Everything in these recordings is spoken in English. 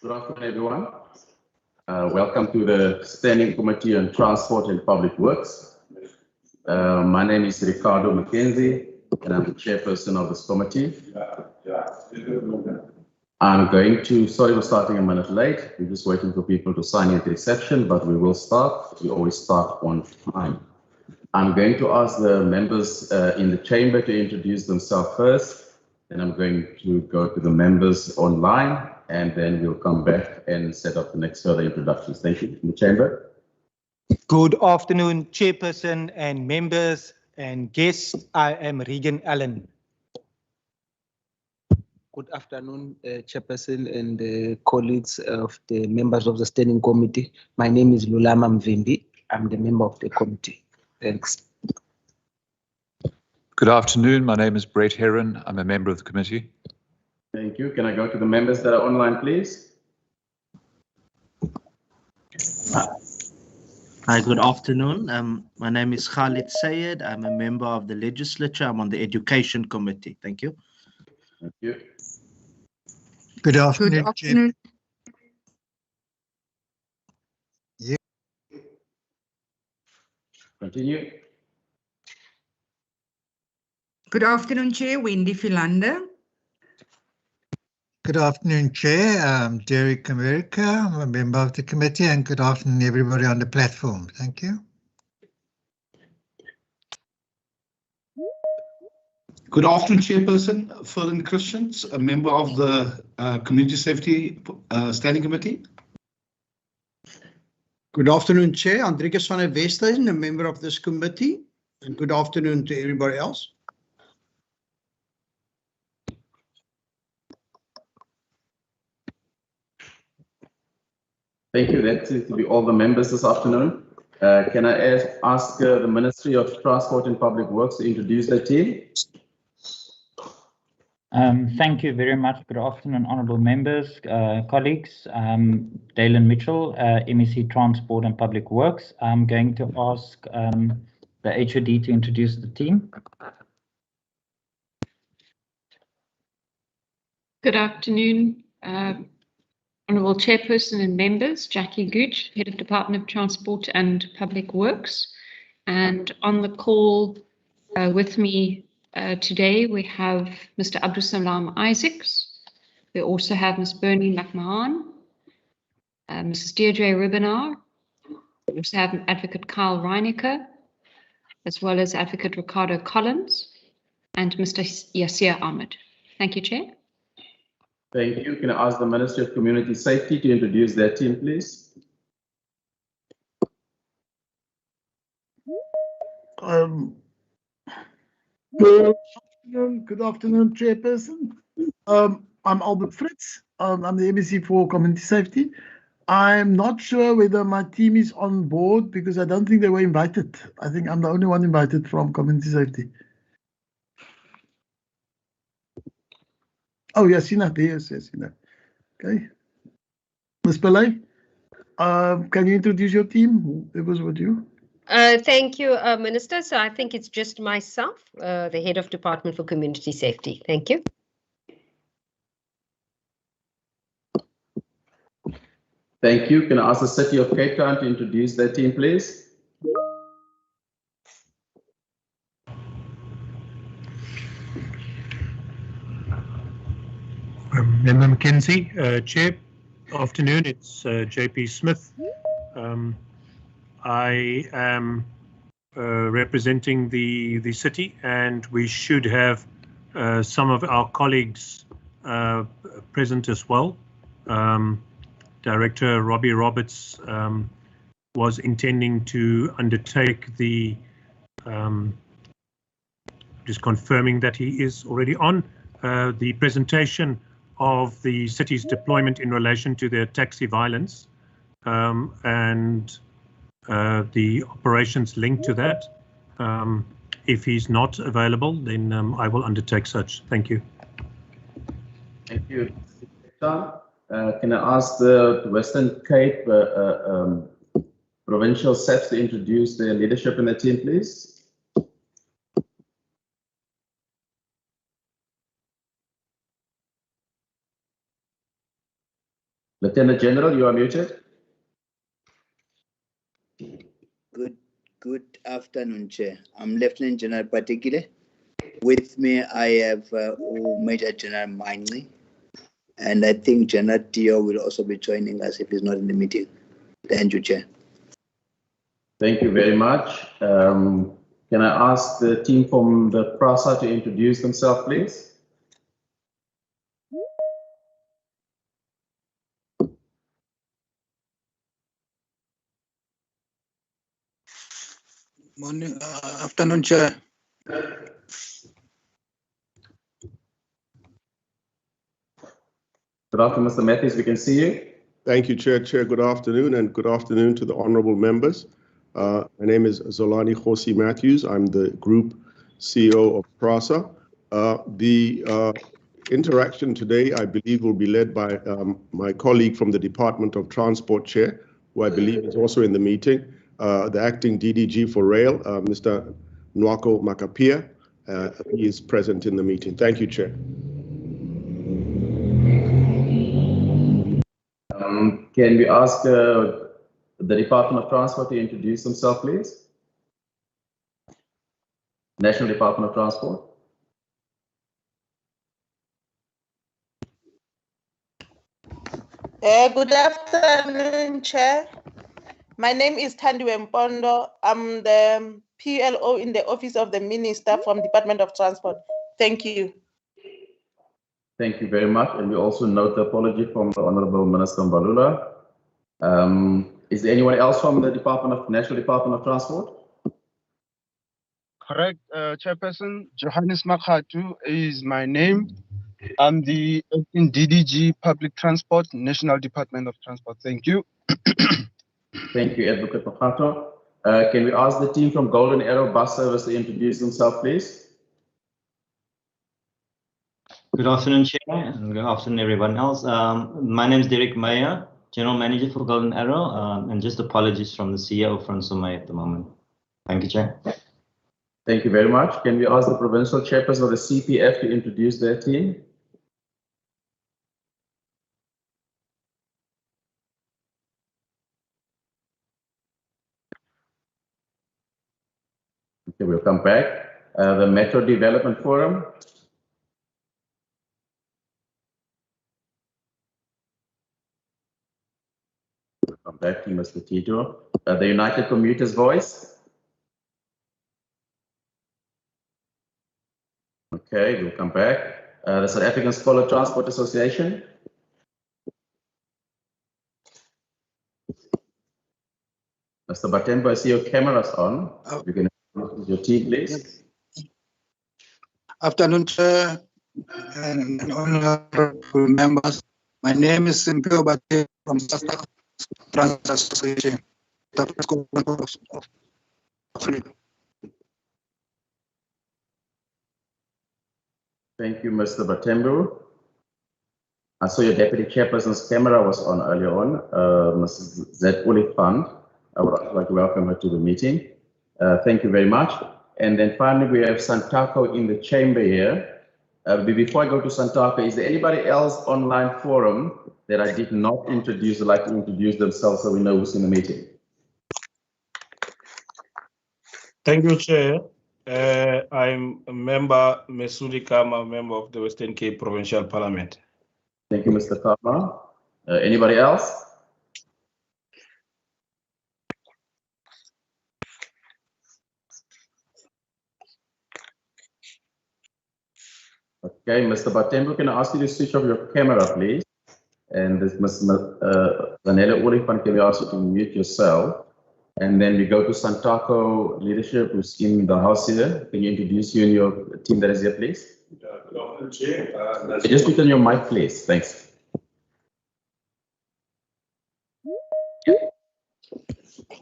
Good afternoon, everyone. Welcome to the Standing Committee on Transport and Public Works. My name is Ricardo Mackenzie, and I'm the chairperson of this committee. I'm going to, sorry for starting a minute late. We're just waiting for people to sign in at the reception, but we will start. We always start on time. I'm going to ask the members in the chamber to introduce themselves first. Then I'm going to go to the members online, and then we'll come back and set up the next further introductions. Thank you. In the chamber. Good afternoon, chairperson and members and guests. I am Regan Allen. Good afternoon, chairperson and colleagues of the members of the standing committee. My name is Lulama Mvimbi. I'm the member of the committee. Thanks. Good afternoon. My name is Brett Heron. I'm a member of the committee. Thank you. Can I go to the members that are online, please? Hi, good afternoon. My name is Khalid Sayed. I'm a member of the legislature. I'm on the education committee. Thank you. Thank you. Good afternoon. Good afternoon. Yeah. Continue. Good afternoon, Chair. Wendy Philander. Good afternoon, Chair. I'm Derek America. I'm a member of the committee, and good afternoon, everybody on the platform. Thank you. Good afternoon, Chairperson Ferlin Christians, a member of the Community Safety Standing Committee. Good afternoon, Chair. Andrikus van der Westhuizen, a member of this committee. And good afternoon to everybody else. Thank you. That seems to be all the members this afternoon. Can I ask the Ministry of Transport and Public Works to introduce their team? Thank you very much. Good afternoon, honourable members, colleagues. Dalen Mitchell, MEC Transport and Public Works. I'm going to ask the HOD to introduce the team. Good afternoon, Honourable Chairperson and members. Jackie Gooch, Head of Department of Transport and Public Works. And on the call with me today, we have Mr. Abdusalam Isaacs. We also have Ms. Bernie McMahon, Mrs. Deirdre Ribbenaar. We also have Advocate Kyle Reinecker, as well as Advocate Ricardo Collins and Mr. Yasir Ahmed. Thank you, Chair. Thank you. Can I ask the Ministry of Community Safety to introduce their team, please? Good afternoon, Chairperson. I'm Albert Fritz. I'm the MEC for Community Safety. I'm not sure whether my team is on board because I don't think they were invited. I think I'm the only one invited from Community Safety. Oh, Yasina, yes, Yasina. Okay. Ms. Pillay, can you introduce your team? It was with you. Thank you, Minister. So I think it's just myself, the Head of Department for Community Safety. Thank you. Thank you. Can I ask the City of Cape Town to introduce their team, please? Member Mackenzie, Chair. Afternoon, it's JP Smith. I am representing the city, and we should have some of our colleagues present as well. Director Robbie Roberts was intending to undertake the, just confirming that he is already on, the presentation of the city's deployment in relation to their taxi violence and the operations linked to that. If he's not available, then I will undertake such. Thank you. Thank you. Can I ask the Western Cape Provincial SEPs to introduce their leadership in the team, please? Lieutenant General, you are muted. Good afternoon, Chair. I'm Lieutenant General Patekile. With me, I have Major General Maingi, and I think General Tio will also be joining us if he's not in the meeting. Thank you, Chair. Thank you very much. Can I ask the team from the PRASA to introduce themselves, please? Morning, afternoon, Chair. Good afternoon, Mr. Matthews. We can see you. Thank you, Chair. Good afternoon, and good afternoon to the honourable members. My name is Zolani Khosi Matthews. I'm the Group CEO of PRASA. The interaction today, I believe, will be led by my colleague from the Department of Transport Chair, who I believe is also in the meeting. The acting DDG for Rail, Mr. Nwako Makapia, he is present in the meeting. Thank you, Chair. Can we ask the Department of Transport to introduce themselves, please? National Department of Transport. Good afternoon, Chair. My name is Thandiwe Mpondo. I'm the PLO in the Office of the Minister from Department of Transport. Thank you. Thank you very much. And we also note the apology from the Honourable Minister Mbalula. Is there anyone else from the National Department of Transport? Correct, Chairperson. Johannes Makhatu is my name. I'm the acting DDG Public Transport, National Department of Transport. Thank you. Thank you, Advocate Makhatu. Can we ask the team from Golden Arrow Bus Service to introduce themselves, please? Good afternoon, Chair, and good afternoon, everyone else. My name is Derek Meyer, General Manager for Golden Arrow, and just apologies from the CEO, Provincial May at the moment. Thank you, Chair. Thank you very much. Can we ask the Provincial Chairperson of the CPF to introduce their team? Okay, we'll come back. The Metro Development Forum. We'll come back to Mr. Tito. The United Commuters Voice. Okay, we'll come back. The South African Scholar Transport Association. Mr. Batembo, I see your camera's on. You can introduce your team, please. Afternoon, Chair, and honorable members. My name is Simpio Bate from South African Transport Association. Thank you, Mr. Batembo. I saw your Deputy Chairperson's camera was on earlier on, Mrs. Z. Oliphant. I would like to welcome her to the meeting. Thank you very much. And then finally, we have Santako in the chamber here. Before I go to Santako, is there anybody else online forum that I did not introduce, would like to introduce themselves so we know who's in the meeting? Thank you, Chair. I'm a member, Mesudi Kama, member of the Western Cape Provincial Parliament. Thank you, Mr. Kama. Anybody else? Okay, Mr. Batembo, can I ask you to switch off your camera, please? And this Ms. Zanele Oliphant, can we ask you to mute yourself? And then we go to Santako Leadership, who's in the house here. Can you introduce you and your team that is here, please? Good afternoon, Chair. Just put on your mic, please. Thanks.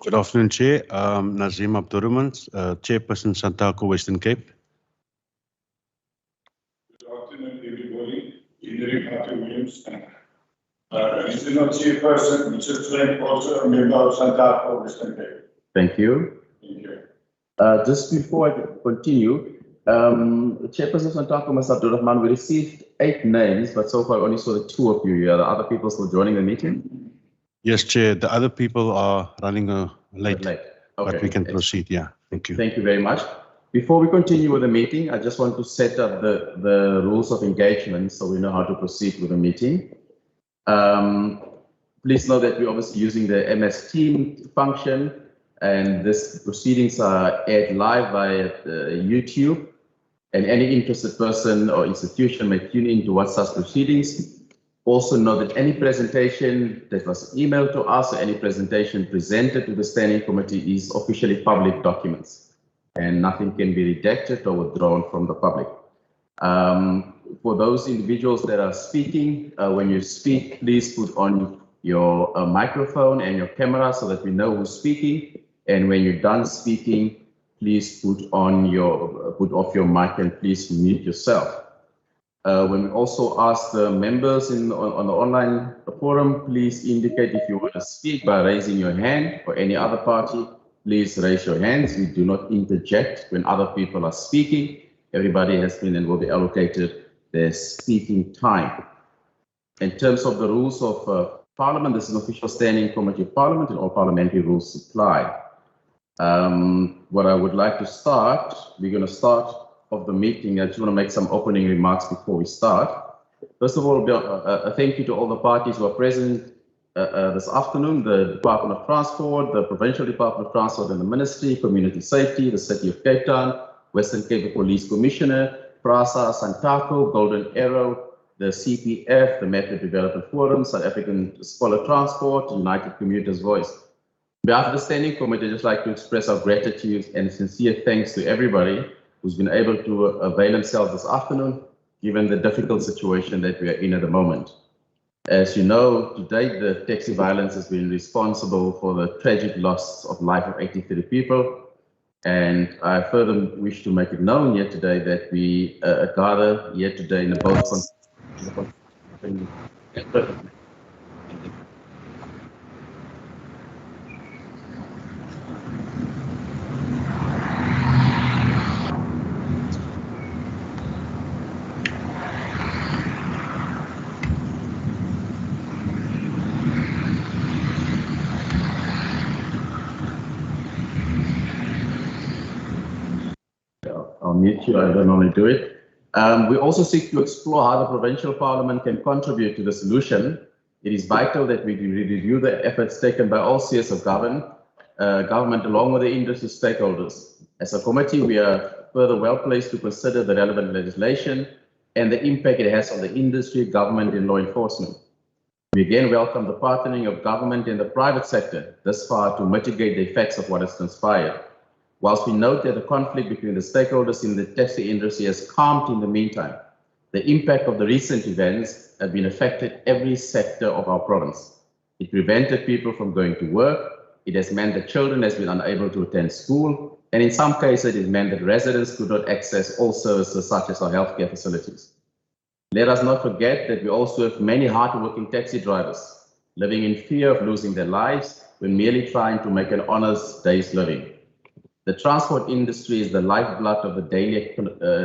Good afternoon, Chair. Nazim Abdurrahman, Chairperson, Santako, Western Cape. Good afternoon, everybody. Hendrik Williams, Regional Chairperson, Richard Frank, also a member of Santako, Western Cape. Thank you. Thank you. Just before I continue, Chairperson Santako, Mr. Abdurrahman, we received 8 names, but so far I only saw the 2 of you here. Are the other people still joining the meeting? Yes, Chair. The other people are running late, Okay. but we can proceed. Yeah, thank you. Thank you very much. Before we continue with the meeting, I just want to set up the rules of engagement so we know how to proceed with the meeting. Please know that we're obviously using the MS Team function, and this proceedings are aired live via YouTube, and any interested person or institution may tune in to watch such proceedings. Also know that any presentation that was emailed to us or any presentation presented to the Standing Committee is officially public documents, and nothing can be redacted or withdrawn from the public. For those individuals that are speaking, when you speak, please put on your microphone and your camera so that we know who's speaking. And when you're done speaking, please put off your mic and please mute yourself. When we also ask the members on the online forum, please indicate if you want to speak by raising your hand, or any other party, please raise your hands. We do not interject when other people are speaking. Everybody has been and will be allocated their speaking time. In terms of the rules of Parliament, this is an official Standing Committee of Parliament and all parliamentary rules apply. What I would like to start, we're going to start off the meeting. I just want to make some opening remarks before we start. First of all, a thank you to all the parties who are present this afternoon: the Department of Transport, the Provincial Department of Transport and the Ministry, Community Safety, the City of Cape Town, Western Cape Police Commissioner, PRASA, Santako, Golden Arrow, the CPF, the Metro Development Forum, South African Scholar Transport, United Commuters Voice. On behalf of the Standing Committee, I'd just like to express our gratitude and sincere thanks to everybody who's been able to avail themselves this afternoon, given the difficult situation that we are in at the moment. As you know, to date, the taxi violence has been responsible for the tragic loss of life of 83 people. And I further wish to make it known here today that we gather here today in the both I'll mute you, I don't normally do it. We also seek to explore how the Provincial Parliament can contribute to the solution. It is vital that we review the efforts taken by all spheres of government along with the industry stakeholders. As a committee, we are further well placed to consider the relevant legislation and the impact it has on the industry, government and law enforcement. We again welcome the partnering of government and the private sector thus far to mitigate the effects of what has transpired. Whilst we note that the conflict between the stakeholders in the taxi industry has calmed in the meantime, the impact of the recent events have been affected every sector of our province. It prevented people from going to work, it has meant that children have been unable to attend school, and in some cases it meant that residents could not access all services such as our healthcare facilities. Let us not forget that we also have many hard-working taxi drivers living in fear of losing their lives when merely trying to make an honest day's living. The transport industry is the lifeblood of the daily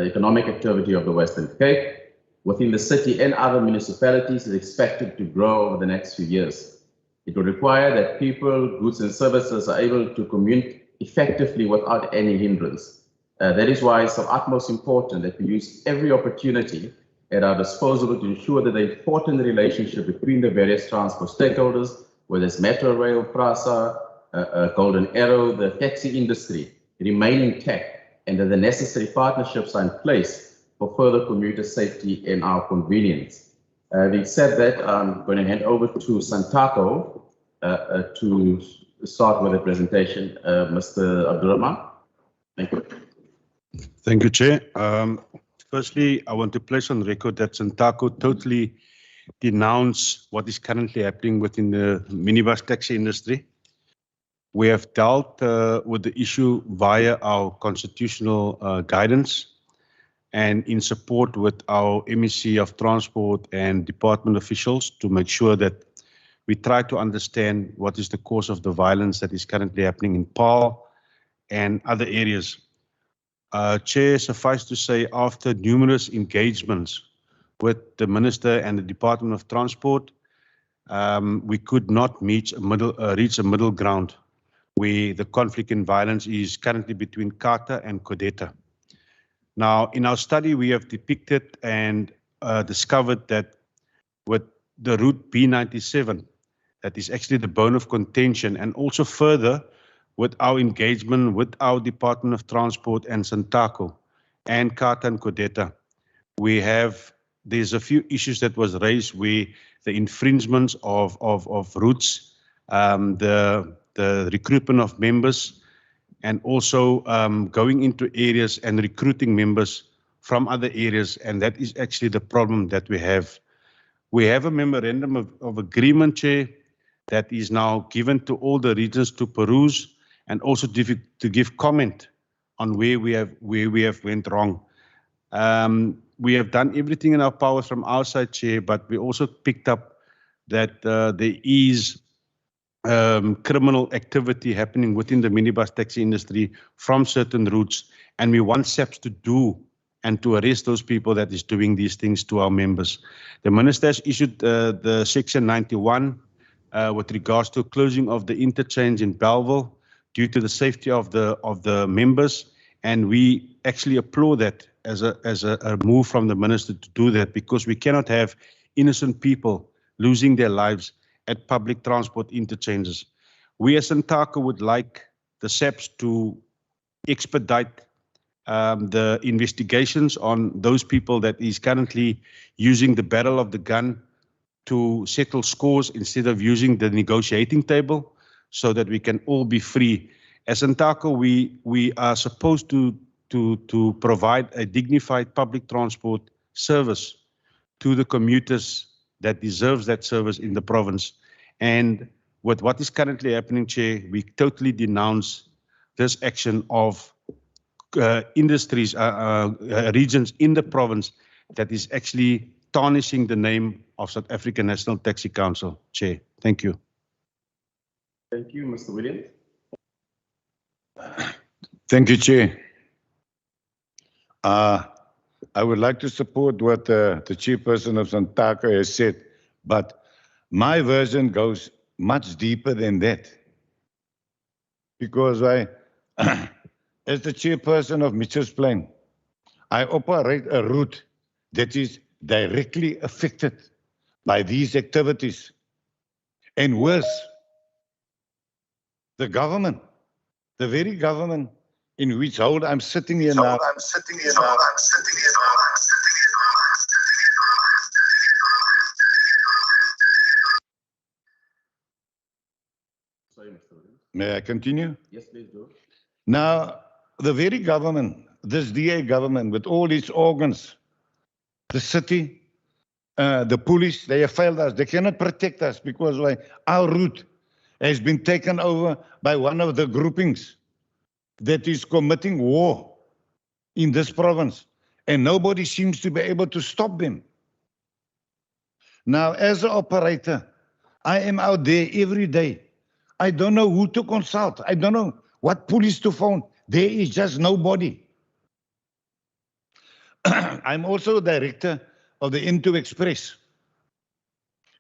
economic activity of the Western Cape. Within the city and other municipalities is expected to grow over the next few years. It will require that people, goods and services are able to commute effectively without any hindrance. That is why it's of utmost importance that we use every opportunity at our disposal to ensure that the important relationship between the various transport stakeholders, whether it's Metro Rail, PRASA, Golden Arrow, the taxi industry, remain intact and that the necessary partnerships are in place for further commuter safety and our convenience. Having said that, I'm going to hand over to Santako to start with the presentation. Mr. Abdurrahman. Thank you. Thank you, Chair. Firstly, I want to place on record that Santako totally denounced what is currently happening within the minibus taxi industry. We have dealt with the issue via our constitutional guidance and in support with our MEC of Transport and department officials to make sure that we try to understand what is the cause of the violence that is currently happening in Paarl and other areas. Chair, suffice to say, after numerous engagements with the Minister and the Department of Transport, we could not reach a middle ground where the conflict and violence is currently between Kata and Kodeta. Now, in our study, we have depicted and discovered that with the route B97, that is actually the bone of contention, and also further with our engagement with our Department of Transport and Santako and Kata and Kodeta, there's a few issues that was raised where the infringements of routes, the recruitment of members, and also going into areas and recruiting members from other areas, and that is actually the problem that we have. We have a memorandum of agreement, Chair, that is now given to all the regions to peruse and also to give comment on where we have went wrong. We have done everything in our power from our side, Chair, but we also picked up that there is criminal activity happening within the minibus taxi industry from certain routes, and we want SAPS to do and to arrest those people that is doing these things to our members. The Minister has issued the Section 91 with regards to closing of the interchange in Belleville due to the safety of the members, and we actually applaud that as a move from the Minister to do that, because we cannot have innocent people losing their lives at public transport interchanges. We as Santako would like the SAPS to expedite the investigations on those people that is currently using the barrel of the gun to settle scores instead of using the negotiating table, so that we can all be free. As Santako, we are supposed to provide a dignified public transport service to the commuters that deserves that service in the province. And with what is currently happening, Chair, we totally denounce this action of industries, regions in the province that is actually tarnishing the name of South African National Taxi Council. Chair, thank you. Thank you, Mr. Williams. Thank you, Chair. I would like to support what the chairperson of Santaka has said, but my version goes much deeper than that. Because as the chairperson of Mitchell's Plain, I operate a route that is directly affected by these activities. And worse, the government, the very government in which hold I'm sitting here now. Sorry, Mr. Williams. May I continue? Yes, please do. Now, the very government, this DA government with all its organs, the city, the police, they have failed us. They cannot protect us because our route has been taken over by one of the groupings that is committing war in this province, and nobody seems to be able to stop them. Now, as an operator, I am out there every day. I don't know who to consult. I don't know what police to phone. There is just nobody. I'm also director of the N2 Express,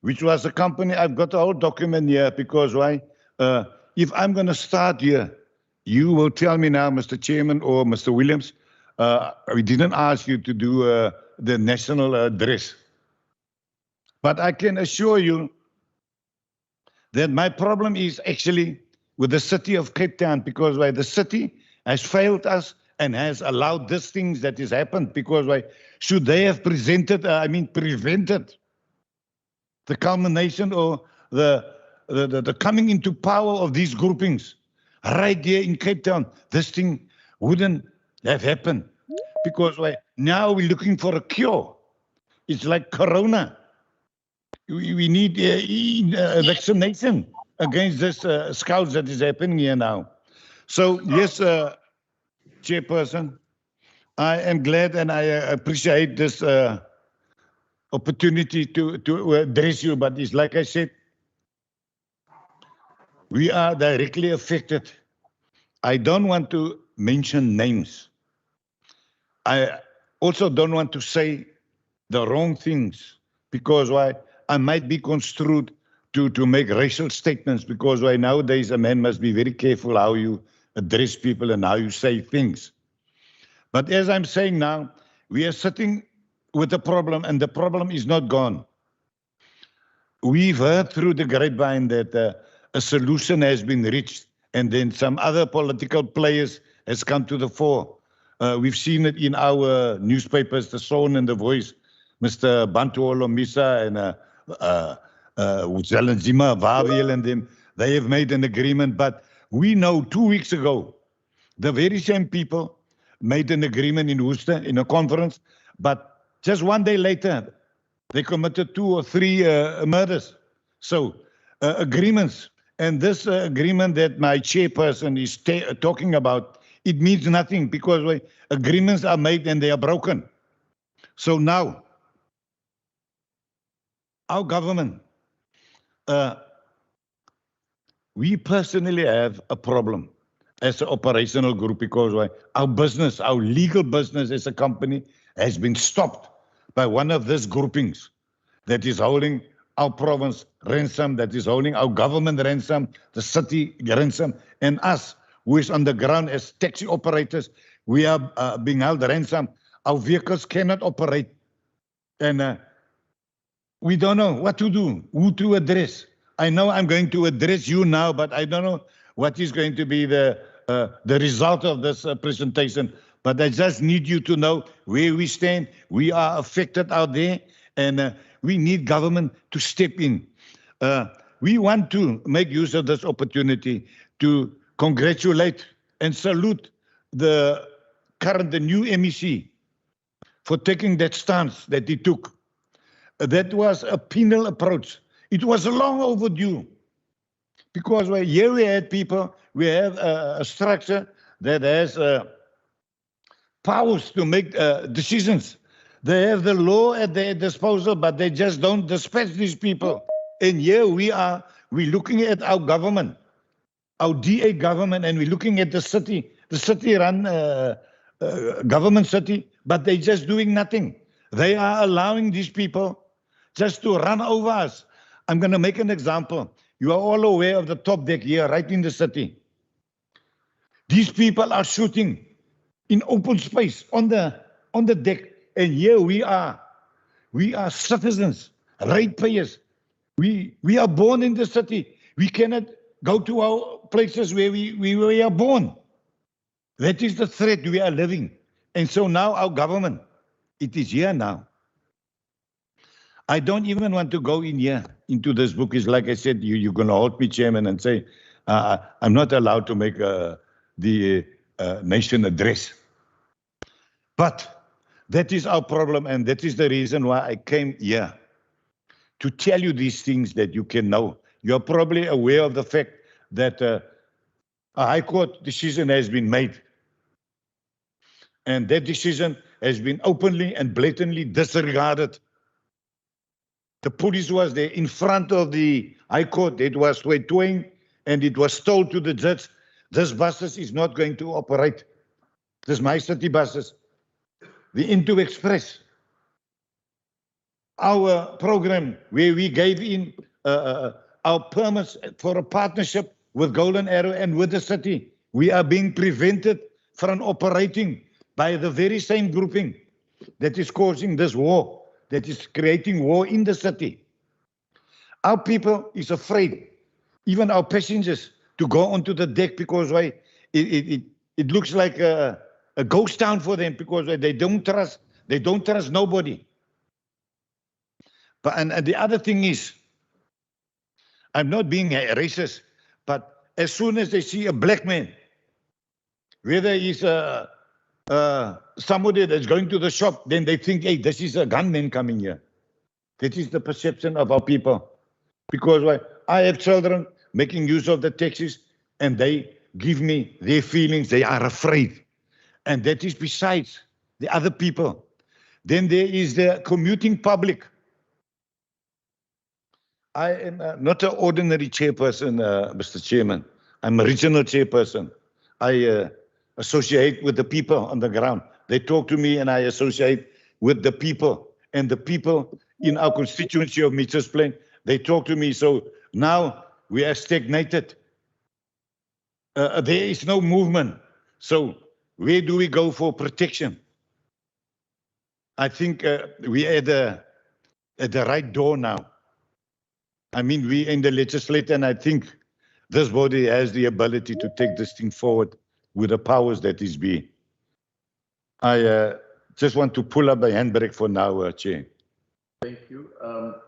which was a company. I've got a whole document here because if I'm going to start here, you will tell me now, Mr. Chairman or Mr. Williams, we didn't ask you to do the national address. But I can assure you that my problem is actually with the city of Cape Town, because the city has failed us and has allowed these things that has happened, because should they have prevented the culmination or the coming into power of these groupings right here in Cape Town, this thing wouldn't have happened, because now we're looking for a cure. It's like Corona. We need vaccination against this scouts that is happening here now. So yes, Chairperson, I am glad and I appreciate this opportunity to address you, but it's like I said, we are directly affected. I don't want to mention names. I also don't want to say the wrong things, because I might be construed to make racial statements, because nowadays a man must be very careful how you address people and how you say things. But as I'm saying now, we are sitting with a problem, and the problem is not gone. We've heard through the grapevine that a solution has been reached, and then some other political players has come to the fore. We've seen it in our newspapers, The Soul and The Voice, Mr. Bantuolo Misa and Zima, Vaviel and them, they have made an agreement. But we know 2 weeks ago, the very same people made an agreement in Worcester in a conference, but just 1 day later, they committed 2 or 3 murders. So agreements, and this agreement that my chairperson is talking about, it means nothing, because agreements are made and they are broken. So now, our government, we personally have a problem as an operational group, because our business, our legal business as a company has been stopped by one of these groupings that is holding our province ransom, that is holding our government ransom, the city ransom, and us, who is on the ground as taxi operators, we are being held ransom. Our vehicles cannot operate, and we don't know what to do, who to address. I know I'm going to address you now, but I don't know what is going to be the result of this presentation. But I just need you to know where we stand. We are affected out there, and we need government to step in. We want to make use of this opportunity to congratulate and salute the new MEC for taking that stance that he took. That was a penal approach. It was long overdue because here we had people, we have a structure that has powers to make decisions. They have the law at their disposal, but they just don't dispatch these people. And here we're looking at our government, our DA government, and we're looking at the city run government city, but they're just doing nothing. They are allowing these people just to run over us. I'm going to make an example. You are all aware of the top deck here, right in the city. These people are shooting in open space on the deck, and here we are citizens, ratepayers. We are born in the city. We cannot go to our places where we are born. That is the threat we are living. And so now our government, it is here now. I don't even want to go in here into this book. It's like I said, you're going to hold me, Chairman, and say, I'm not allowed to make the nation address. But that is our problem, and that is the reason why I came here, to tell you these things that you can know. You're probably aware of the fact that a High Court decision has been made. And that decision has been openly and blatantly disregarded. The police was there in front of the High Court. It was towing, and it was told to the judge, this buses is not going to operate. This my city buses. The Into Express, our program where we gave in our permits for a partnership with Golden Arrow and with the city, we are being prevented from operating by the very same grouping that is causing this war, that is creating war in the city. Our people is afraid, even our passengers, to go onto the deck because it looks like a ghost town for them because they don't trust nobody. But and the other thing is, I'm not being a racist, but as soon as they see a black man, whether he's somebody that's going to the shop, then they think, hey, this is a gunman coming here. That is the perception of our people. Because I have children making use of the taxis, and they give me their feelings. They are afraid. And that is besides the other people. Then there is the commuting public. I am not an ordinary chairperson, Mr. Chairman. I'm a regional chairperson. I associate with the people on the ground. They talk to me and I associate with the people. And the people in our constituency of Mitchell's Plain, they talk to me. So now we are stagnated. There is no movement. So where do we go for protection? I think we are at the right door now. I mean, we in the legislature, and I think this body has the ability to take this thing forward with the powers that is be. I just want to pull up the handbrake for now, Chair. Thank you.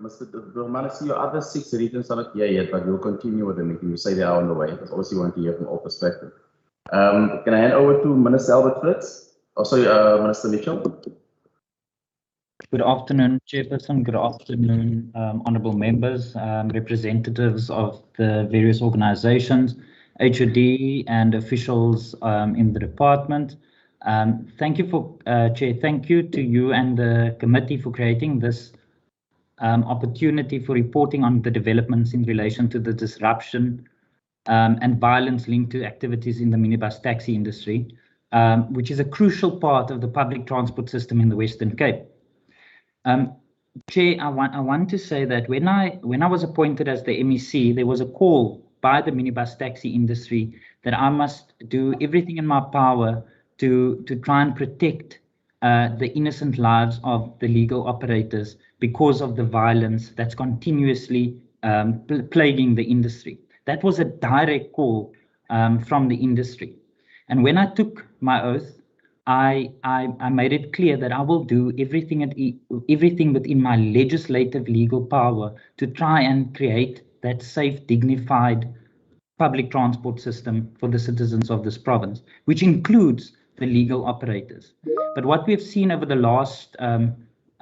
Mr. Dorman, I see your other 6 regions are not here yet, but we'll continue with the meeting. You say they are on the way, because obviously we want to hear from all perspectives. Can I hand over to Minister Albert Fritz? Oh, sorry, Minister Mitchell. Good afternoon, Chairperson. Good afternoon, honourable members, representatives of the various organisations, HOD and officials in the department. Thank you for, Chair, thank you to you and the committee for creating this opportunity for reporting on the developments in relation to the disruption and violence linked to activities in the minibus taxi industry, which is a crucial part of the public transport system in the Western Cape. Chair, I want to say that when I was appointed as the MEC, there was a call by the minibus taxi industry that I must do everything in my power to try and protect the innocent lives of the legal operators because of the violence that's continuously plaguing the industry. That was a direct call from the industry. And when I took my oath, I made it clear that I will do everything within my legislative legal power to try and create that safe, dignified public transport system for the citizens of this province, which includes the legal operators. But what we've seen over the last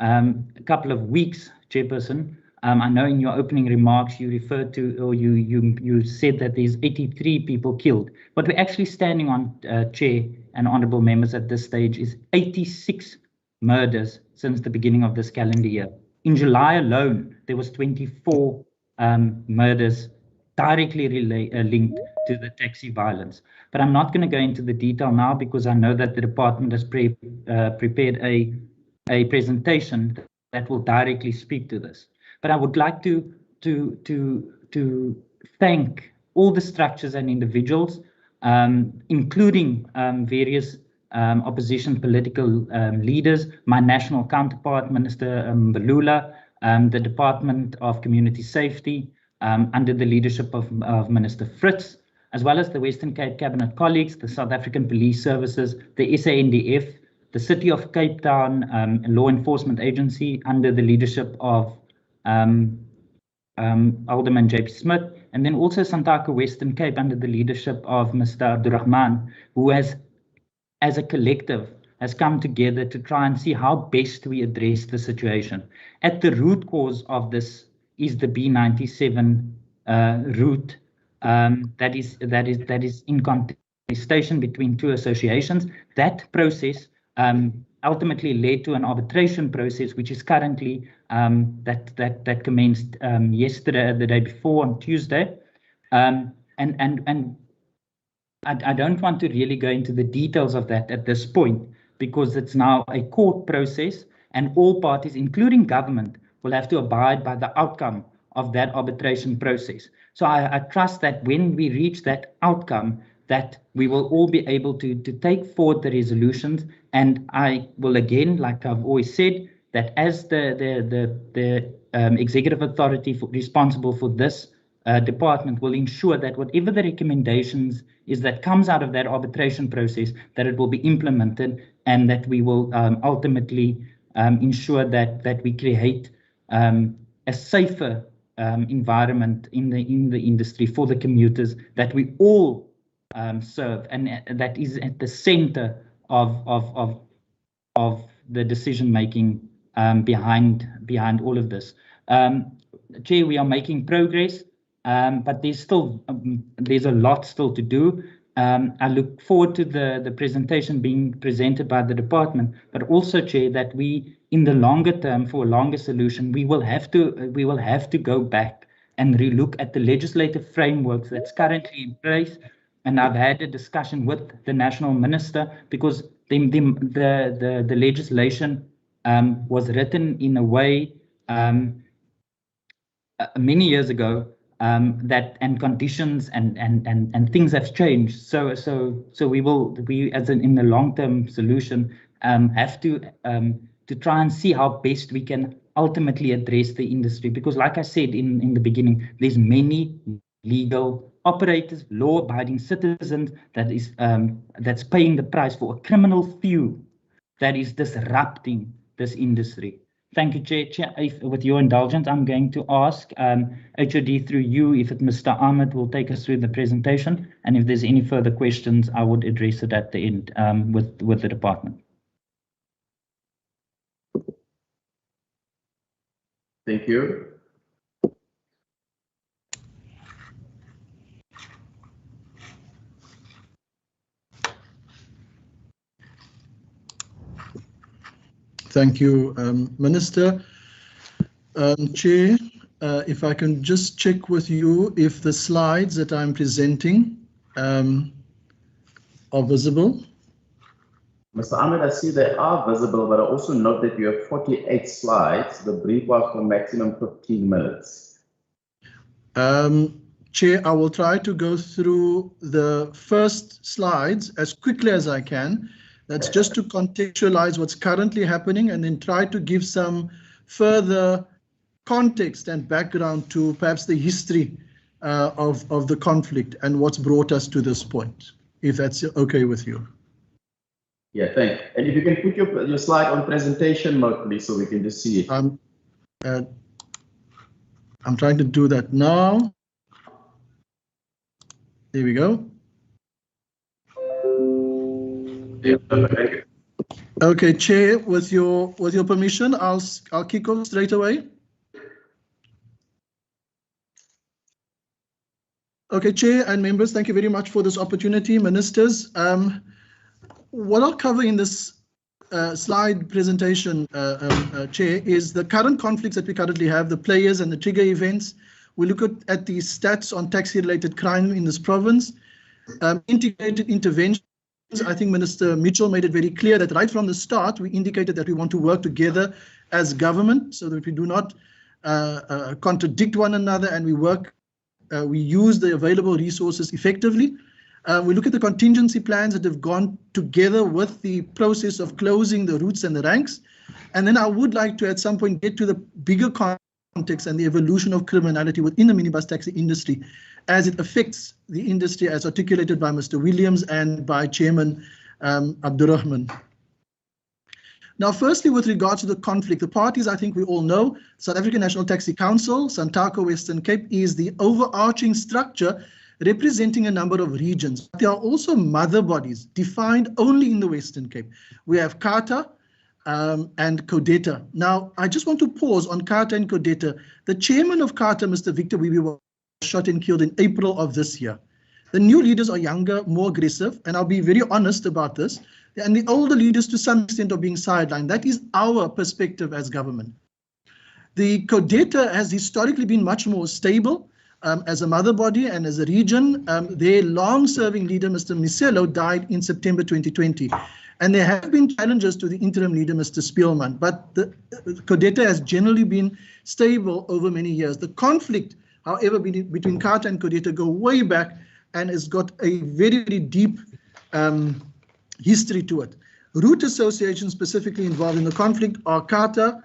a couple of weeks, Chairperson. I know in your opening remarks you referred to, or you said that there's 83 people killed. What we're actually standing on, Chair and honourable members, at this stage is 86 murders since the beginning of this calendar year. In July alone, there was 24 murders directly linked to the taxi violence. But I'm not going to go into the detail now because I know that the department has prepared a presentation that will directly speak to this. But I would like to thank all the structures and individuals, including various opposition political leaders, my national counterpart, Minister Mbalula, the Department of Community Safety, under the leadership of Minister Fritz, as well as the Western Cape Cabinet colleagues, the South African Police Services, the SANDF, the City of Cape Town Law Enforcement Agency under the leadership of Alderman J.P. Smith, and then also Santaka Western Cape under the leadership of Mr. Abdurrahman, who has, as a collective, has come together to try and see how best we address the situation. At the root cause of this is the B97 route that is in contestation between two associations. That process ultimately led to an arbitration process, which is currently that commenced yesterday, the day before, on Tuesday, and I don't want to really go into the details of that at this point, because it's now a court process and all parties, including government, will have to abide by the outcome of that arbitration process. So I trust that when we reach that outcome, that we will all be able to take forward the resolutions. And I will again, like I've always said, that as the executive authority responsible for this department will ensure that whatever the recommendations is that comes out of that arbitration process, that it will be implemented, and that we will ultimately ensure that we create a safer environment in the industry for the commuters that we all serve, and that is at the center of the decision making behind all of this. Chair, we are making progress, but there's a lot still to do. I look forward to the presentation being presented by the department, but also, Chair, that we, in the longer term, for a longer solution, we will have to go back and relook at the legislative frameworks that's currently in place. And I've had a discussion with the national minister, because the legislation was written in a way many years ago, that and conditions and things have changed. So we as in the long-term solution have to try and see how best we can ultimately address the industry, because like I said in the beginning, there's many legal operators, law-abiding citizens that's paying the price for a criminal few that is disrupting this industry. Thank you, Chair. With your indulgence, I'm going to ask HOD through you if Mr. Ahmed will take us through the presentation, and if there's any further questions, I would address it at the end with the department. Thank you. Thank you, Minister. Chair, if I can just check with you if the slides that I'm presenting are visible. Mr. Ahmed, I see they are visible, but I also note that you have 48 slides. The brief was for maximum 15 minutes. Chair, I will try to go through the first slides as quickly as I can. That's just to contextualize what's currently happening, and then try to give some further context and background to perhaps the history of the conflict and what's brought us to this point, if that's okay with you. Yeah, thanks. And if you can put your slide on presentation mode, please, so we can just see it. I'm trying to do that now. There we go. Yeah, perfect. Thank you. Okay, Chair, with your permission, I'll kick off straight away. Okay, Chair and members, thank you very much for this opportunity. Ministers, what I'll cover in this slide presentation, Chair, is the current conflicts that we currently have, the players and the trigger events. We look at the stats on taxi-related crime in this province, integrated interventions. I think Minister Mitchell made it very clear that right from the start, we indicated that we want to work together as government so that we do not contradict one another, and we use the available resources effectively. We look at the contingency plans that have gone together with the process of closing the routes and the ranks. And then I would like to at some point get to the bigger context and the evolution of criminality within the minibus taxi industry as it affects the industry as articulated by Mr. Williams and by Chairman Abdurrahman. Now, firstly, with regards to the conflict, the parties, I think we all know, South African National Taxi Council, Santaco Western Cape is the overarching structure representing a number of regions. There are also mother bodies defined only in the Western Cape. We have CARTA and CODETA. Now, I just want to pause on CARTA and CODETA. The chairman of CARTA, Mr. Victor Wiebe, was shot and killed in April of this year. The new leaders are younger, more aggressive, and I'll be very honest about this. And the older leaders, to some extent, are being sidelined. That is our perspective as government. The CODETA has historically been much more stable as a mother body and as a region. Their long-serving leader, Mr. Miselo, died in September 2020. And there have been challenges to the interim leader, Mr. Spielman, but the CODETA has generally been stable over many years. The conflict, however, between CARTA and CODETA go way back and has got a very, very deep history to it. Route associations specifically involved in the conflict are CARTA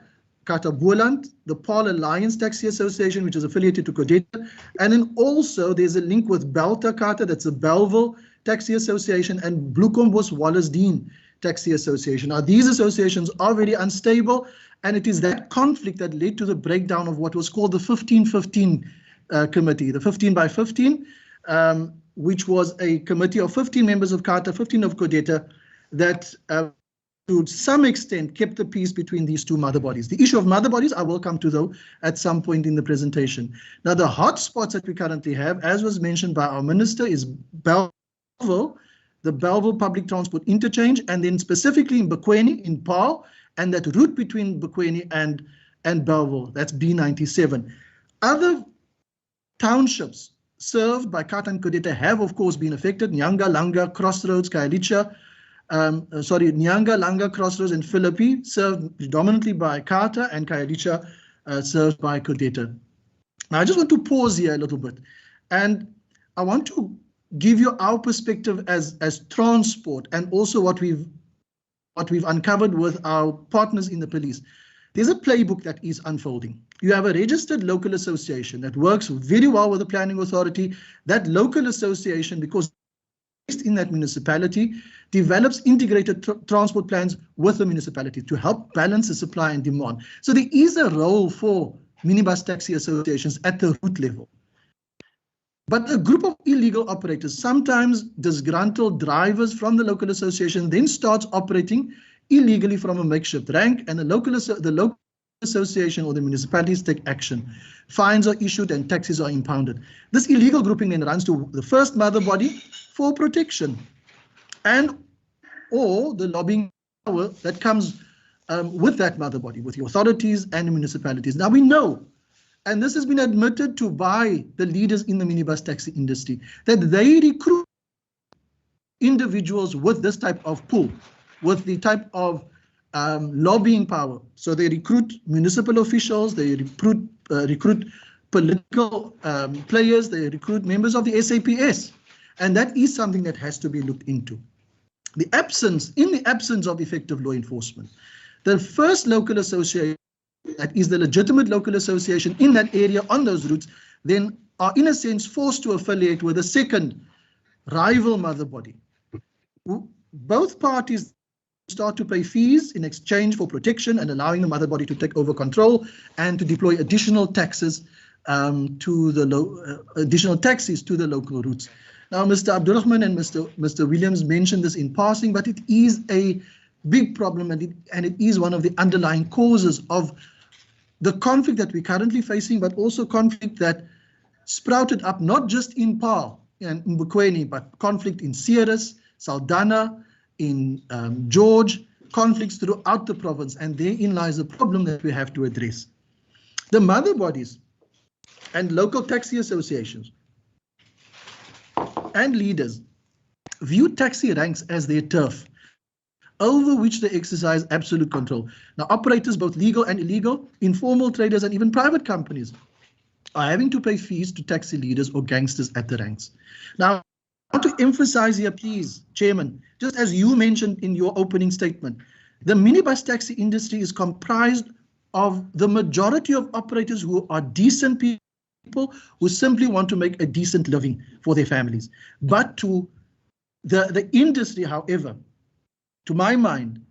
Boland, the Paul Alliance Taxi Association, which is affiliated to CODETA, and then also there's a link with Belta CARTA, that's the Belleville Taxi Association, and Bloemkombos Wallisdean Taxi Association. Now, these associations are very unstable, and it is that conflict that led to the breakdown of what was called the 15-15 committee, the 15 by 15, which was a committee of 15 members of CARTA, 15 of CODETA, that to some extent kept the peace between these two mother bodies. The issue of mother bodies I will come to, though, at some point in the presentation. Now, the hotspots that we currently have, as was mentioned by our minister, is Belleville, the Belleville Public Transport Interchange, and then specifically in Bokweni, in Paarl, and that route between Bokweni and Belleville, that's B97. Other townships served by CARTA and CODETA have, of course, been affected. Nyanga, Langa, Crossroads, Khayelitsha, Nyanga, Langa, Crossroads, and Philippi served predominantly by CARTA, and Khayelitsha served by CODETA. Now, I just want to pause here a little bit, and I want to give you our perspective as transport, and also what we've uncovered with our partners in the police. There's a playbook that is unfolding. You have a registered local association that works very well with the planning authority. That local association, because based in that municipality, develops integrated transport plans with the municipality to help balance the supply and demand. So there is a role for minibus taxi associations at the route level. But a group of illegal operators, sometimes disgruntled drivers from the local association, then starts operating illegally from a makeshift rank, and the local association or the municipalities take action. Fines are issued and taxes are impounded. This illegal grouping then runs to the first mother body for protection, and or the lobbying power that comes with that mother body, with the authorities and the municipalities. Now we know, and this has been admitted to by the leaders in the minibus taxi industry, that they recruit individuals with this type of pull, with the type of lobbying power. So they recruit municipal officials, they recruit political players, they recruit members of the SAPS. And that is something that has to be looked into. In the absence of effective law enforcement, the first local association, that is the legitimate local association in that area on those routes, then are in a sense forced to affiliate with a second rival mother body. Both parties start to pay fees in exchange for protection and allowing the mother body to take over control and to deploy additional taxes additional taxis to the local routes. Now, Mr. Abdurrahman and Mr. Williams mentioned this in passing, but it is a big problem, and it is one of the underlying causes of the conflict that we're currently facing, but also conflict that sprouted up not just in Paarl and Mbukweni, but conflict in Ceres, Saldanha, in George, conflicts throughout the province, and therein lies a problem that we have to address. The mother bodies and local taxi associations and leaders view taxi ranks as their turf, over which they exercise absolute control. Now, operators, both legal and illegal, informal traders, and even private companies are having to pay fees to taxi leaders or gangsters at the ranks. Now, I want to emphasize here, please, Chairman, just as you mentioned in your opening statement, the minibus taxi industry is comprised of the majority of operators who are decent people who simply want to make a decent living for their families. But to the industry, however, to my mind,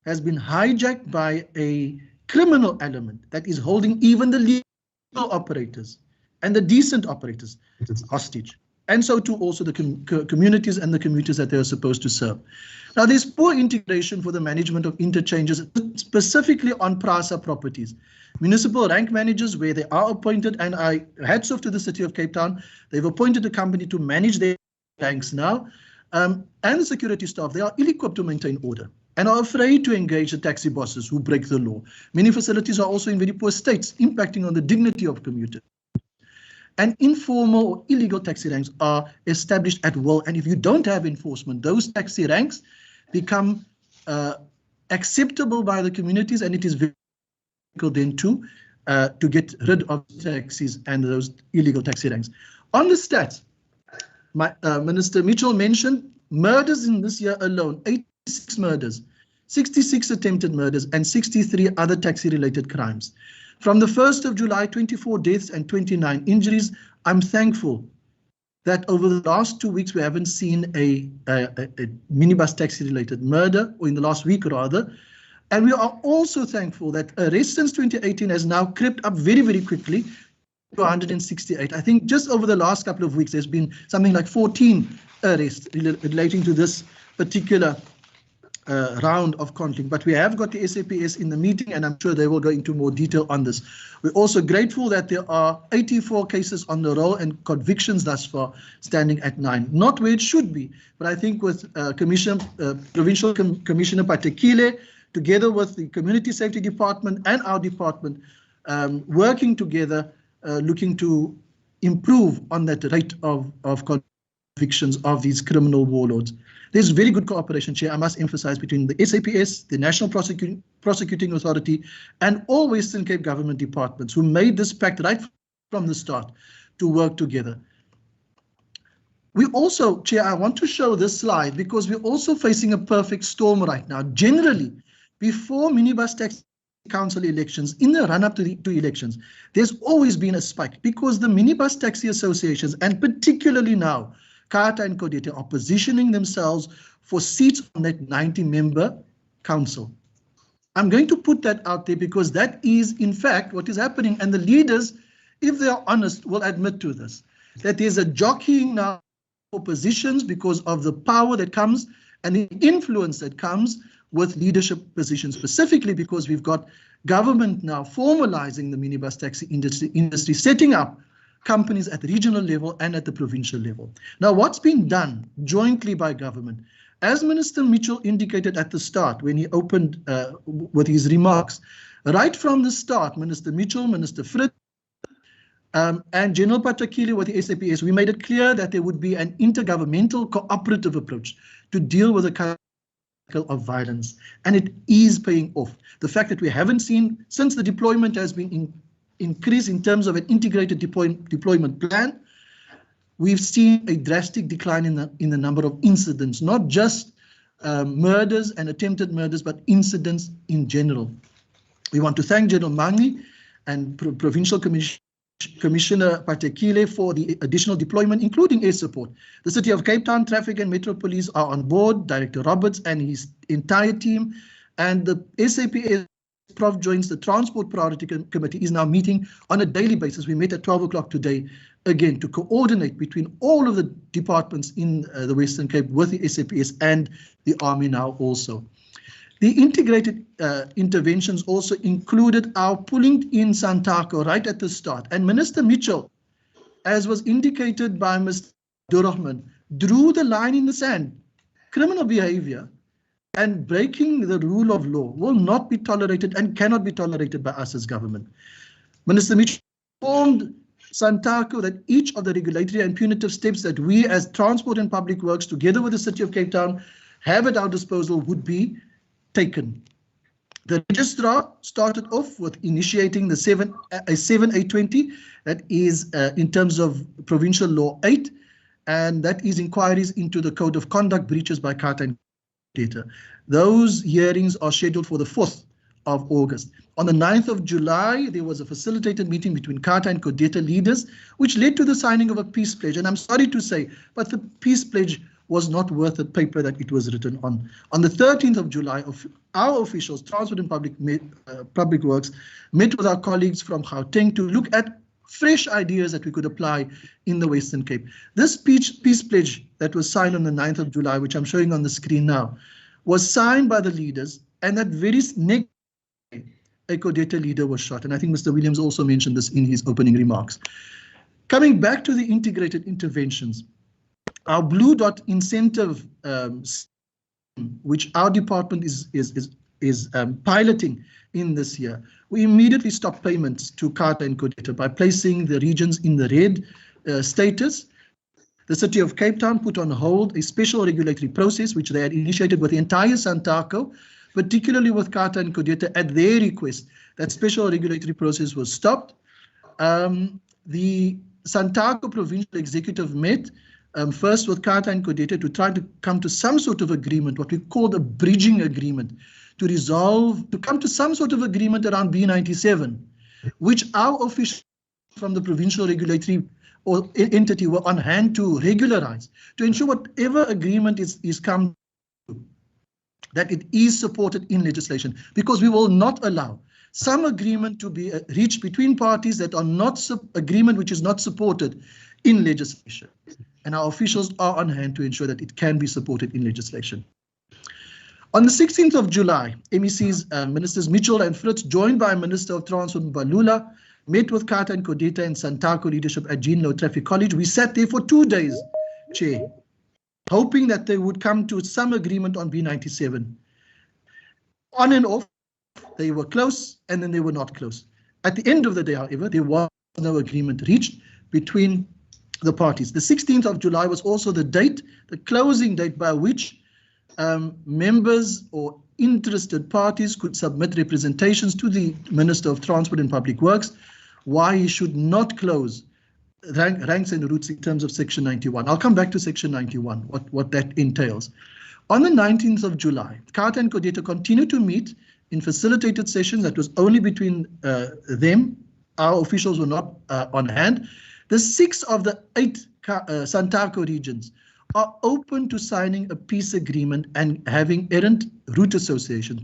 has been hijacked by a criminal element that is holding even the legal operators and the decent operators hostage, and so too also the communities and the commuters that they are supposed to serve. Now, there's poor integration for the management of interchanges, specifically on PRASA properties. Municipal rank managers, where they are appointed, and I hats off to the City of Cape Town, they've appointed a company to manage their ranks now, and the security staff, they are ill-equipped to maintain order and are afraid to engage the taxi bosses who break the law. Many facilities are also in very poor states, impacting on the dignity of commuters. And informal or illegal taxi ranks are established at will. And if you don't have enforcement, those taxi ranks become acceptable by the communities, and it is very difficult then to get rid of taxis and those illegal taxi ranks. On the stats, Minister Mitchell mentioned murders in this year alone, 86 murders, 66 attempted murders, and 63 other taxi-related crimes. From the 1st of July, 24 deaths and 29 injuries. I'm thankful that over the last 2 weeks, we haven't seen a minibus taxi-related murder, or in the last week rather. And we are also thankful that arrests since 2018 has now crept up very, very quickly to 168. I think just over the last couple of weeks, there's been something like 14 arrests relating to this particular round of conflict. But we have got the SAPS in the meeting, and I'm sure they will go into more detail on this. We're also grateful that there are 84 cases on the roll and convictions thus far, standing at 9. Not where it should be, but I think with Provincial Commissioner Patekile, together with the Community Safety Department and our department, working together, looking to improve on that rate of convictions of these criminal warlords. There's very good cooperation, Chair, I must emphasize, between the SAPS, the National Prosecuting Authority, and all Western Cape government departments who made this pact right from the start to work together. We also, Chair, I want to show this slide because we're also facing a perfect storm right now. Generally, before minibus taxi council elections, in the run-up to elections, there's always been a spike because the minibus taxi associations, and particularly now, Kata and Kodete, are positioning themselves for seats on that 90-member council. I'm going to put that out there because that is, in fact, what is happening. And the leaders, if they are honest, will admit to this, that there's a jockeying now for positions because of the power that comes and the influence that comes with leadership positions, specifically because we've got government now formalizing the minibus taxi industry, setting up companies at the regional level and at the provincial level. Now, what's been done jointly by government, as Minister Mitchell indicated at the start when he opened with his remarks, right from the start, Minister Mitchell, Minister Fritz, and General Patekile with the SAPS, we made it clear that there would be an intergovernmental cooperative approach to deal with the cycle of violence, and it is paying off. The fact that we haven't seen, since the deployment has been increase in terms of an integrated deployment plan, we've seen a drastic decline in the number of incidents, not just murders and attempted murders, but incidents in general. We want to thank General Mangi and Provincial Commissioner Patekile for the additional deployment, including air support. The City of Cape Town Traffic and Metro Police are on board, Director Roberts and his entire team, and the SAPS Prof joins the Transport Priority Committee is now meeting on a daily basis. We met at 12 o'clock today, again, to coordinate between all of the departments in the Western Cape with the SAPS and the Army now also. The integrated interventions also included our pulling in Santaco right at the start. And Minister Mitchell, as was indicated by Mr. Abdurrahman, drew the line in the sand. Criminal behavior and breaking the rule of law will not be tolerated and cannot be tolerated by us as government. Minister Mitchell informed Santaco that each of the regulatory and punitive steps that we as Transport and Public Works, together with the City of Cape Town, have at our disposal would be taken. The registrar started off with initiating the 7A20, that is in terms of Provincial Law 8, and that is inquiries into the Code of Conduct breaches by Carter and Kodeta. Those hearings are scheduled for the 4th of August. On the 9th of July, there was a facilitated meeting between Carter and Kodeta leaders, which led to the signing of a peace pledge. And I'm sorry to say, but the peace pledge was not worth the paper that it was written on. On the 13th of July, our officials, Transport and Public Works, met with our colleagues from Gauteng to look at fresh ideas that we could apply in the Western Cape. This peace pledge that was signed on the 9th of July, which I'm showing on the screen now, was signed by the leaders, and that very next day, a Kodeta leader was shot. And I think Mr. Williams also mentioned this in his opening remarks. Coming back to the integrated interventions, our Blue Dot incentive, which our department is piloting in this year, we immediately stopped payments to Carter and Kodeta by placing the regions in the red status. The City of Cape Town put on hold a special regulatory process which they had initiated with the entire Santaco, particularly with Carter and Kodeta at their request. That special regulatory process was stopped. The Santaco Provincial Executive met first with Carter and Kodeta to try to come to some sort of agreement, what we called a bridging agreement, to come to some sort of agreement around B97, which our officials from the provincial regulatory or entity were on hand to regularize, to ensure whatever agreement is come to, that it is supported in legislation, because we will not allow some agreement to be reached between parties that are not agreement which is not supported in legislation. And our officials are on hand to ensure that it can be supported in legislation. On the 16th of July, MECs, Ministers Mitchell and Fritz, joined by Minister of Transport Balula, met with Carter and Kodeta and Santaco leadership at Jean Low Traffic College. We sat there for 2 days, Chair, hoping that they would come to some agreement on B97. On and off, they were close and then they were not close. At the end of the day, however, there was no agreement reached between the parties. The 16th of July was also the date, the closing date by which members or interested parties could submit representations to the Minister of Transport and Public Works why he should not close ranks and routes in terms of Section 91. I'll come back to Section 91, what that entails. On the 19th of July, Carter and Kodeta continued to meet in facilitated sessions that was only between them. Our officials were not on hand. The 6 of the 8 Santaco regions are open to signing a peace agreement and having errant route associations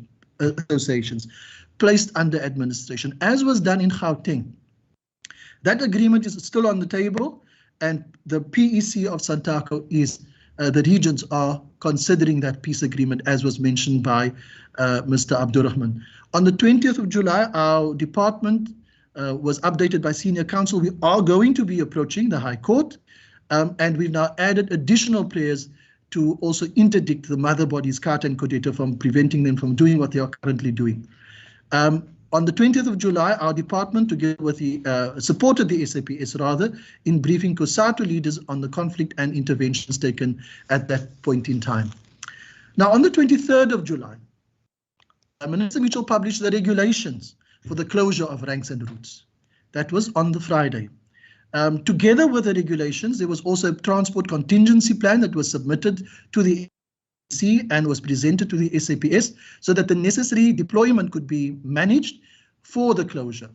placed under administration, as was done in Gauteng. That agreement is still on the table, and the PEC of Santaco is the regions are considering that peace agreement, as was mentioned by Mr. Abdurrahman. On the 20th of July, our department was updated by Senior Counsel. We are going to be approaching the High Court, and we've now added additional prayers to also interdict the mother bodies, Carter and Kodeta, from preventing them from doing what they are currently doing. On the 20th of July, our department, together with the supported the SAPS rather, in briefing COSATU leaders on the conflict and interventions taken at that point in time. Now, on the 23rd of July, Minister Mitchell published the regulations for the closure of ranks and routes. That was on the Friday. Together with the regulations, there was also a transport contingency plan that was submitted to the and was presented to the SAPS so that the necessary deployment could be managed for the closure.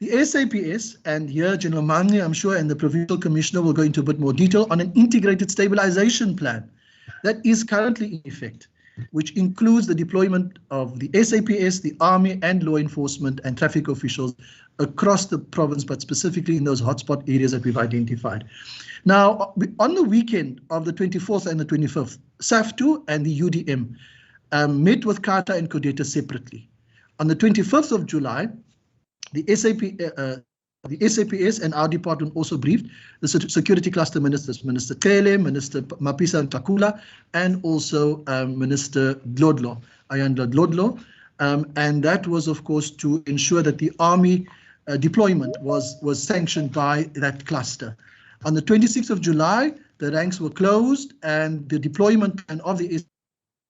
The SAPS, and here General Manley, I'm sure, and the Provincial Commissioner will go into a bit more detail on an integrated stabilization plan that is currently in effect, which includes the deployment of the SAPS, the Army and law enforcement and traffic officials across the province, but specifically in those hotspot areas that we've identified. Now, on the weekend of the 24th and the 25th, SAFTU and the UDM met with CATA and CODETA separately. On the 25th of July, the SAPS and our department also briefed the security cluster ministers, Minister Kele, Minister Mapisa Ntakula, and also Minister Dlodlo, Ayandla Dlodlo. And that was, of course, to ensure that the army deployment was sanctioned by that cluster. On the 26th of July, the ranks were closed and the deployment plan of the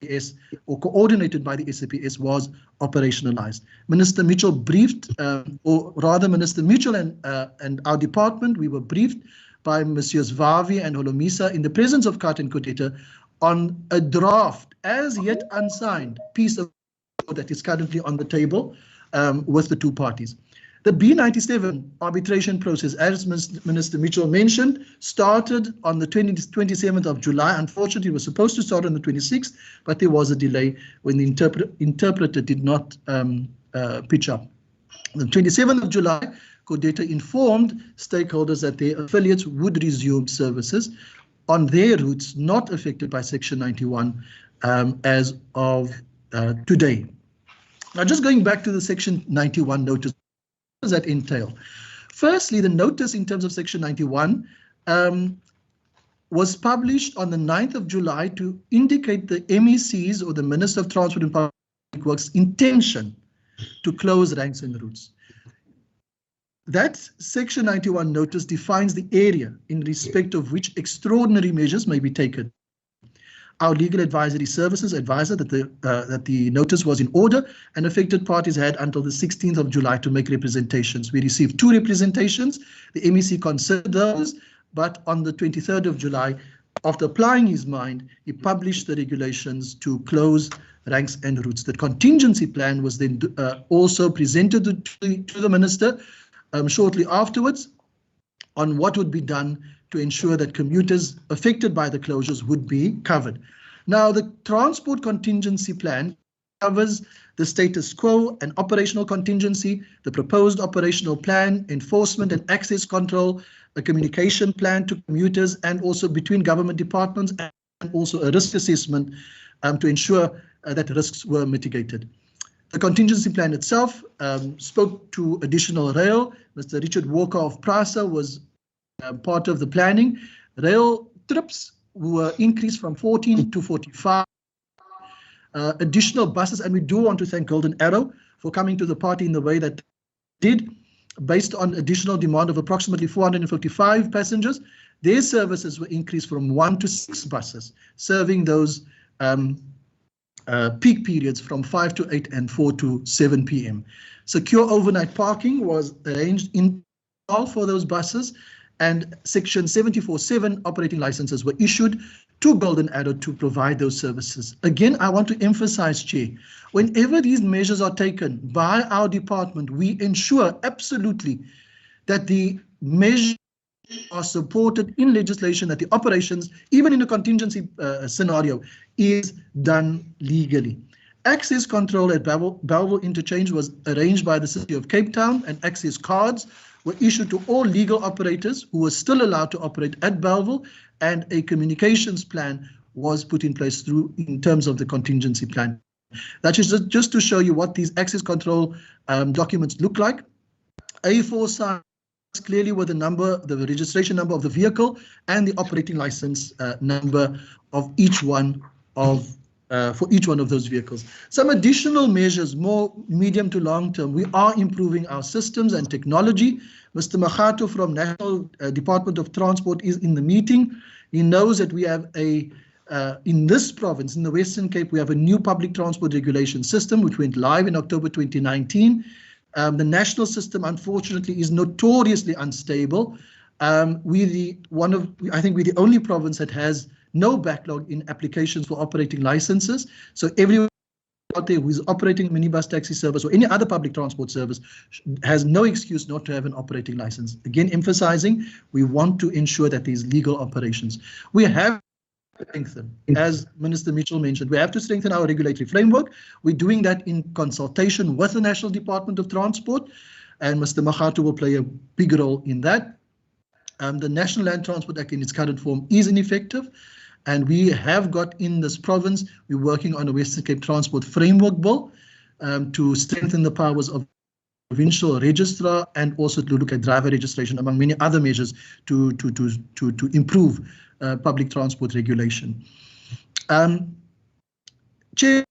SAPS, or coordinated by the SAPS, was operationalized. Minister Mitchell briefed, or rather Minister Mitchell and our department, we were briefed by Messieurs Vavi and Holomisa in the presence of CATA and CODETA on a draft, as yet unsigned, piece of that is currently on the table with the two parties. The B97 arbitration process, as Minister Mitchell mentioned, started on the 27th of July. Unfortunately, it was supposed to start on the 26th, but there was a delay when the interpreter did not pitch up. On the 27th of July, CODETA informed stakeholders that their affiliates would resume services on their routes not affected by Section 91 as of today. Now, just going back to the Section 91 notice, what does that entail? Firstly, the notice in terms of Section 91 was published on the 9th of July to indicate the MEC's, or the Minister of Transport and Public Works, intention to close ranks and routes. That Section 91 notice defines the area in respect of which extraordinary measures may be taken. Our legal advisory services advised that the notice was in order, and affected parties had until the 16th of July to make representations. We received 2 representations. The MEC considered those, but on the 23rd of July, after applying his mind, he published the regulations to close ranks and routes. The contingency plan was then also presented to the minister shortly afterwards on what would be done to ensure that commuters affected by the closures would be covered. Now, the transport contingency plan covers the status quo and operational contingency, the proposed operational plan, enforcement and access control, a communication plan to commuters, and also between government departments, and also a risk assessment to ensure that risks were mitigated. The contingency plan itself spoke to additional rail. Mr. Richard Walker of PRASA was part of the planning. Rail trips were increased from 14 to 45. Additional buses, and we do want to thank Golden Arrow for coming to the party in the way that they did, based on additional demand of approximately 455 passengers. Their services were increased from 1 to 6 buses, serving those peak periods from 5 to 8 and 4 to 7 p.m. Secure overnight parking was arranged in all for those buses, and Section 74(7) operating licenses were issued to Golden Arrow to provide those services. Again, I want to emphasize, Chair, whenever these measures are taken by our department, we ensure absolutely that the measures are supported in legislation, that the operations, even in a contingency scenario, is done legally. Access control at Bellville Interchange was arranged by the City of Cape Town, and access cards were issued to all legal operators who were still allowed to operate at Bellville, and a communications plan was put in place in terms of the contingency plan. That is just to show you what these access control documents look like. A4 size, clearly with the registration number of the vehicle and the operating license number of each one of for each one of those vehicles. Some additional measures, more medium to long term. We are improving our systems and technology. Mr. Makhato from National Department of Transport is in the meeting. He knows that we have in this province, in the Western Cape, we have a new public transport regulation system, which went live in October 2019. The national system, unfortunately, is notoriously unstable. I think we're the only province that has no backlog in applications for operating licenses. So everyone out there who is operating a minibus taxi service or any other public transport service has no excuse not to have an operating license. Again, emphasizing, we want to ensure that there's legal operations. We have to strengthen, as Minister Mitchell mentioned, we have to strengthen our regulatory framework. We're doing that in consultation with the National Department of Transport, and Mr. Makhato will play a big role in that. The National Land Transport Act in its current form is ineffective. And we have got in this province, we're working on a Western Cape Transport Framework Bill to strengthen the powers of Provincial registrar and also to look at driver registration, among many other measures to improve public transport regulation. Chair,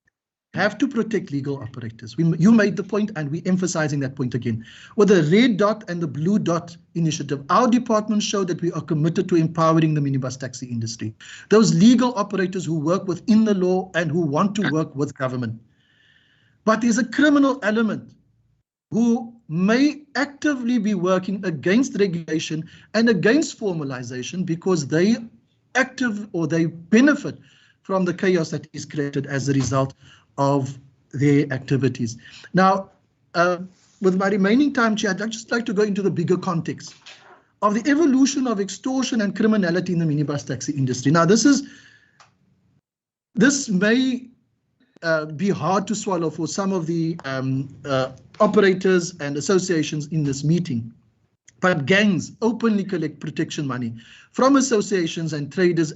have to protect legal operators. You made the point and we're emphasizing that point again. With the red dot and the blue dot initiative, our department showed that we are committed to empowering the minibus taxi industry. Those legal operators who work within the law and who want to work with government. But there's a criminal element who may actively be working against regulation and against formalization because they they benefit from the chaos that is created as a result of their activities. Now, with my remaining time, Chair, I'd just like to go into the bigger context of the evolution of extortion and criminality in the minibus taxi industry. Now, this may be hard to swallow for some of the operators and associations in this meeting, but gangs openly collect protection money from associations and traders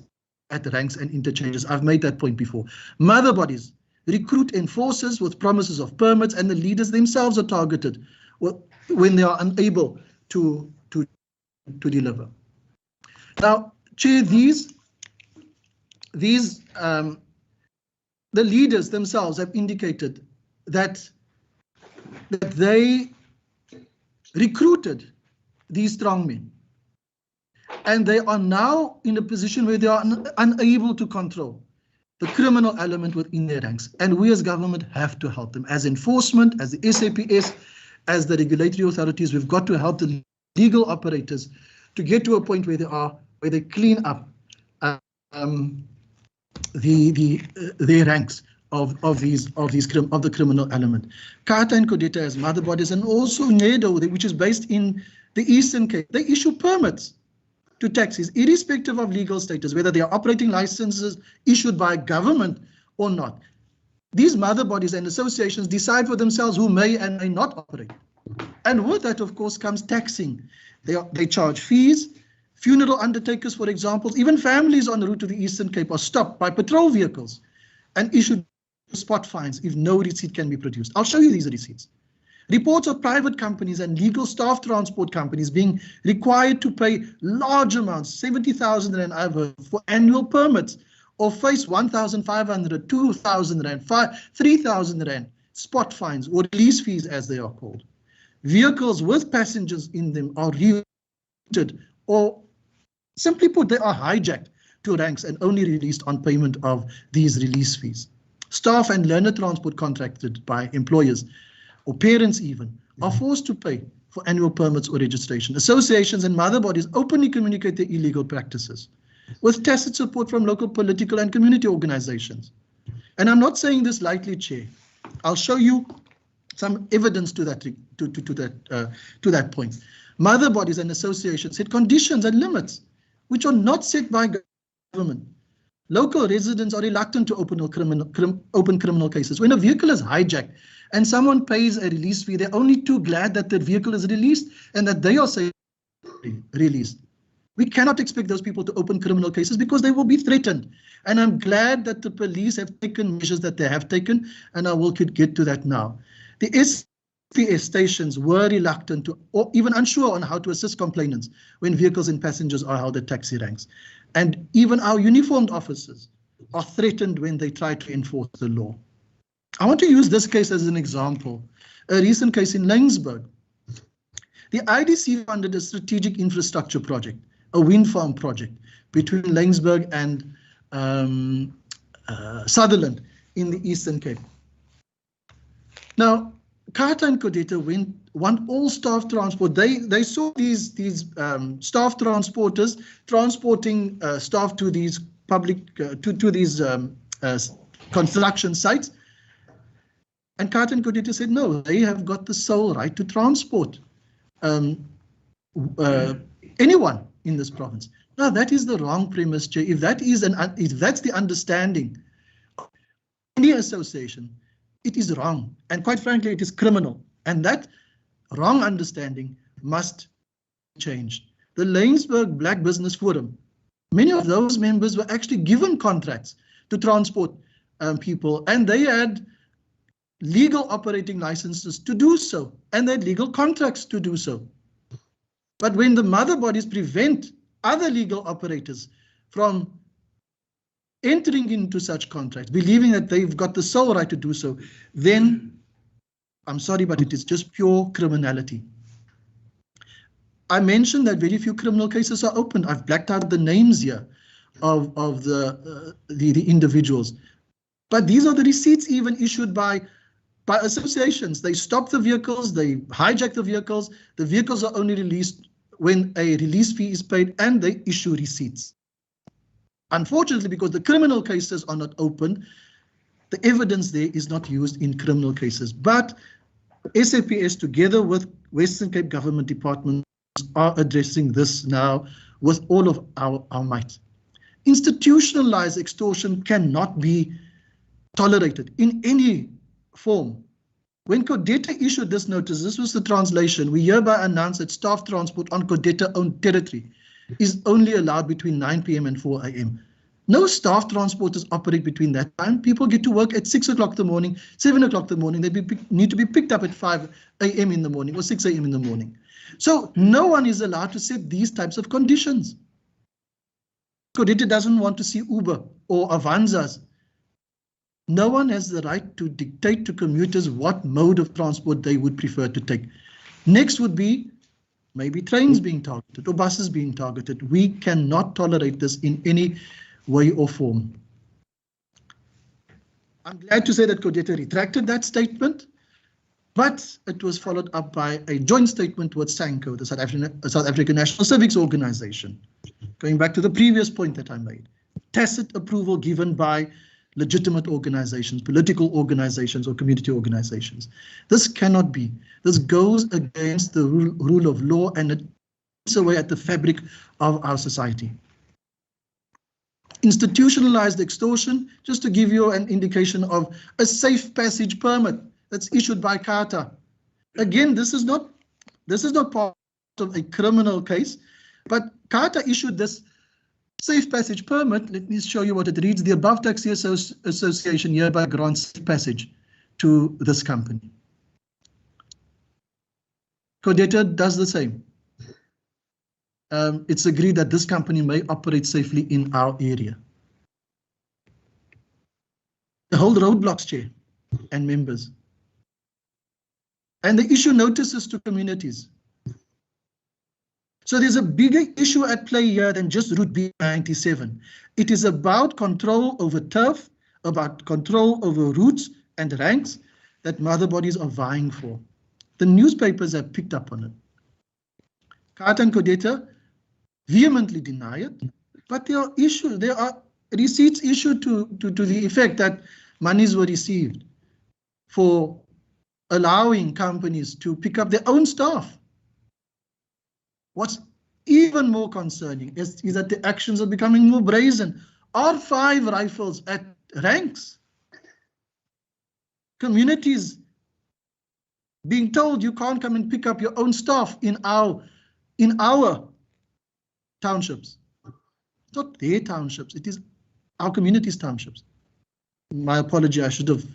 at ranks and interchanges. I've made that point before. Mother bodies recruit enforcers with promises of permits, and the leaders themselves are targeted when they are unable to deliver. Now, Chair, the leaders themselves have indicated that they recruited these strongmen, and they are now in a position where they are unable to control the criminal element within their ranks. And we as government have to help them. As enforcement, as the SAPS, as the regulatory authorities, we've got to help the legal operators to get to a point where they clean up their ranks of the criminal element. Kata and Kodeta as mother bodies, and also NEDO, which is based in the Eastern Cape, they issue permits to taxis, irrespective of legal status, whether they are operating licenses issued by government or not. These mother bodies and associations decide for themselves who may and may not operate. And with that, of course, comes taxing. They charge fees. Funeral undertakers, for example, even families on the route to the Eastern Cape are stopped by patrol vehicles and issued spot fines if no receipt can be produced. I'll show you these receipts. Reports of private companies and legal staff transport companies being required to pay large amounts, 70,000 Rand I've heard, for annual permits, or face 1,500, 2,000 Rand, 3,000 Rand spot fines or release fees as they are called. Vehicles with passengers in them are rerouted, or simply put, they are hijacked to ranks and only released on payment of these release fees. Staff and learner transport contracted by employers or parents even are forced to pay for annual permits or registration. Associations and mother bodies openly communicate their illegal practices with tacit support from local political and community organizations. And I'm not saying this lightly, Chair. I'll show you some evidence to that point. Mother bodies and associations set conditions and limits which are not set by government. Local residents are reluctant to open criminal cases. When a vehicle is hijacked and someone pays a release fee, they're only too glad that the vehicle is released and that they are safely released. We cannot expect those people to open criminal cases because they will be threatened. And I'm glad that the police have taken measures that they have taken, and I will get to that now. The SPS stations were reluctant to, or even unsure on how to assist complainants when vehicles and passengers are held at taxi ranks. And even our uniformed officers are threatened when they try to enforce the law. I want to use this case as an example. A recent case in Laingsburg. The IDC funded a strategic infrastructure project, a wind farm project between Laingsburg and Sutherland in the Eastern Cape. Now, Kata and Kodeta want all staff transport. They saw these staff transporters transporting staff to these public to these construction sites. And Kata and Kodeta said, no, they have got the sole right to transport anyone in this province. Now, that is the wrong premise, Chair. If that's the understanding of any association, it is wrong. And quite frankly, it is criminal. And that wrong understanding must change. The Laingsburg Black Business Forum Many of those members were actually given contracts to transport people, and they had legal operating licenses to do so, and they had legal contracts to do so. But when the mother bodies prevent other legal operators from entering into such contracts, believing that they've got the sole right to do so, then I'm sorry, but it is just pure criminality. I mentioned that very few criminal cases are open. I've blacked out the names here of the individuals. But these are the receipts even issued by associations. They stop the vehicles, they hijack the vehicles are only released when a release fee is paid, and they issue receipts. Unfortunately, because the criminal cases are not open, the evidence there is not used in criminal cases. But SAPS, together with Western Cape Government Departments, are addressing this now with all of our might. Institutionalized extortion cannot be tolerated in any form. When Codeta issued this notice, this was the translation: we hereby announce that staff transport on Codeta-owned territory is only allowed between 9 p.m. and 4 a.m. No staff transporters operate between that time. People get to work at 6 o'clock in the morning, 7 o'clock in the morning. They need to be picked up at 5 a.m. in the morning or 6 a.m. in the morning. So no one is allowed to set these types of conditions. Codeta doesn't want to see Uber or Avanzas. No one has the right to dictate to commuters what mode of transport they would prefer to take. Next would be maybe trains being targeted or buses being targeted. We cannot tolerate this in any way or form. I'm glad to say that Codeta retracted that statement, but it was followed up by a joint statement with SANCO, the South African National Civics Organization. Going back to the previous point that I made, tacit approval given by legitimate organizations, political organizations, or community organizations. This cannot be. This goes against the rule of law, and it eats away at the fabric of our society. Institutionalized extortion, just to give you an indication of a safe passage permit that's issued by CARTA. Again, this is not part of a criminal case, but CARTA issued this safe passage permit. Let me show you what it reads. The above taxi association hereby grants safe passage to this company. Codeta does the same. It's agreed that this company may operate safely in our area. They hold roadblocks, Chair and members. And they issue notices to communities. So there's a bigger issue at play here than just Route B97. It is about control over turf, about control over routes and ranks that mother bodies are vying for. The newspapers have picked up on it. CARTA and Codeta vehemently deny it, but there are receipts issued to the effect that monies were received for allowing companies to pick up their own staff. What's even more concerning is that the actions are becoming more brazen. R5 rifles at ranks. Communities being told you can't come and pick up your own staff in our townships. It's not their townships, it is our community's townships. My apology, I should have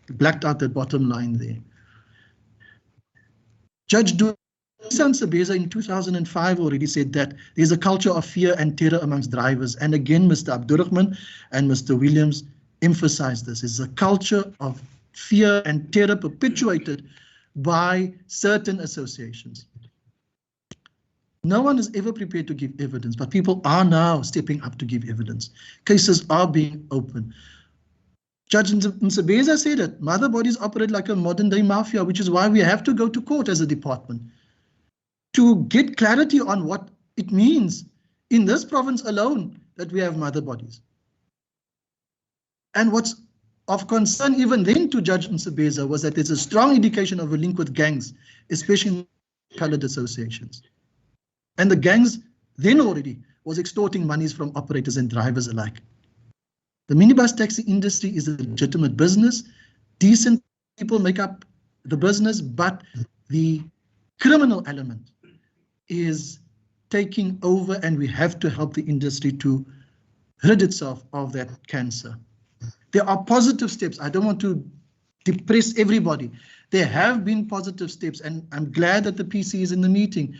blacked out that bottom line there. Judge Sabeza in 2005 already said that there's a culture of fear and terror amongst drivers. And again, Mr. Abdurrahman and Mr. Williams emphasized this. It's a culture of fear and terror perpetuated by certain associations. No one is ever prepared to give evidence, but people are now stepping up to give evidence. Cases are being opened. Judge Msebeza said it, mother bodies operate like a modern day mafia, which is why we have to go to court as a department to get clarity on what it means in this province alone that we have mother bodies. And what's of concern even then to Judge Msebeza was that there's a strong indication of a link with gangs, especially in colored associations. And the gangs then already was extorting monies from operators and drivers alike. The minibus taxi industry is a legitimate business. Decent people make up the business, but the criminal element is taking over, and we have to help the industry to rid itself of that cancer. There are positive steps. I don't want to depress everybody. There have been positive steps, and I'm glad that the PC is in the meeting.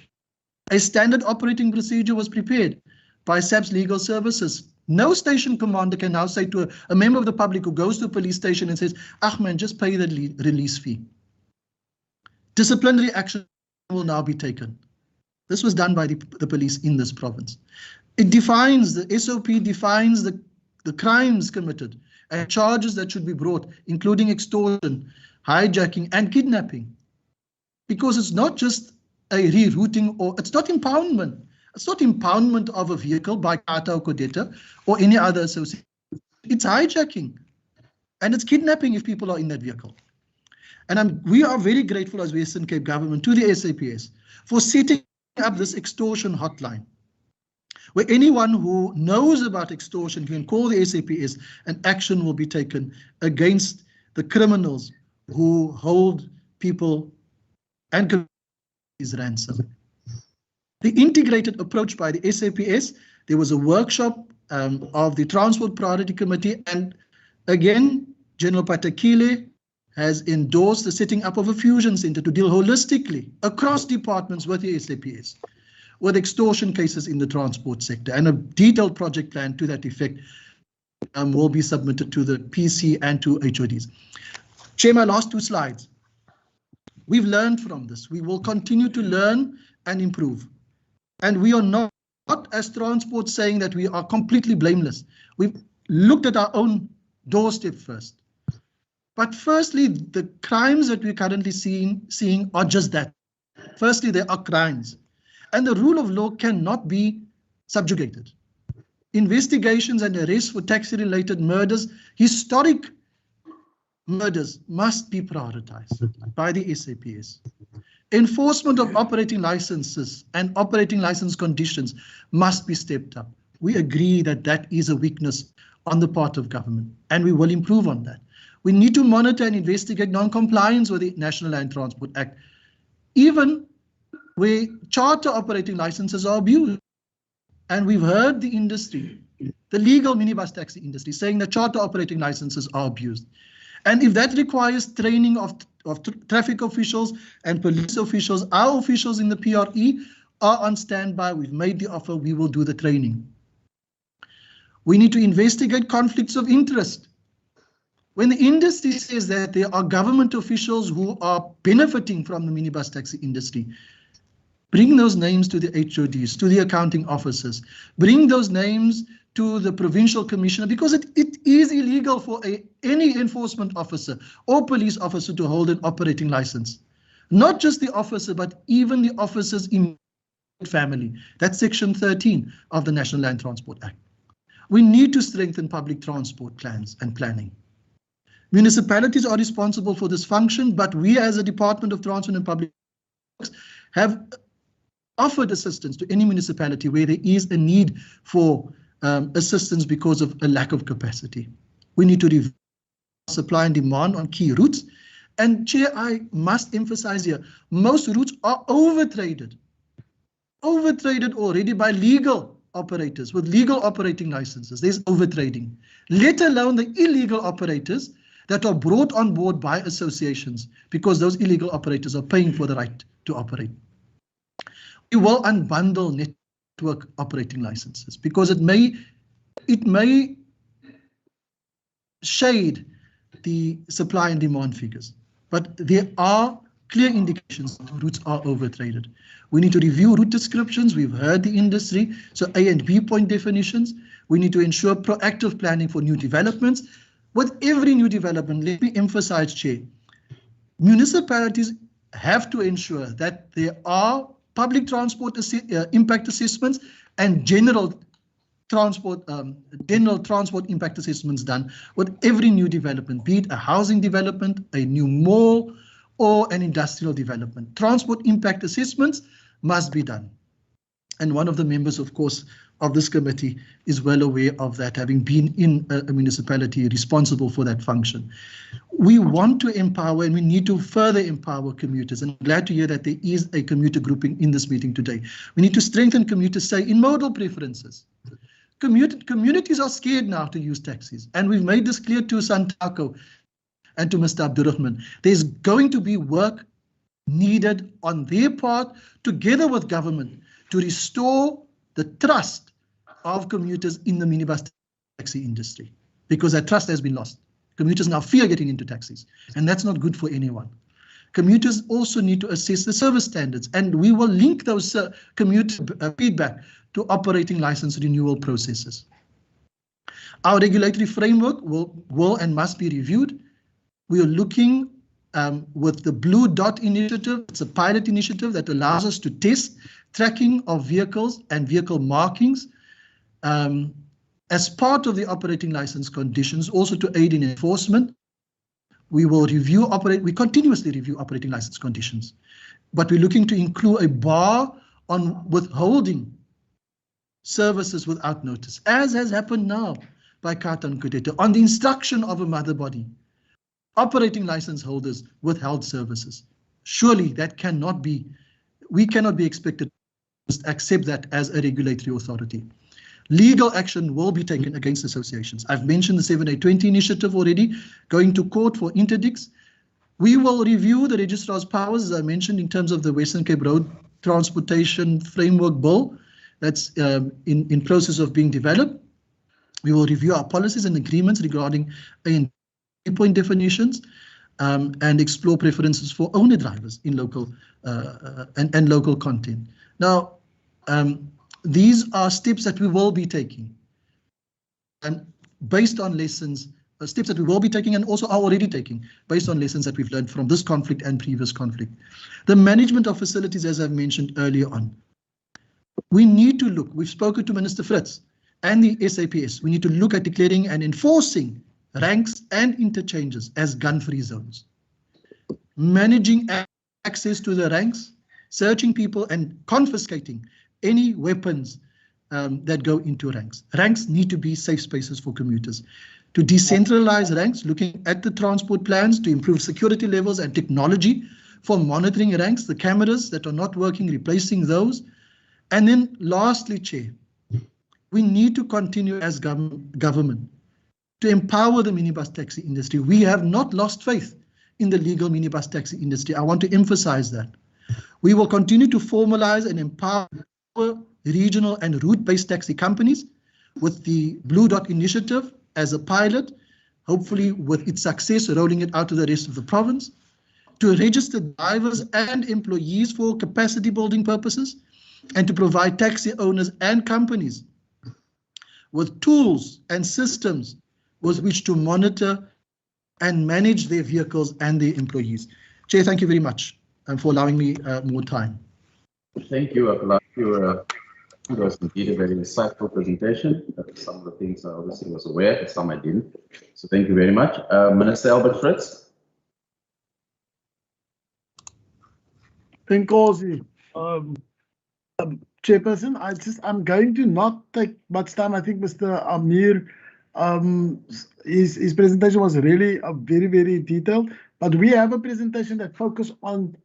A standard operating procedure was prepared by SAP's legal services. No station commander can now say to a member of the public who goes to a police station and says, "Ah man, just pay the release fee." Disciplinary action will now be taken. This was done by the police in this province. It defines, the SOP defines the crimes committed and charges that should be brought, including extortion, hijacking, and kidnapping. Because it's not just a rerouting, or it's not impoundment. It's not impoundment of a vehicle by Kata or Kodeta or any other association. It's hijacking, and it's kidnapping if people are in that vehicle. And we are very grateful as Western Cape government to the SAPS for setting up this extortion hotline, where anyone who knows about extortion can call the SAPS and action will be taken against the criminals who hold people and communities ransom. The integrated approach by the SAPS, there was a workshop of the Transport Priority Committee, and again, General Patakile has endorsed the setting up of a fusion center to deal holistically across departments with the SAPS, with extortion cases in the transport sector, and a detailed project plan to that effect will be submitted to the PC and to HODs. Chair, my last 2 slides. We've learned from this. We will continue to learn and improve. And we are not as transport saying that we are completely blameless. We've looked at our own doorstep first. But firstly, the crimes that we're currently seeing are just that. Firstly, they are crimes. And the rule of law cannot be subjugated. Investigations and arrests for taxi-related murders, historic murders, must be prioritized by the SAPS. Enforcement of operating licenses and operating license conditions must be stepped up. We agree that that is a weakness on the part of government, and we will improve on that. We need to monitor and investigate non-compliance with the National Land Transport Act, even where charter operating licenses are abused. And we've heard the industry, the legal minibus taxi industry, saying that charter operating licenses are abused. And if that requires training of traffic officials and police officials, our officials in the PRE are on standby. We've made the offer, we will do the training. We need to investigate conflicts of interest. When the industry says that there are government officials who are benefiting from the minibus taxi industry, bring those names to the HODs, to the accounting officers, bring those names to the provincial commissioner, because it is illegal for any enforcement officer or police officer to hold an operating license. Not just the officer, but even the officer's immediate family. That's Section 13 of the National Land Transport Act. We need to strengthen public transport plans and planning. Municipalities are responsible for this function, but we as a Department of Transport and Public Works have offered assistance to any municipality where there is a need for assistance because of a lack of capacity. We need to review supply and demand on key routes. And Chair, I must emphasize here, most routes are overtraded already by legal operators with legal operating licenses. There's overtrading, let alone the illegal operators that are brought on board by associations, because those illegal operators are paying for the right to operate. We will unbundle network operating licenses because it may shade the supply and demand figures, but there are clear indications that routes are overtraded. We need to review route descriptions. We've heard the industry, so A and B point definitions. We need to ensure proactive planning for new developments. With every new development, let me emphasize, Chair, municipalities have to ensure that there are public transport impact assessments and general transport impact assessments done with every new development, be it a housing development, a new mall, or an industrial development. Transport impact assessments must be done. And one of the members, of course, of this committee is well aware of that, having been in a municipality responsible for that function. We want to empower, and we need to further empower commuters. And I'm glad to hear that there is a commuter grouping in this meeting today. We need to strengthen commuters' say in modal preferences. Communities are scared now to use taxis, and we've made this clear to Santako and to Mr. Abdurrahman. There's going to be work needed on their part, together with government, to restore the trust of commuters in the minibus taxi industry, because that trust has been lost. Commuters now fear getting into taxis, and that's not good for anyone. Commuters also need to assess the service standards, and we will link those commuter feedback to operating license renewal processes. Our regulatory framework will and must be reviewed. We are looking with the Blue Dot initiative. It's a pilot initiative that allows us to test tracking of vehicles and vehicle markings as part of the operating license conditions, also to aid in enforcement. We will we continuously review operating license conditions, but we're looking to include a bar on withholding services without notice, as has happened now by Katan Kudeta, on the instruction of a mother body. Operating license holders withheld services. Surely that cannot be, we cannot be expected to accept that as a regulatory authority. Legal action will be taken against associations. I've mentioned the 7820 initiative already, going to court for interdicts. We will review the registrar's powers, as I mentioned, in terms of the Western Cape Road Transportation Framework Bill that's in process of being developed. We will review our policies and agreements regarding point definitions and explore preferences for owner drivers in local and local content. Now, these are steps that we will be taking, and based on lessons, steps that we will be taking and also are already taking based on lessons that we've learned from this conflict and previous conflict. The management of facilities, as I've mentioned earlier on, we need to look, we've spoken to Minister Fritz and the SAPS, we need to look at declaring and enforcing ranks and interchanges as gun-free zones. Managing access to the ranks, searching people and confiscating any weapons that go into ranks. Ranks need to be safe spaces for commuters. To decentralize ranks, looking at the transport plans to improve security levels and technology for monitoring ranks, the cameras that are not working, replacing those. And then lastly, Chair, we need to continue as government to empower the minibus taxi industry. We have not lost faith in the legal minibus taxi industry. I want to emphasize that. We will continue to formalize and empower regional and route-based taxi companies with the Blue Dot initiative as a pilot, hopefully with its success rolling it out to the rest of the province, to register drivers and employees for capacity building purposes, and to provide taxi owners and companies with tools and systems with which to monitor and manage their vehicles and their employees. Chair, thank you very much for allowing me more time. Thank you, Abdullah. It was indeed a very insightful presentation. Some of the things I obviously was aware, and some I didn't. So thank you very much. Minister Albert Fritz. Thank you, Chairperson. I'm going to not take much time. I think Mr. Amir, his presentation was really very, very detailed. But we have a presentation that focuses on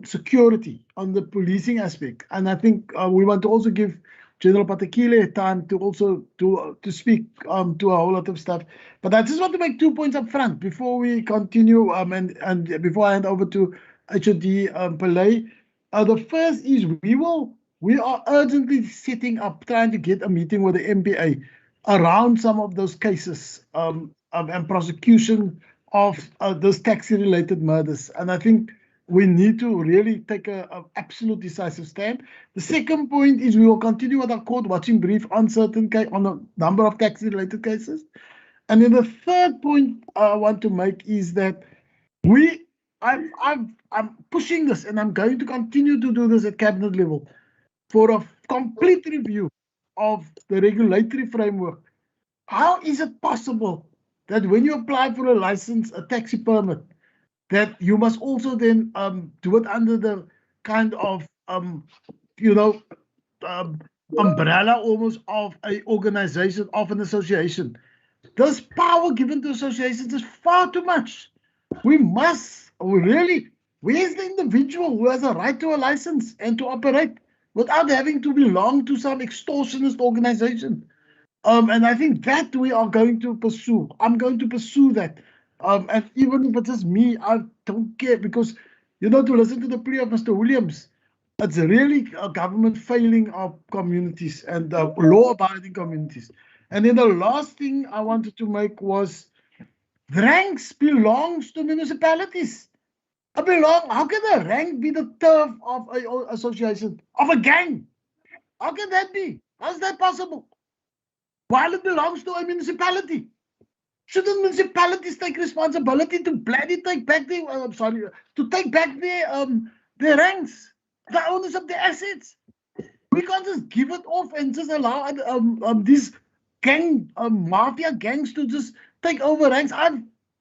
security, on the policing aspect, and I think we want to also give General Patekile time to also to speak to a whole lot of stuff. But I just want to make 2 points up front before we continue and before I hand over to HOD Pillay. The first is we are urgently setting up, trying to get a meeting with the MPA around some of those cases and prosecution of those taxi-related murders, and I think we need to really take an absolute decisive stand. The second point is we will continue with our court watching brief on on a number of taxi-related cases. And then the third point I want to make is that I'm pushing this, and I'm going to continue to do this at cabinet level for a complete review of the regulatory framework. How is it possible that when you apply for a license, a taxi permit, that you must also then do it under the kind of umbrella almost of an organization, of an association. This power given to associations is far too much. We really, where's the individual who has a right to a license and to operate without having to belong to some extortionist organization? And I think that we are going to pursue. I'm going to pursue that. And even if it's just me, I don't care, because, to listen to the plea of Mr. Williams, it's really a government failing our communities and law-abiding communities. And then the last thing I wanted to make was, ranks belongs to municipalities. How can the rank be the turf of an association, of a gang? How can that be? How is that possible? While it belongs to a municipality. Shouldn't municipalities take responsibility to take back their ranks, the owners of the assets? We can't just give it off and just allow these mafia gangs to just take over ranks.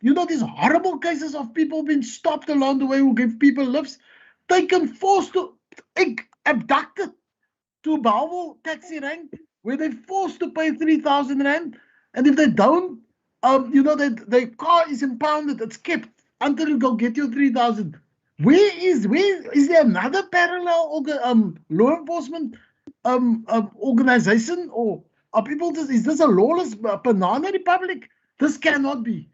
These horrible cases of people being stopped along the way who give people lifts, taken, forced to, abducted to Bauvo taxi rank, where they're forced to pay 3,000 rand, and if they don't, their car is impounded, it's kept until you go get your 3,000. Where is there another parallel law enforcement organization, or are people is this a lawless banana republic? This cannot be.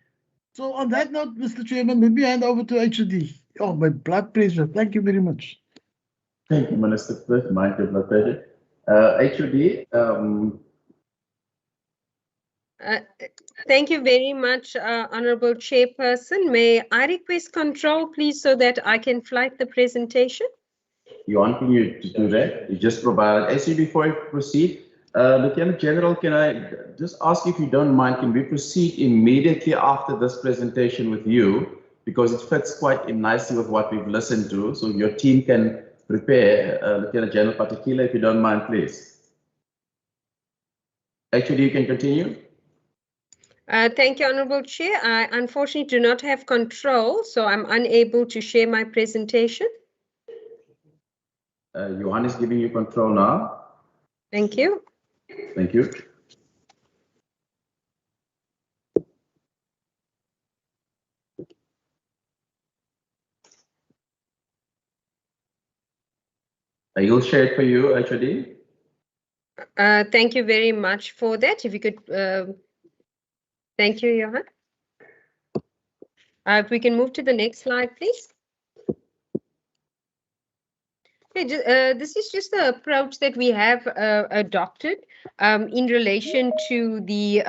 So on that note, Mr. Chairman, let me hand over to HOD. Oh, my blood pressure. Thank you very much. Thank you, Minister. First, mind your blood pressure. HOD. Thank you very much, Honorable Chairperson. May I request control, please, so that I can flight the presentation? You want me to do that? You just provide. Actually, before I proceed, Lieutenant General, can I just ask, if you don't mind, can we proceed immediately after this presentation with you? Because it fits quite nicely with what we've listened to. So your team can prepare, Lieutenant General Patekile, if you don't mind, please. Actually, you can continue. Thank you, Honorable Chair. I unfortunately do not have control, so I'm unable to share my presentation. Johan is giving you control now. Thank you. Thank you. I will share it for you, HOD. Thank you very much for that. If you could, thank you, Johan. If we can move to the next slide, please. Okay, this is just the approach that we have adopted in relation to the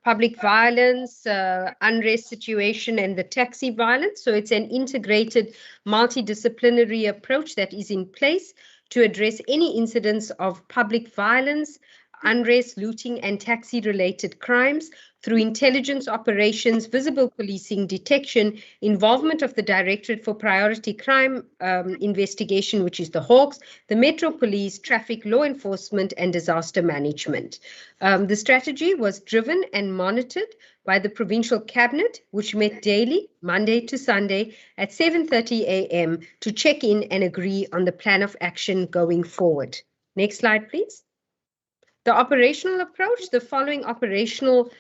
public violence, unrest situation, and the taxi violence. So it's an integrated multidisciplinary approach that is in place to address any incidents of public violence, unrest, looting, and taxi-related crimes through intelligence operations, visible policing, detection, involvement of the Directorate for Priority Crime Investigation, which is the Hawks, the Metro Police, traffic law enforcement, and disaster management. The strategy was driven and monitored by the Provincial Cabinet, which met daily, Monday to Sunday, at 7:30 a.m. to check in and agree on the plan of action going forward. Next slide, please. The operational approach, the following operational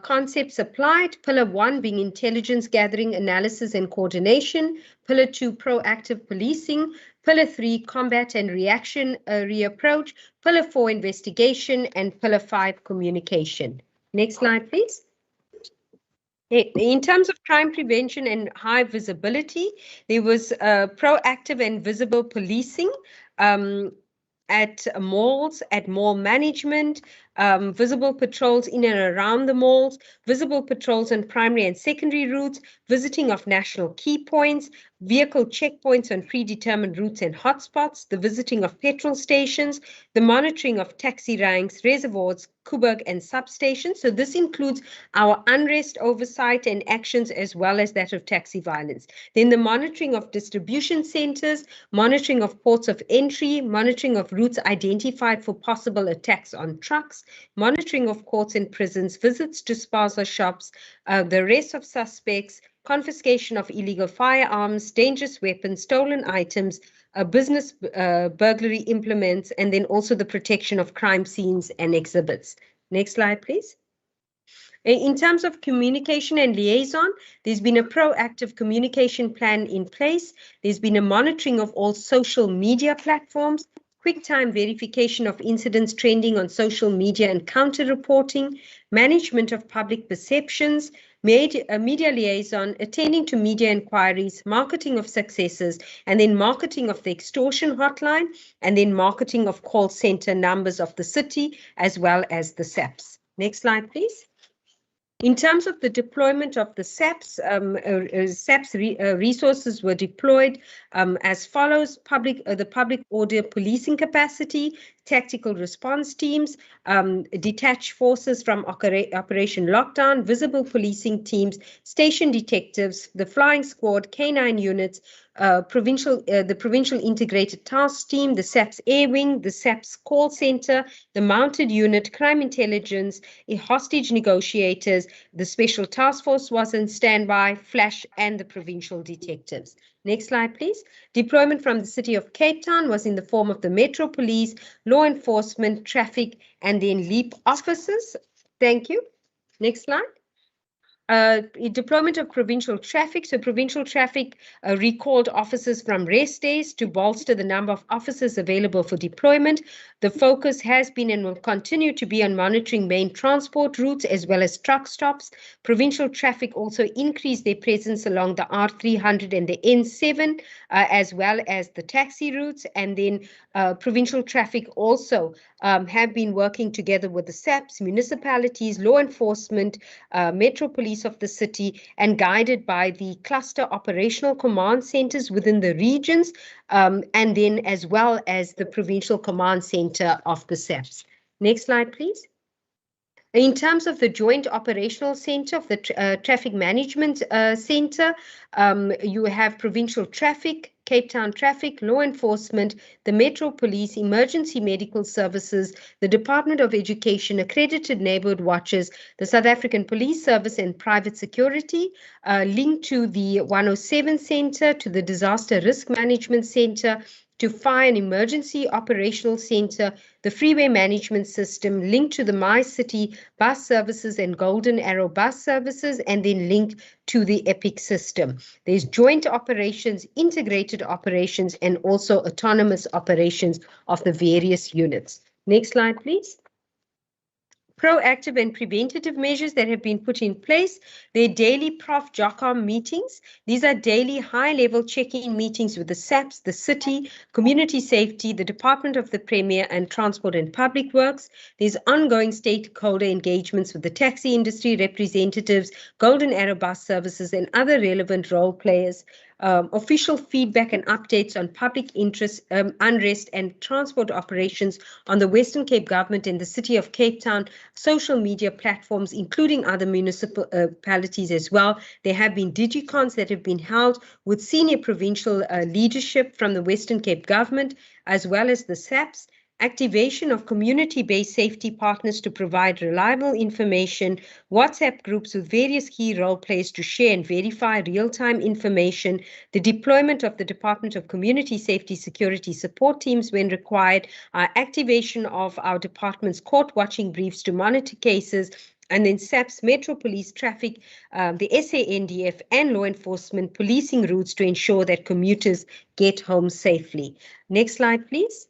concepts applied. Pillar 1 being intelligence gathering, analysis, and coordination. Pillar 2, proactive policing. Pillar 3, combat and reactionary approach. Pillar 4, investigation. And Pillar 5, communication. Next slide, please. In terms of crime prevention and high visibility, there was proactive and visible policing at malls, at mall management, visible patrols in and around the malls, visible patrols on primary and secondary routes, visiting of national key points, vehicle checkpoints on predetermined routes and hotspots, the visiting of petrol stations, the monitoring of taxi ranks, reservoirs, Kuberg, and substations. So this includes our unrest oversight and actions as well as that of taxi violence. Then the monitoring of distribution centers, monitoring of ports of entry, monitoring of routes identified for possible attacks on trucks, trucks, monitoring of courts and prisons, visits to spaza shops, the arrest of suspects, confiscation of illegal firearms, dangerous weapons, stolen items, business burglary implements, and then also the protection of crime scenes and exhibits. Next slide, please. In terms of communication and liaison, there's been a proactive communication plan in place. There's been a monitoring of all social media platforms, quick time verification of incidents trending on social media and counter reporting, management of public perceptions, media liaison, attending to media inquiries, marketing of successes, and then marketing of the extortion hotline, and then marketing of call center numbers of the city, as well as the SAPs. Next slide, please. In terms of the deployment of the SAPs, resources were deployed as follows: the public order policing capacity, tactical response teams, detached forces from Operation Lockdown, visible policing teams, station detectives, the flying squad, K9 units, the provincial integrated task team, the SAPS air wing, the SAPS call center, the mounted unit, crime intelligence, hostage negotiators, the special task force was in standby, flash, and the provincial detectives. Next slide, please. Deployment from the city of Cape Town was in the form of the Metro Police, law enforcement, traffic, and then LEAP officers. Thank you. Next slide. Deployment of provincial traffic. So provincial traffic recalled officers from rest days to bolster the number of officers available for deployment. The focus has been and will continue to be on monitoring main transport routes as well as truck stops. Provincial traffic also increased their presence along the R300 and the N7 as well as the taxi routes. And then provincial traffic also have been working together with the SAPs, municipalities, law enforcement, Metro Police of the city, and guided by the cluster operational command centers within the regions, and then as well as the provincial command center of the SAPs. Next slide, please. In terms of the joint operational center of the traffic management center, you have provincial traffic, Cape Town traffic, law enforcement, the Metro Police, emergency medical services, the Department of Education, accredited neighborhood watches, the South African Police Service, and private security, linked to the 107 center, to the disaster risk management center, to fire and emergency operational center, the freeway management system, linked to the My City bus services and Golden Arrow bus services, and then linked to the EPIC system. There's joint operations, integrated operations, and also autonomous operations of the various units. Next slide, please. Proactive and preventative measures that have been put in place. They're daily Prof JOCOM meetings. These are daily high-level check-in meetings with the SAPs, the city, community safety, the Department of the Premier, and Transport and Public Works. There's ongoing stakeholder engagements with the taxi industry representatives, Golden Arrow bus services, and other relevant role players. Official feedback and updates on public interest, unrest, and transport operations on the Western Cape Government and the City of Cape Town social media platforms, including other municipalities as well. There have been digicons that have been held with senior provincial leadership from the Western Cape Government, as well as the SAPs. Activation of community-based safety partners to provide reliable information, WhatsApp groups with various key role players to share and verify real-time information, the deployment of the Department of Community Safety Security support teams when required, activation of our department's court watching briefs to monitor cases, and then SAPS, Metro Police, traffic, the SANDF, and law enforcement policing routes to ensure that commuters get home safely. Next slide, please.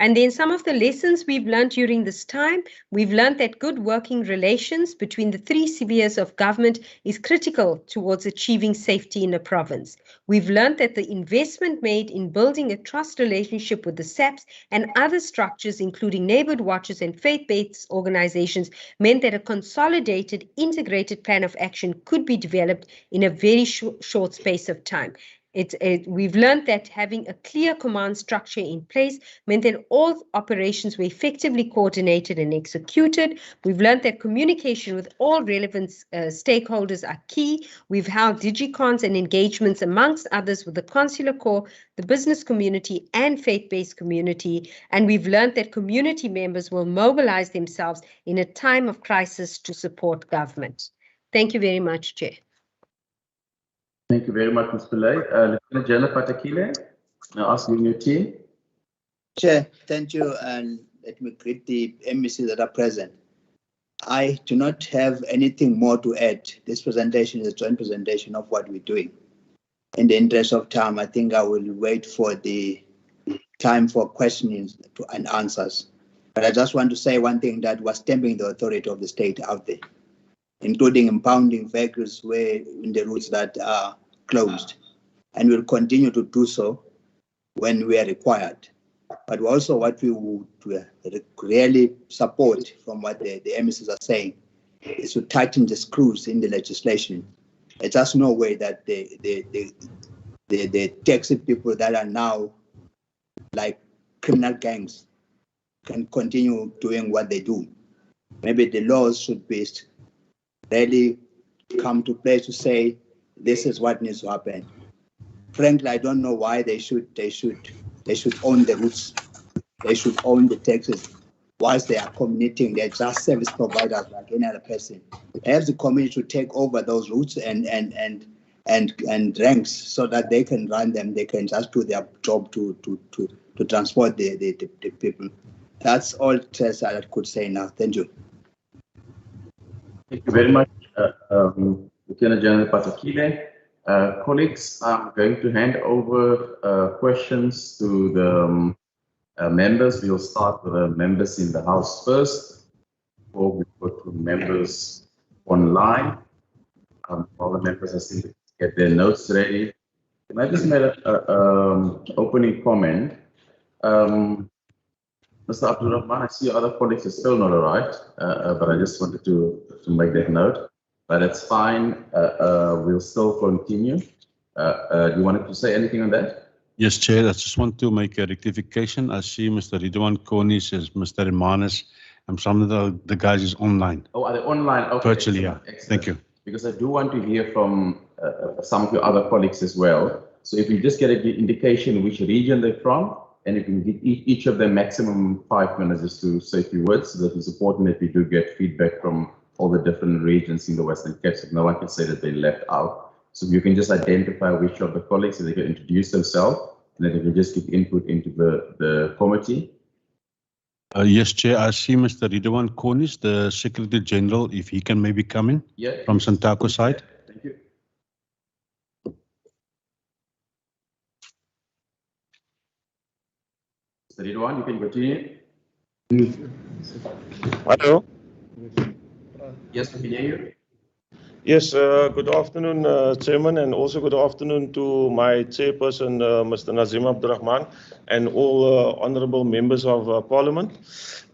And then some of the lessons we've learned during this time, we've learned that good working relations between the three spheres of government is critical towards achieving safety in a province. We've learned that the investment made in building a trust relationship with the SAPs and other structures, including neighborhood watches and faith-based organizations, meant that a consolidated, integrated plan of action could be developed in a very short space of time. We've learned that having a clear command structure in place meant that all operations were effectively coordinated and executed. We've learned that communication with all relevant stakeholders are key. We've held digicons and engagements amongst others with the consular corps, the business community and faith-based community. And we've learned that community members will mobilize themselves in a time of crisis to support government. Thank you very much, Chair. Thank you very much, Ms. Pillay. Lieutenant General Patakile, now asking your team. Chair, thank you, and let me greet the MECs that are present. I do not have anything more to add. This presentation is a joint presentation of what we're doing. In the interest of time, I think I will wait for the time for questions and answers. But I just want to say one thing that was stamping the authority of the state out there, including impounding vehicles where in the routes that are closed, and will continue to do so when we are required. But also what we would really support from what the MECs are saying is to tighten the screws in the legislation. There's just no way that the taxi people that are now like criminal gangs can continue doing what they do. Maybe the laws should be really come to place to say this is what needs to happen. Frankly, I don't know why they should own the routes. They should own the taxis. Whilst they are commuting, they're just service providers like any other person. Perhaps the community should take over those routes and ranks so that they can run them. They can just do their job to transport the people. That's all I could say now. Thank you. Thank you very much, Lieutenant General Patakile. Colleagues, I'm going to hand over questions to the members. We'll start with the members in the House first, before we go to members online. All the members are still to get their notes ready. Can I just make an opening comment? Mr. Abdul Rahman, I see your other colleagues are still not arrived, but I just wanted to make that note. But it's fine. We'll still continue. Do you want to say anything on that? Yes, Chair. I just want to make a rectification. I see Mr. Ridwan Koni says Mr. Imanis, and some of the guys is online. Oh, are they online? Okay, virtually, excellent, yeah. excellent. Thank you. Because I do want to hear from some of your other colleagues as well. So if you just get an indication which region they're from, and you can give each of them maximum 5 minutes just to say a few words, so that it's important that we do get feedback from all the different regions in the Western Cape, so no one can say that they left out. So you can just identify which of the colleagues, so they can introduce themselves, and then they can just give input into the committee. Yes, Chair. I see Mr. Ridwan Konis, the Secretary General, if he can maybe come in from Santaco side. Thank you. Mr. Ridwan, you can continue. Hello. Yes, we can hear you. Yes, good afternoon, Chairman, and also good afternoon to my chairperson, Mr. Nazim Abdurrahman, and all honorable members of Parliament.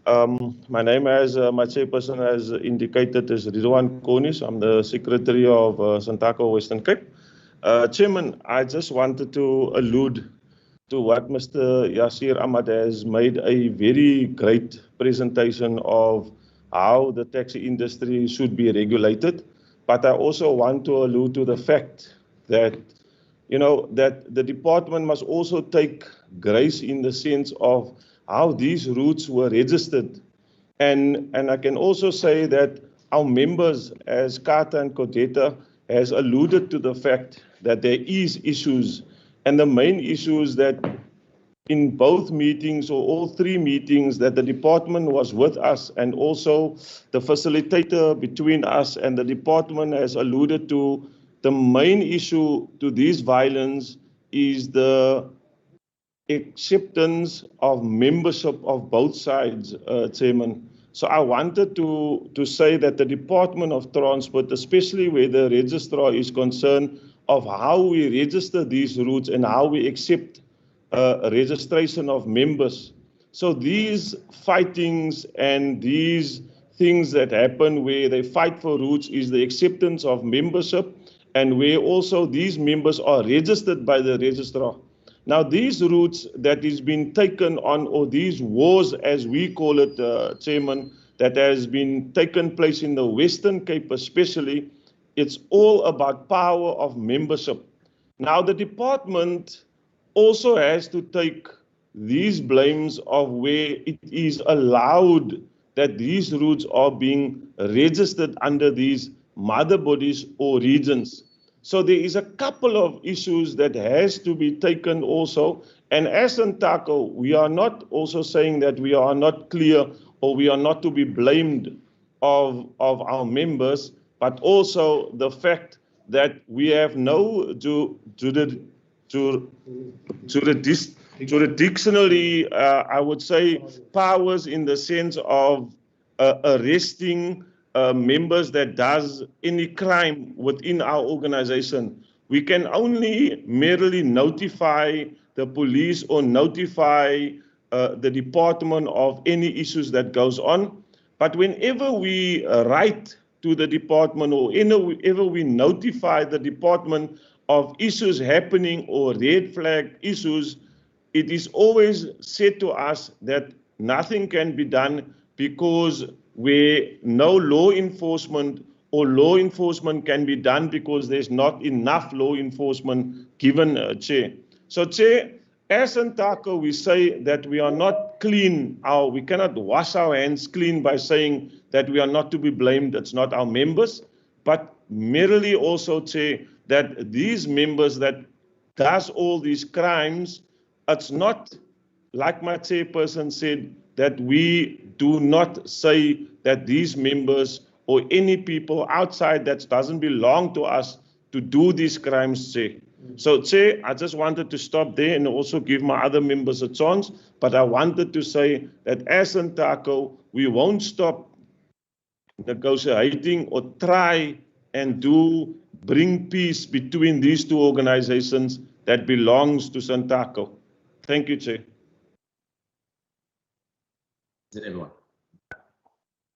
My name, as my chairperson has indicated, is Ridwan Konis. I'm the Secretary of Santaco Western Cape. Chairman, I just wanted to allude to what Mr. Yasir Ahmad has made a very great presentation of how the taxi industry should be regulated. But I also want to allude to the fact that, that the department must also take grace in the sense of how these routes were registered. And I can also say that our members, as Kata and Kodeta, has alluded to the fact that there is issues. And the main issue is that in both meetings, or all three meetings, that the department was with us, and also the facilitator between us and the department has alluded to the main issue to this violence is the acceptance of membership of both sides, Chairman. So I wanted to say that the Department of Transport, especially where the registrar is concerned, of how we register these routes and how we accept registration of members. So these fightings and these things that happen where they fight for roots is the acceptance of membership, and where also these members are registered by the registrar. Now, these routes that is been taken on, or these wars, as we call it, Chairman, that has been taken place in the Western Cape especially, it's all about power of membership. Now, the department also has to take these blames of where it is allowed that these routes are being registered under these mother bodies or regions. So there is a couple of issues that has to be taken also. And as Santaco, we are not also saying that we are not clear or we are not to be blamed of our members, but also the fact that we have no jurisdictionally, I would say, powers in the sense of arresting members that does any crime within our organization. We can only merely notify the police or notify the department of any issues that goes on. But whenever we write to the department or whenever we notify the department of issues happening or red flag issues, it is always said to us that nothing can be done because where no law enforcement or law enforcement can be done because there's not enough law enforcement given, Chair. So, Chair, as Santaco, we say that we are not clean. We cannot wash our hands clean by saying that we are not to be blamed. It's not our members, but merely also, Chair, that these members that does all these crimes, it's not, like my chairperson said, that we do not say that these members or any people outside that doesn't belong to us to do these crimes, Chair. So, Chair, I just wanted to stop there and also give my other members a chance, but I wanted to say that as Santaco, we won't stop negotiating or try and bring peace between these two organizations that belongs to Santaco. Thank you, Chair. Is it everyone?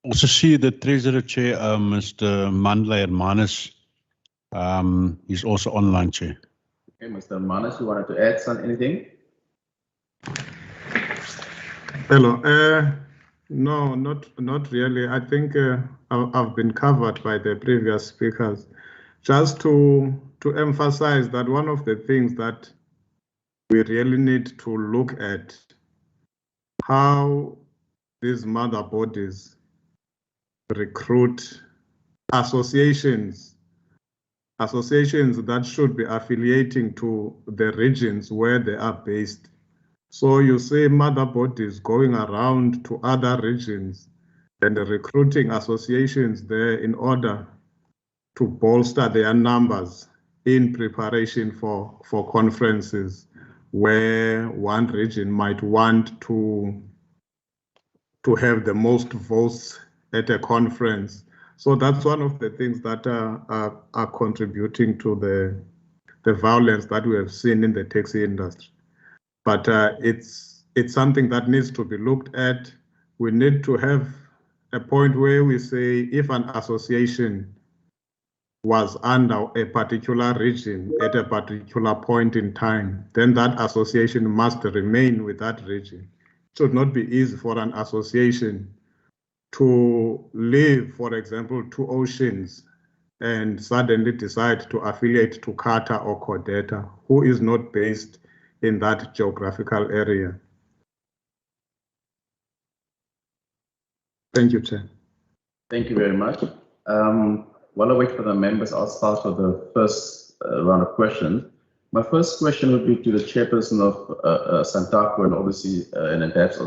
Also see the Treasurer Chair, Mr. Mandla Hermanus, he's also online, Chair. Okay, Mr. Hermanus, you wanted to add anything? Hello. No, not really. I think I've been covered by the previous speakers. Just to emphasize that one of the things that we really need to look at how these mother bodies recruit associations that should be affiliating to the regions where they are based. So you say mother bodies going around to other regions and recruiting associations there in order to bolster their numbers in preparation for conferences where one region might want to have the most votes at a conference. So that's one of the things that are contributing to the violence that we have seen in the taxi industry. But it's something that needs to be looked at. We need to have a point where we say if an association was under a particular region at a particular point in time, then that association must remain with that region. It should not be easy for an association to leave, for example, 2 Oceans and suddenly decide to affiliate to Kata or Codeta, who is not based in that geographical area. Thank you, Chair. Thank you very much. While I wait for the members, I'll start with the first round of questions. My first question would be to the chairperson of Santaco, and obviously, and then perhaps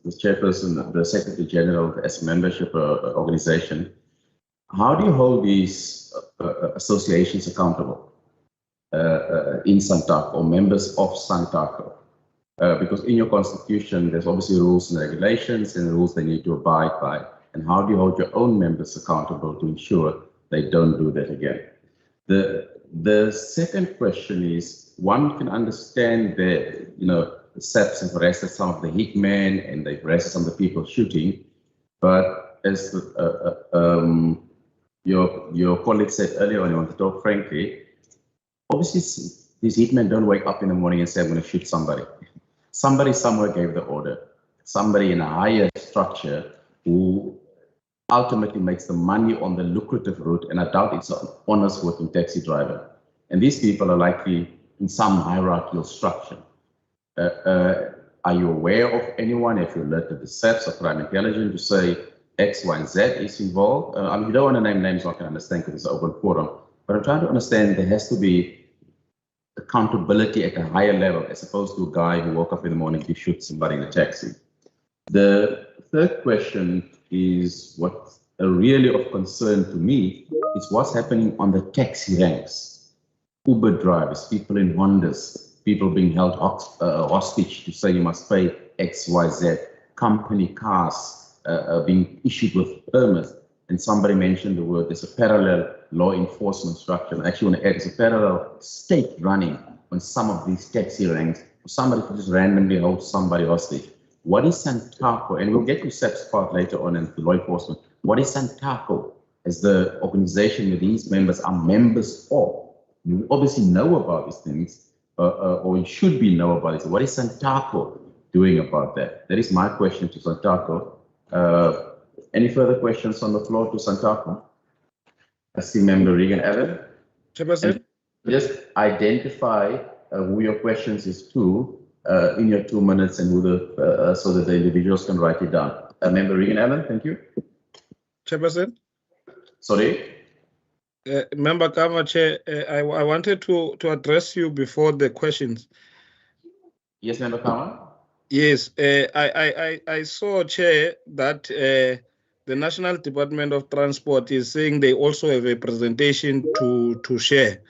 the chairperson, the Secretary General as membership organization. How do you hold these associations accountable in Santaco or members of Santaco? Because in your constitution, there's obviously rules and regulations and rules they need to abide by. And how do you hold your own members accountable to ensure they don't do that again? The second question is, one can understand that, the SAPs have arrested some of the hitmen and they've arrested some of the people shooting, but as your colleague said earlier on, you want to talk frankly, obviously these hitmen don't wake up in the morning and say, I'm going to shoot somebody. Somebody somewhere gave the order. Somebody in a higher structure who ultimately makes the money on the lucrative route, and I doubt it's an honest working taxi driver. And these people are likely in some hierarchical structure. Are you aware of anyone, if you alerted the SAPS or crime intelligence, to say X, Y, and Z is involved? I mean, you don't want to name names, I can understand because it's an open forum, but I'm trying to understand there has to be accountability at a higher level as opposed to a guy who woke up in the morning to shoot somebody in a taxi. The third question is what's really of concern to me is what's happening on the taxi ranks. Uber drivers, people in Hondas, people being held hostage to say you must pay X, Y, Z, company cars being issued with permits. And somebody mentioned the word, there's a parallel law enforcement structure. And I actually want to add, there's a parallel state running on some of these taxi ranks. Somebody could just randomly hold somebody hostage. What is Santaco? And we'll get to SAP's part later on in the law enforcement. What is Santaco as the organization where these members are members of? You obviously know about these things, or you should be know about it. What is Santaco doing about that? That is my question to Santaco. Any further questions on the floor to Santaco? I see Member Regan Allen. Just identify who your questions is to in your 2 minutes and who the so that the individuals can write it down. Member Regan Allen, thank you. Chairperson. Sorry. Member Kama, Chair, I wanted to address you before the questions. Yes, Member Kama. Yes, I saw, Chair, that the National Department of Transport is saying they also have a presentation to share.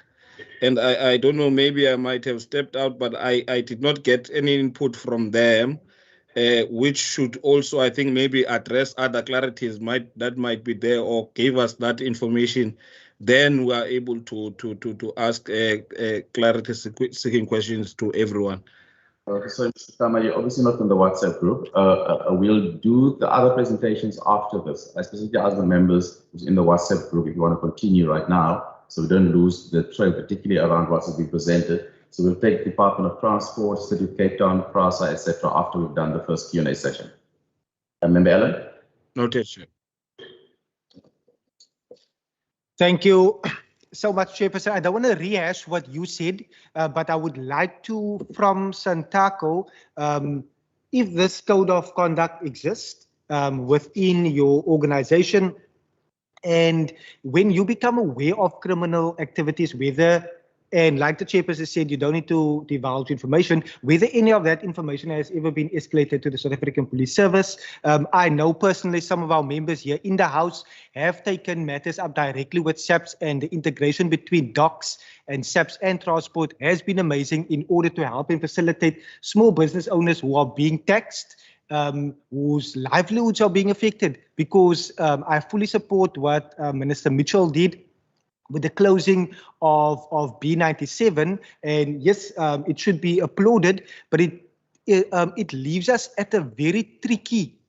And I don't know, maybe I might have stepped out, but I did not get any input from them, which should also, I think, maybe address other clarities that might be there or give us that information. Then we are able to ask clarity-seeking questions to everyone. So, Mr. Kama, you're obviously not in the WhatsApp group. We'll do the other presentations after this. I specifically ask the members who's in the WhatsApp group if you want to continue right now, so we don't lose the trail, particularly around what's being presented. So we'll take Department of Transport, City of Cape Town, PRASA, etc. after we've done the first Q&A session. Member Allen? Noted, Chair. Thank you so much, Chairperson. I don't want to rehash what you said, but I would like to, from Santaco, if this code of conduct exists within your organization, and when you become aware of criminal activities, whether, and like the Chairperson said, you don't need to divulge information, whether any of that information has ever been escalated to the South African Police Service. I know personally some of our members here in the House have taken matters up directly with SAPS, and the integration between DOCS and SAPS and Transport has been amazing in order to help and facilitate small business owners who are being taxed, whose livelihoods are being affected, because I fully support what Minister Mitchell did with the closing of B97, and yes, it should be applauded, but it leaves us at a very tricky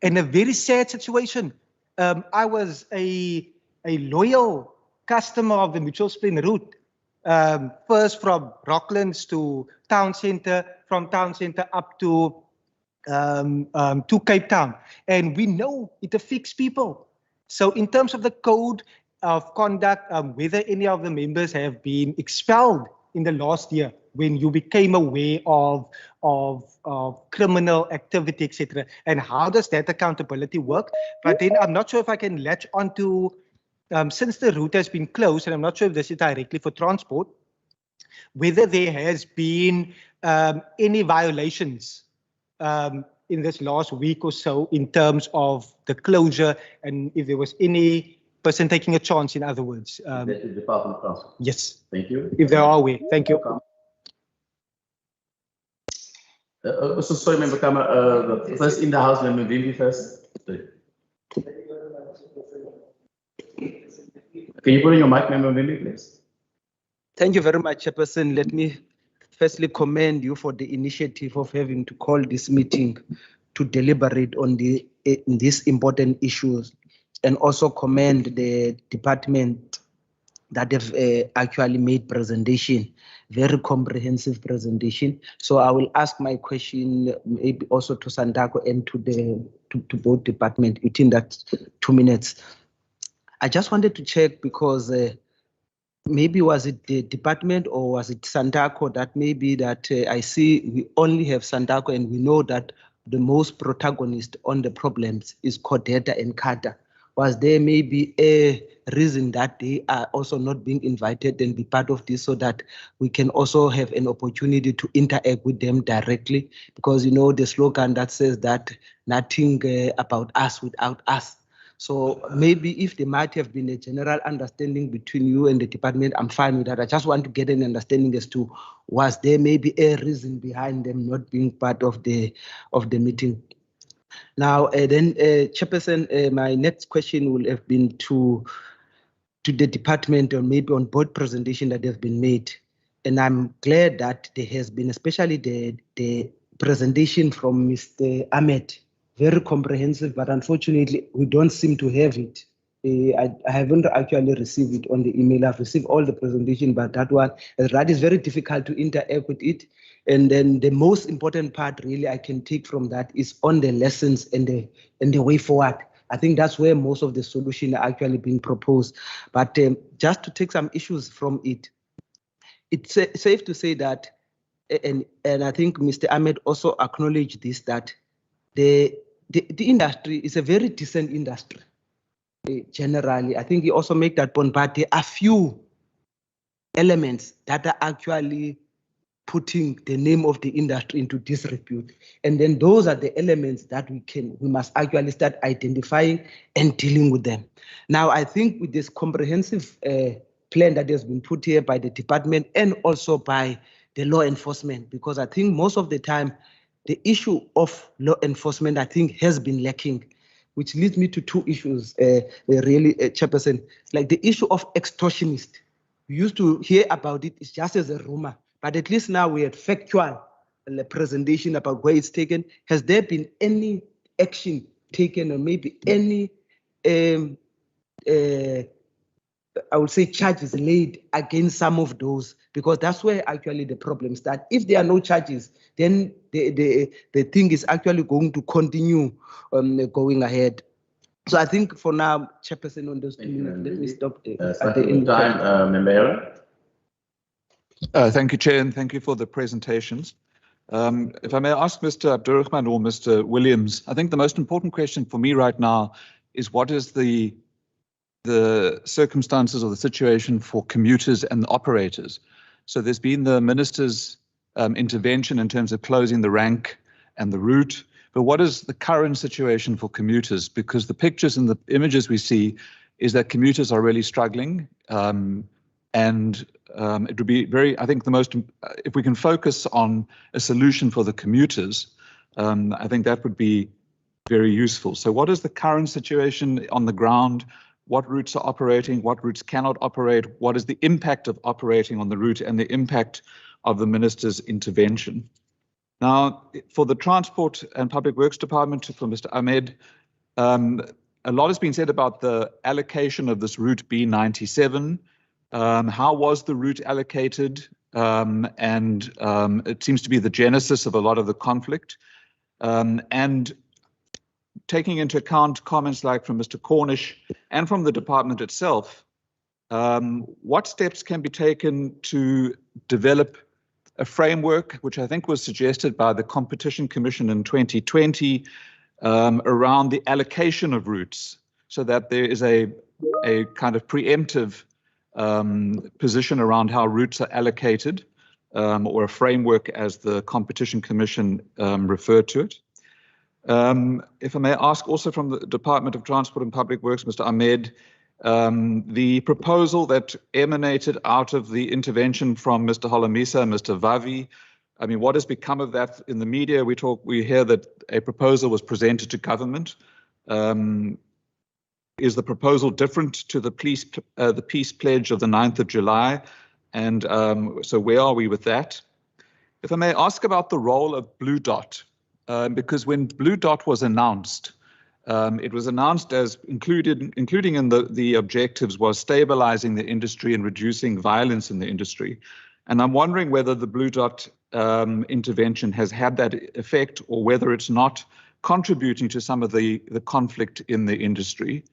and a very sad situation. I was a loyal customer of the Mutual Spring route, first from Rocklands to Town Centre, from Town Centre up to Cape Town, and we know it affects people. So in terms of the code of conduct, whether any of the members have been expelled in the last year when you became aware of criminal activity, etc., and how does that accountability work? But then I'm not sure if I can latch onto, since the route has been closed, and I'm not sure if this is directly for transport, whether there has been any violations in this last week or so in terms of the closure, and if there was any person taking a chance, in other words. That is the Department of Transport. Yes. Thank you. If they are aware. Thank you. So sorry, Member Kama, the first in the House, Member Vimbi first. Sorry. Can you put in your mic, Member Vimbi, please? Thank you very much, Chairperson. Let me firstly commend you for the initiative of having to call this meeting to deliberate on these important issues, and also commend the department that have actually made presentation, very comprehensive presentation. So I will ask my question maybe also to Santako and to both department within that 2 minutes. I just wanted to check because maybe was it the department or was it Santako that maybe that I see we only have Santako and we know that the most protagonist on the problems is Codeta and Kata. Was there maybe a reason that they are also not being invited and be part of this so that we can also have an opportunity to interact with them directly? Because, you know, the slogan that says that nothing about us without us. So maybe if there might have been a general understanding between you and the department, I'm fine with that. I just want to get an understanding as to was there maybe a reason behind them not being part of the meeting. Now, then, Chairperson, my next question will have been to the department or maybe on board presentation that have been made. And I'm glad that there has been, especially the presentation from Mr. Ahmed, very comprehensive, but unfortunately, we don't seem to have it. I haven't actually received it on the email. I've received all the presentation, but that one, that is very difficult to interact with it. And then the most important part really I can take from that is on the lessons and the way forward. I think that's where most of the solutions are actually being proposed. But just to take some issues from it, it's safe to say that, and I think Mr. Ahmed also acknowledged this, that the industry is a very decent industry. Generally, I think he also made that point, but there are few elements that are actually putting the name of the industry into disrepute. And then those are the elements that we must actually start identifying and dealing with them. Now, I think with this comprehensive plan that has been put here by the department and also by the law enforcement, because I think most of the time, the issue of law enforcement, I think, has been lacking, which leads me to two issues, really, Chairperson. Like the issue of extortionist. We used to hear about it, it's just as a rumor, but at least now we had factual presentation about where it's taken. Has there been any action taken or maybe any, I would say, charges laid against some of those? Because that's where actually the problem starts. If there are no charges, then the thing is actually going to continue going ahead. So I think for now, Chairperson, on those 2 minutes, let me stop at the end. Member. Thank you, Chair, and thank you for the presentations. If I may ask Mr. Abdurrahman or Mr. Williams, I think the most important question for me right now is what is the circumstances or the situation for commuters and the operators? So there's been the minister's intervention in terms of closing the rank and the route, but what is the current situation for commuters? Because the pictures and the images we see is that commuters are really struggling, and it would be very, I think the most, if we can focus on a solution for the commuters, I think that would be very useful. So what is the current situation on the ground? What routes are operating? What routes cannot operate? What is the impact of operating on the route and the impact of the minister's intervention? Now, for the Transport and Public Works Department, for Mr. Ahmed, a lot has been said about the allocation of this route B97. How was the route allocated? It seems to be the genesis of a lot of the conflict. And taking into account comments like from Mr. Cornish and from the department itself, what steps can be taken to develop a framework, which I think was suggested by the Competition Commission in 2020, around the allocation of routes, so that there is a kind of preemptive position around how routes are allocated, or a framework as the Competition Commission referred to it. If I may ask also from the Department of Transport and Public Works, Mr. Ahmed, the proposal that emanated out of the intervention from Mr. Holomisa and Mr. Vavi, I mean, what has become of that? In the media, we hear that a proposal was presented to government. Is the proposal different to the peace pledge of the 9th of July? And so where are we with that? If I may ask about the role of Blue Dot, because when Blue Dot was announced, it was announced as including in the objectives was stabilizing the industry and reducing violence in the industry. And I'm wondering whether the Blue Dot intervention has had that effect, or whether it's not contributing to some of the conflict in the industry.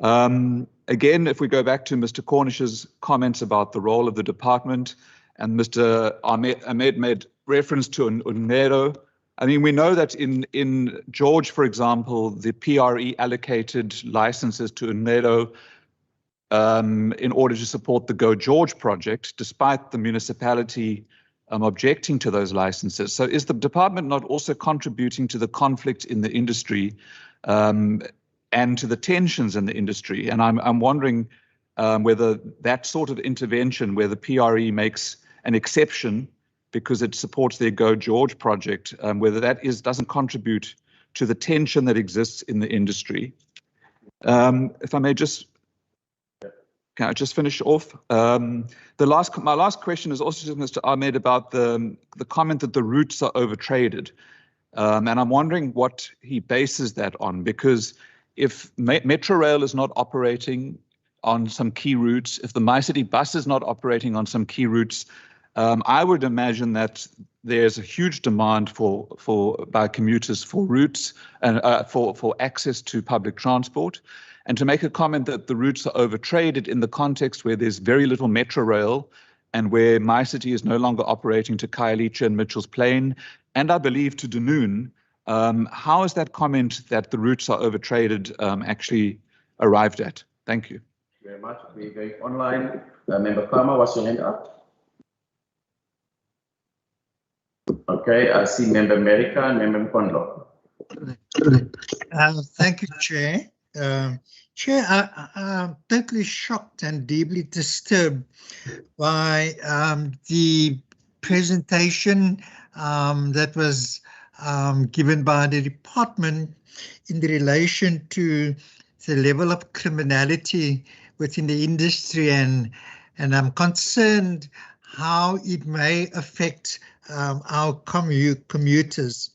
Again, if we go back to Mr. Cornish's comments about the role of the department, and Mr. Ahmed made reference to UNEDO. I mean, we know that in George, for example, the PRE allocated licenses to UNEDO in order to support the Go George project, despite the municipality objecting to those licenses. So is the department not also contributing to the conflict in the industry and to the tensions in the industry? And I'm wondering whether that sort of intervention, where the PRE makes an exception because it supports their Go George project, whether that doesn't contribute to the tension that exists in the industry. If I may just, can I just finish off? My last question is also to Mr. Ahmed about the comment that the routes are overtraded. And I'm wondering what he bases that on, because if Metro Rail is not operating on some key routes, if the MyCity bus is not operating on some key routes, I would imagine that there's a huge demand by commuters for routes and for access to public transport. And to make a comment that the routes are overtraded in the context where there's very little Metro Rail and where MyCity is no longer operating to Khayelitsha and Mitchell's Plain, and I believe to Dunoon, how is that comment that the routes are overtraded actually arrived at? Thank you. Thank you very much. We're going online. Member Kama, what's your hand up? Okay, I see Member America and Member Mkondo. Thank you, Chair. Chair, I'm totally shocked and deeply disturbed by the presentation that was given by the department in relation to the level of criminality within the industry, and I'm concerned how it may affect our commuters.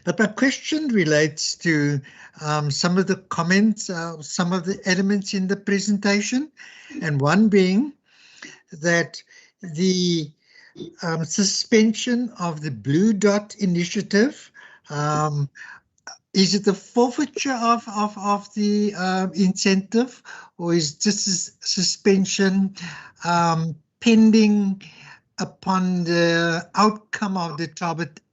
But my question relates to some of the comments, some of the elements in the presentation, and one being that the suspension of the Blue Dot initiative, is it the forfeiture of the incentive, or is this suspension pending upon the outcome of the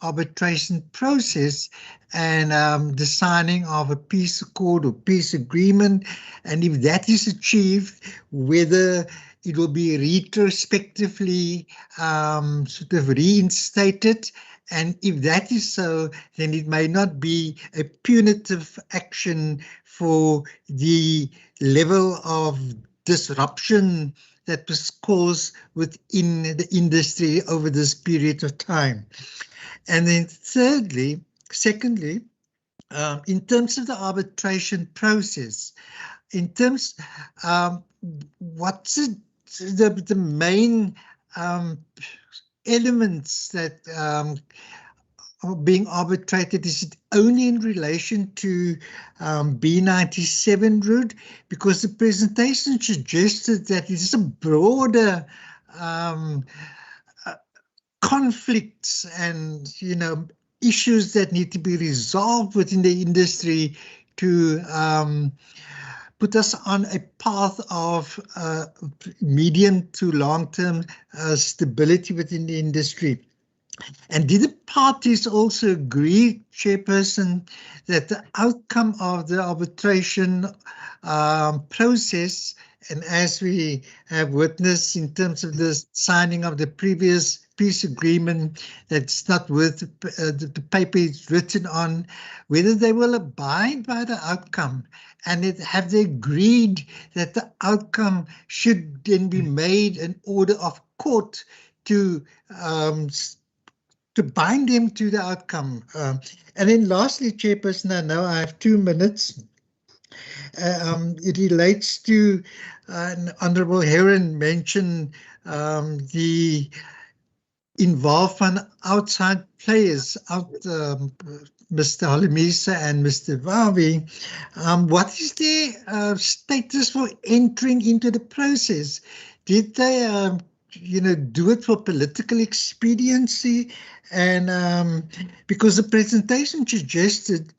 arbitration process and the signing of a peace accord or peace agreement? And if that is achieved, whether it will be retrospectively sort of reinstated, and if that is so, then it may not be a punitive action for the level of disruption that was caused within the industry over this period of time. And then secondly, in terms of the arbitration process, in terms, what's the main elements that are being arbitrated? Is it only in relation to B97 route? Because the presentation suggested that it is a broader conflicts and issues that need to be resolved within the industry to put us on a path of medium to long-term stability within the industry. And did the parties also agree, Chairperson, that the outcome of the arbitration process, and as we have witnessed in terms of the signing of the previous peace agreement, that's not worth the paper it's written on, whether they will abide by the outcome, and have they agreed that the outcome should then be made an order of court to bind them to the outcome. And then lastly, Chairperson, I know I have 2 minutes. It relates to Honourable Heron mentioned the involve van outside players, Mr. Holomisa and Mr. Vavi. What is their status for entering into the process? Did they, do it for political expediency? And because the presentation suggested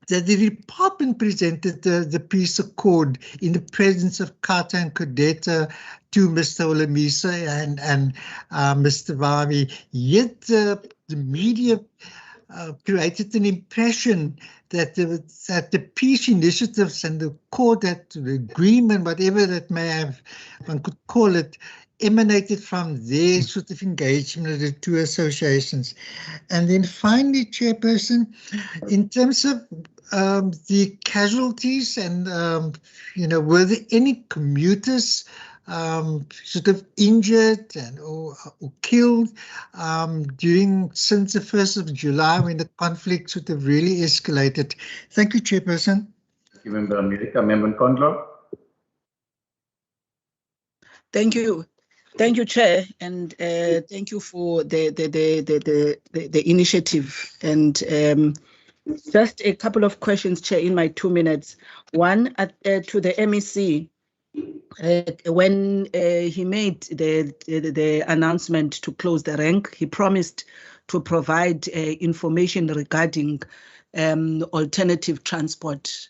that the department presented the peace accord in the presence of Kata and Kodeta to Mr. Holomisa and Mr. Vavi, yet the media created an impression that the peace initiatives and the accord, that the agreement, whatever that may have, one could call it, emanated from their sort of engagement of the two associations. And then finally, Chairperson, in terms of the casualties and, were there any commuters sort of injured or killed since the 1st of July when the conflict sort of really escalated? Thank you, Chairperson. Thank you, Member America. Member Kondlo. Thank you. Thank you, Chair, and thank you for the initiative. And just a couple of questions, Chair, in my 2 minutes. One, to the MEC, when he made the announcement to close the rank, he promised to provide information regarding alternative transport,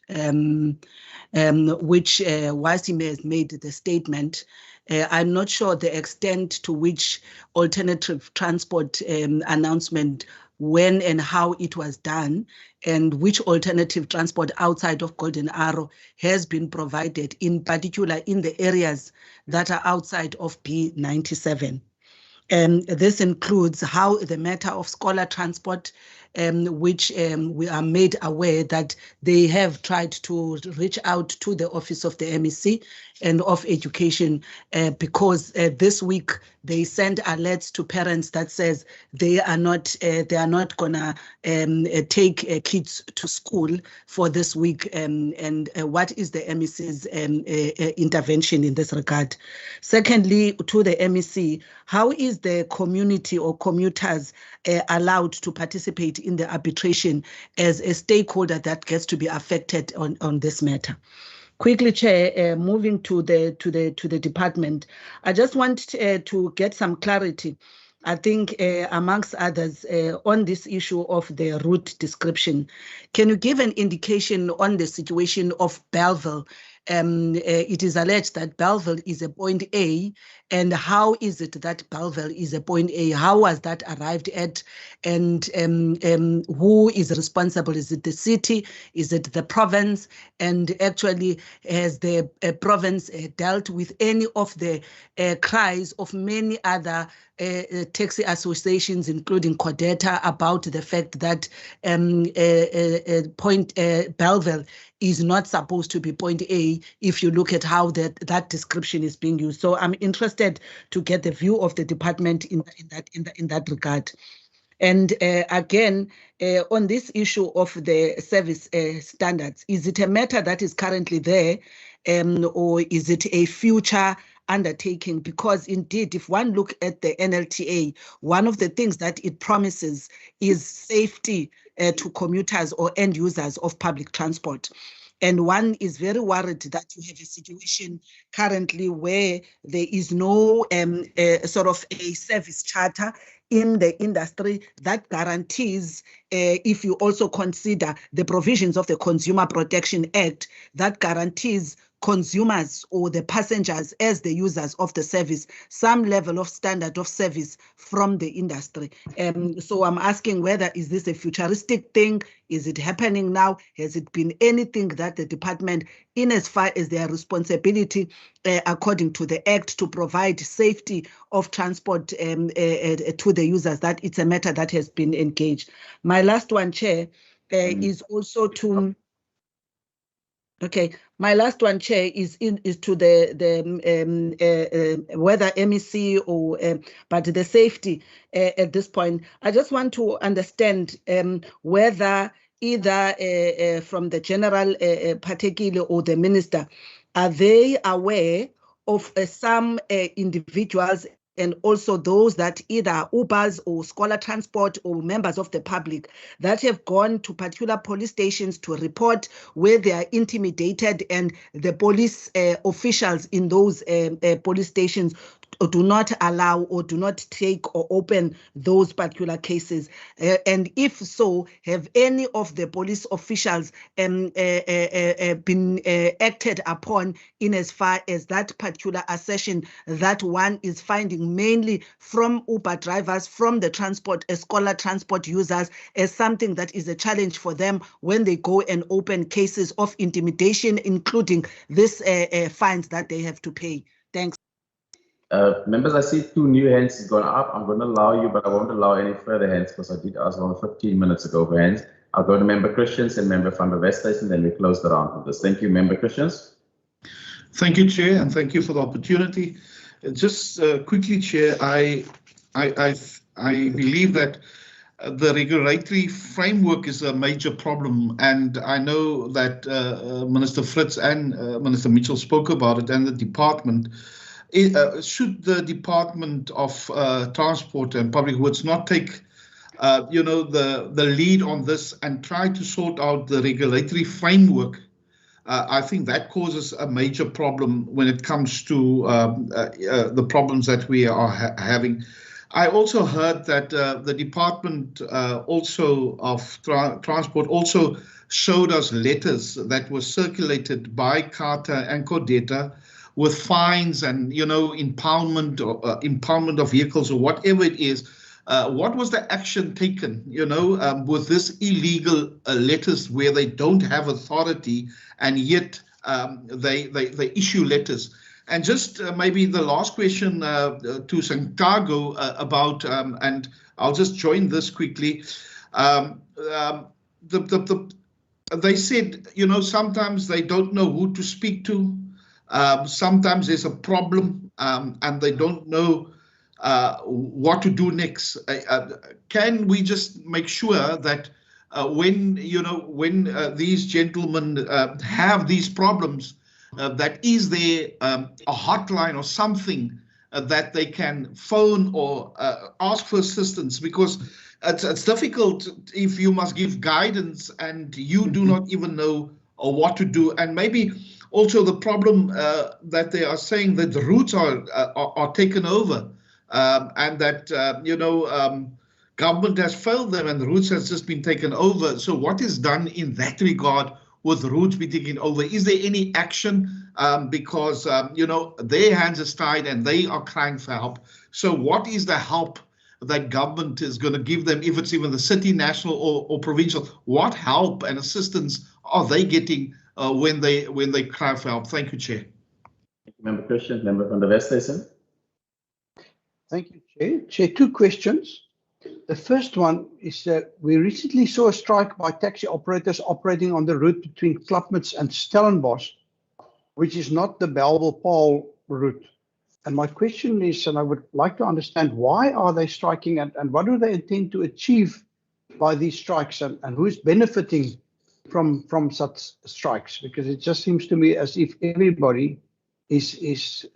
which, whilst he has made the statement, I'm not sure the extent to which alternative transport announcement, when and how it was done, and which alternative transport outside of Golden Arrow has been provided, in particular in the areas that are outside of B97. This includes how the matter of scholar transport, which we are made aware that they have tried to reach out to the office of the MEC and of education, because this week they send alerts to parents that says they are not gonna take kids to school for this week, and what is the MEC's intervention in this regard? Secondly, to the MEC, how is the community or commuters allowed to participate in the arbitration as a stakeholder that gets to be affected on this matter? Quickly, Chair, moving to the department, I just want to get some clarity, I think, amongst others, on this issue of the route description. Can you give an indication on the situation of Belleville? It is alleged that Belleville is a point A, and how is it that Belleville is a point A? How was that arrived at, and who is responsible? Is it the city? Is it the province? And actually, has the province dealt with any of the cries of many other taxi associations, including Kodeta, about the fact that Belleville is not supposed to be point A if you look at how that description is being used? So I'm interested to get the view of the department in that regard. And again, on this issue of the service standards, is it a matter that is currently there, or is it a future undertaking? Because indeed, if one look at the NLTA, one of the things that it promises is safety to commuters or end users of public transport. And one is very worried that you have a situation currently where there is no sort of a service charter in the industry that guarantees, if you also consider the provisions of the Consumer Protection Act, that guarantees consumers or the passengers as the users of the service some level of standard of service from the industry. So I'm asking, whether is this a futuristic thing? Is it happening now? Has it been anything that the department, in as far as their responsibility according to the Act to provide safety of transport to the users, that it's a matter that has been engaged? My last one, Chair, is also to... Okay, my last one, Chair, is to the whether MEC or but the safety at this point. I just want to understand whether either from the general particular or the minister, are they aware of some individuals and also those that either are Ubers or Scholar Transport or members of the public that have gone to particular police stations to report where they are intimidated, and the police officials in those police stations do not allow or do not take or open those particular cases. And if so, have any of the police officials been acted upon in as far as that particular assertion that one is finding mainly from Uber drivers, from the transport, Scholar Transport users, as something that is a challenge for them when they go and open cases of intimidation, including this fines that they have to pay? Thanks. Members, I see 2 new hands gone up. I'm going to allow you, but I won't allow any further hands because I did ask about 15 minutes ago for hands. I'll go to Member Christians and Member van der Westhuizen, and then we close the round with this. Thank you, Member Christians. Thank you, Chair, and thank you for the opportunity. Just quickly, Chair, I believe that the regulatory framework is a major problem, and I know that Minister Fritz and Minister Mitchell spoke about it, and the department. Should the Department of Transport and Public Works not take, the lead on this and try to sort out the regulatory framework? I think that causes a major problem when it comes to the problems that we are having. I also heard that the Department also of Transport also showed us letters that were circulated by CARTA and CODETA with fines and, impoundment of vehicles or whatever it is. What was the action taken, with this illegal letters where they don't have authority and yet they issue letters? And just maybe the last question to Santiago about, and I'll just join this quickly. They said, sometimes they don't know who to speak to. Sometimes there's a problem and they don't know what to do next. Can we just make sure that when these gentlemen have these problems, that is there a hotline or something that they can phone or ask for assistance? Because it's difficult if you must give guidance and you do not even know what to do. And maybe also the problem that they are saying that the routes are taken over and that, government has failed them and the routes has just been taken over. So what is done in that regard with routes being taken over? Is there any action? Because, their hands are tied and they are crying for help. So what is the help that government is going to give them, if it's even the city, national or provincial? What help and assistance are they getting when they cry for help? Thank you, Chair. Thank you, Member Christian. Member van der Westhuizen. Thank you, Chair. Chair, 2 questions. The first one is that we recently saw a strike by taxi operators operating on the route between Klapmuts and Stellenbosch, which is not the Bellville-Paarl route. And my question is, and I would like to understand, why are they striking and what do they intend to achieve by these strikes, and who's benefiting from such strikes? Because it just seems to me as if everybody emerges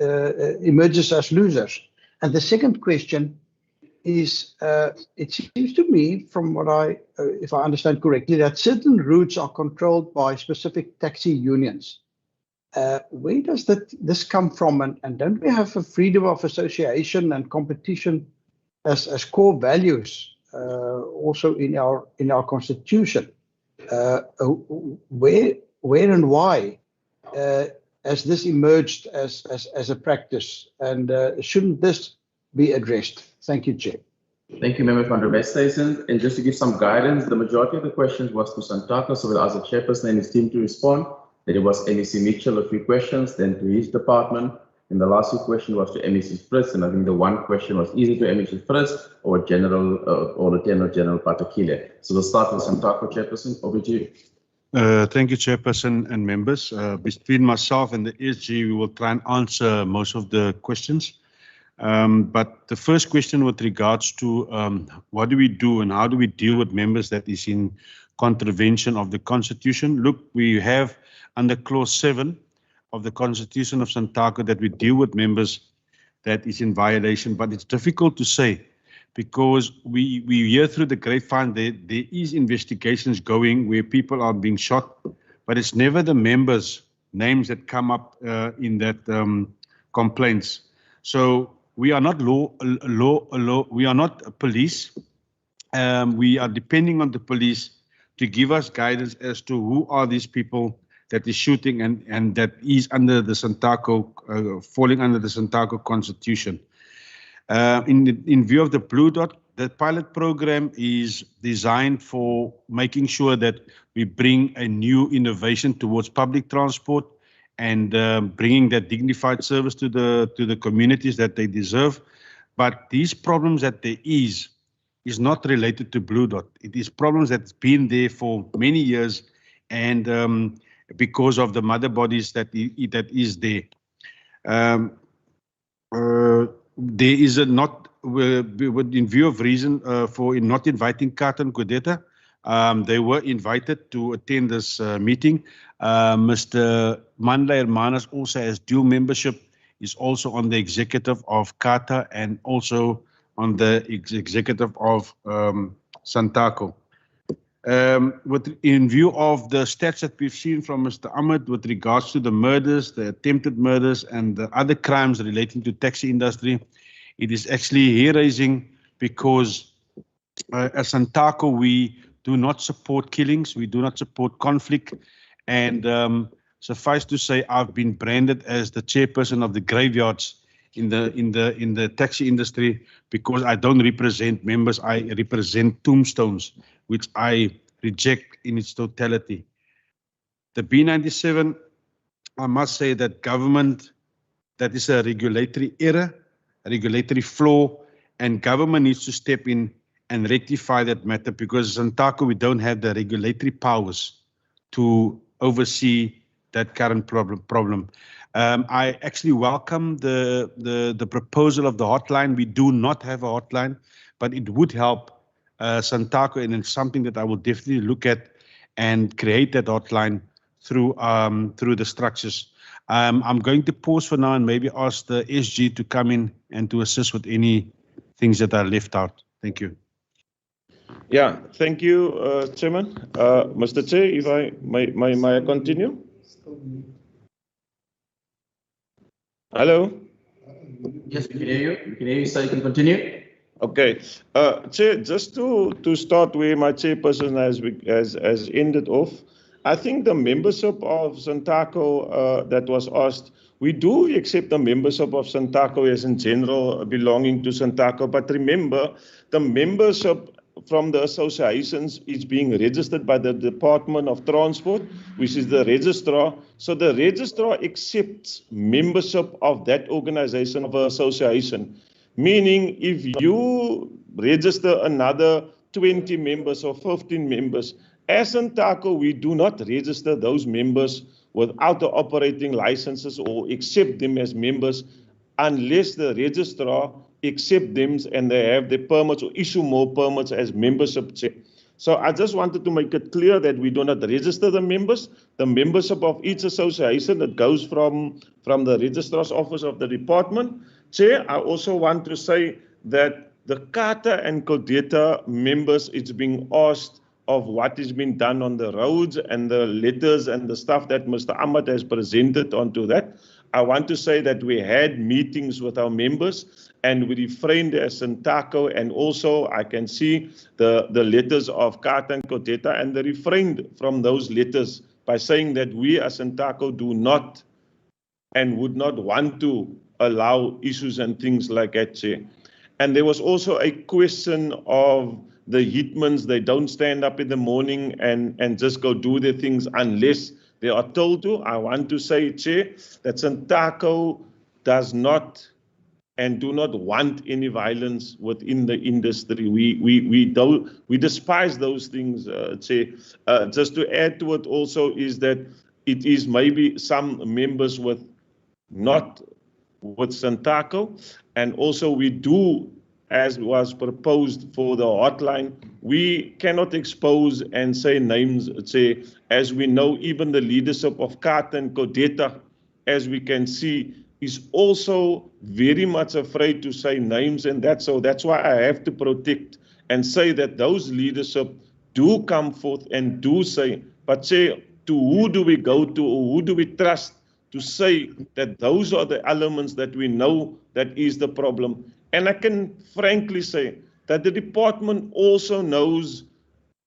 as losers. And the second question is, it seems to me, from what if I understand correctly, that certain routes are controlled by specific taxi unions. Where does this come from? And don't we have a freedom of association and competition as core values also in our constitution? Where and why has this emerged as a practice? And shouldn't this be addressed? Thank you, Chair. Thank you, Member van der Westhuizen. And just to give some guidance, the majority of the questions was to Santaka, so we'll ask the chairperson and his team to respond. Then it was MEC Mitchell, a few questions, then to his department. And the last 2 questions was to MEC Fritz, and I think the 1 question was either to MEC Fritz or General or Lieutenant General Patakile. So we'll start with Santaka, chairperson. Over to you. Thank you, Chairperson and members. Between myself and the ESG, we will try and answer most of the questions. But the first question with regards to what do we do and how do we deal with members that is in contravention of the Constitution? Look, we have under Clause 7 of the Constitution of Santaka that we deal with members that is in violation, but it's difficult to say because we hear through the grapevine there is investigations going where people are being shot, but it's never the members' names that come up in that complaints. So we are not we are not police. We are depending on the police to give us guidance as to who are these people that is shooting and that is under the Santaco, falling under the Santaco Constitution. In view of the Blue Dot, the pilot program is designed for making sure that we bring a new innovation towards public transport and bringing that dignified service to the communities that they deserve. But these problems that there is not related to Blue Dot. It is problems that's been there for many years, and because of the mother bodies that is there. There is a not, in view of reason for not inviting Kata and Kodeta. They were invited to attend this meeting. Mr. Mandla Hermanas also has dual membership, is also on the executive of Kata and also on the executive of Santaco. In view of the stats that we've seen from Mr. Ahmed with regards to the murders, the attempted murders, and the other crimes relating to taxi industry, it is actually hair-raising because as Santaco, we do not support killings, we do not support conflict, and suffice to say, I've been branded as the chairperson of the graveyards in the taxi industry because I don't represent members, I represent tombstones, which I reject in its totality. The B97, I must say that government, that is a regulatory error, a regulatory flaw, and government needs to step in and rectify that matter because Santaco, we don't have the regulatory powers to oversee that current problem. I actually welcome the proposal of the hotline. We do not have a hotline, but it would help Santaco, and it's something that I will definitely look at and create that hotline through the structures. I'm going to pause for now and maybe ask the SG to come in and to assist with any things that are left out. Thank you. Yeah, thank you, Chairman. Mr. Chair, if I may I continue? Hello? Yes, we can hear you. We can hear you, so you can continue. Okay. Chair, just to start where my chairperson has ended off, I think the membership of Santaco that was asked, we do accept the membership of Santaco as in general belonging to Santaco, but remember, the membership from the associations is being registered by the Department of Transport, which is the registrar. So the registrar accepts membership of that organization of association. Meaning if you register another 20 members or 15 members, as Santaco, we do not register those members without the operating licenses or accept them as members unless the registrar accept them and they have the permits or issue more permits as membership check. So I just wanted to make it clear that we do not register the members. The membership of each association that goes from the registrar's office of the department. Chair, I also want to say that the Kata and Kodeta members, it's being asked of what is being done on the roads and the letters and the stuff that Mr. Ahmed has presented onto that. I want to say that we had meetings with our members and we refrained as Santaco, and also I can see the letters of Kata and Kodeta, and they refrained from those letters by saying that we as Santaco do not and would not want to allow issues and things like that, Chair. And there was also a question of the hitmans, they don't stand up in the morning and just go do their things unless they are told to. I want to say, Chair, that Santaco does not and do not want any violence within the industry. We despise those things, Chair. Just to add to it also is that it is maybe some members with not with Santaco, and also we do, as was proposed for the hotline, we cannot expose and say names, say, as we know, even the leadership of Kata and Kodeta, as we can see, is also very much afraid to say names, and that's why I have to protect and say that those leadership do come forth and do say, but say, to who do we go to, or who do we trust to say that those are the elements that we know that is the problem? And I can frankly say that the department also knows,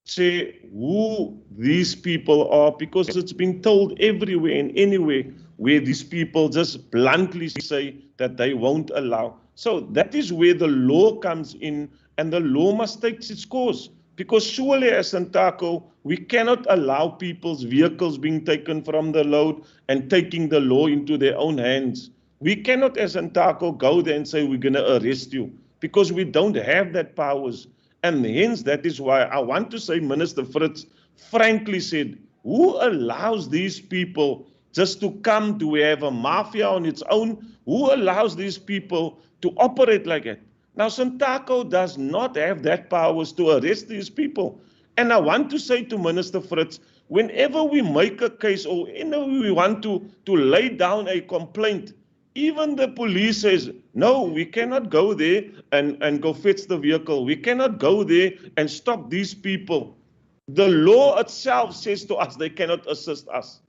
say, who these people are, because it's been told everywhere and anywhere where these people just bluntly say that they won't allow. So that is where the law comes in, and the law must take its course. Because surely as Santaco, we cannot allow people's vehicles being taken from the load and taking the law into their own hands. We cannot as Santaco go there and say we're going to arrest you, because we don't have that powers. And hence, that is why I want to say Minister Fritz frankly said, who allows these people just to come to have a mafia on its own? Who allows these people to operate like that? Now, Santaco does not have that powers to arrest these people. And I want to say to Minister Fritz, whenever we make a case or whenever we want to lay down a complaint, even the police says, no, we cannot go there and go fetch the vehicle. We cannot go there and stop these people. The law itself says to us they cannot assist us.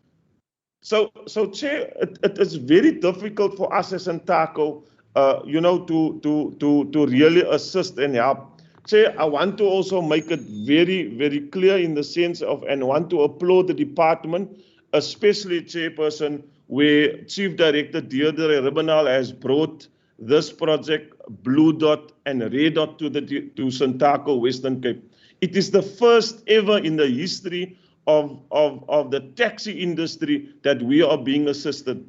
So Chair, it is very difficult for us as Santaco, to really assist and help. Chair, I want to also make it very, very clear in the sense of, and want to applaud the department, especially Chairperson, where Chief Director Deirdre Ribbonal has brought this project, Blue Dot and Red Dot, to Santaco, Western Cape. It is the first ever in the history of the taxi industry that we are being assisted.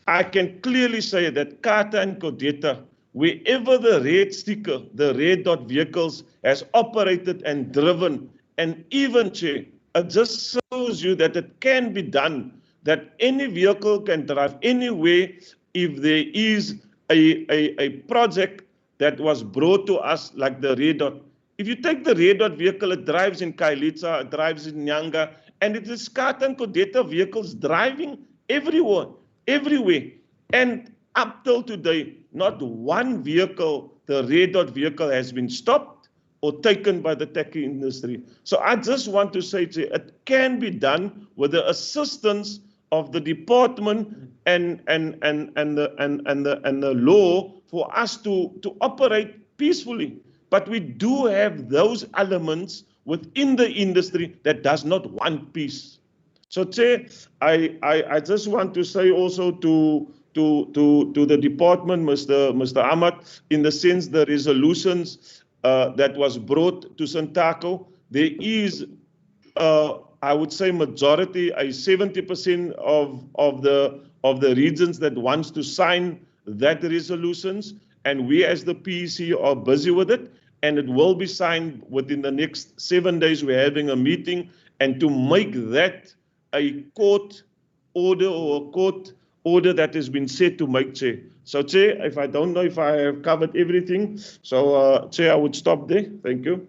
I can clearly say that Kata and Kodeta, wherever the red sticker, the Red Dot vehicles has operated and driven, and even, Chair, it just shows you that it can be done, that any vehicle can drive anywhere if there is a project that was brought to us like the Red Dot. If you take the Red Dot vehicle, it drives in Kailitsa, it drives in Nyanga, and it is Kata and Kodeta vehicles driving everywhere. And up till today, not one vehicle, the Red Dot vehicle, has been stopped or taken by the taxi industry. So I just want to say to you, it can be done with the assistance of the department and the law for us to operate peacefully. But we do have those elements within the industry that does not want peace. So, Chair, I just want to say also to the department, Mr. Ahmad, in the sense the resolutions that was brought to Santaco, there is, I would say, majority, 70% of the regions that wants to sign that resolutions, and we as the PEC are busy with it, and it will be signed within the next 7 days. We're having a meeting, and to make that a court order or a court order that has been set to make, Chair. So, Chair, if I don't know if I have covered everything, so Chair, I would stop there. Thank you.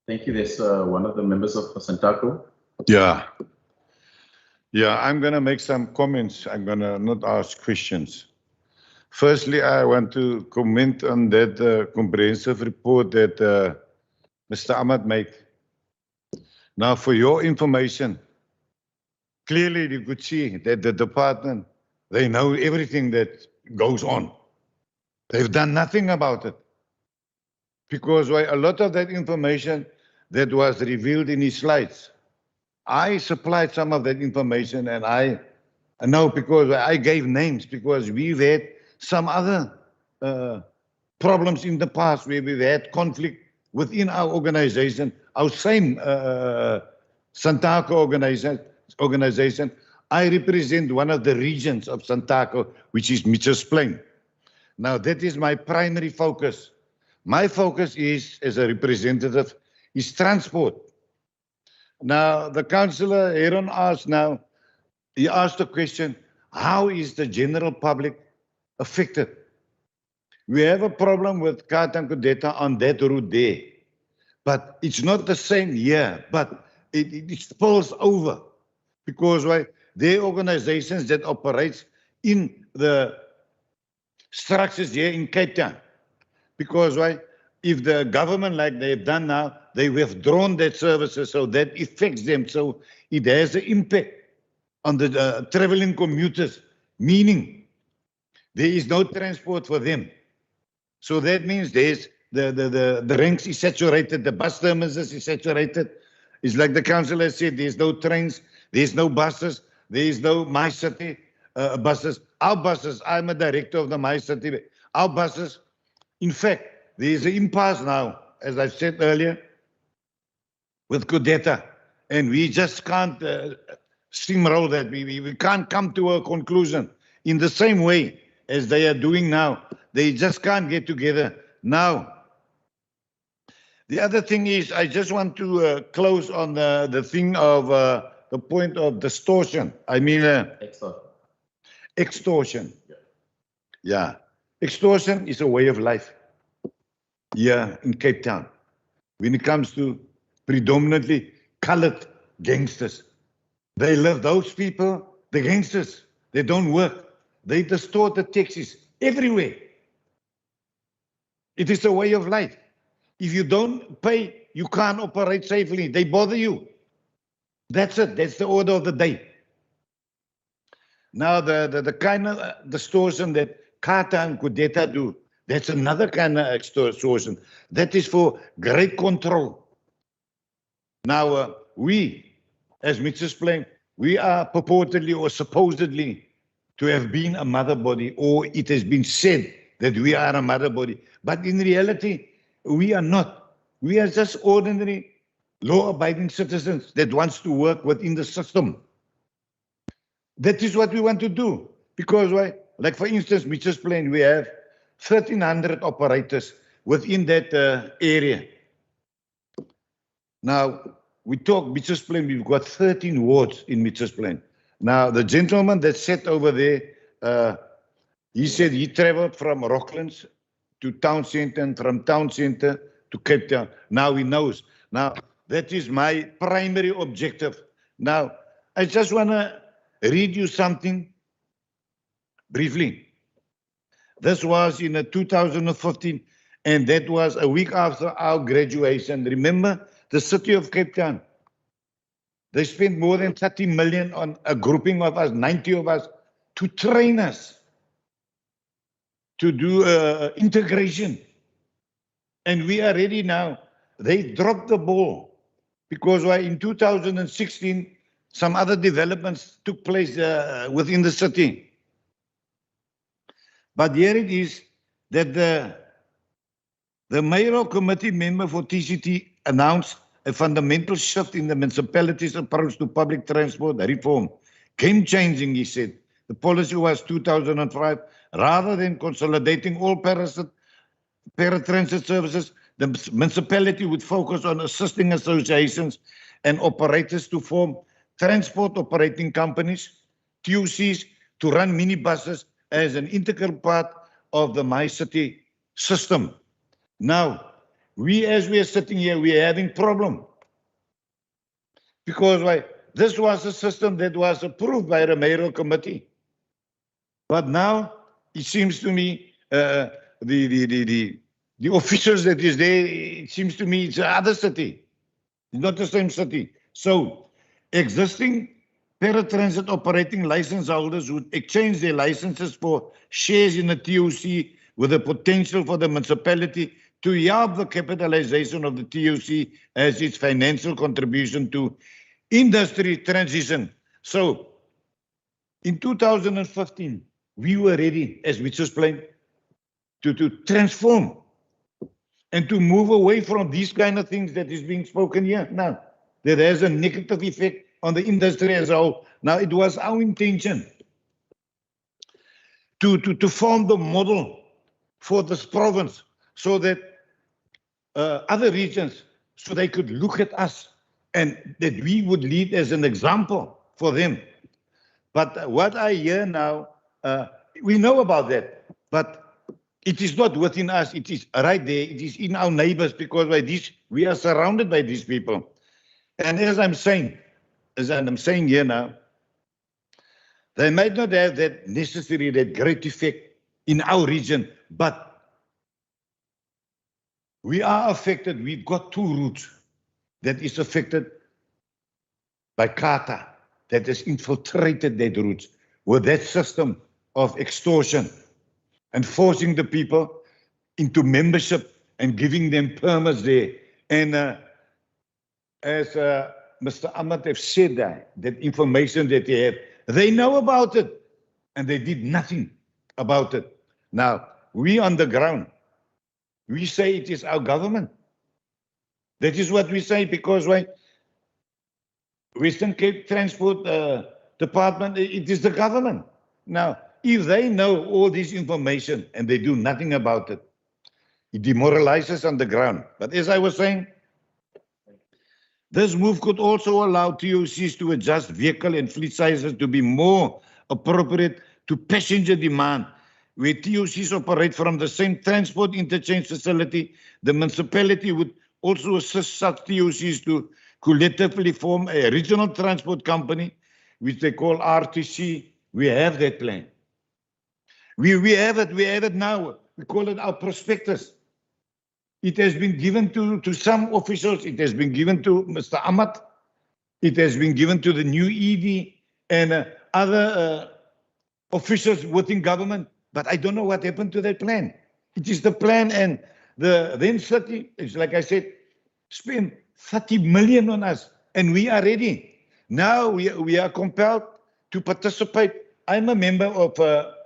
Thank you. There's one of the members of Santaco. Yeah, I'm going to make some comments. I'm going to not ask questions. Firstly, I want to comment on that comprehensive report that Mr. Ahmad made. Now, for your information, clearly you could see that the department, they know everything that goes on. They've done nothing about it. Because a lot of that information that was revealed in his slides, I supplied some of that information, and I know because I gave names, because we've had some other problems in the past where we've had conflict within our organization, our same Santaco organization. I represent one of the regions of Santaco, which is Mitchell's Plain. Now, that is my primary focus. My focus is, as a representative, is transport. Now, the councillor Aaron asked he asked the question, how is the general public affected? We have a problem with Kata and Kodeta on that route there, but it's not the same here, but it spills over because there are organizations that operate in the structures here in Cape Town. Because why? If the government, like they've done now, they withdrawn their services, so that affects them. So it has an impact on the traveling commuters, meaning there is no transport for them. So that means there's the ranks is saturated, the bus terminus is saturated. It's like the councillor said, there's no trains, there's no buses, there's no My City buses. Our buses, I'm a director of the My City, our buses, in fact, there's an impasse now, as I said earlier, with Kudeta, and we just can't steamroll that. We can't come to a conclusion in the same way as they are doing now. They just can't get together now. The other thing is, I just want to close on the thing of the point of distortion. I mean, extortion. Yeah. Extortion is a way of life here in Cape Town when it comes to predominantly colored gangsters. They love those people, the gangsters. They don't work. They distort the taxis everywhere. It is a way of life. If you don't pay, you can't operate safely. They bother you. That's it. That's the order of the day. Now, the kind of distortion that Kata and Kudeta do, that's another kind of extortion. That is for great control. Now, we, as Mitch explained, we are purportedly or supposedly to have been a mother body, or it has been said that we are a mother body. But in reality, we are not. We are just ordinary law-abiding citizens that wants to work within the system. That is what we want to do. Because why? Like for instance, Mitch explained, we have 1,300 operators within that area. Now, we talk Mitchell's Plain, we've got 13 wards in Mitchell's Plain. Now, the gentleman that sat over there, he said he traveled from Rocklands to town center and from town center to Cape Town. Now he knows. Now, that is my primary objective. Now, I just want to read you something briefly. This was in 2015, and that was a week after our graduation. Remember, the city of Cape Town, they spent more than 30 million on a grouping of us, 90 of us, to train us to do integration. And we are ready now. They dropped the ball because in 2016, some other developments took place within the city. But here it is that the mayoral committee member for TCT announced a fundamental shift in the municipality's approach to public transport reform. Game-changing, he said. The policy was 2005. Rather than consolidating all paratransit services, the municipality would focus on assisting associations and operators to form transport operating companies, TUCs, to run minibuses as an integral part of the My City system. Now, as we are sitting here, we are having problem. Because this was a system that was approved by the mayoral committee. But now, it seems to me, the officials that is there, it seems to me it's another city. It's not the same city. So, existing paratransit operating license holders would exchange their licenses for shares in the TUC with the potential for the municipality to help the capitalization of the TUC as its financial contribution to industry transition. So, in 2015, we were ready, as Mitch explained, to transform and to move away from these kind of things that is being spoken here now, that has a negative effect on the industry as a whole. Now, it was our intention to form the model for this province so that other regions, so they could look at us and that we would lead as an example for them. But what I hear now, we know about that, but it is not within us. It is right there. It is in our neighbors because we are surrounded by these people. And as I'm saying here now, They might not have that necessary, that great effect in our region, but we are affected. We've got two routes that is affected by Kata, that has infiltrated that routes with that system of extortion and forcing the people into membership and giving them permits there. And as Mr. Ahmed have said that information that they have, they know about it and they did nothing about it. Now, we on the ground, we say it is our government. That is what we say, because why? Western Cape Transport Department, it is the government. Now, if they know all this information and they do nothing about it, it demoralizes on the ground. But as I was saying, this move could also allow TOCs to adjust vehicle and fleet sizes to be more appropriate to passenger demand. Where TOCs operate from the same transport interchange facility, the municipality would also assist such TOCs to collectively form a regional transport company, which they call RTC. We have that plan. We have it now. We call it our prospectus. It has been given to some officials. It has been given to Mr. Ahmad. It has been given to the new ED and other officials within government. But I don't know what happened to that plan. It is the plan, and then 30, it's like I said, spend 30 million on us, and we are ready. Now we are compelled to participate. I'm a member of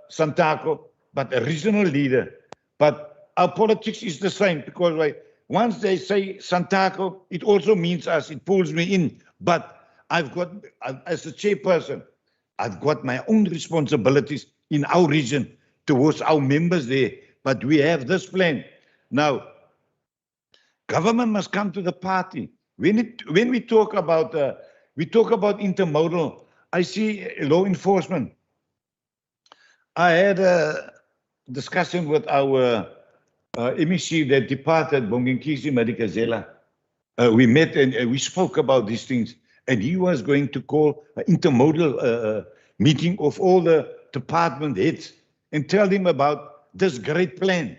Santaco, but a regional leader. But our politics is the same, because once they say Santaco, it also means us. It pulls me in. But I've got, as a chairperson, I've got my own responsibilities in our region towards our members there. But we have this plan. Now, government must come to the party. When we talk about intermodal, I see law enforcement. I had a discussion with our MEC that departed, Bonginkisi Madikazela. We met and we spoke about these things, and he was going to call an intermodal meeting of all the department heads and tell them about this great plan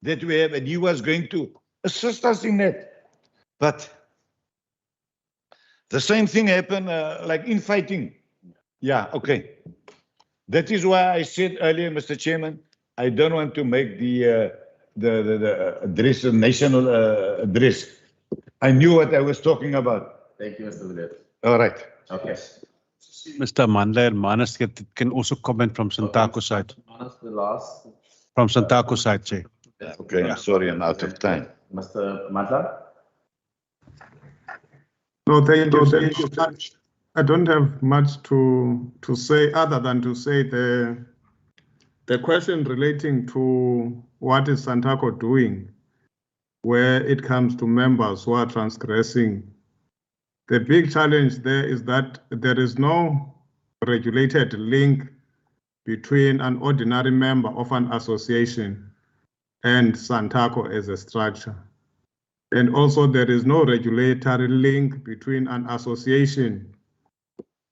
that we have, and he was going to assist us in that. But the same thing happened like infighting. Yeah, okay. That is why I said earlier, Mr. Chairman, I don't want to make the address, the national address. I knew what I was talking about. Thank you, Mr. Villiers. All right. Okay. Mr. Mandla and Manas can also comment from Santaco side. Manas, the last. From Santaco side, Chair. Okay, I'm sorry, I'm out of time. Mr. Mandla? No, thank you. Thank you much. I don't have much to say other than to say the question relating to what is Santaco doing where it comes to members who are transgressing. The big challenge there is that there is no regulated link between an ordinary member of an association and Santaco as a structure. And also there is no regulatory link between an association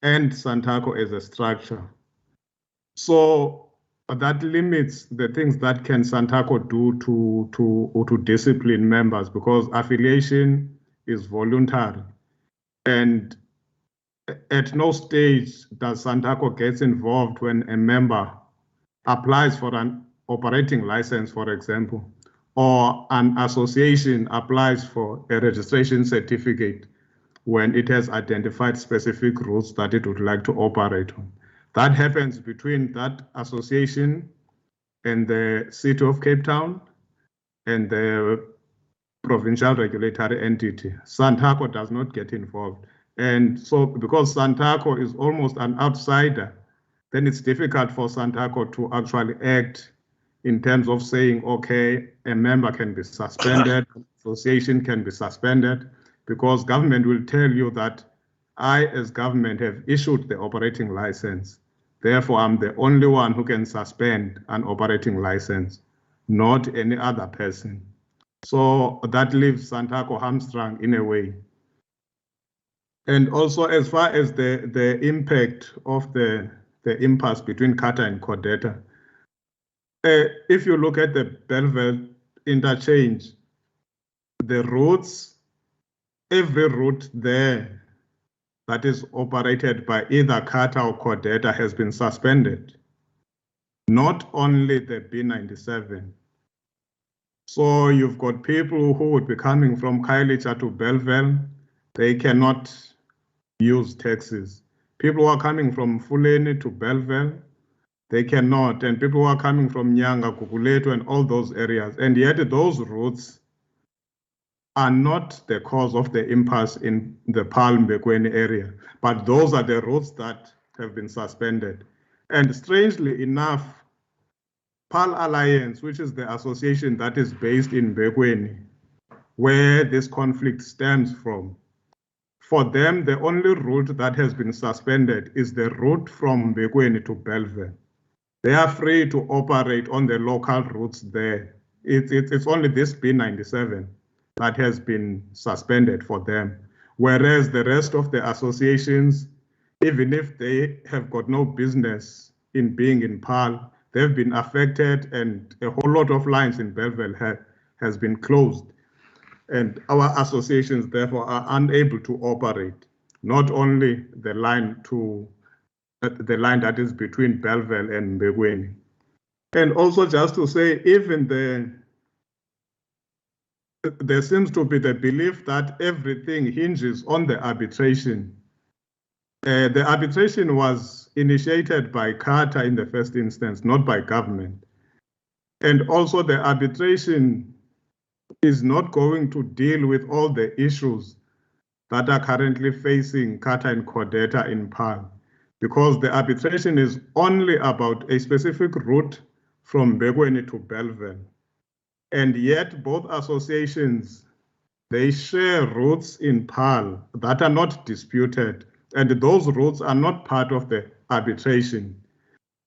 and Santaco as a structure. So that limits the things that can Santaco do to discipline members, because affiliation is voluntary. And at no stage does Santaco get involved when a member applies for an operating license, for example, or an association applies for a registration certificate when it has identified specific routes that it would like to operate on. That happens between that association and the City of Cape Town and the provincial regulatory entity. Santaco does not get involved. And so because Santaco is almost an outsider, then it's difficult for Santaco to actually act in terms of saying, okay, a member can be suspended, association can be suspended, because government will tell you that I, as government, have issued the operating license. Therefore, I'm the only one who can suspend an operating license, not any other person. So that leaves Santaco hamstrung in a way. And also, as far as the impact of the the impasse between Kata and Codeta. If you look at the Bellville interchange, the routes, every route there that is operated by either Kata or Codeta has been suspended. Not only the B97. So you've got people who would be coming from Khayelitsha to Bellville, they cannot use taxis. People who are coming from Fuleni to Bellville, they cannot. And people who are coming from Nyanga, Kukuletu, and all those areas. And yet those routes are not the cause of the impasse in the Palm-Bekweni area, but those are the routes that have been suspended. And strangely enough, PAL Alliance, which is the association that is based in Bekweni, where this conflict stems from, for them, the only route that has been suspended is the route from Bekweni to Bellville. They are free to operate on the local routes there. It's only this B97 that has been suspended for them, whereas the rest of the associations, even if they have got no business in being in PAL, they've been affected, and a whole lot of lines in Bellville has been closed. And our associations, therefore, are unable to operate, not only the line that is between Bellville and Mbekweni. And also just to say, even there seems to be the belief that everything hinges on the arbitration. The arbitration was initiated by Kata in the first instance, not by government. And also the arbitration is not going to deal with all the issues that are currently facing Kata and Codeta in PAL, because the arbitration is only about a specific route from Bekweni to Bellville. And yet both associations, they share routes in PAL that are not disputed, and those routes are not part of the arbitration.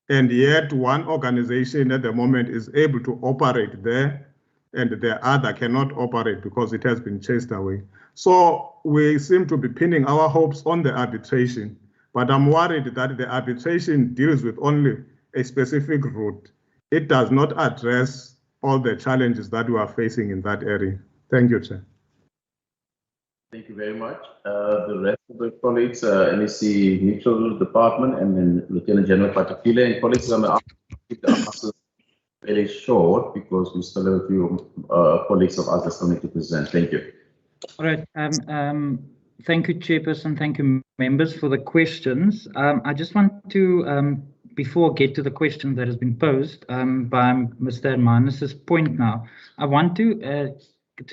And yet one organization at the moment is able to operate there, and the other cannot operate because it has been chased away. So we seem to be pinning our hopes on the arbitration, but I'm worried that the arbitration deals with only a specific route. It does not address all the challenges that we are facing in that area. Thank you, Chair. Thank you very much. The rest of the colleagues, NEC Neutral Department, and then Lieutenant General Patakile, and colleagues, I'm going to keep the answers very short because we still have a few colleagues of others coming to present. Thank you. All right. Thank you, Chairperson. Thank you, members, for the questions. I just want to, before I get to the question that has been posed by Mr. Hermanus's point now, I want to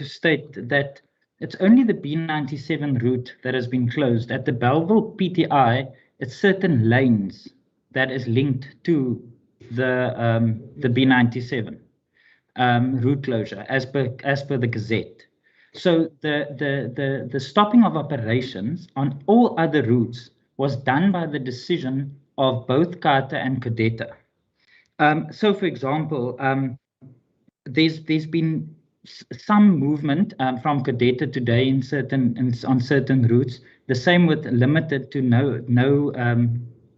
state that it's only the B97 route that has been closed. At the Bellville PTI, it's certain lanes that is linked to the B97 route closure as per the Gazette. So the stopping of operations on all other routes was done by the decision of both Kata and Codeta. So, for example, there's been some movement from Codeta today on certain routes. The same with limited to no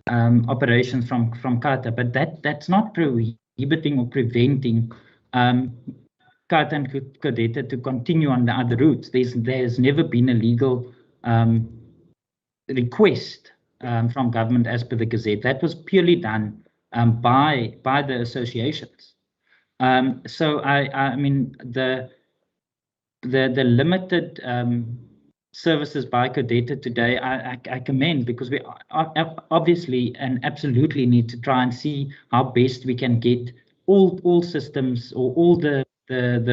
operations from Kata, but that's not prohibiting or preventing Kata and Codeta to continue on the other routes. There's never been a legal request from government as per the Gazette. That was purely done by the associations. So I mean the limited services by Codeta today, I commend, because we obviously and absolutely need to try and see how best we can get all systems or all the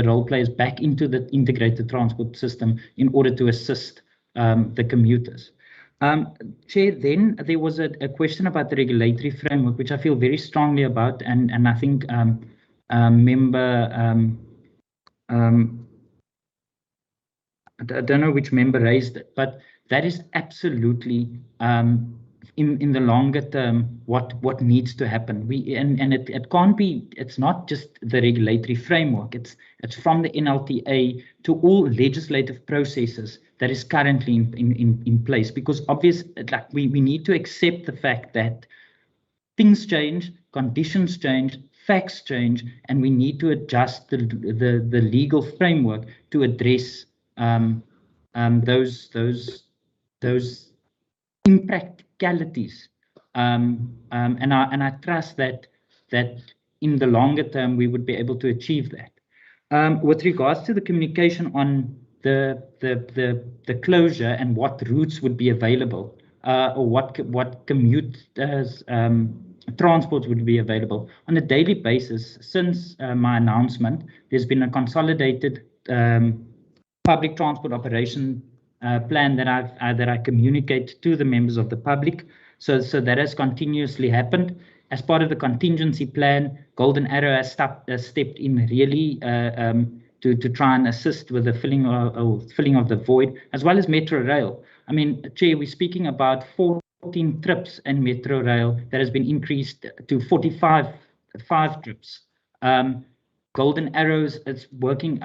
role players back into the integrated transport system in order to assist the commuters. Chair, then there was a question about the regulatory framework, which I feel very strongly about, and I think member I don't know which member raised it, but that is absolutely in the longer term what needs to happen. It can't be. It's not just the regulatory framework. It's from the NLTA to all legislative processes that is currently in place. Because obviously, like we need to accept the fact that things change, conditions change, facts change, and we need to adjust the legal framework to address those impracticalities. And I trust that in the longer term we would be able to achieve that. With regards to the communication on the closure and what routes would be available, or what commute transports would be available on a daily basis. Since my announcement, there's been a consolidated public transport operation plan that I communicate to the members of the public. So that has continuously happened. As part of the contingency plan, Golden Arrow has stepped in really to try and assist with the filling of the void, as well as Metro Rail. I mean, Chair, we're speaking about 14 trips in Metro Rail that has been increased to 45 trips. Golden Arrows is working,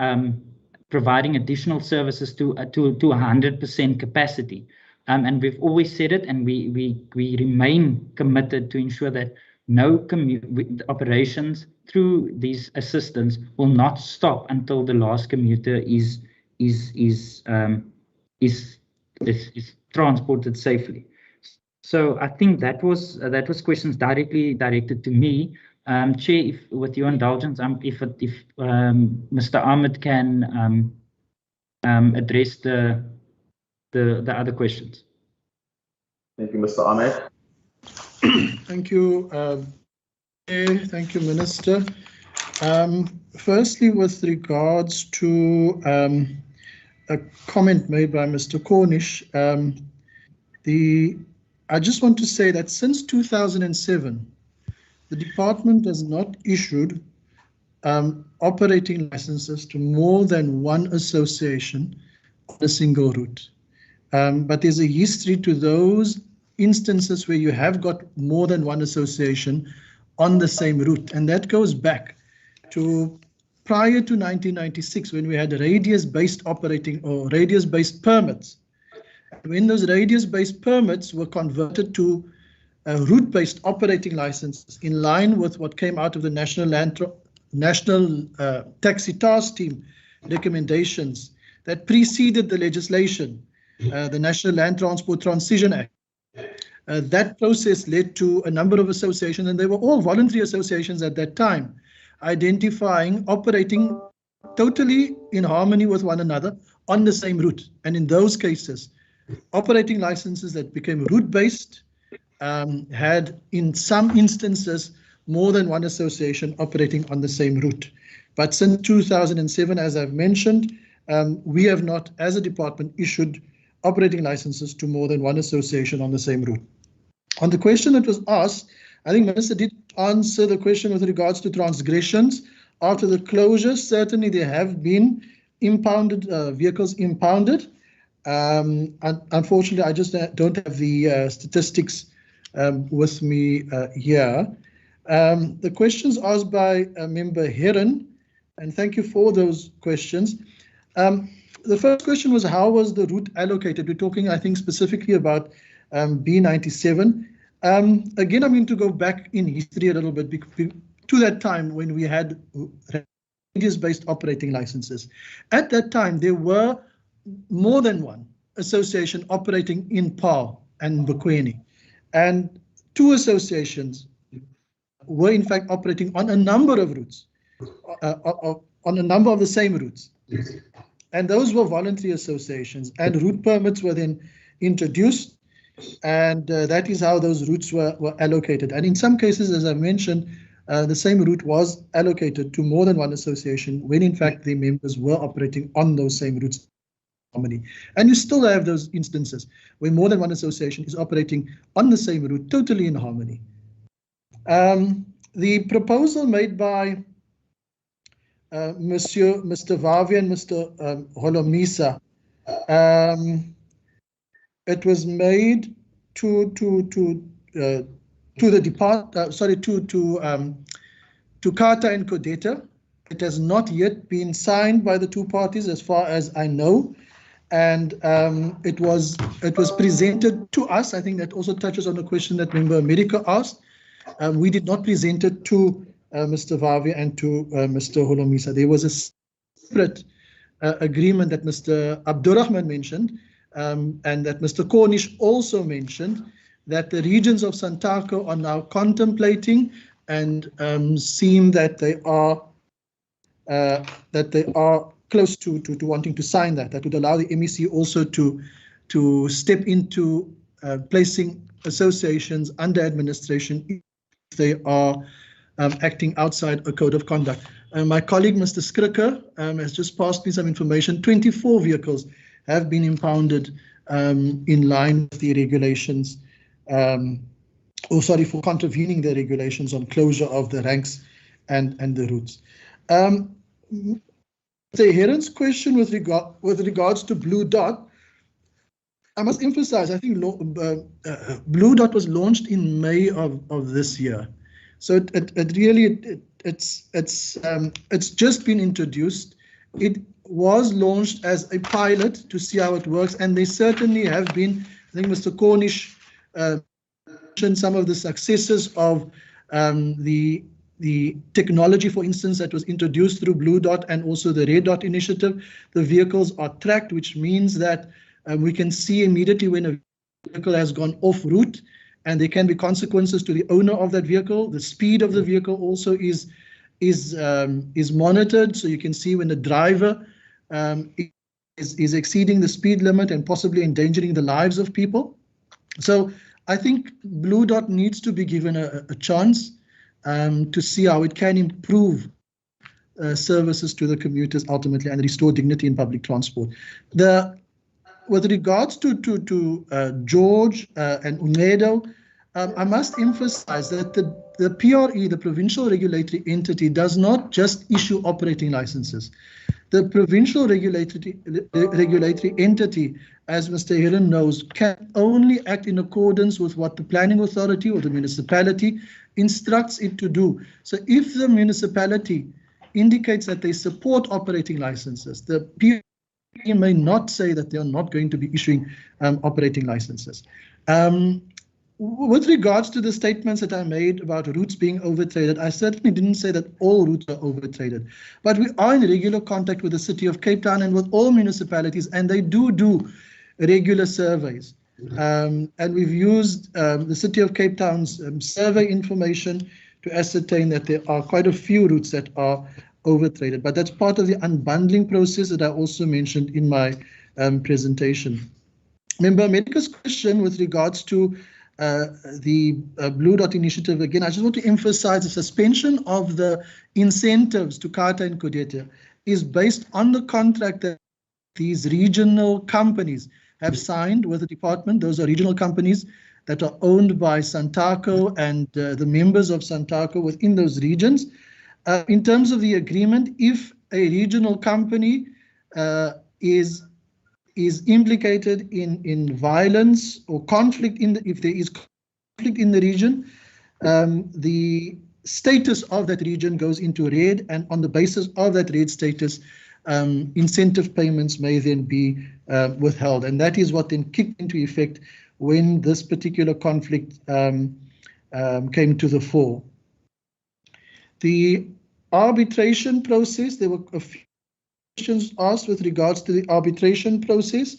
providing additional services to 100% capacity. And we've always said it, and we remain committed to ensure that no operations through these assistance will not stop until the last commuter is transported safely. So I think that was questions directly directed to me. Chair, with your indulgence, if Mr. Ahmed can address the other questions. Thank you, Mr. Ahmed. Thank you, thank you, Minister. Firstly, with regards to a comment made by Mr. Cornish, I just want to say that since 2007, the department has not issued operating licenses to more than one association on a single route. But there's a history to those instances where you have got more than one association on the same route, and that goes back to prior to 1996, when we had radius-based operating or radius-based permits. When those radius-based permits were converted to route-based operating licenses in line with what came out of the National Taxi Task Team recommendations that preceded the legislation, the National Land Transport Transition Act. That process led to a number of associations, and they were all voluntary associations at that time, identifying operating totally in harmony with one another on the same route. And in those cases, operating licenses that became route-based had, in some instances, more than one association operating on the same route. But since 2007, as I've mentioned, we have not, as a department, issued operating licenses to more than one association on the same route. On the question that was asked, I think Minister did answer the question with regards to transgressions. After the closure, certainly there have been impounded vehicles impounded. Unfortunately, I just don't have the statistics with me here. The questions asked by Member Heron, and thank you for those questions. The first question was, how was the route allocated? We're talking, I think, specifically about B97. Again, I'm going to go back in history a little bit to that time when we had radius-based operating licenses. At that time, there were more than one association operating in Paarl and Bokweni, and two associations were in fact operating on a number of routes, on a number of the same routes. And those were voluntary associations, and route permits were then introduced, and that is how those routes were allocated. And in some cases, as I mentioned, the same route was allocated to more than one association when in fact the members were operating on those same routes. And you still have those instances where more than one association is operating on the same route, totally in harmony. The proposal made by Mr. Vavi and Mr. Holomisa, it was made to the department, to Carter and Codeta. It has not yet been signed by the two parties, as far as I know, and it was presented to us. I think that also touches on the question that Member America asked. We did not present it to Mr. Vavi and to Mr. Holomisa. There was a separate agreement that Mr. Abdurrahman mentioned and that Mr. Cornish also mentioned, that the regions of Santaco are now contemplating and seem that they are close to wanting to sign that. That would allow the MEC also to step into placing associations under administration if they are acting outside a code of conduct. My colleague, Mr. Skriker, has just passed me some information. 24 vehicles have been impounded in line with the regulations, for contravening the regulations on closure of the ranks and the routes. The Heron's question with regards to Blue Dot, I must emphasize, I think Blue Dot was launched in May of this year. So it's just been introduced. It was launched as a pilot to see how it works, and they certainly have been, I think Mr. Cornish mentioned some of the successes of the technology, for instance, that was introduced through Blue Dot and also the Red Dot initiative. The vehicles are tracked, which means that we can see immediately when a vehicle has gone off route, and there can be consequences to the owner of that vehicle. The speed of the vehicle also is monitored, so you can see when the driver is exceeding the speed limit and possibly endangering the lives of people. So I think Blue Dot needs to be given a chance to see how it can improve services to the commuters ultimately and restore dignity in public transport. With regards to George and Unedo, I must emphasize that the PRE, the provincial regulatory entity, does not just issue operating licenses. The provincial regulatory entity, as Mr. Heron knows, can only act in accordance with what the planning authority or the municipality instructs it to do. So if the municipality indicates that they support operating licenses, the PRE may not say that they are not going to be issuing operating licenses. With regards to the statements that I made about routes being overtraded, I certainly didn't say that all routes are overtraded, but we are in regular contact with the City of Cape Town and with all municipalities, and they do regular surveys. And we've used the City of Cape Town's survey information to ascertain that there are quite a few routes that are overtraded, but that's part of the unbundling process that I also mentioned in my presentation. Member America's question with regards to the Blue Dot initiative, again, I just want to emphasize the suspension of the incentives to Kata and Kodeta is based on the contract that these regional companies have signed with the department. Those are regional companies that are owned by Santaco and the members of Santaco within those regions. In terms of the agreement, if a regional company is implicated in violence or conflict if there is conflict in the region, the status of that region goes into red, and on the basis of that red status, incentive payments may then be withheld, and that is what then kicked into effect when this particular conflict came to the fore. The arbitration process, there were a few questions asked with regards to the arbitration process.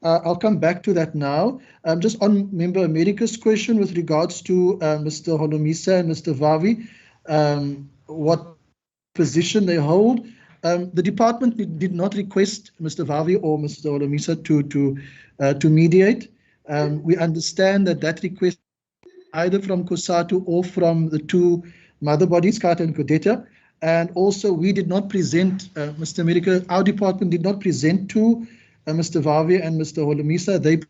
I'll come back to that now. Just on Member America's question with regards to Mr. Holomisa and Mr. Vavi, what position they hold. The department did not request Mr. Vavi or Mr. Holomisa to mediate. We understand that request either from COSATU or from the two mother bodies, Kata and Kodeta. And also, we did not present, Mr. America, our department did not present to Mr. Vavi and Mr. Holomisa. They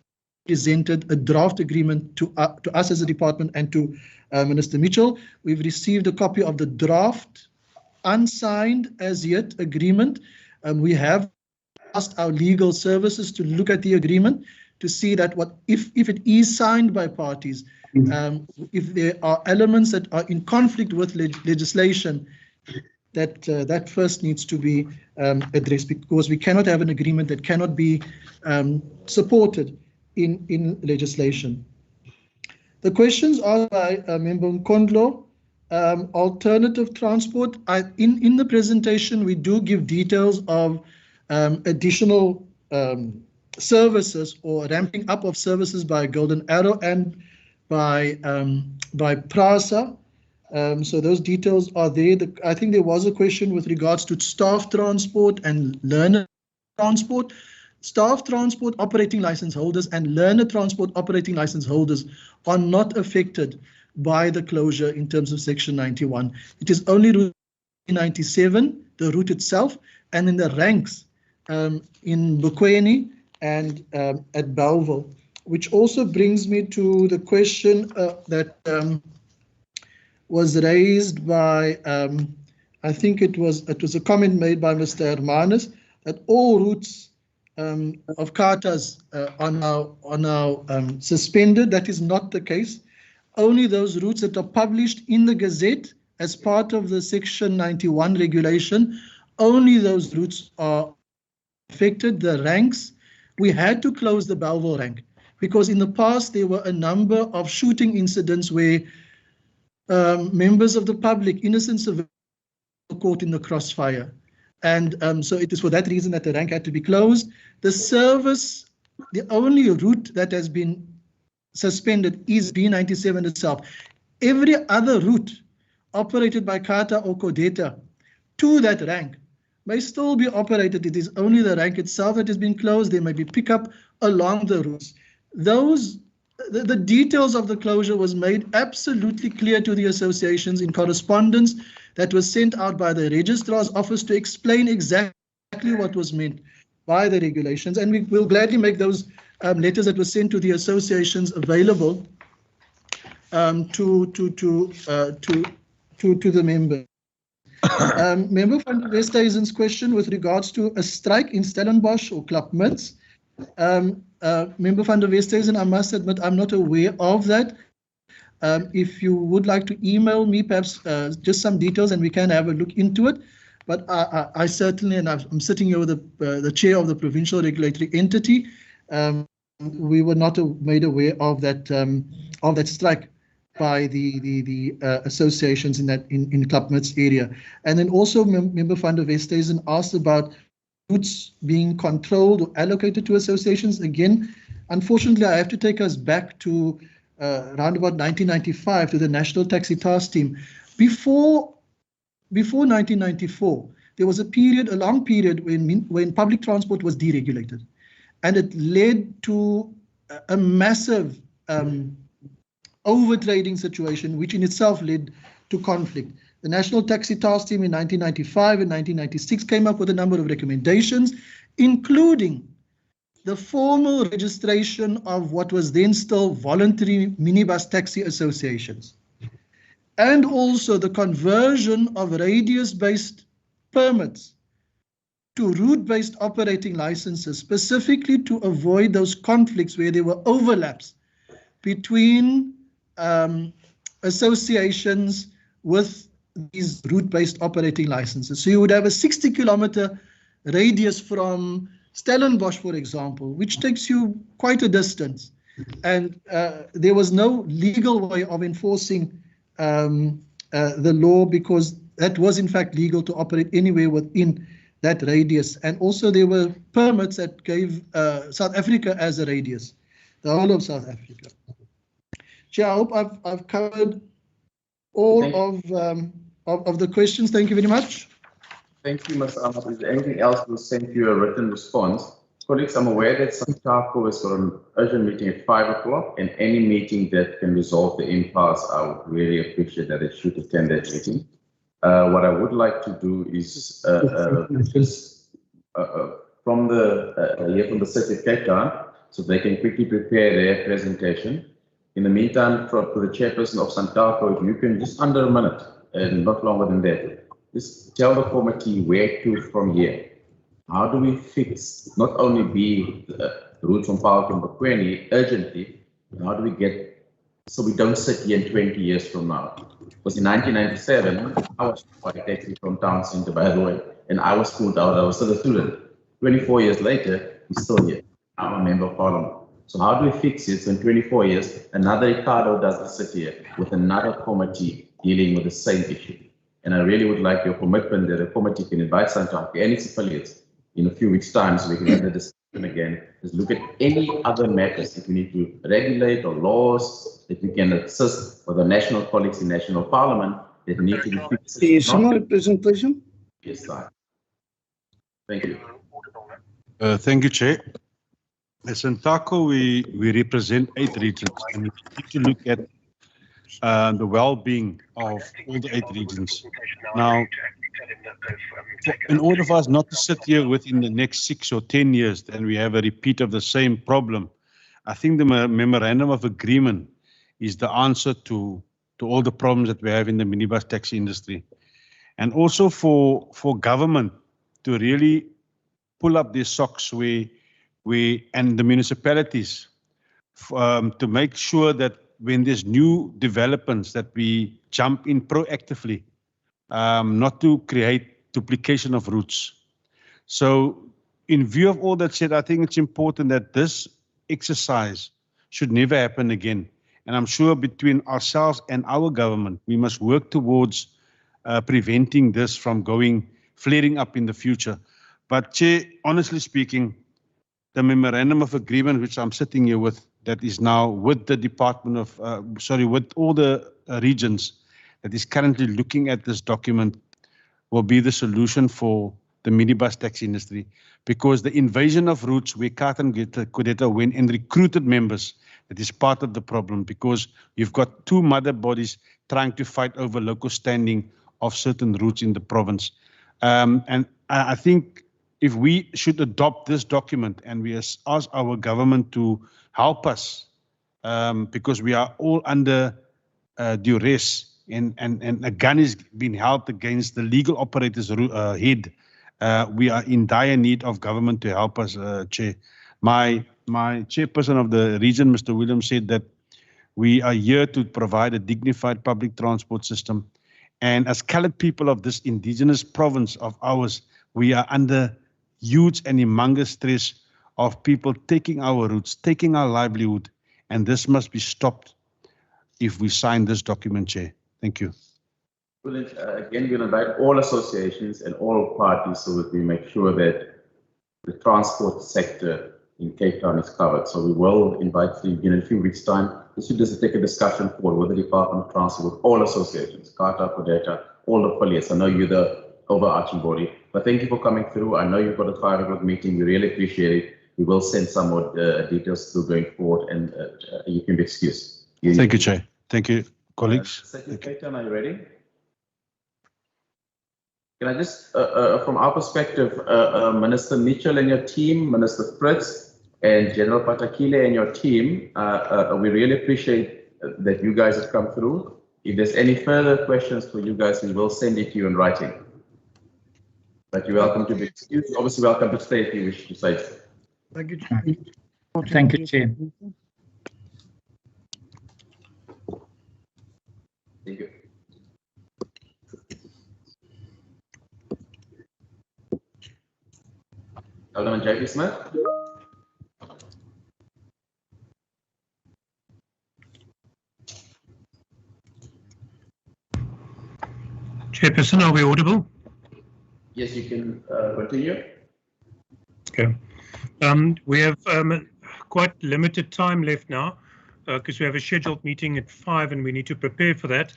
presented a draft agreement to us as a department and to Minister Mitchell. We've received a copy of the draft, unsigned as yet agreement. We have asked our legal services to look at the agreement to see that if it is signed by parties, if there are elements that are in conflict with legislation, that first needs to be addressed, because we cannot have an agreement that cannot be supported in legislation. The questions are by Member Nkondlo. Alternative transport. In the presentation, we do give details of additional services or ramping up of services by Golden Arrow and by PRASA. So those details are there. I think there was a question with regards to staff transport and learner transport. Staff transport operating license holders and learner transport operating license holders are not affected by the closure in terms of Section 91. It is only Route 97, the route itself, and in the ranks in Bokweni and at Bellville, which also brings me to the question that was raised by, I think it was a comment made by Mr. Hermanus, that all routes of CARTAs are now suspended. That is not the case. Only those routes that are published in the Gazette as part of the Section 91 regulation, only those routes are affected. The ranks, we had to close the Bellville rank because in the past there were a number of shooting incidents where members of the public, innocent civilians, were caught in the crossfire. And so it is for that reason that the rank had to be closed. The service, the only route that has been suspended is B97 itself. Every other route operated by CARTA or CODETA to that rank may still be operated. It is only the rank itself that has been closed. There may be pickup along the routes. The details of the closure was made absolutely clear to the associations in correspondence that was sent out by the registrar's office to explain exactly what was meant by the regulations, and we will gladly make those letters that were sent to the associations available to the members. Member van Westhuizen's question with regards to a strike in Stellenbosch or Klapmuts. Member van der Westhuizen, I must admit I'm not aware of that. If you would like to email me perhaps just some details and we can have a look into it. But I certainly, and I'm sitting here with the chair of the provincial regulatory entity, we were not made aware of that strike by the associations in Klapmuts area. And then also Member van der Westhuizen asked about routes being controlled or allocated to associations. Again, unfortunately, I have to take us back to around about 1995 to the National Taxi Task Team. Before 1994, there was a long period when public transport was deregulated, and it led to a massive overtrading situation, which in itself led to conflict. The National Taxi Task Team in 1995 and 1996 came up with a number of recommendations, including the formal registration of what was then still voluntary minibus taxi associations, and also the conversion of radius-based permits to route-based operating licenses, specifically to avoid those conflicts where there were overlaps between associations with these route-based operating licenses. So you would have a 60-kilometer radius from Stellenbosch, for example, which takes you quite a distance. And there was no legal way of enforcing the law, because that was in fact legal to operate anywhere within that radius. And also there were permits that gave South Africa as a radius, the whole of South Africa. Chair, I hope I've covered all of the questions. Thank you very much. Thank you, Mr. Ahmad. Is there anything else? We'll send you a written response. Colleagues, I'm aware that Santaco has got an urgent meeting at 5 o'clock, and any meeting that can resolve the impasse, I would really appreciate that it should attend that meeting. What I would like to do is just from the City of Cape Town, so they can quickly prepare their presentation. In the meantime, for the chairperson of Santaco, if you can just under a minute and not longer than that, just tell the committee where to from here. How do we fix not only the route from Park and Bokweni urgently, but how do we get so we don't sit here in 20 years from now? Because in 1997, I was quite taxi from town centre, by the way, and I was pulled out. I was still a student. 24 years later, he's still here. I'm a member of parliament. So how do we fix it? So in 24 years, another Ricardo doesn't sit here with another committee dealing with the same issue. And I really would like your commitment that the committee can invite Santaco and its affiliates in a few weeks' time so we can have the discussion again. Just look at any other matters if we need to regulate or laws that we can assist with the national colleagues in national parliament that need to be fixed. Presentation? Yes, sir. Thank you. Thank you, Chair. As Santaco, we represent 8 regions, and we need to look at the well-being of all the 8 regions. Now, in order for us not to sit here within the next 6 or 10 years, then we have a repeat of the same problem. I think the memorandum of agreement is the answer to all the problems that we have in the minibus taxi industry. And also for government to really pull up their socks and the municipalities to make sure that when there's new developments that we jump in proactively, not to create duplication of routes. So in view of all that said, I think it's important that this exercise should never happen again. And I'm sure between ourselves and our government, we must work towards preventing this from flaring up in the future. But Chair, honestly speaking, the memorandum of agreement which I'm sitting here with, that is now with the Department of, with all the regions that is currently looking at this document, will be the solution for the minibus taxi industry. Because the invasion of routes where Kart and Kudeta went and recruited members, that is part of the problem, because you've got 2 mother bodies trying to fight over local standing of certain routes in the province. And I think if we should adopt this document and we ask our government to help us, because we are all under duress and a gun is being held against the legal operator's head, we are in dire need of government to help us, Chair. My chairperson of the region, Mr. Williams, said that we are here to provide a dignified public transport system. And as colored people of this indigenous province of ours, we are under huge and humongous stress of people taking our routes, taking our livelihood, and this must be stopped if we sign this document, Chair. Thank you. Brilliant. Again, we'll invite all associations and all parties so that we make sure that the transport sector in Cape Town is covered. So we will invite you again in a few weeks' time. This should just take a discussion forward with the Department of Transport, with all associations, Kata, Kodeta, all the affiliates. I know you're the overarching body, but thank you for coming through. I know you've got a 5 o'clock meeting. We really appreciate it. We will send some more details through going forward, and you can be excused. Thank you, Chair. Thank you, colleagues. Cape Town, are you ready? Can I just, from our perspective, Minister Mitchell and your team, Minister Fritz, and General Patakile and your team, we really appreciate that you guys have come through. If there's any further questions for you guys, we will send it to you in writing. But you're welcome to be excused. Obviously, welcome to stay if you wish to say so. Thank you. Thank you, Chair. Thank you. Alderman J.P. Smith. Chairperson, are we audible? Yes, you can continue. Okay. We have quite limited time left now because we have a scheduled meeting at 5 and we need to prepare for that.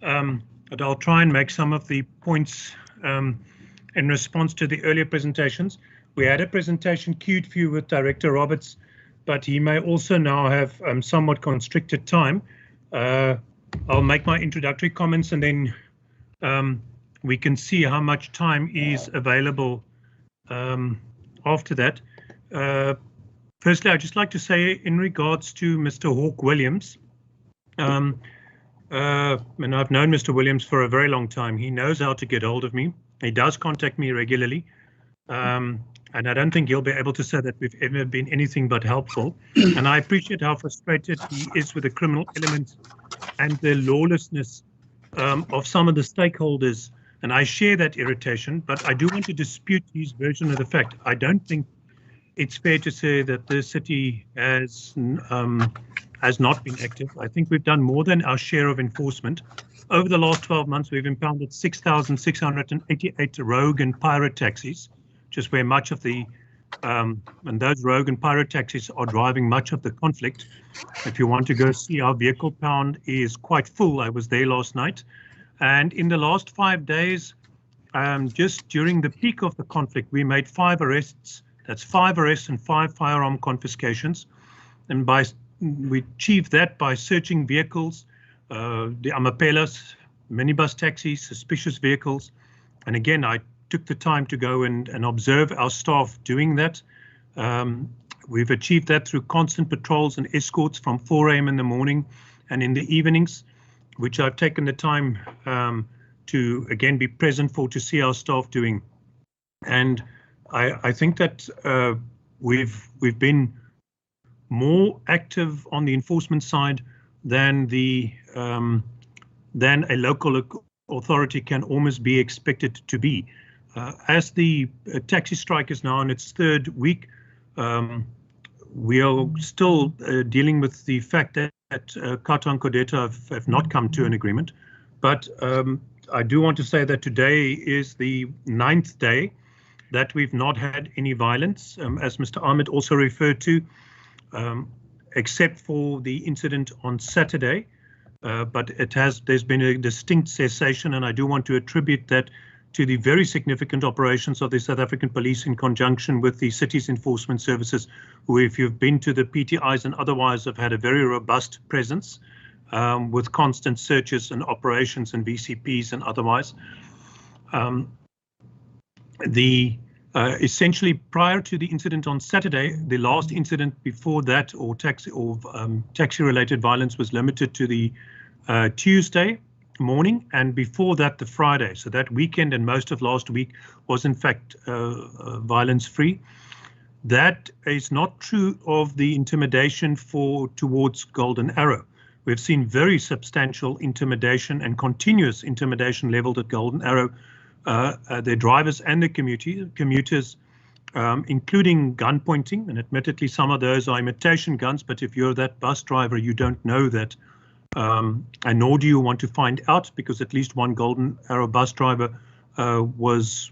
But I'll try and make some of the points in response to the earlier presentations. We had a presentation queued for you with Director Roberts, but he may also now have somewhat constricted time. I'll make my introductory comments and then we can see how much time is available after that. Firstly, I'd just like to say in regards to Mr. Hawk Williams, and I've known Mr. Williams for a very long time. He knows how to get hold of me. He does contact me regularly. And I don't think he'll be able to say that we've ever been anything but helpful. And I appreciate how frustrated he is with the criminal elements and the lawlessness of some of the stakeholders. And I share that irritation, but I do want to dispute his version of the fact. I don't think it's fair to say that the city has not been active. I think we've done more than our share of enforcement. Over the last 12 months, we've impounded 6,688 rogue and pirate taxis, just where much of the, and those rogue and pirate taxis are driving much of the conflict. If you want to go see, our vehicle pound is quite full. I was there last night. And in the last 5 days, just during the peak of the conflict, we made 5 arrests. That's 5 arrests and 5 firearm confiscations. And we achieved that by searching vehicles, the amapelas, minibus taxis, suspicious vehicles. And again, I took the time to go and observe our staff doing that. We've achieved that through constant patrols and escorts from 4 a.m. in the morning and in the evenings, which I've taken the time to again be present for, to see our staff doing. And I think that we've been more active on the enforcement side than a local authority can almost be expected to be. As the taxi strike is now in its 3rd week, we are still dealing with the fact that COTA and CODETA have not come to an agreement. But I do want to say that today is the 9th day that we've not had any violence, as Mr. Ahmed also referred to, except for the incident on Saturday. But there's been a distinct cessation, and I do want to attribute that to the very significant operations of the South African Police in conjunction with the city's enforcement services, who, if you've been to the PTIs and otherwise, have had a very robust presence with constant searches and operations and VCPs and otherwise. Essentially, prior to the incident on Saturday, the last incident before that, or taxi-related violence, was limited to the Tuesday morning, and before that, the Friday. So that weekend and most of last week was in fact violence-free. That is not true of the intimidation towards Golden Arrow. We've seen very substantial intimidation and continuous intimidation leveled at Golden Arrow. Their drivers and the commuters, including gun pointing, and admittedly some of those are imitation guns, but if you're that bus driver, you don't know that, and nor do you want to find out, because at least one Golden Arrow bus driver was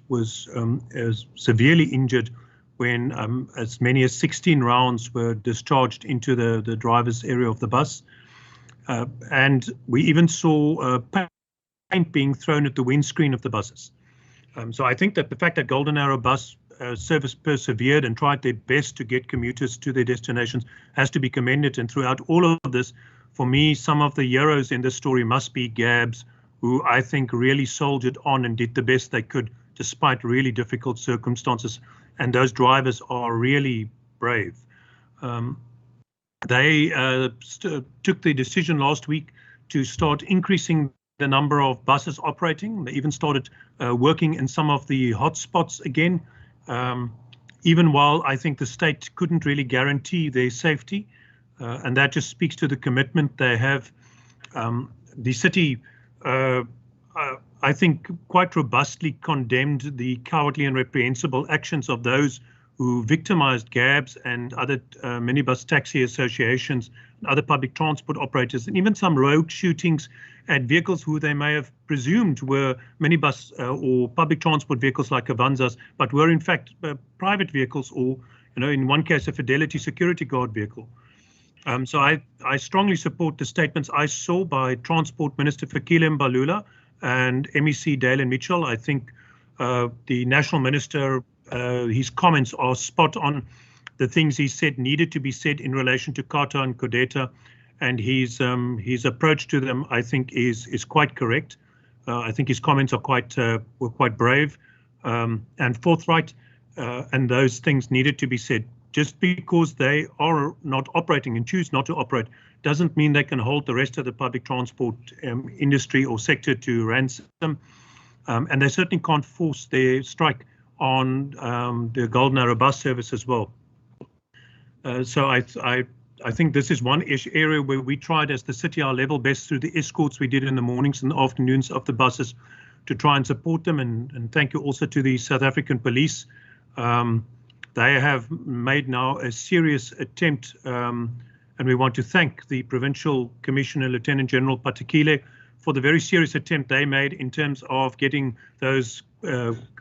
severely injured when as many as 16 rounds were discharged into the driver's area of the bus. And we even saw paint being thrown at the windscreen of the buses. So I think that the fact that Golden Arrow bus service persevered and tried their best to get commuters to their destinations has to be commended. And throughout all of this, for me, some of the heroes in this story must be Gabs, who I think really soldiered on and did the best they could despite really difficult circumstances. And those drivers are really brave. They took the decision last week to start increasing the number of buses operating. They even started working in some of the hotspots again, even while I think the state couldn't really guarantee their safety. And that just speaks to the commitment they have. The city, I think, quite robustly condemned the cowardly and reprehensible actions of those who victimized Gabs and other minibus taxi associations and other public transport operators, and even some rogue shootings at vehicles who they may have presumed were minibus or public transport vehicles like Avanzas, but were in fact private vehicles, or, in one case, a Fidelity security guard vehicle. So I strongly support the statements I saw by Transport Minister Fikile Mbalula and MEC Dalen Mitchell. I think the National Minister, his comments are spot on. The things he said needed to be said in relation to COTA and CODETA, and his approach to them, I think, is quite correct. I think his comments are were quite brave and forthright, and those things needed to be said. Just because they are not operating and choose not to operate doesn't mean they can hold the rest of the public transport industry or sector to ransom. And they certainly can't force their strike on the Golden Arrow bus service as well. So I think this is one area where we tried as the city our level best through the escorts we did in the mornings and afternoons of the buses to try and support them. And thank you also to the South African Police. they have made now a serious attempt, and we want to thank the Provincial Commissioner, Lieutenant General Patekile, for the very serious attempt they made in terms of getting those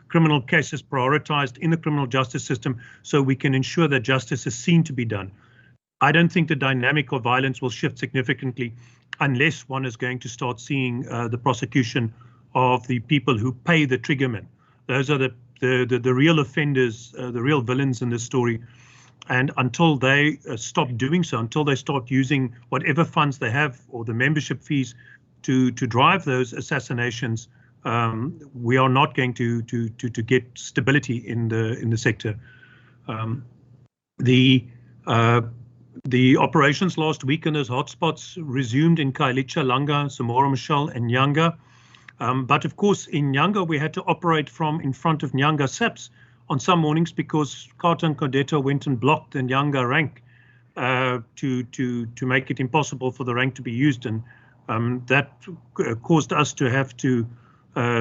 criminal cases prioritized in the criminal justice system so we can ensure that justice is seen to be done. I don't think the dynamic of violence will shift significantly unless one is going to start seeing the prosecution of the people who pay the triggermen. Those are the real offenders, the real villains in this story. And until they stop doing so, until they start using whatever funds they have or the membership fees to drive those assassinations, we are not going to get stability in the sector. The operations last week in those hotspots resumed in Khayelitsha, Langa, Samora Machel, and Nyanga. But of course, in Nyanga, we had to operate from in front of Nyanga SAPS on some mornings because Kata and Kodeta went and blocked the Nyanga rank to make it impossible for the rank to be used, and that caused us to have to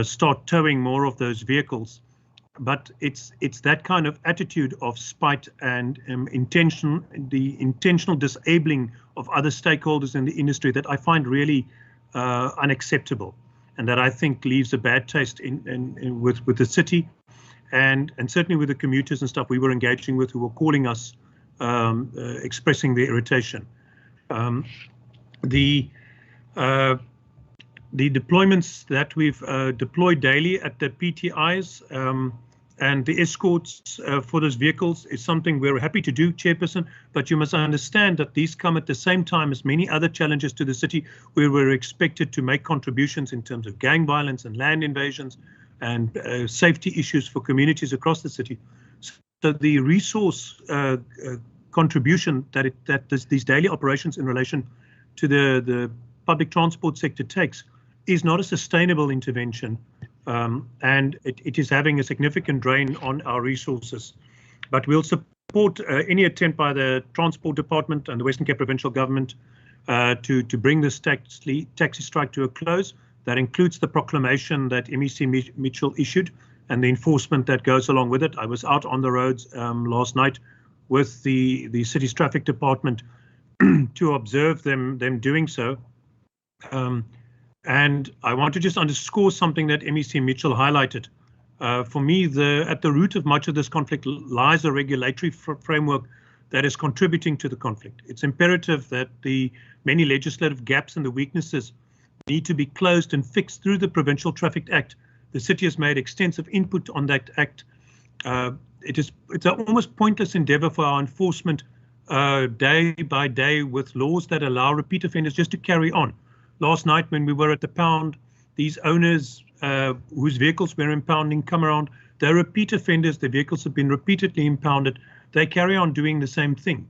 start towing more of those vehicles. But it's that kind of attitude of spite and the intentional disabling of other stakeholders in the industry that I find really unacceptable, and that I think leaves a bad taste with the city, and certainly with the commuters and stuff we were engaging with who were calling us, expressing their irritation. The deployments that we've deployed daily at the PTIs and the escorts for those vehicles is something we're happy to do, Chairperson, but you must understand that these come at the same time as many other challenges to the city where we're expected to make contributions in terms of gang violence and land invasions and safety issues for communities across the city. So the resource contribution that these daily operations in relation to the public transport sector takes is not a sustainable intervention, and it is having a significant drain on our resources. But we'll support any attempt by the Transport Department and the Western Cape Provincial Government to bring this taxi strike to a close. That includes the proclamation that MEC Mitchell issued and the enforcement that goes along with it. I was out on the roads last night with the city's traffic department to observe them doing so. And I want to just underscore something that MEC Mitchell highlighted. For me, at the root of much of this conflict lies a regulatory framework that is contributing to the conflict. It's imperative that the many legislative gaps and the weaknesses need to be closed and fixed through the Provincial Traffic Act. The city has made extensive input on that act. It's an almost pointless endeavor for our enforcement day by day with laws that allow repeat offenders just to carry on. Last night when we were at the pound, these owners whose vehicles we're impounding come around. They're repeat offenders. Their vehicles have been repeatedly impounded. They carry on doing the same thing.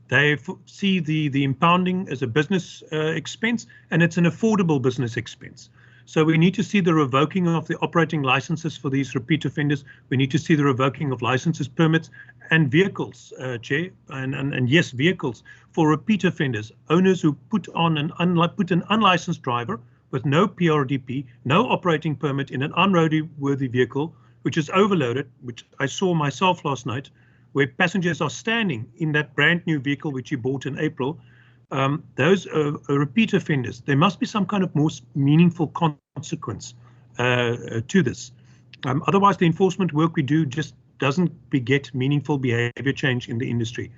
They see the impounding as a business expense, and it's an affordable business expense. So we need to see the revoking of the operating licenses for these repeat offenders. We need to see the revoking of licenses, permits, and vehicles, Chair, and yes, vehicles for repeat offenders, owners who put an unlicensed driver with no PRDP, no operating permit in an unroadworthy vehicle, which is overloaded, which I saw myself last night, where passengers are standing in that brand new vehicle which you bought in April. Those are repeat offenders. There must be some kind of more meaningful consequence to this. Otherwise, the enforcement work we do just doesn't beget meaningful behavior change in the industry.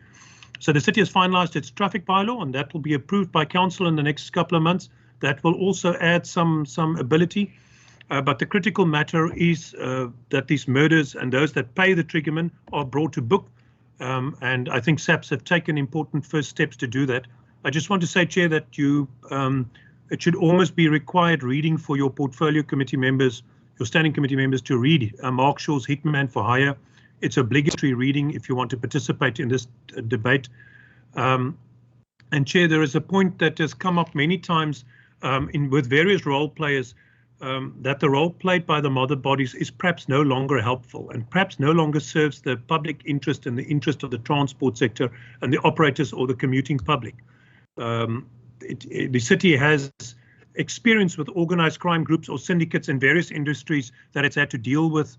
So the city has finalized its traffic bylaw, and that will be approved by council in the next couple of months. That will also add some ability. But the critical matter is that these murders and those that pay the triggermen are brought to book. And I think SAPS have taken important first steps to do that. I just want to say, Chair, that it should almost be required reading for your portfolio committee members, your standing committee members, to read Mark Shaw's Hitman for Hire. It's obligatory reading if you want to participate in this debate. And Chair, there is a point that has come up many times with various role players, that the role played by the mother bodies is perhaps no longer helpful and perhaps no longer serves the public interest and the interest of the transport sector and the operators or the commuting public. The city has experience with organized crime groups or syndicates in various industries that it's had to deal with.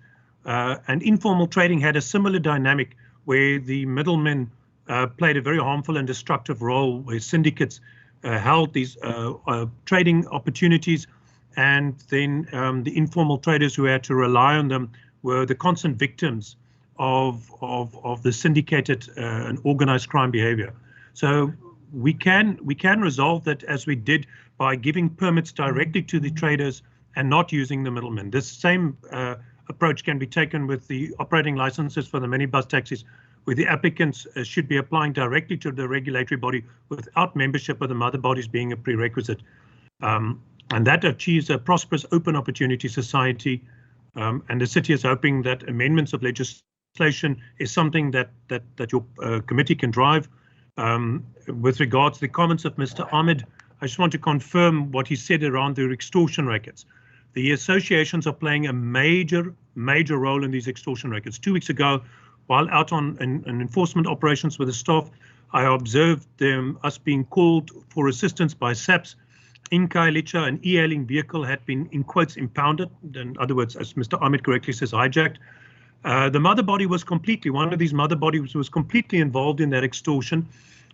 And informal trading had a similar dynamic where the middlemen played a very harmful and destructive role, where syndicates held these trading opportunities, and then the informal traders who had to rely on them were the constant victims of the syndicated and organized crime behavior. So we can resolve that, as we did, by giving permits directly to the traders and not using the middlemen. This same approach can be taken with the operating licenses for the minibus taxis, where the applicants should be applying directly to the regulatory body without membership of the mother bodies being a prerequisite. And that achieves a prosperous open opportunity society. And the city is hoping that amendments of legislation is something that your committee can drive. With regards to the comments of Mr. Ahmed, I just want to confirm what he said around the extortion rackets. The associations are playing a major role in these extortion rackets. 2 weeks ago, while out on enforcement operations with the staff, I observed us being called for assistance by SAPS. In Khayelitsha, an e-hailing vehicle had been, in quotes, impounded. In other words, as Mr. Ahmed correctly says, hijacked. The mother body was one of these mother bodies was completely involved in that extortion.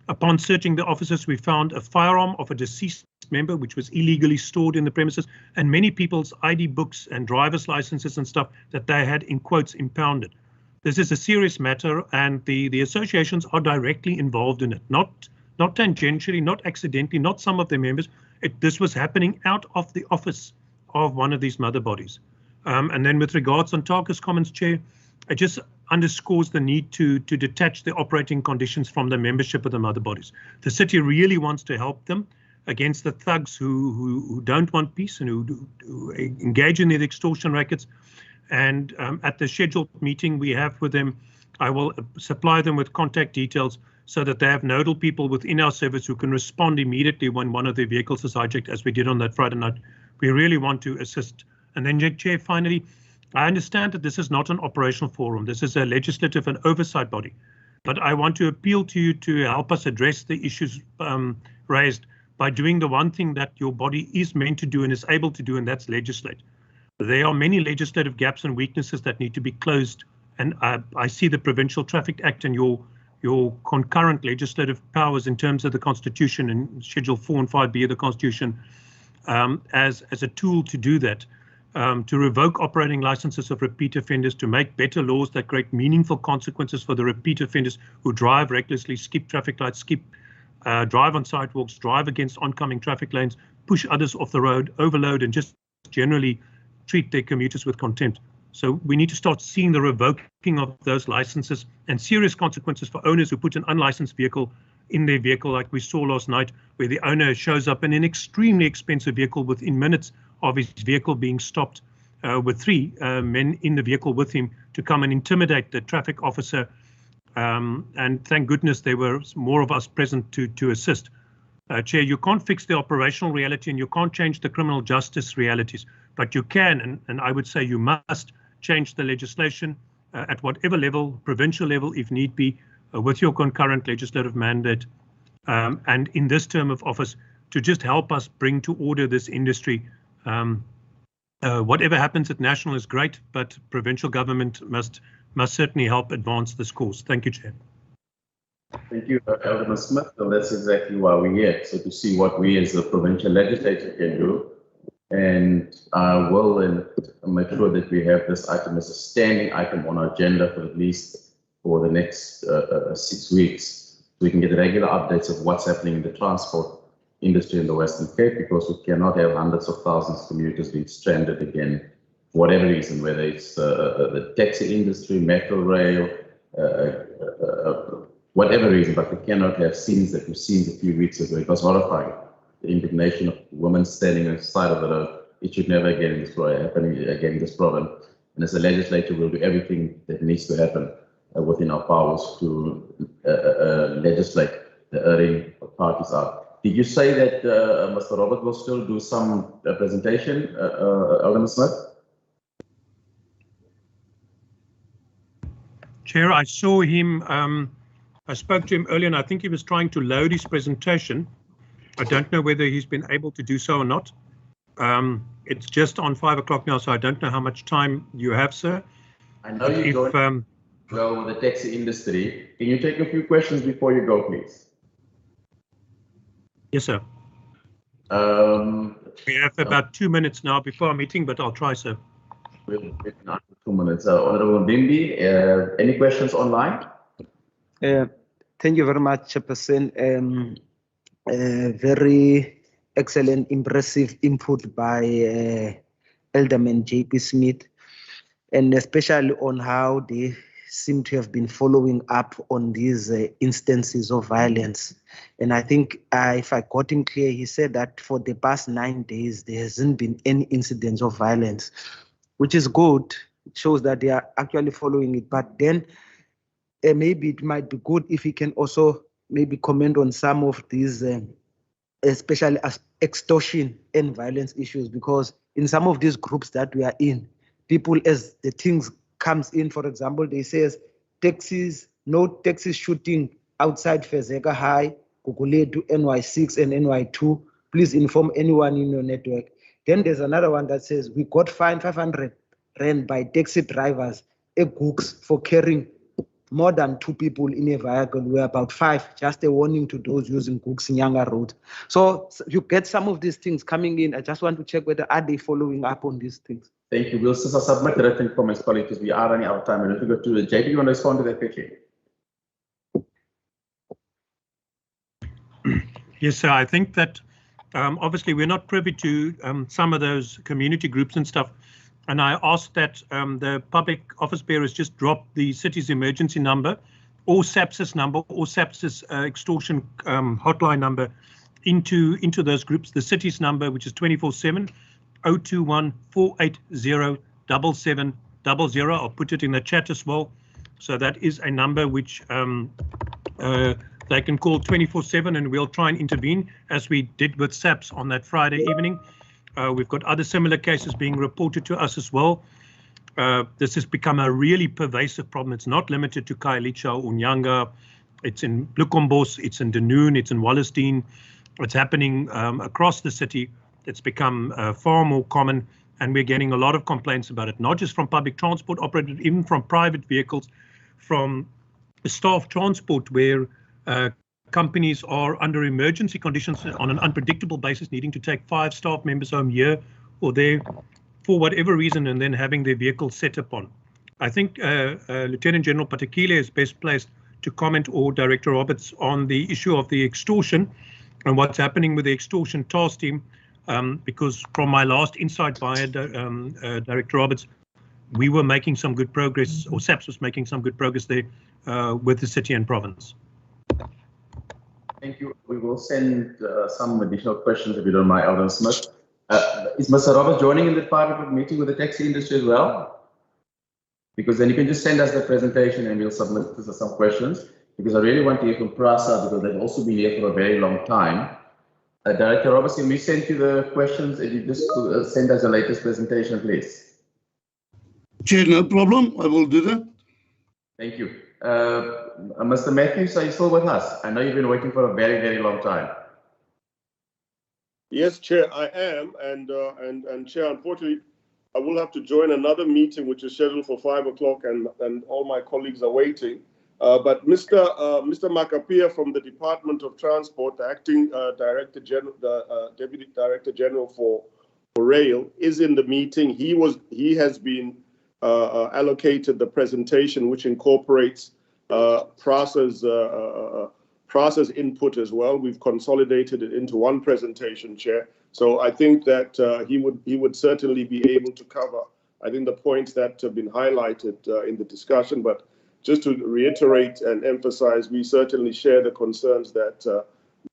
Upon searching the offices, we found a firearm of a deceased member, which was illegally stored in the premises, and many people's ID books and driver's licenses and stuff that they had, in quotes, impounded. This is a serious matter, and the associations are directly involved in it, not tangentially, not accidentally, not some of their members. This was happening out of the office of one of these mother bodies. And then with regards on Tarka's comments, Chair, it just underscores the need to detach the operating conditions from the membership of the mother bodies. The city really wants to help them against the thugs who don't want peace and who engage in the extortion rackets. And at the scheduled meeting we have with them, I will supply them with contact details so that they have nodal people within our service who can respond immediately when one of their vehicles is hijacked, as we did on that Friday night. We really want to assist. And then, Chair, finally, I understand that this is not an operational forum. This is a legislative and oversight body. But I want to appeal to you to help us address the issues raised by doing the one thing that your body is meant to do and is able to do, and that's legislate. There are many legislative gaps and weaknesses that need to be closed. And I see the Provincial Traffic Act and your concurrent legislative powers in terms of the Constitution and Schedule 4 and 5B of the Constitution as a tool to do that. To revoke operating licenses of repeat offenders, to make better laws that create meaningful consequences for the repeat offenders who drive recklessly, skip traffic lights, drive on sidewalks, drive against oncoming traffic lanes, push others off the road, overload, and just generally treat their commuters with contempt. So we need to start seeing the revoking of those licenses and serious consequences for owners who put an unlicensed vehicle in their vehicle, like we saw last night, where the owner shows up in an extremely expensive vehicle within minutes of his vehicle being stopped with 3 men in the vehicle with him to come and intimidate the traffic officer. And thank goodness there were more of us present to assist. Chair, you can't fix the operational reality and you can't change the criminal justice realities, but you can, and I would say you must, change the legislation at whatever level, provincial level if need be, with your concurrent legislative mandate, and in this term of office, to just help us bring to order this industry. Whatever happens at national is great, but provincial government must certainly help advance this course. Thank you, Chair. Thank you, Alderman Smith. And that's exactly why we're here. So to see what we as the provincial legislature can do. And I will make sure that we have this item as a standing item on our agenda for at least for the next 6 weeks. We can get regular updates of what's happening in the transport industry in the Western Cape, because we cannot have hundreds of thousands of commuters being stranded again, for whatever reason, whether it's the taxi industry, metro rail, whatever reason, but we cannot have scenes that we've seen a few weeks ago. It was horrifying. The indignation of women standing on the side of the road. It should never again happen again in this province. And as a legislature, we'll do everything that needs to happen within our powers to legislate the erring of parties out. Did you say that Mr. Robert will still do some presentation, Alderman Smith? Chair, I saw him, I spoke to him earlier and I think he was trying to load his presentation. I don't know whether he's been able to do so or not. It's just on 5 o'clock now, so I don't know how much time you have, sir. I know you don't go with the taxi industry. Can you take a few questions before you go, please? Yes, sir. We have about 2 minutes now before our meeting, but I'll try, sir. We'll wait now for 2 minutes. Honorable Bimbi, any questions online? Thank you very much, Chairperson. Very excellent, impressive input by Alderman J.P. Smith, and especially on how they seem to have been following up on these instances of violence. And I think if I got him clear, he said that for the past 9 days, there hasn't been any incidents of violence, which is good. It shows that they are actually following it. But then maybe it might be good if he can also maybe comment on some of these, especially as extortion and violence issues, because in some of these groups that we are in, people, as the things comes in, for example, they says taxis, no taxi shooting outside Fezeka High, Guguletu, NY6 and NY2. Please inform anyone in your network. Then there's another one that says we got fined 500 rand by taxi drivers at Gooks for carrying more than 2 people in a vehicle. We're about 5. Just a warning to those using Gooks in Nyanga Road. So you get some of these things coming in. I just want to check whether are they following up on these things. Thank you. We'll submit written comments, colleagues, because we are running out of time. And if we go to the JP, you want to respond to that quickly? Yes, sir. I think that obviously we're not privy to some of those community groups and stuff. And I asked that the public office bearers just drop the city's emergency number or SAPS's number or SAPS's extortion hotline number into those groups. The city's number, which is 24/7, 021-480-7700. I'll put it in the chat as well. So that is a number which they can call 24/7, and we'll try and intervene as we did with SAPS on that Friday evening. We've got other similar cases being reported to us as well. This has become a really pervasive problem. It's not limited to Khayelitsha or Nyanga. It's in Bloemfontein, it's in Dunoon, it's in Wallerstein. It's happening across the city. It's become far more common, and we're getting a lot of complaints about it, not just from public transport operators, even from private vehicles, from staff transport, where companies are under emergency conditions on an unpredictable basis, needing to take 5 staff members home here or there for whatever reason, and then having their vehicles set upon. I think Lieutenant General Patekile is best placed to comment, or Director Roberts, on the issue of the extortion and what's happening with the extortion task team, because from my last insight via Director Roberts, we were making some good progress, or SAPS was making some good progress there with the city and province. Thank you. We will send some additional questions, if you don't mind, Alderman Smith. Is Mr. Roberts joining in the private meeting with the taxi industry as well? Because then you can just send us the presentation and we'll submit some questions, because I really want to hear from PRASA, because they've also been here for a very long time. Director Roberts, can we send you the questions and you just send us the latest presentation, please? Chair, no problem. I will do that. Thank you. Mr. Matthews, are you still with us? I know you've been waiting for a very, very long time. Yes, Chair, I am, and Chair, unfortunately, I will have to join another meeting which is scheduled for 5 o'clock, and all my colleagues are waiting. But Mr. Makapia from the Department of Transport, the acting Director General, Deputy Director General for Rail, is in the meeting. He has been allocated the presentation, which incorporates PRASA's input as well. We've consolidated it into one presentation, Chair. So I think that he would certainly be able to cover, I think, the points that have been highlighted in the discussion. But just to reiterate and emphasize, we certainly share the concerns that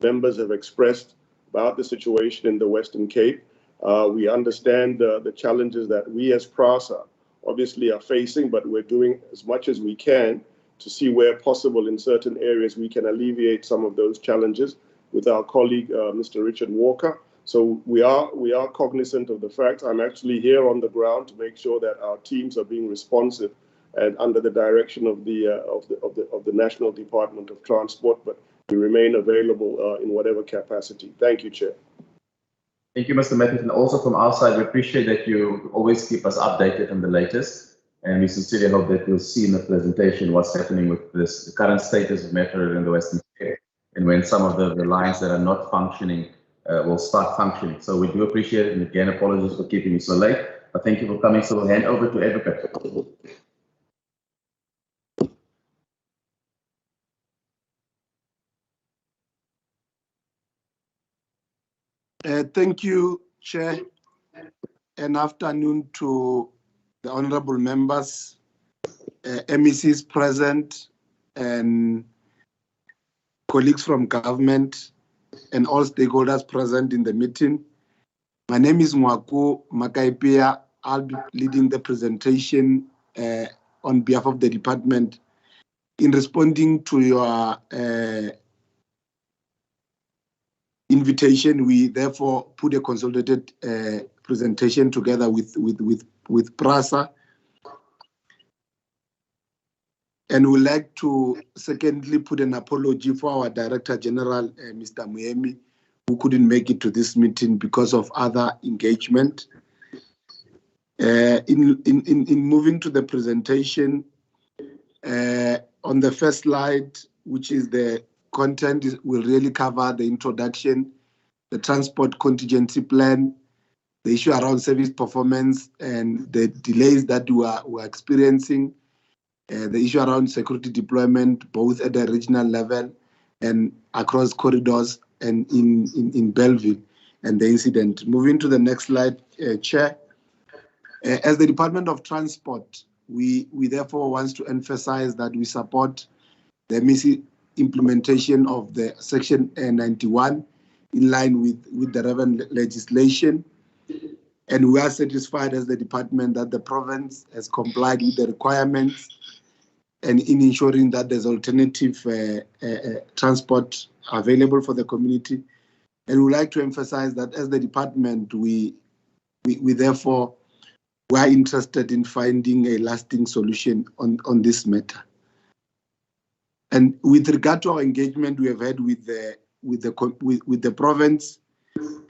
members have expressed about the situation in the Western Cape. We understand the challenges that we as PRASA obviously are facing, but we're doing as much as we can to see where possible in certain areas we can alleviate some of those challenges with our colleague, Mr. Richard Walker. So we are cognizant of the fact. I'm actually here on the ground to make sure that our teams are being responsive and under the direction of the National Department of Transport, but we remain available in whatever capacity. Thank you, Chair. Thank you, Mr. Matthews. And also from our side, we appreciate that you always keep us updated on the latest. And we sincerely hope that you'll see in the presentation what's happening with this, the current status of Metro Rail in the Western Cape, and when some of the lines that are not functioning will start functioning. So we do appreciate it, and again, apologies for keeping you so late, but thank you for coming. So we'll hand over to Advocate. Thank you, Chair, and afternoon to the honorable members, MECs present, and colleagues from government, and all stakeholders present in the meeting. My name is Mwaku Makaipia. I'll be leading the presentation on behalf of the department. In responding to your invitation, we therefore put a consolidated presentation together with PRASA. And we'd like to secondly put an apology for our Director General, Mr. Muemi, who couldn't make it to this meeting because of other engagement. In moving to the presentation, on the first slide, which is the content, will really cover the introduction, the transport contingency plan, the issue around service performance and the delays that we're experiencing, the issue around security deployment, both at the regional level and across corridors and in Belleville, and the incident. Moving to the next slide, Chair. As the Department of Transport, we therefore want to emphasize that we support the MEC implementation of the Section 91 in line with the relevant legislation. And we are satisfied as the department that the province has complied with the requirements and in ensuring that there's alternative transport available for the community. And we would like to emphasize that as the department, we therefore are interested in finding a lasting solution on this matter. And with regard to our engagement we have had with the province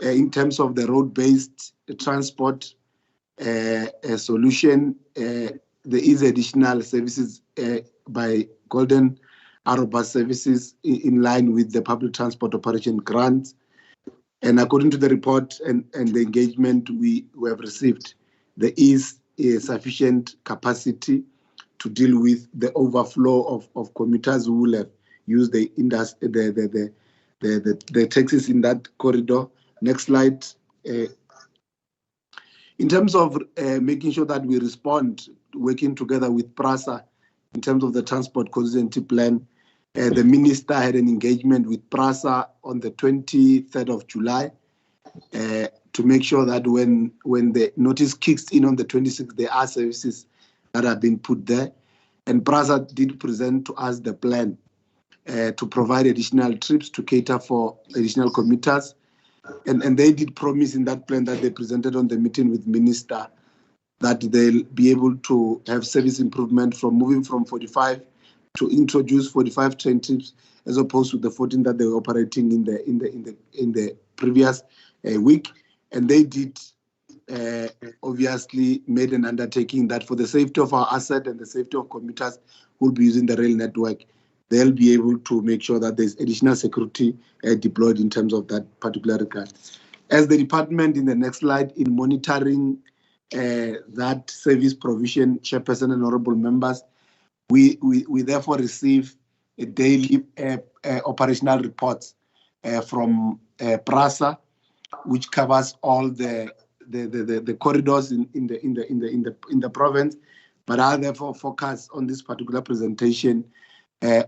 in terms of the road-based transport solution, there is additional services by Golden Arrow Bus Services in line with the public transport operation grants. And according to the report and the engagement we have received, there is a sufficient capacity to deal with the overflow of commuters who will have used the taxis in that corridor. Next slide. In terms of making sure that we respond, working together with PRASA in terms of the transport contingency plan, the minister had an engagement with PRASA on the 23rd of July to make sure that when the notice kicks in on the 26th, there are services that have been put there. And PRASA did present to us the plan to provide additional trips to cater for additional commuters. And they did promise in that plan that they presented on the meeting with Minister that they'll be able to have service improvement from moving from 45 to introduce 45 train trips as opposed to the 14 that they were operating in the previous week. And they did obviously made an undertaking that for the safety of our asset and the safety of commuters who will be using the rail network, they'll be able to make sure that there's additional security deployed in terms of that particular regard. As the department, in the next slide, in monitoring that service provision, Chairperson and honorable members, we therefore receive a daily operational reports from PRASA, which covers all the corridors in the province, but I therefore focus on this particular presentation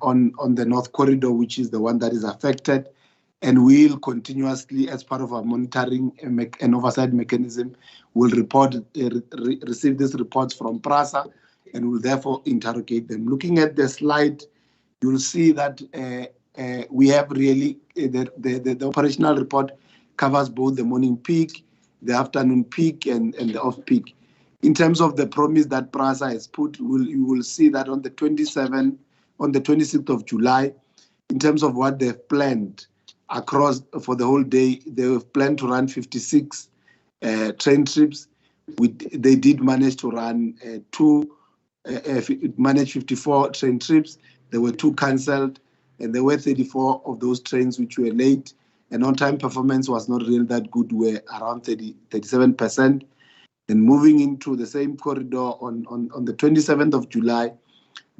on the North Corridor, which is the one that is affected, and we'll continuously, as part of our monitoring and oversight mechanism, will receive these reports from PRASA, and will therefore interrogate them. Looking at the slide, you'll see that we have really the operational report covers both the morning peak, the afternoon peak, and the off peak. In terms of the promise that PRASA has put, you will see that on the 26th of July, in terms of what they've planned across for the whole day, they have planned to run 56 train trips. They did manage to run 2 it managed 54 train trips. There were 2 cancelled, and there were 34 of those trains which were late. And on-time performance was not really that good. We're around 37%. And moving into the same corridor on the 27th of July,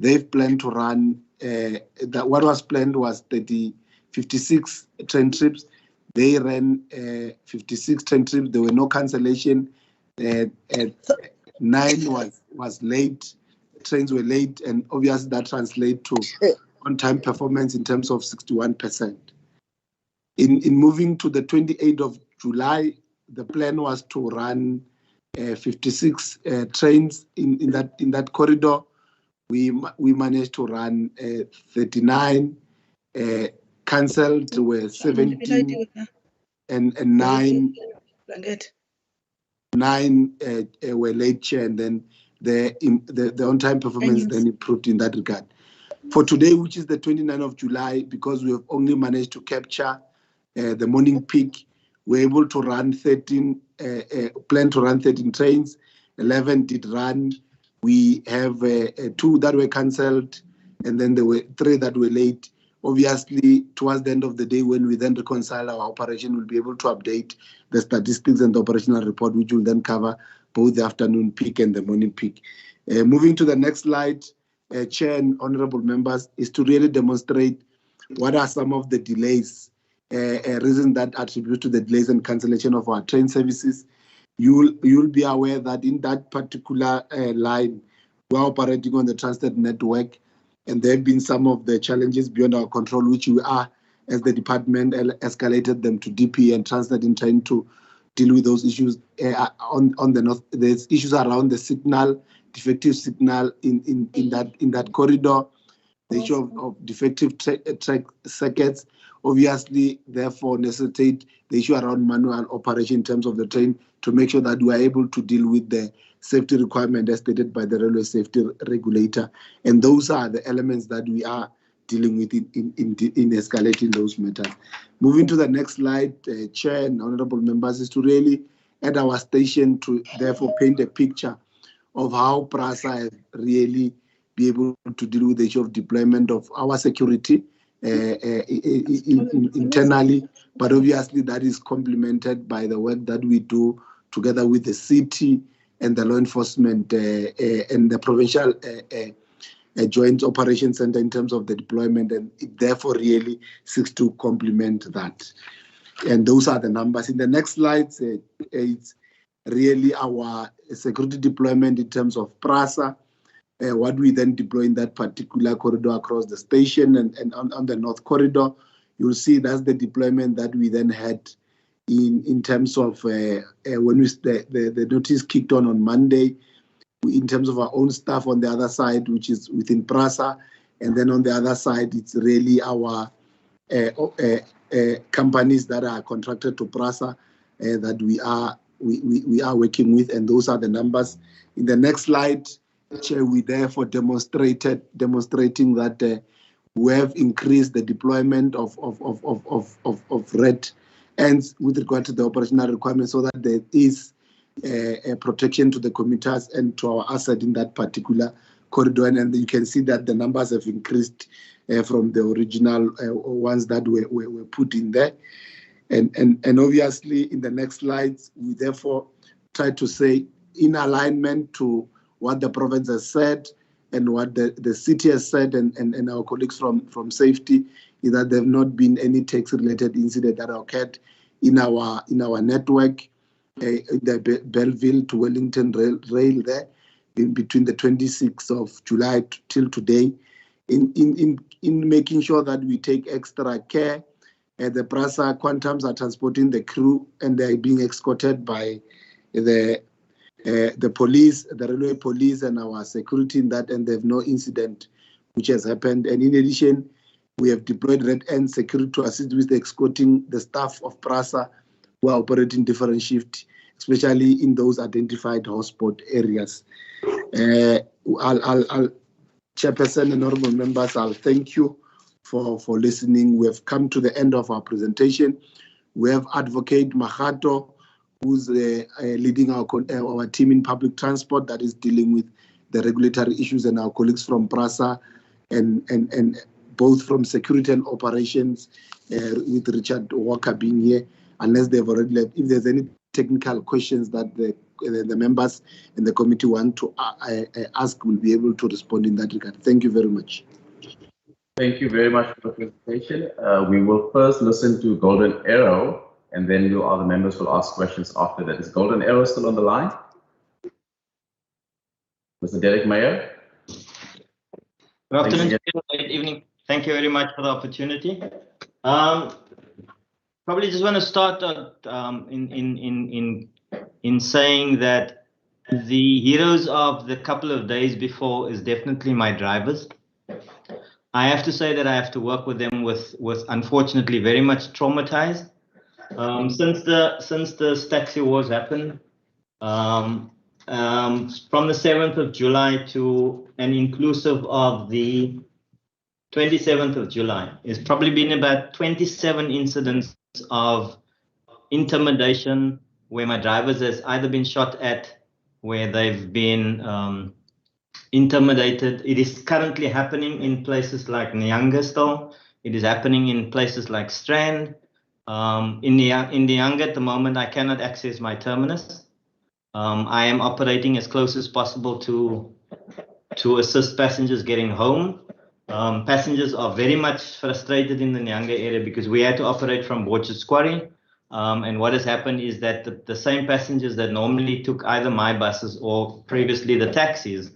they've planned to run, that what was planned was 56 train trips. They ran 56 train trips. There were no cancellation. 9 was late. Trains were late, and obviously that translates to on-time performance in terms of 61%. In moving to the 28th of July, the plan was to run 56 trains in that corridor. We managed to run 39. Cancelled were 17, and 9 were late, Chair, and then the on-time performance then improved in that regard. For today, which is the 29th of July, because we have only managed to capture the morning peak, we're able to run 13, plan to run 13 trains, 11 did run. We have 2 that were cancelled, and then there were 3 that were late. Obviously, towards the end of the day, when we then reconcile our operation, we'll be able to update the statistics and the operational report, which will then cover both the afternoon peak and the morning peak. Moving to the next slide, Chair and honorable members, is to really demonstrate what are some of the delays, reasons that attribute to the delays and cancellation of our train services. You'll be aware that in that particular line, we're operating on the Transnet network, and there have been some of the challenges beyond our control, which we are, as the department, escalated them to DP and Transnet in trying to deal with those issues. On the north, there's issues around the signal, defective signal in that corridor, the issue of defective track circuits, obviously, therefore necessitate the issue around manual operation in terms of the train to make sure that we are able to deal with the safety requirement as stated by the railway safety regulator. And those are the elements that we are dealing with in escalating those matters. Moving to the next slide, Chair and honorable members, is to really at our station to therefore paint a picture of how PRASA really be able to deal with the issue of deployment of our security internally, but obviously that is complemented by the work that we do together with the city and the law enforcement and the provincial joint operation center in terms of the deployment, and it therefore really seeks to complement that. And those are the numbers. In the next slides, it's really our security deployment in terms of PRASA, what we then deploy in that particular corridor across the station and on the north corridor. You'll see that's the deployment that we then had in terms of when the notice kicked on Monday, in terms of our own staff on the other side, which is within PRASA, and then on the other side, it's really our companies that are contracted to PRASA that we are working with, and those are the numbers. In the next slide, Chair, we therefore demonstrating that we have increased the deployment of red ends with regard to the operational requirements, so that there is a protection to the commuters and to our asset in that particular corridor. And you can see that the numbers have increased from the original ones that were put in there. And obviously, in the next slides, we therefore try to say, in alignment to what the province has said and what the city has said, and our colleagues from safety, is that there have not been any tax-related incident that occurred in our network, the Belleville to Wellington rail there, between the 26th of July till today, in making sure that we take extra care. The PRASA Quantums are transporting the crew, and they are being escorted by the police, the railway police, and our security in that, and there's no incident which has happened. And in addition, we have deployed red end security to assist with escorting the staff of PRASA who are operating different shifts, especially in those identified hotspot areas. Chairperson and honorable members, I'll thank you for listening. We have come to the end of our presentation. We have Advocate Mahato, who's leading our team in public transport that is dealing with the regulatory issues, and our colleagues from PRASA and both from security and operations, with Richard Walker being here, unless they've already left. If there's any technical questions that the members in the committee want to ask, we'll be able to respond in that regard. Thank you very much. Thank you very much for the presentation. We will first listen to Golden Arrow, and then you other members will ask questions after that. Is Golden Arrow still on the line? Mr. Derek Meyer? Good afternoon, good evening. Thank you very much for the opportunity. Probably just want to start in saying that the heroes of the couple of days before is definitely my drivers. I have to say that I have to work with them with unfortunately very much traumatized. Since the taxi wars happened, from the 7th of July to and inclusive of the 27th of July, it's probably been about 27 incidents of intimidation where my drivers has either been shot at, where they've been intimidated. It is currently happening in places like Nyanga still. It is happening in places like Strand. In Nyanga at the moment, I cannot access my terminus. I am operating as close as possible to assist passengers getting home. Passengers are very much frustrated in the Nyanga area because we had to operate from Borchers Quarry. And what has happened is that the same passengers that normally took either my buses or previously the taxis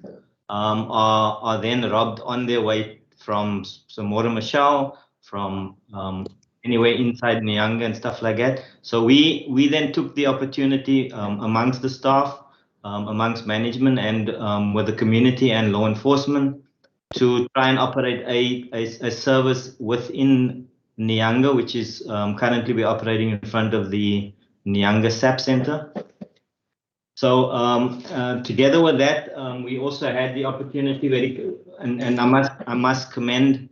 are then robbed on their way from Samora Machel, from anywhere inside Nyanga and stuff like that. So we then took the opportunity amongst the staff, amongst management and with the community and law enforcement to try and operate a service within Nyanga, which is currently we're operating in front of the Nyanga SAP Center. So together with that, we also had the opportunity and I must commend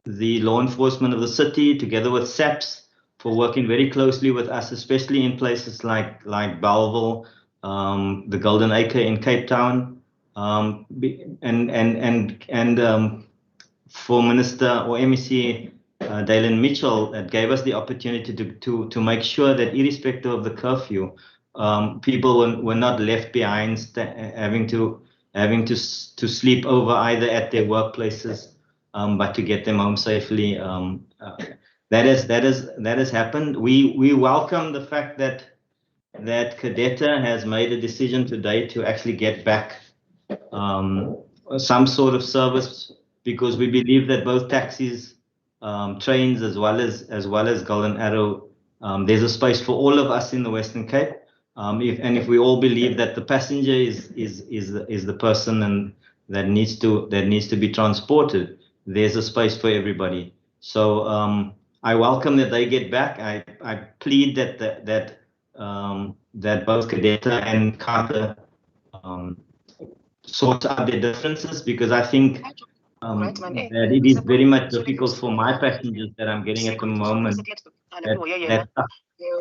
the law enforcement of the city together with SAPS for working very closely with us, especially in places like Bellville, the Golden Acre in Cape Town, and for Minister or MEC Dalen Mitchell, that gave us the opportunity to make sure that irrespective of the curfew, people were not left behind, having to sleep over either at their workplaces, but to get them home safely. That has happened. We welcome the fact that Cadetta has made a decision today to actually get back some sort of service, because we believe that both taxis, trains, as well as Golden Arrow, there's a space for all of us in the Western Cape. If we all believe that the passenger is the person and that needs to be transported, there's a space for everybody. So I welcome that they get back. I plead that both Cadetta and Carter sort out their differences, because I think that it is very much difficult for my passengers that I'm getting at the moment.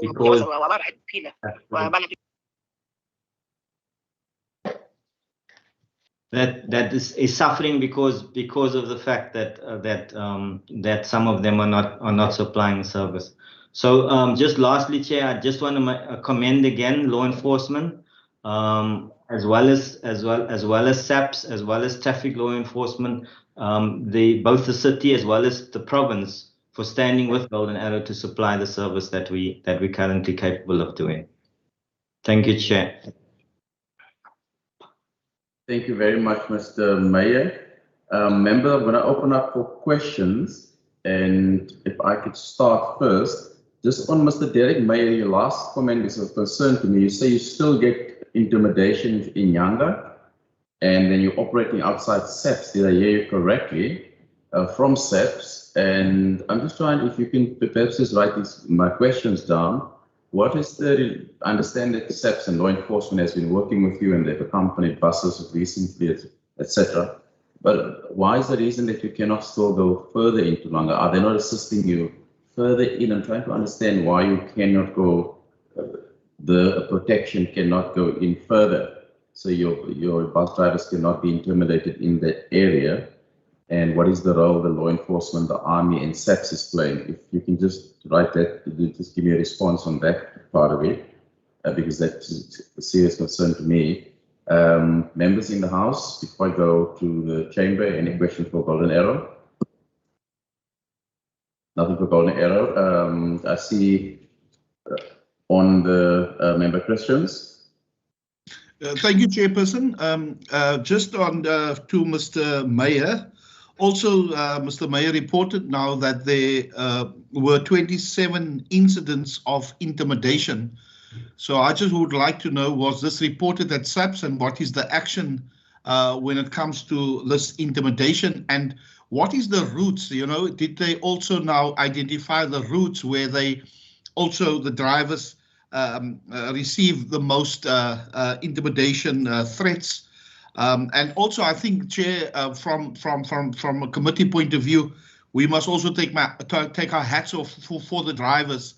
Because that is suffering because of the fact that some of them are not supplying service. So just lastly, Chair, I just want to commend again law enforcement, as well as SAPS, as well as traffic law enforcement, both the city as well as the province, for standing with Golden Arrow to supply the service that we're currently capable of doing. Thank you, Chair. Thank you very much, Mr. Meyer. Member, I'm going to open up for questions, and if I could start first, just on Mr. Derek Meyer, your last comment is of concern to me. You say you still get intimidation in Nyanga, and then you're operating outside SEPS. Did I hear you correctly? From SEPS, and I'm just trying, if you can perhaps just write my questions down. What is I understand that SEPS and law enforcement has been working with you and they've accompanied buses recently, etc. But why is the reason that you cannot still go further into Nyanga? Are they not assisting you further in? I'm trying to understand why you cannot go, the protection cannot go in further. so your bus drivers cannot be intimidated in that area? And what is the role the law enforcement, the army, and SAPS is playing? If you can just write that, just give me a response on that part of it, because that's a serious concern to me. Members in the House, before I go to the chamber, any questions for Golden Arrow? Nothing for Golden Arrow. I see on the member questions. Thank you, Chairperson. Just on to Mr. Mayor. Also, Mr. Mayor reported now that there were 27 incidents of intimidation. So I just would like to know, was this reported at SAPS, and what is the action when it comes to this intimidation, and what is the routes? You know, did they also now identify the routes where they also, the drivers receive the most intimidation threats? And also, I think, Chair, from a committee point of view, we must also take our hats off for the drivers.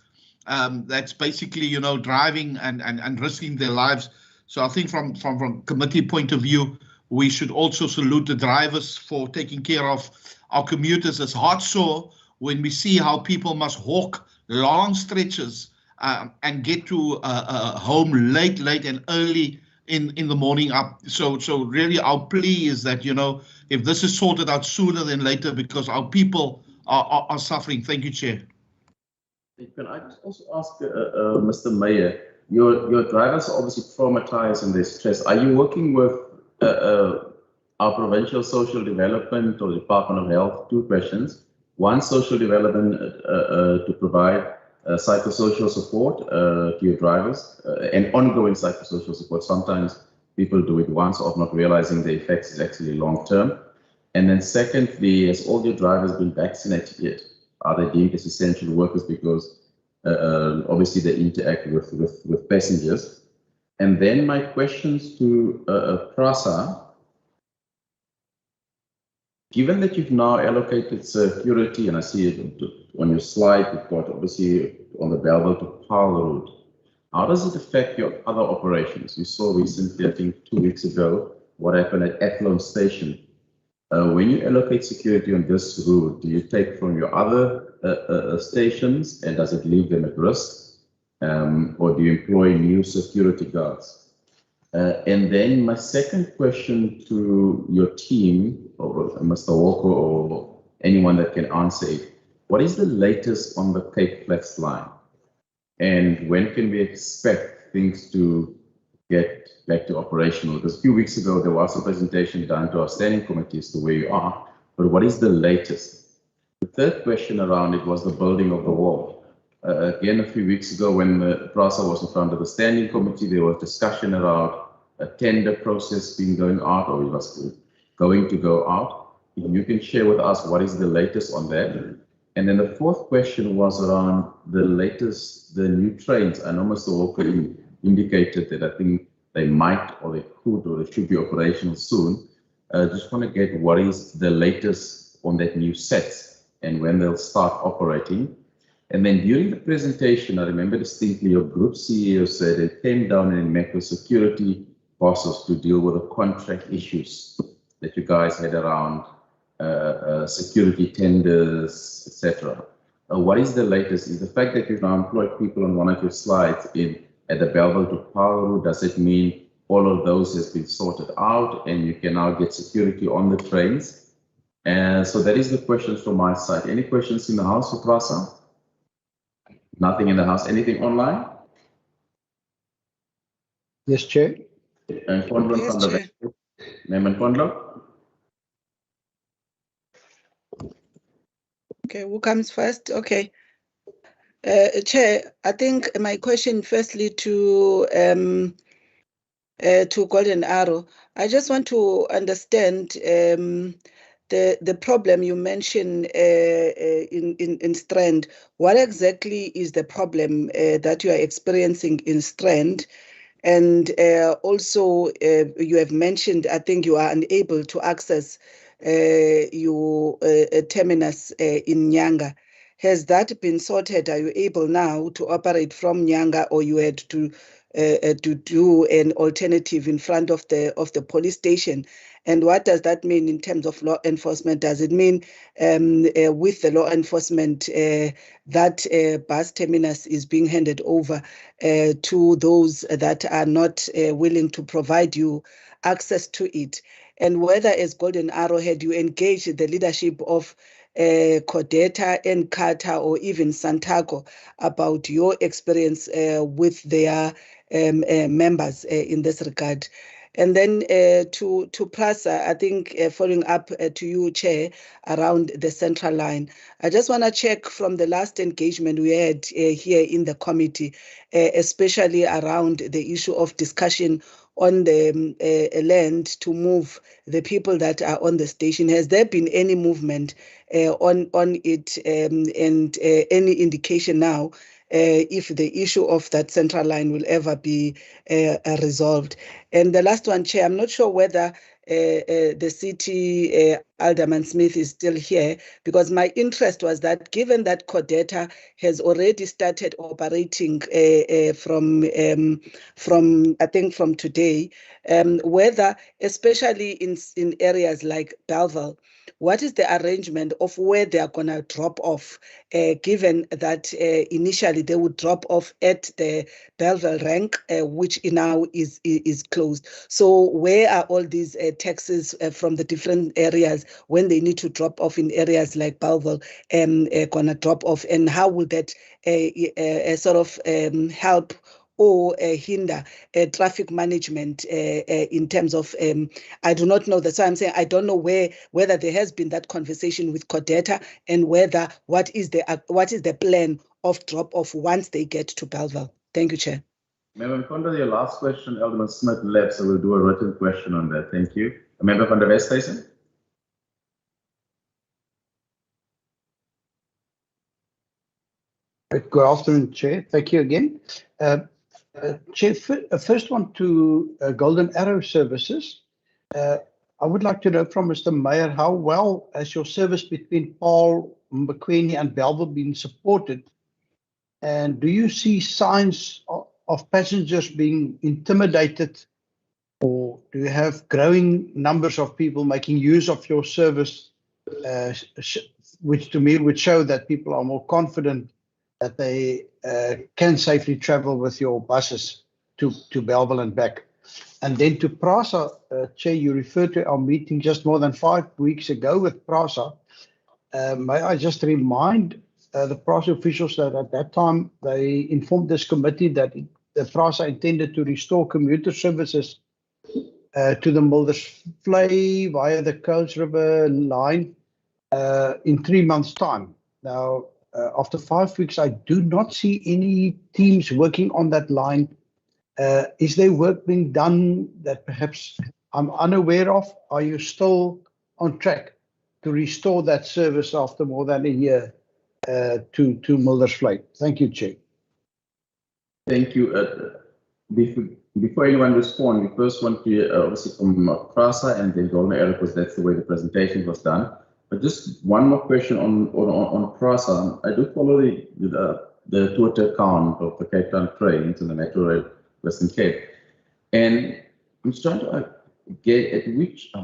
That's basically, you know, driving and risking their lives. So I think from committee point of view, we should also salute the drivers for taking care of our commuters. It's heartsore when we see how people must walk long stretches and get to home late and early in the morning up. So really our plea is that, you know, if this is sorted out sooner than later, because our people are suffering. Thank you, Chair. Can I just also ask Mr. Mayor, your drivers are obviously traumatized and they're stressed. Are you working with our Provincial Social Development or Department of Health? Two questions. One, social development to provide psychosocial support to your drivers and ongoing psychosocial support. Sometimes people do it once off, not realizing the effects is actually long term. And then secondly, has all your drivers been vaccinated yet? Are they deemed as essential workers? Because obviously they interact with passengers. And then my questions to PRASA. Given that you've now allocated security, and I see it on your slide, you've got obviously on the Bellville to Paarl route, how does it affect your other operations? We saw recently, I think 2 weeks ago, what happened at Athlone Station. When you allocate security on this route, do you take from your other stations, and does it leave them at risk? Or do you employ new security guards? And then my second question to your team, or Mr. Walker, or anyone that can answer it, what is the latest on the Cape Flats line? And when can we expect things to get back to operational? Because a few weeks ago, there was a presentation done to our standing committee as to where you are, but what is the latest? The third question around it was the building of the wall. Again, a few weeks ago, when the PRASA was in front of the standing committee, there was discussion around a tender process being going out, or it was going to go out. If you can share with us what is the latest on that. And then the fourth question was around the latest, the new trains. I know Mr. Walker indicated that I think they might, or they could, or they should be operational soon. Just want to get what is the latest on that new set and when they'll start operating. And then during the presentation, I remember distinctly your group CEO said it came down and met with security bosses to deal with the contract issues that you guys had around security tenders, etc. What is the latest? Is the fact that you've now employed people on one of your slides at the Bellville to Paarl route, does it mean all of those has been sorted out and you can now get security on the trains? So that is the questions from my side. Any questions in the House for PRASA? Nothing in the House. Anything online? Yes, Chair. And Kondlo Yes, from the Chair. Name Kondlo. Okay, who comes first? Okay. Chair, I think my question firstly to Golden Arrow, I just want to understand the problem you mentioned in Strand. What exactly is the problem that you are experiencing in Strand? And also, you have mentioned, I think you are unable to access your terminus in Nyanga. Has that been sorted? Are you able now to operate from Nyanga, or you had to to do an alternative in front of the police station. And what does that mean in terms of law enforcement? Does it mean with the law enforcement that bus terminus is being handed over to those that are not willing to provide you access to it? And whether as Golden Arrowhead you engage the leadership of Codeta and Carter or even Santaco about your experience with their members in this regard. And then to Prasa, I think following up to you, Chair, around the central line, I just want to check from the last engagement we had here in the committee, especially around the issue of discussion on the land to move the people that are on the station. Has there been any movement on it and any indication now if the issue of that central line will ever be resolved? And the last one, Chair, I'm not sure whether the city Alderman Smith is still here, because my interest was that given that Codeta has already started operating from I think from today, whether especially in areas like Bellville, what is the arrangement of where they are going to drop off, given that initially they would drop off at the Bellville rank, which now is closed. So where are all these taxis from the different areas when they need to drop off in areas like Bellville going to drop off, and how will that sort of help or hinder traffic management in terms of, I do not know. That's why I'm saying I don't know whether there has been that conversation with Codeta and whether what is the plan of drop off once they get to Bellville. Thank you, Chair. Member Mkondo, your last question, Alderman Smith left, so we'll do a written question on that. Thank you. Member van der Westhuizen. Good afternoon, Chair. Thank you again. Chair, first one to Golden Arrow Services. I would like to know from Mr. Meyer, how well has your service between Paul, McQueenie and Bellville been supported? And do you see signs of passengers being intimidated, or do you have growing numbers of people making use of your service, which to me would show that people are more confident that they can safely travel with your buses to Bellville and back? And then to PRASA, Chair, you referred to our meeting just more than 5 weeks ago with PRASA. May I just remind the PRASA officials that at that time they informed this committee that the PRASA intended to restore commuter services to the Milders Vlei via the Coast River line in 3 months' time. Now, after 5 weeks, I do not see any teams working on that line. Is there work being done that perhaps I'm unaware of? Are you still on track to restore that service after more than a year to Milders Vlei? Thank you, Chair. Thank you. Before anyone responds, we first want to hear obviously from PRASA and then Golden Arrow, because that's the way the presentation was done. But just one more question on PRASA. I do follow the Twitter account of the Cape Town trains and the Metro Rail Western Cape, and I'm just trying to get at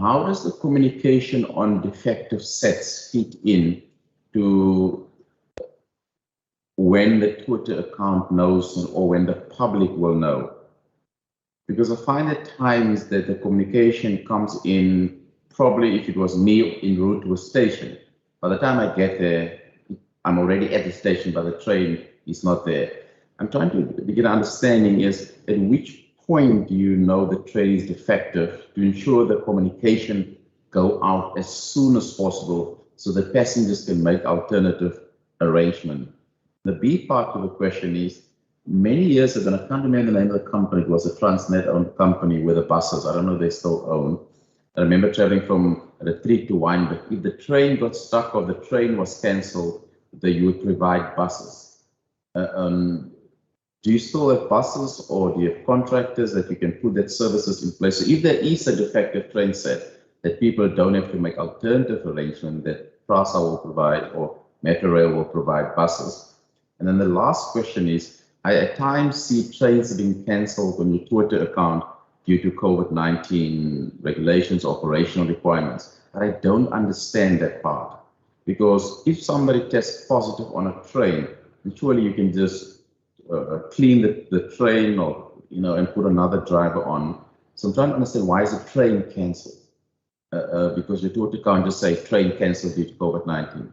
how does the communication on defective sets fit in to when the Twitter account knows or when the public will know? Because I find at times that the communication comes in, probably if it was me en route to a station, by the time I get there, I'm already at the station, but the train is not there. I'm trying to get an understanding is at which point do you know the train is defective to ensure the communication go out as soon as possible so that passengers can make alternative arrangement. The B part of the question is, many years ago, and I can't remember the name of the company, it was a Transnet-owned company with the buses. I don't know if they still own. I remember traveling from Retreat to Wynberg. If the train got stuck or the train was cancelled, you would provide buses. Do you still have buses, or do you have contractors that you can put that services in place? So if there is a defective train set, that people don't have to make alternative arrangement, that PRASA will provide or Metro Rail will provide buses. And then the last question is, I at times see trains being cancelled on your Twitter account due to COVID-19 regulations, operational requirements. But I don't understand that part, because if somebody tests positive on a train, surely you can just clean the train, or and put another driver on. So I'm trying to understand, why is the train cancelled? Because your Twitter can't just say train cancelled due to COVID-19.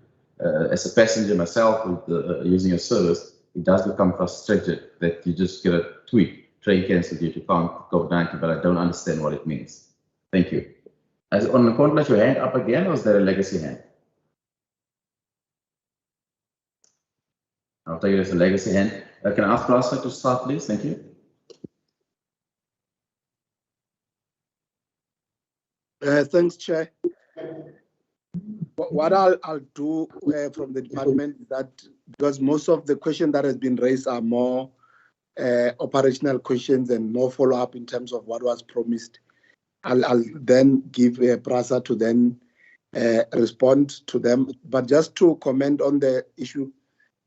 As a passenger myself, using a service, it does become frustrated that you just get a tweet, train cancelled due to COVID-19, but I don't understand what it means. Thank you. On the point, let your hand up again, or is there a legacy hand? I'll take it as a legacy hand. Can I ask Prasa to start, please? Thank you. Thanks, Chair. What I'll do from the department is that, because most of the questions that has been raised are more operational questions and more follow-up in terms of what was promised, I'll then give Prasa to then respond to them. But just to comment on the issue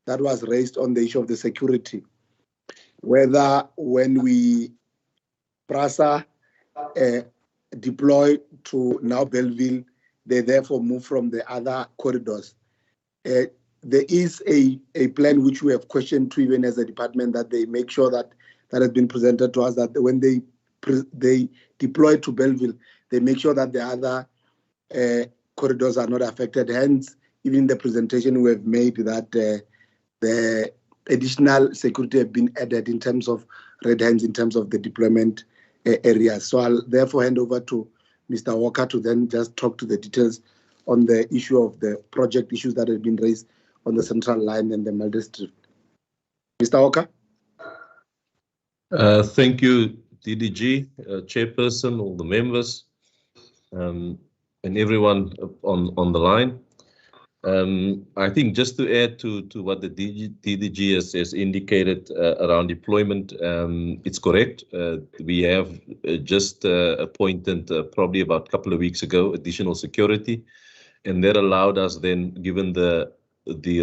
that was raised on the issue of the security, whether when we Prasa deploy to now Belleville, they therefore move from the other corridors. There is a plan which we have questioned to, even as a department, that they make sure that has been presented to us, that when they deploy to Belleville, they make sure that the other corridors are not affected. Hence, even the presentation we have made, that the additional security have been added in terms of red hands, in terms of the deployment areas. So I'll therefore hand over to Mr. Walker to then just talk to the details on the issue of the project issues that have been raised on the Central Line and the Mal District. Mr. Walker? Thank you, DDG, Chairperson, all the members, and everyone on the line. I think just to add to what the DDG has indicated around deployment, it's correct. We have just appointed probably about a couple of weeks ago additional security, and that allowed us then, given the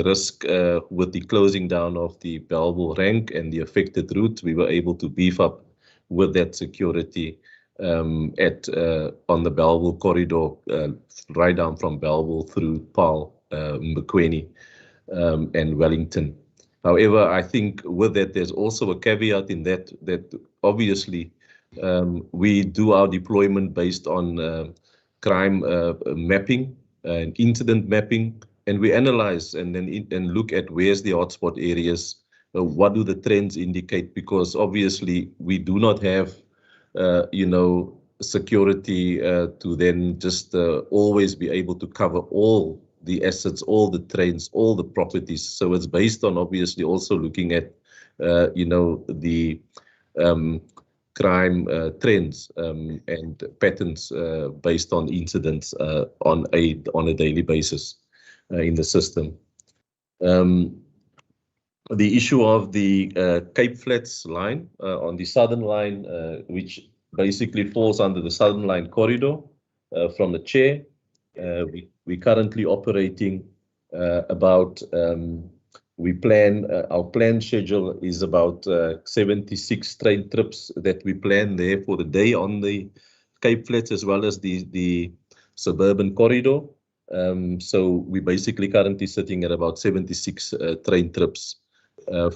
risk with the closing down of the Belleville rank and the affected route, we were able to beef up with that security on the Belleville corridor, right down from Belleville through Paarl, Mbekweni, and Wellington. However, I think with that, there's also a caveat in that obviously we do our deployment based on crime mapping and incident mapping, and we analyze and look at where's the hotspot areas, what do the trends indicate, because obviously we do not have security to then just always be able to cover all the assets, all the trains, all the properties. So it's based on obviously also looking at, the crime trends and patterns based on incidents on a daily basis in the system. The issue of the Cape Flats line on the Southern Line, which basically falls under the Southern Line corridor from the chair. We're currently operating about, our planned schedule is about 76 train trips that we plan there for the day on the Cape Flats, as well as the suburban corridor. So we're basically currently sitting at about 76 train trips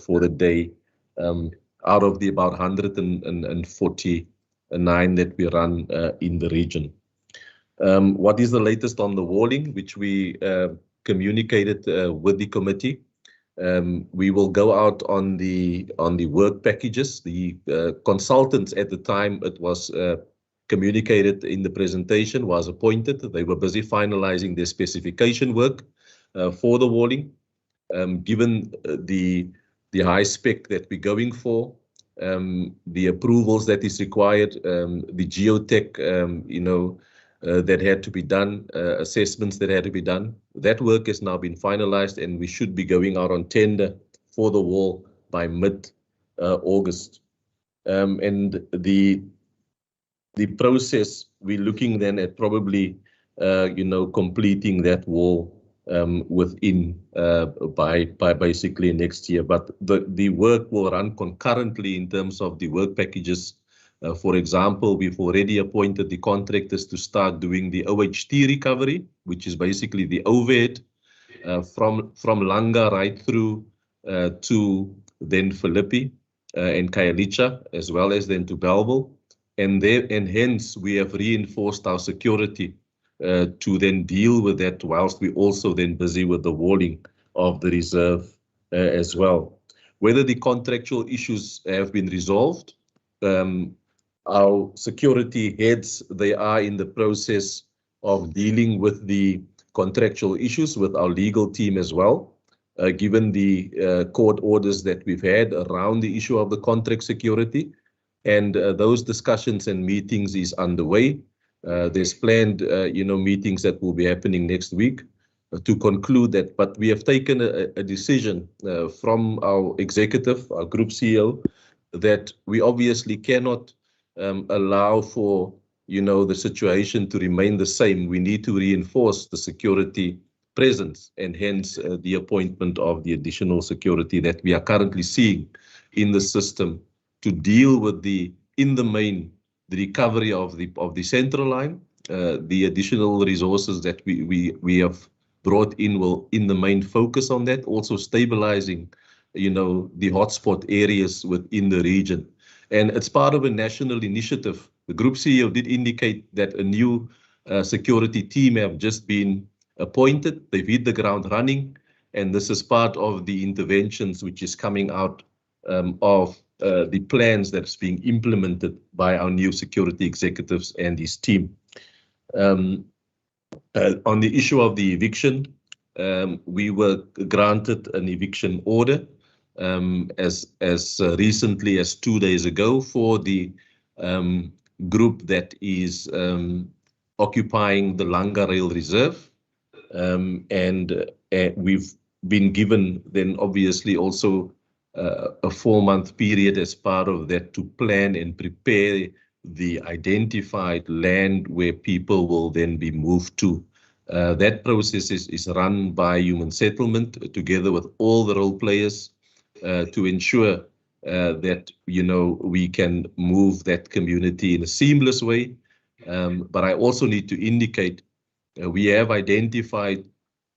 for the day, out of the about 149 that we run in the region. What is the latest on the walling, which we communicated with the committee? We will go out on the work packages. The consultants at the time it was communicated in the presentation was appointed. They were busy finalizing their specification work for the walling. Given the high spec that we're going for, the approvals that is required, the geotech, that had to be done, assessments that had to be done. That work has now been finalized, and we should be going out on tender for the wall by mid-August. And the process, we're looking then at probably, completing that wall within by basically next year. But the work will run concurrently in terms of the work packages. For example, we've already appointed the contractors to start doing the OHT recovery, which is basically the overhead from Langa right through to then Philippi and Khayelitsha, as well as then to Bellville. And hence we have reinforced our security to then deal with that, whilst we're also then busy with the walling of the reserve as well. Whether the contractual issues have been resolved, our security heads, they are in the process of dealing with the contractual issues with our legal team as well, given the court orders that we've had around the issue of the contract security. And those discussions and meetings is underway. There's planned, meetings that will be happening next week to conclude that. But we have taken a decision from our executive, our group CEO, that we obviously cannot allow for, the situation to remain the same. We need to reinforce the security presence, and hence the appointment of the additional security that we are currently seeing in the system to deal with in the main, the recovery of the central line. The additional resources that we have brought in will in the main focus on that, also stabilizing, the hotspot areas within the region. And it's part of a national initiative. The group CEO did indicate that a new security team have just been appointed. They've hit the ground running, and this is part of the interventions which is coming out of the plans that's being implemented by our new security executives and his team. On the issue of the eviction, we were granted an eviction order as recently as 2 days ago for the group that is occupying the Langa Rail Reserve. And we've been given then obviously also a 4-month period as part of that to plan and prepare the identified land where people will then be moved to. That process is run by Human Settlement together with all the role players to ensure that, we can move that community in a seamless way. But I also need to indicate we have identified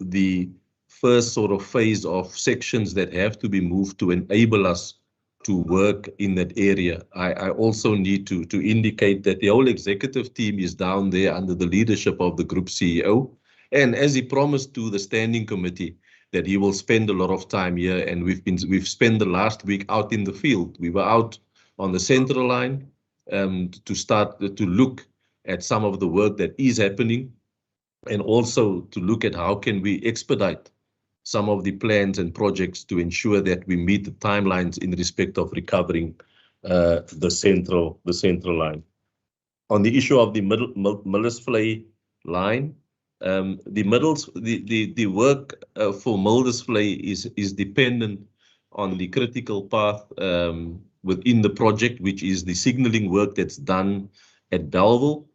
the first sort of phase of sections that have to be moved to enable us to work in that area. I also need to indicate that the whole executive team is down there under the leadership of the group CEO. And as he promised to the standing committee that he will spend a lot of time here, and we've spent the last week out in the field. We were out on the central line to start to look at some of the work that is happening, and also to look at how can we expedite some of the plans and projects to ensure that we meet the timelines in respect of recovering the central line. On the issue of the Mildersvlei line, the work for Mildersvlei is dependent on the critical path within the project, which is the signaling work that's done at Bellville,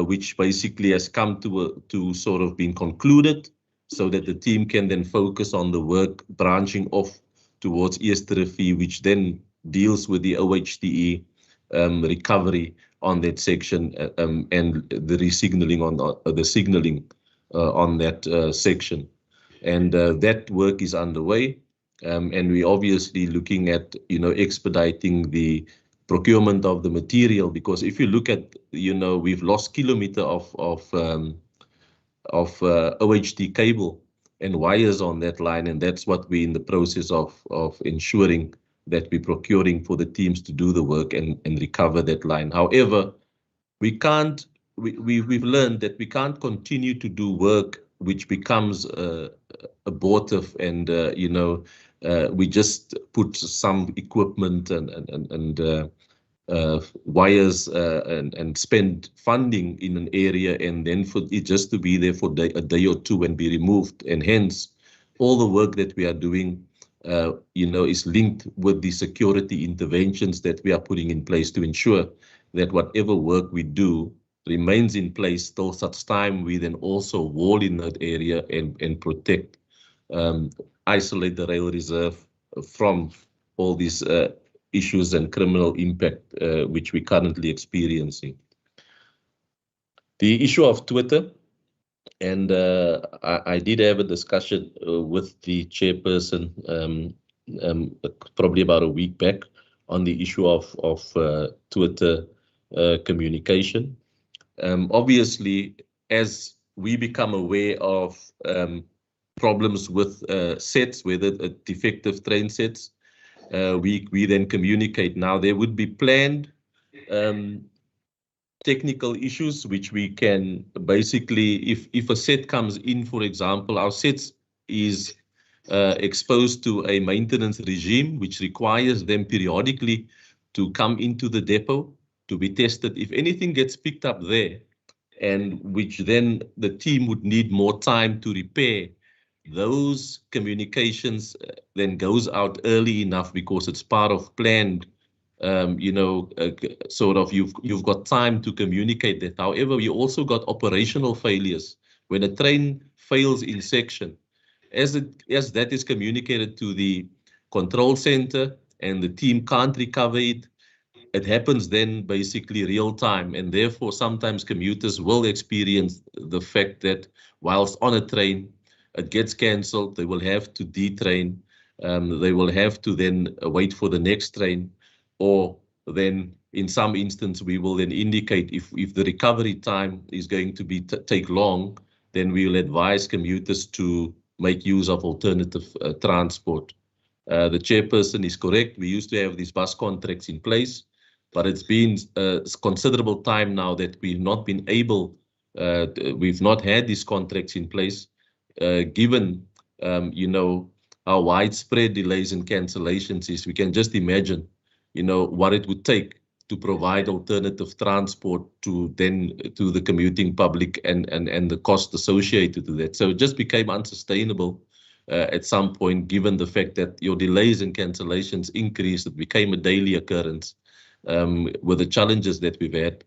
which basically has come to sort of been concluded, so that the team can then focus on the work branching off towards Easterrivier, which then deals with the OHTE recovery on that section and the resignaling on the signaling on that section. And that work is underway, and we're obviously looking at expediting the procurement of the material, because if you look at we've lost kilometer of OHT cable and wires on that line, and that's what we're in the process of ensuring that we're procuring for the teams to do the work and recover that line. However, we've learned that we can't continue to do work which becomes abortive, and we just put some equipment and wires and spend funding in an area, and then for it just to be there for a day or two and be removed. And hence, all the work that we are doing, is linked with the security interventions that we are putting in place to ensure that whatever work we do remains in place till such time we then also wall in that area and protect, isolate the rail reserve from all these issues and criminal impact which we're currently experiencing. The issue of Twitter, and I did have a discussion with the chairperson probably about a week back on the issue of Twitter communication. Obviously, as we become aware of problems with sets, whether defective train sets, we then communicate. Now, there would be planned technical issues which we can basically, if a set comes in, for example, our sets is exposed to a maintenance regime which requires them periodically to come into the depot to be tested. If anything gets picked up there, and which then the team would need more time to repair, those communications then goes out early enough because it's part of planned, sort of you've got time to communicate that. However, we also got operational failures. When a train fails in section, as that is communicated to the control center and the team can't recover it, it happens then basically real time, and therefore sometimes commuters will experience the fact that whilst on a train, it gets cancelled, they will have to detrain, they will have to then wait for the next train, or then in some instance we will then indicate if the recovery time is going to be take long, then we will advise commuters to make use of alternative transport. The chairperson is correct. We used to have these bus contracts in place, but it's been considerable time now that we've not been able, we've not had these contracts in place, given, how widespread delays and cancellations is. We can just imagine, what it would take to provide alternative transport to the commuting public and the cost associated to that. So it just became unsustainable at some point, given the fact that your delays and cancellations increased. It became a daily occurrence. With the challenges that we've had,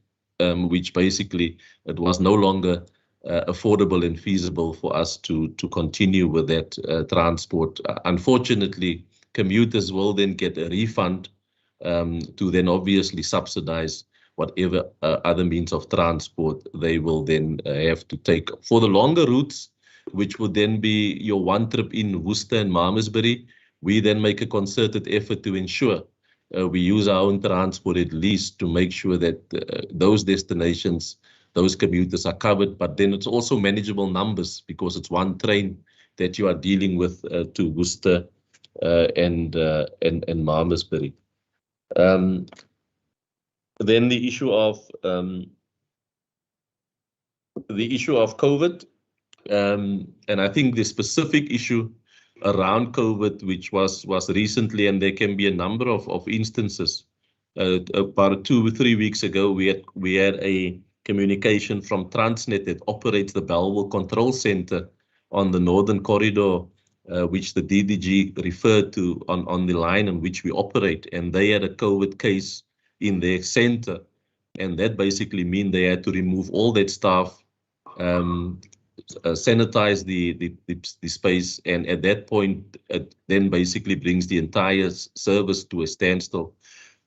which basically it was no longer affordable and feasible for us to continue with that transport. Unfortunately, commuters will then get a refund to then obviously subsidize whatever other means of transport they will then have to take. For the longer routes, which would then be your one trip in Worcester and Malmesbury, we then make a concerted effort to ensure we use our own transport at least to make sure that those destinations, those commuters are covered, but then it's also manageable numbers because it's one train that you are dealing with to Worcester and Malmesbury. Then the issue of COVID, and I think the specific issue around COVID, which was recently, and there can be a number of instances. About 2 or 3 weeks ago, we had a communication from Transnet that operates the Bellville Control Center on the Northern Corridor, which the DDG referred to on the line on which we operate, and they had a COVID case in their center, and that basically means they had to remove all that staff, sanitize the space, and at that point it then basically brings the entire service to a standstill.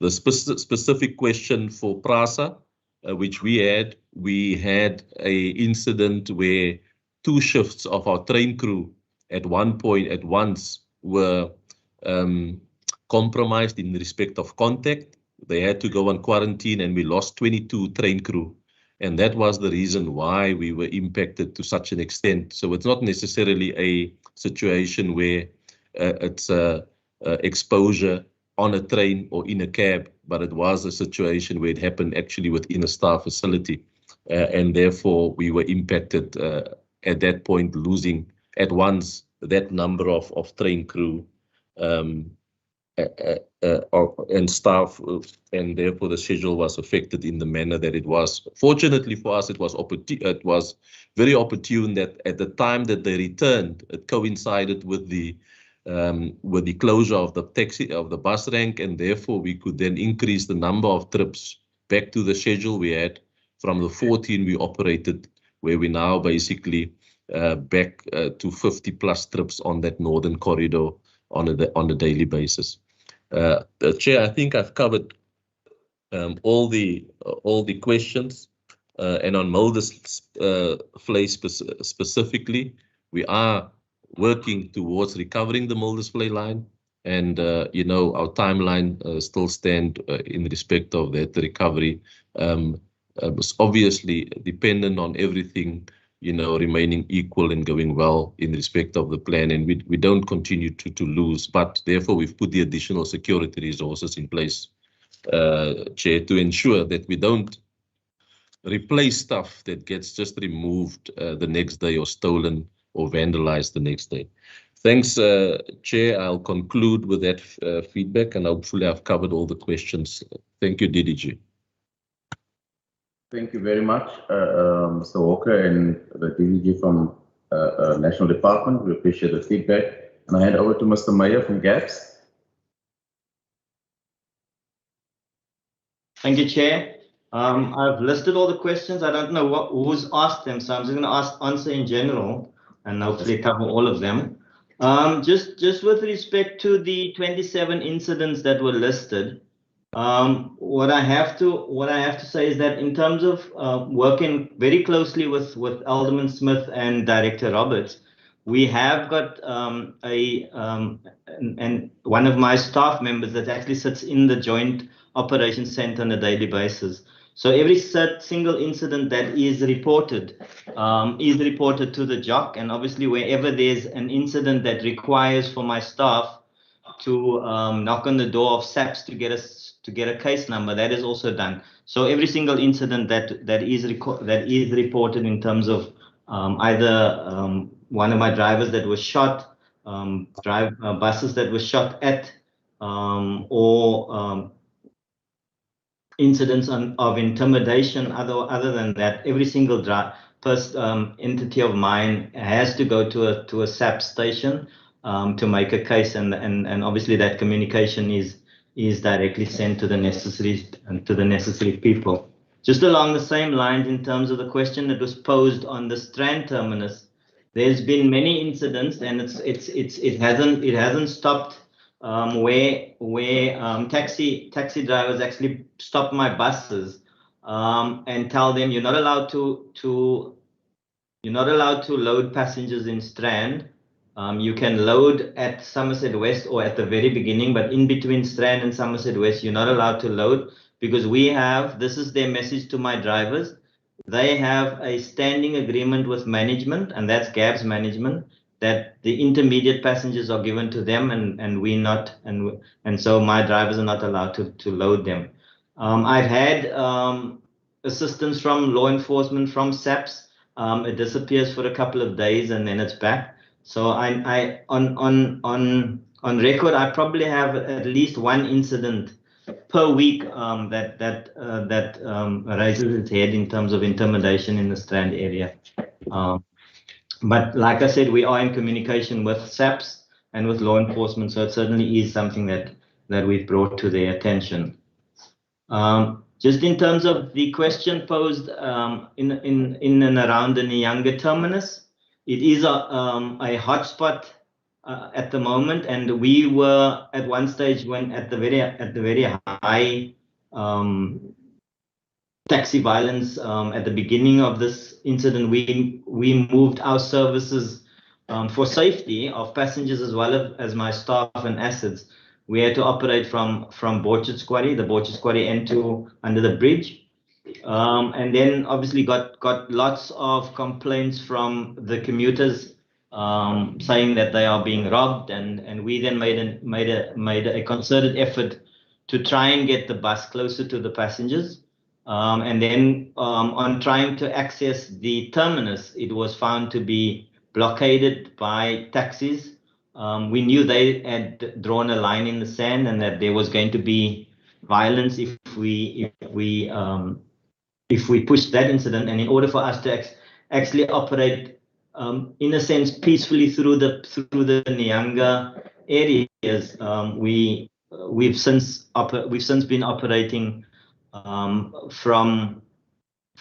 The specific question for PRASA, which we had a incident where 2 shifts of our train crew at once were compromised in respect of contact. They had to go on quarantine, and we lost 22 train crew. And that was the reason why we were impacted to such an extent. So it's not necessarily a situation where it's exposure on a train or in a cab, but it was a situation where it happened actually within a staff facility. And therefore, we were impacted at that point, losing at once that number of train crew and staff, and therefore the schedule was affected in the manner that it was. Fortunately for us, it was very opportune that at the time that they returned, it coincided with the closure of the bus rank, and therefore we could then increase the number of trips back to the schedule we had from the 14 we operated, where we now basically back to 50 plus trips on that northern corridor on a daily basis. Chair, I think I've covered all the questions, and on Mulder's Flay specifically, we are working towards recovering the Mulder's Flay line, and you know, our timeline still stand in respect of that recovery. It's obviously dependent on everything, you know, remaining equal and going well in respect of the plan, and we don't continue to lose, but therefore we've put the additional security resources in place, Chair, to ensure that we don't replace stuff that gets just removed the next day or stolen or vandalized the next day. Thanks, Chair. I'll conclude with that feedback, and hopefully I've covered all the questions. Thank you, DDG. Thank you very much, Mr. Walker and the DDG from National Department. We appreciate the feedback. And I hand over to Mr. Meyer from GAPS. Thank you, Chair. I've listed all the questions. I don't know who's asked them, so I'm just going to answer in general and hopefully cover all of them. Just with respect to the 27 incidents that were listed, what I have to say is that in terms of working very closely with Alderman Smith and Director Roberts, we have got and one of my staff members that actually sits in the Joint Operations Center on a daily basis. So every single incident that is reported to the JOC, and obviously wherever there's an incident that requires for my staff to knock on the door of SAPS to get a case number, that is also done. So every single incident that is reported in terms of either one of my drivers that was shot, buses that were shot at, or incidents of intimidation. Other than that, every single entity of mine has to go to a SAP station to make a case, and obviously that communication is directly sent to the necessary people. Just along the same lines, in terms of the question that was posed on the Strand terminus, there's been many incidents, and it hasn't stopped. Where taxi drivers actually stop my buses and tell them you're not allowed to load passengers in Strand. You can load at Somerset West or at the very beginning, but in between Strand and Somerset West, you're not allowed to load, because this is their message to my drivers. They have a standing agreement with management, and that's GAB's management, that the intermediate passengers are given to them, and we not, and so my drivers are not allowed to load them. I've had assistance from law enforcement, from SAPS. It disappears for a couple of days and then it's back. So I on record, I probably have at least one incident per week that raises its head in terms of intimidation in the Strand area. But like I said, we are in communication with SAPS and with law enforcement, so it certainly is something that we've brought to their attention. Just in terms of the question posed in and around the Nyanga terminus, it is a hotspot at the moment, and we were at one stage when at the very high taxi violence at the beginning of this incident, we moved our services for safety of passengers as well as my staff and assets. We had to operate from Borchards Quarry, the Borchards Quarry end to under the bridge, and then obviously got lots of complaints from the commuters saying that they are being robbed, and we then made a concerted effort to try and get the bus closer to the passengers. And then on trying to access the terminus, it was found to be blockaded by taxis. We knew they had drawn a line in the sand and that there was going to be violence if we pushed that incident. And in order for us to actually operate in a sense peacefully through the Nyanga areas, we've since been operating from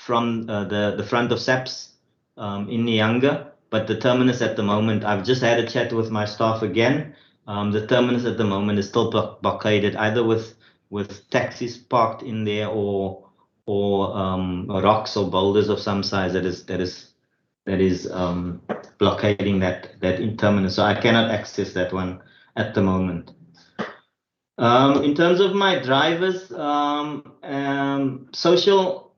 the front of SAPS in Nyanga, but the terminus at the moment, I've just had a chat with my staff again. The terminus at the moment is still blockaded, either with taxis parked in there or rocks or boulders of some size that is blockading that terminus. So I cannot access that one at the moment. In terms of my drivers, social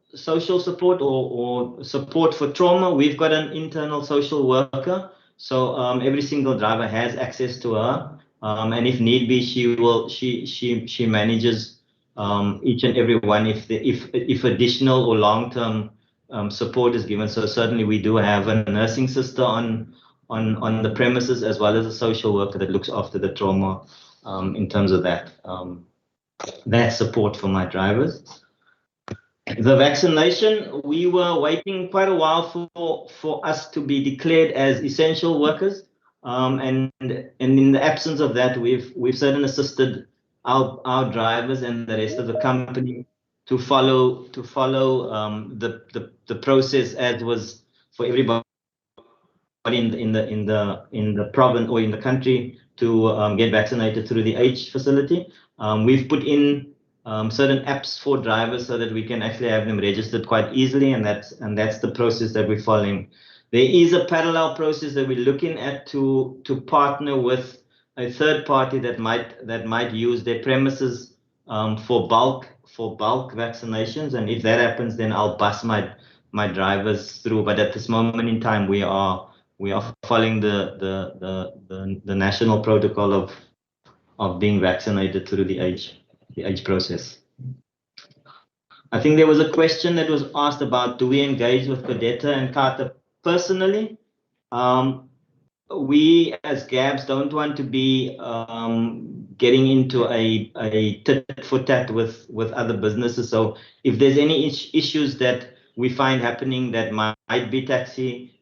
support or support for trauma, we've got an internal social worker. So every single driver has access to her, and if need be, she manages each and every one if additional or long-term support is given. So certainly we do have a nursing sister on the premises, as well as a social worker that looks after the trauma in terms of that support for my drivers. The vaccination, we were waiting quite a while for us to be declared as essential workers, and in the absence of that, we've certainly assisted our drivers and the rest of the company to follow the process as was for everybody in the province or in the country to get vaccinated through the H facility. We've put in certain apps for drivers so that we can actually have them registered quite easily, and that's the process that we're following. There is a parallel process that we're looking at to partner with a third party that might use their premises for bulk vaccinations, and if that happens, then I'll bus my drivers through. But at this moment in time, we are following the national protocol of being vaccinated through the age process. I think there was a question that was asked about, do we engage with Codetta and CATA personally? We as GABs don't want to be getting into a tit for tat with other businesses. So if there's any issues that we find happening that might be taxi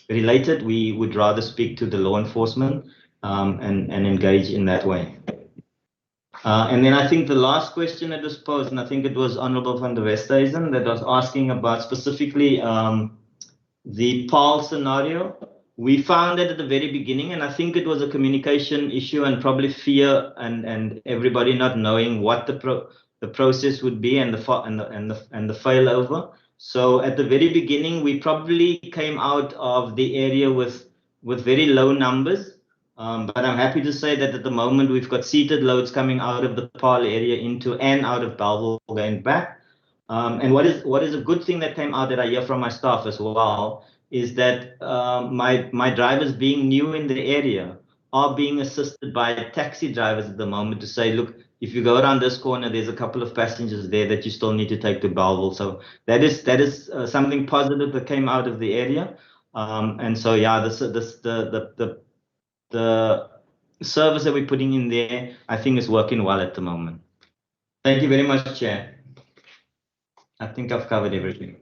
related, we would rather speak to the law enforcement and engage in that way. And then I think the last question that was posed, and I think it was Honorable van der Westhuizen that was asking about specifically the PAL scenario. We found that at the very beginning, and I think it was a communication issue and probably fear and everybody not knowing what the process would be and the failover. So at the very beginning, we probably came out of the area with very low numbers. But I'm happy to say that at the moment we've got seated loads coming out of the PAL area into and out of Bellville going back. And what is a good thing that came out that I hear from my staff as well is that my drivers being new in the area are being assisted by taxi drivers at the moment to say, look, if you go around this corner, there's a couple of passengers there that you still need to take to Bellville. So that is something positive that came out of the area. And so yeah, the service that we're putting in there, I think is working well at the moment. Thank you very much, Chair. I think I've covered everything.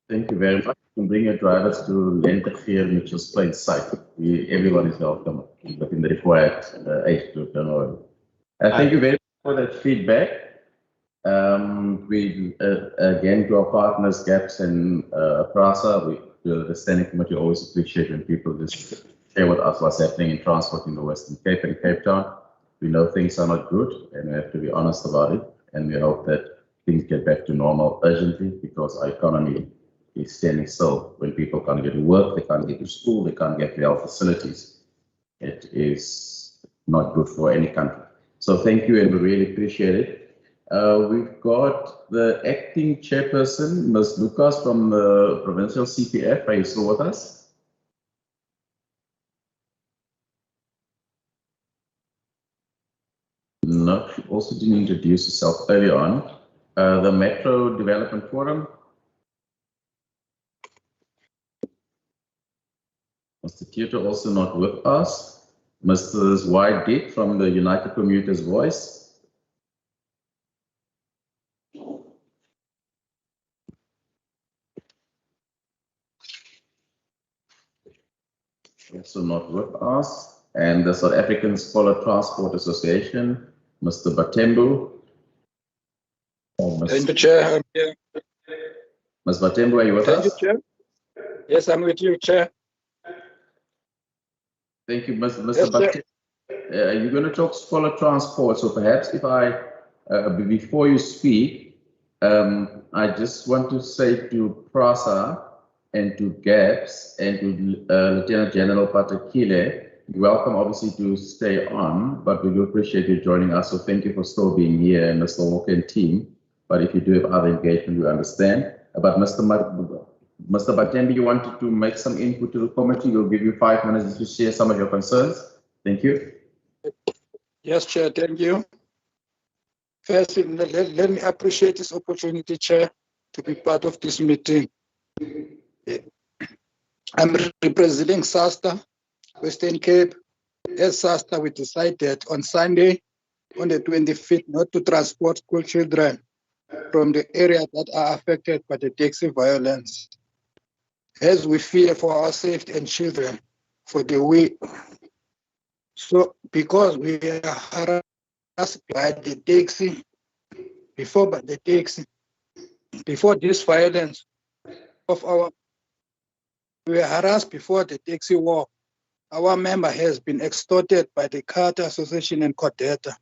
Thank you very much. You can bring your drivers to Lenterfeer Mitchell's Plain site. Everyone is welcome within the required age group. Don't worry. Thank you very much for that feedback. We again to our partners, GAPS and PRASA, the Standing Committee always appreciate when people just share with us what's happening in transport in the Western Cape and Cape Town. We know things are not good and we have to be honest about it, and we hope that things get back to normal urgently, because our economy is standing still. When people can't get to work, they can't get to school, they can't get to health facilities. It is not good for any country. So thank you, and we really appreciate it. We've got the acting chairperson, Ms. Lucas from the Provincial CPF. Are you still with us? No, she also didn't introduce herself earlier on. The Metro Development Forum. Mr. Kyoto also not with us. Mr. White Dick from the United Commuters Voice. Also not with us. And the South African Scholar Transport Association, Mr. Batembu. Thank you, Chair. I'm here. Ms. Batembu, are you with Thank you, us? Chair. Yes, I'm with you, Chair. Thank you, Mr. Yes, Chair. Batembu. You're going to talk scholar transport, so perhaps if before you speak, I just want to say to PRASA and to GAPS and to Lieutenant General Patekile, you're welcome obviously to stay on, but we do appreciate you joining us, so thank you for still being here, and Mr. Walker and team. But if you do have other engagement, we understand. But Mr. Batembu, you wanted to make some input to the committee. We'll give you 5 minutes to share some of your concerns. Thank you. Yes, Chair, thank you. First, let me appreciate this opportunity, Chair, to be part of this meeting. I'm representing SASTA, Western Cape. As SASTA, we decided on Sunday, on the 25th, not to transport school children from the areas that are affected by the taxi violence, as we fear for our safety and children for the week. So, because we are harassed by the taxi, before this violence of we were harassed before the taxi war. Our member has been extorted by the Carter Association and Codeta.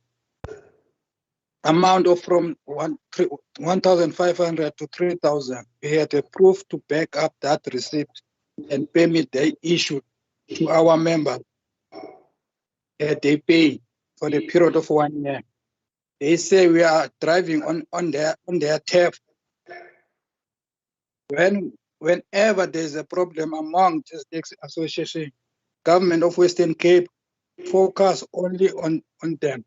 Amount of from 1,500 to 3,000. We had a proof to back up that receipt and payment they issued to our member. They pay for the period of 1 year. They say we are driving on their theft. Whenever there's a problem among this taxi association, government of Western Cape focus only on them.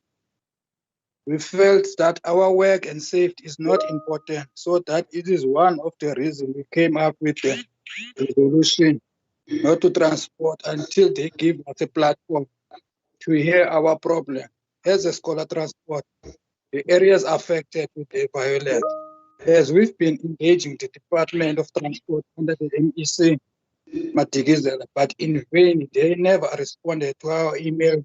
We felt that our work and safety is not important, so that it is one of the reasons we came up with the resolution not to transport until they give us a platform to hear our problem. As a scholar transport, the areas affected with the violence, as we've been engaging the Department of Transport under the MEC, Matigizela, but in vain, they never responded to our email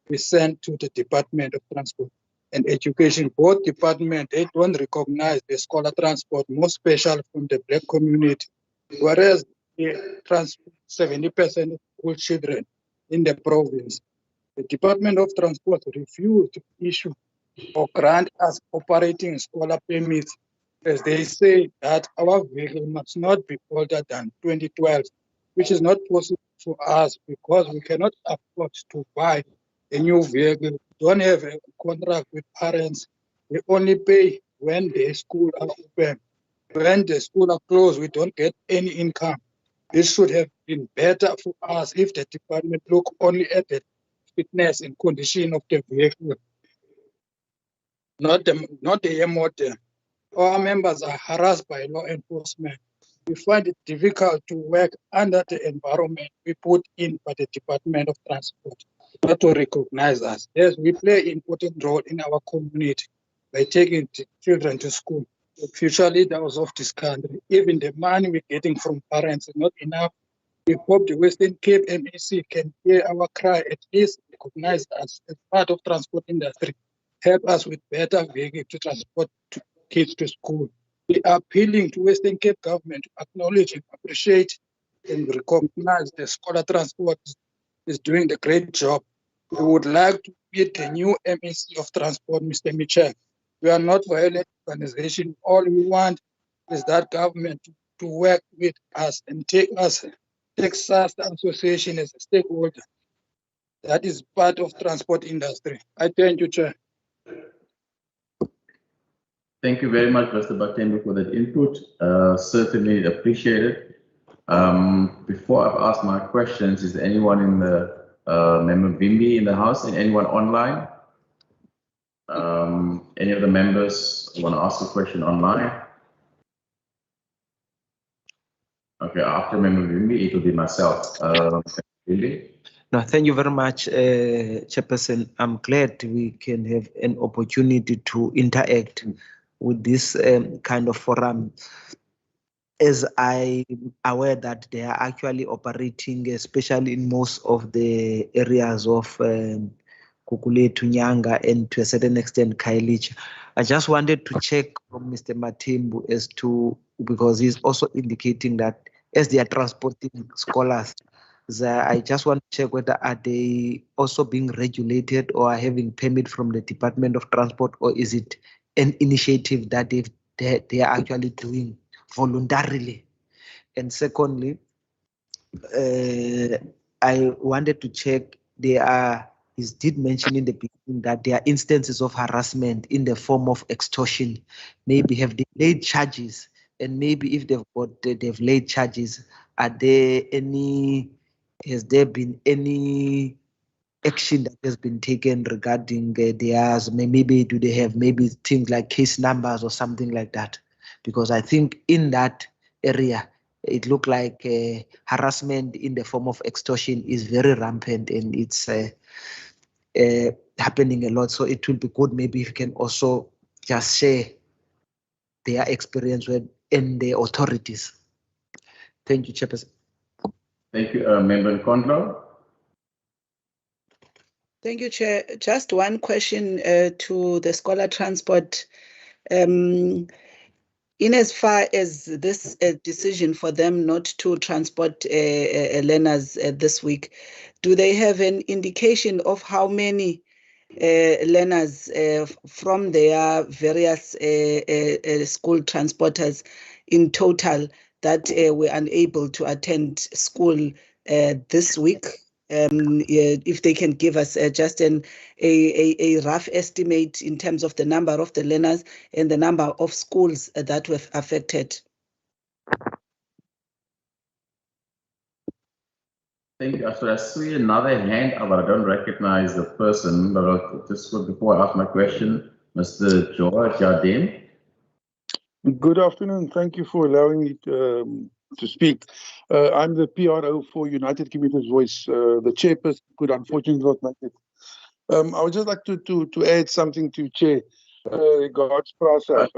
we sent to the Department of Transport and Education. Both departments, they don't recognize the scholar transport, more special from the Black community, whereas they transport 70% of school children in the province. The Department of Transport refused to issue or grant us operating scholar permits, as they say that our vehicle must not be older than 2012, which is not possible for us because we cannot afford to buy a new vehicle. We don't have a contract with parents. We only pay when the school are open. When the school are closed, we don't get any income. This should have been better for us if the department look only at the fitness and condition of the vehicle, not the model. Our members are harassed by law enforcement. We find it difficult to work under the environment we put in by the Department of Transport, not to recognize us. Yes, we play an important role in our community by taking children to school. The future leaders of this country, even the money we're getting from parents is not enough. We hope the Western Cape MEC can hear our cry, at least recognize us as part of transport industry, help us with better vehicles to transport kids to school. We are appealing to Western Cape government to acknowledge and appreciate and recognize the scholar transport is doing the great job. We would like to meet the new MEC of transport, Mr. Mitchell. We are not violent organization. All we want is that government to work with us and take us association as a stakeholder. That is part of transport industry. I thank you, Chair. Thank you very much, Mr. Batembu, for that input. Certainly appreciated. Before I've asked my questions, is there anyone in the member Bimbi in the house and anyone online? Any of the members want to ask a question online? Okay, after member Bimbi, it will be myself. Bimbi? No, thank you very much, Chairperson. I'm glad we can have an opportunity to interact with this kind of forum, as I'm aware that they are actually operating, especially in most of the areas of Kukule, Tunyanga, and to a certain extent, Khayelitsha. I just wanted to check from Mr. Matembu as to because he's also indicating that as they are transporting scholars, I just want to check whether are they also being regulated or are having permit from the Department of Transport, or is it an initiative that they are actually doing voluntarily? And secondly, I wanted to check, he did mention in the beginning that there are instances of harassment in the form of extortion. Maybe have they laid charges, and maybe if they've laid charges, has there been any action that has been taken regarding theirs? Maybe do they have maybe things like case numbers or something like that? Because I think in that area, it looked like harassment in the form of extortion is very rampant, and it's happening a lot. So it will be good maybe if you can also just share their experience in the authorities. Thank you, Chairperson. Thank you, Member Nkondlo. Thank you, Chair. Just one question to the scholar transport. In as far as this decision for them not to transport learners this week, do they have an indication of how many learners from their various school transporters in total that were unable to attend school this week? If they can give us just a rough estimate in terms of the number of the learners and the number of schools that were affected. Thank you. So I see another hand, but I don't recognize the person. But just before I ask my question, Mr. George Jardine. Good afternoon. Thank you for allowing me to speak. I'm the PRO for United Commuters Voice. The chairperson could unfortunately not make it. I would just like to add something to Chair regards PRASA.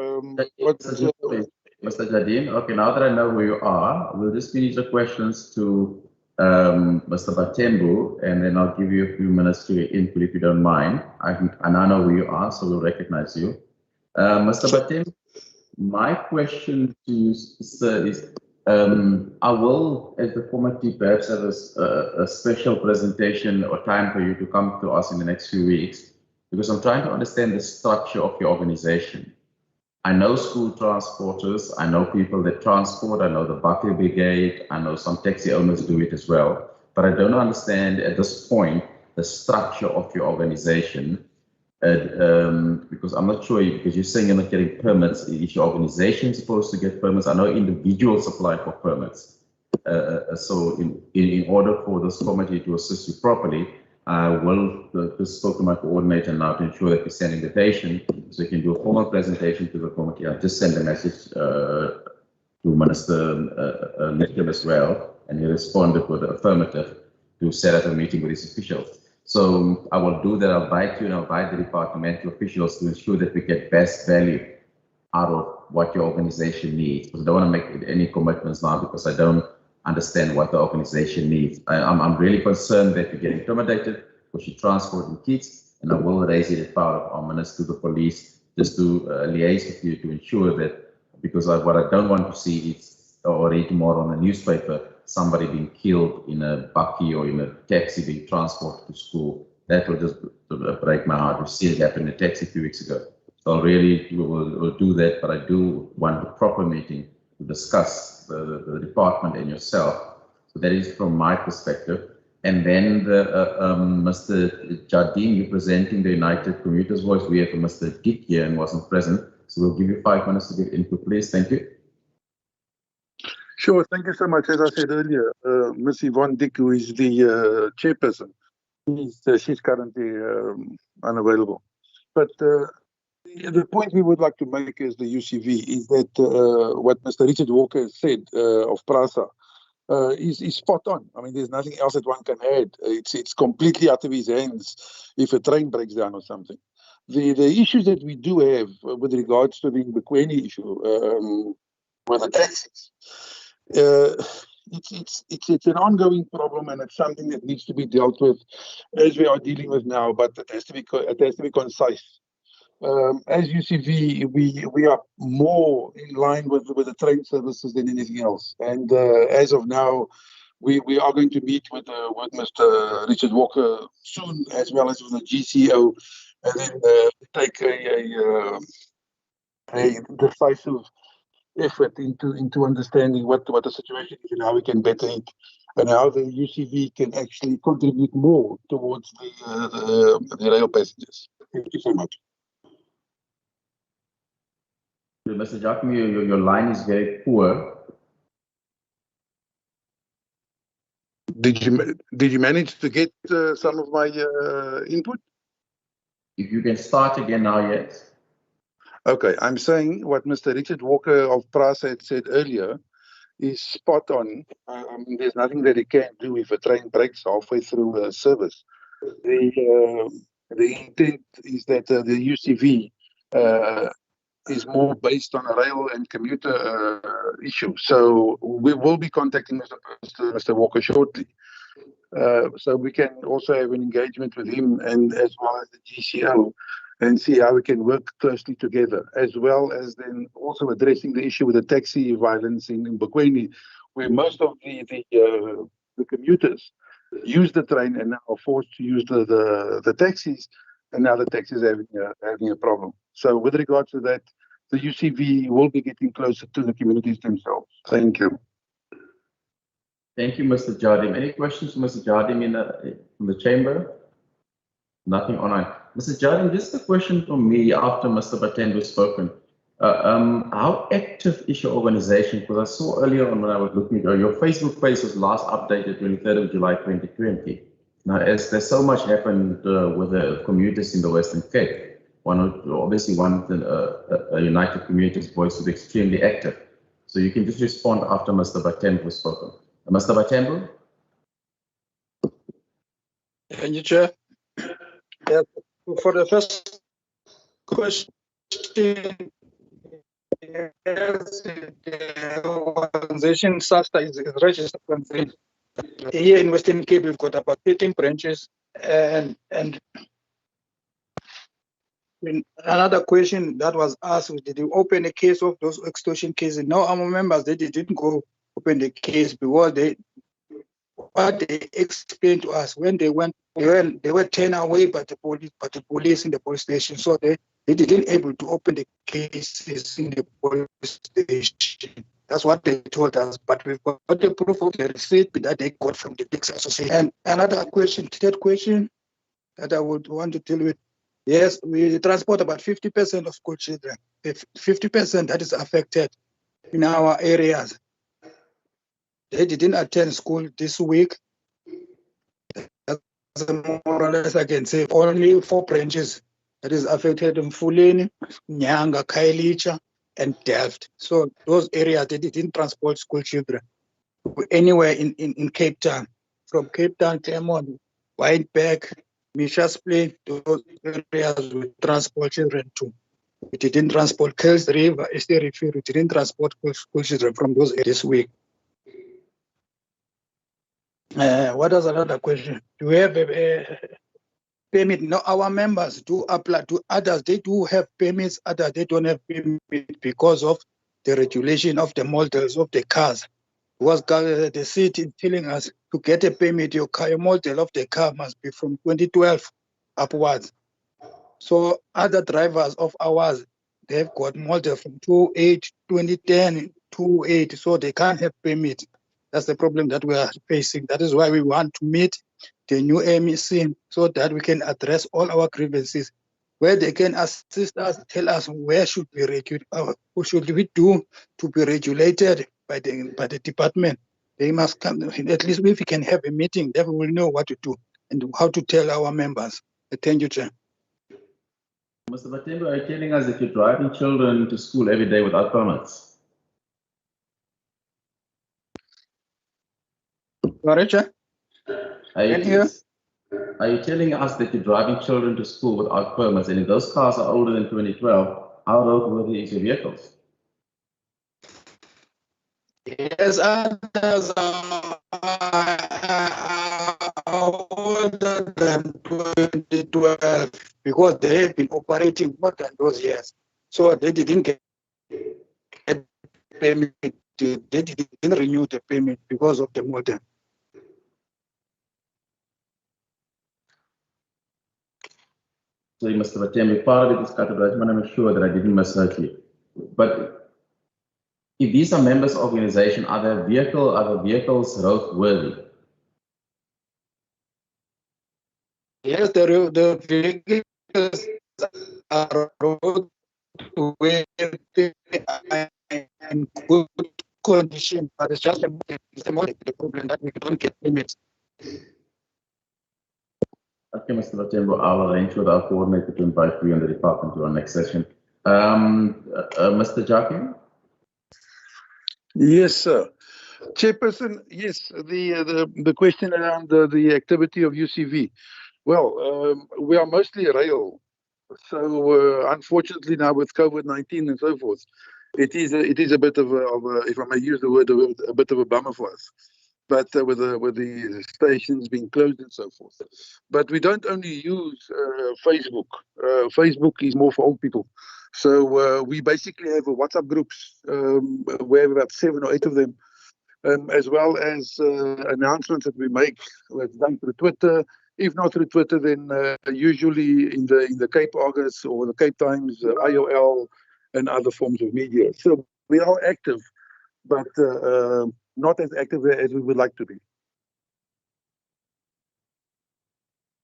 Mr. Jardine, okay, now that I know where you are, we'll just finish the questions to Mr. Batembu, and then I'll give you a few minutes to input if you don't mind. And I know where you are, so we'll recognize you. Mr. Batembu, my question to you, sir, is I will, as the committee, perhaps have a special presentation or time for you to come to us in the next few weeks, because I'm trying to understand the structure of your organization. I know school transporters, I know people that transport, I know the bucket brigade, I know some taxi owners do it as well, but I don't understand at this point the structure of your organization. Because I'm not sure, because you're saying you're not getting permits. Is your organization supposed to get permits? I know individuals apply for permits. So in order for this committee to assist you properly, I will just spoke to my coordinator now to ensure that we send invitation so we can do a formal presentation to the committee. I'll just send a message to Minister Nikhil as well, and he responded with the affirmative to set up a meeting with his officials. So I will do that. I'll invite you and I'll invite the departmental officials to ensure that we get best value out of what your organization needs. Because I don't want to make any commitments now because I don't understand what the organization needs. I'm really concerned that you're getting intimidated because you're transporting kids, and I will raise it as part of our minister to the police just to liaise with you to ensure that, because what I don't want to see is, or read tomorrow on the newspaper, somebody being killed in a bakkie or in a taxi being transported to school. That will just break my heart. We've seen it happen in a taxi a few weeks ago. So we'll do that, but I do want a proper meeting to discuss the department and yourself. So that is from my perspective. And then Mr. Jardine, you're presenting the United Commuters Voice. We have Mr. Dick here and wasn't present. So we'll give you 5 minutes to get input, please. Thank you. Sure, thank you so much. As I said earlier, Ms. Yvonne Dick, who is the chairperson, she's currently unavailable. But the point we would like to make as the UCV is that what Mr. Richard Walker said of PRASA is spot on. I mean, there's nothing else that one can add. It's completely out of his hands if a train breaks down or something. The issues that we do have with regards to the Mbekweni issue with the taxis, it's an ongoing problem, and it's something that needs to be dealt with as we are dealing with now. But it has to be concise. As UCV, we are more in line with the train services than anything else. And as of now, we are going to meet with Mr. Richard Walker soon, as well as with the GCO, and then take a decisive effort into understanding what the situation is and how we can better it, and how the UCV can actually contribute more towards the rail passengers. Thank you so much. Mr. Jacome, your line is very poor. Did you manage to get some of my input? If you can start again now, yes. Okay, I'm saying what Mr. Richard Walker of Prasa had said earlier is spot on. There's nothing that he can do if a train breaks halfway through service. The intent is that the UCV is more based on a rail and commuter issue. So we will be contacting Mr. Walker shortly. So we can also have an engagement with him and as well as the GCO and see how we can work closely together, as well as then also addressing the issue with the taxi violence in Bokweni, where most of the commuters use the train and now are forced to use the taxis, and now the taxis are having a problem. So with regard to that, the UCV will be getting closer to the communities themselves. Thank you. Thank you, Mr. Jardim. Any questions for Mr. Jardim in the chamber? Nothing online. Mr. Jardim, just a question from me after Mr. Batendo has spoken. How active is your organization? Because I saw earlier on when I was looking at your Facebook page was last updated 23rd of July 2020. Now, as there's so much happened with the commuters in the Western Cape, obviously one of the United Commuters Voice was extremely active. So you can just respond after Mr. Batendo has spoken. Mr. Batendo? Thank you, Chair. Yeah, for the first question, yes, the organization SASTA is a registered organization. Here in Western Cape, we've got about 13 branches, and another question that was asked, did you open a case of those extortion cases? No, our members, they didn't go open the case because what they explained to us when they went, they were turned away by the police in the police station. So they didn't able to open the cases in the police station. That's what they told us. But we've got the proof of the receipt that they got from the taxi association. And another question, third question that I would want to deal with. Yes, we transport about 50% of school children. 50% that is affected in our areas. They didn't attend school this week. That's more or less I can say only 4 branches that is affected in Fuleni, Nyanga, Kailicha, and Delft. So those areas, they didn't transport school children anywhere in Cape Town. From Cape Town, Claremont, Whiteback, Misha's Plain, those areas we transport children to. We didn't transport Kells River, Esther River, we didn't transport school children from those areas this week. What is another question? Do we have a permit? No, our members do apply to others. They do have permits, others they don't have permit because of the regulation of the models of the cars. Because the city is telling us to get a permit, your model of the car must be from 2012 upwards. So other drivers of ours, they've got model from 2008, 2010, 2008, so they can't have permit. That's the problem that we are facing. That is why we want to meet the new MEC so that we can address all our grievances, where they can assist us, tell us where should we regulate, what should we do to be regulated by the department. They must come, at least if we can have a meeting, then we will know what to do and how to tell our members. Thank you, Chair. Mr. Batendo, are you telling us that you're driving children to school every day without permits? Sorry, Chair? Are you telling us that you're driving children to school without permits, and if those cars are older than 2012, how roadworthy is your vehicles? Yes, others are older than 2012. because they have been operating more than those years. So they didn't get payment. They didn't renew the payment because of the modem. So you must have attended part of it is cut, but I want to make sure that I didn't misheard you. But if these are members of organization, are the vehicles roadworthy? Yes, the vehicles are roadworthy in good condition, but it's just the problem that we don't get payments. Okay, Mr. Latembo, I'll arrange with our coordinator to invite you and the department to our next session. Mr. Jackie? Yes, sir. Chairperson, yes, the question around the activity of UCV. Well, we are mostly rail. So unfortunately now with COVID-19 and so forth, it is a bit of a, if I may use the word, a bit of a bummer for us. But with the stations being closed and so forth. But we don't only use Facebook. Facebook is more for old people. So we basically have a WhatsApp groups. We have about 7 or 8 of them, as well as announcements that we make. It's done through Twitter. If not through Twitter, then usually in the Cape Argus or the Cape Times, IOL, and other forms of media. So we are active, but not as active as we would like to be.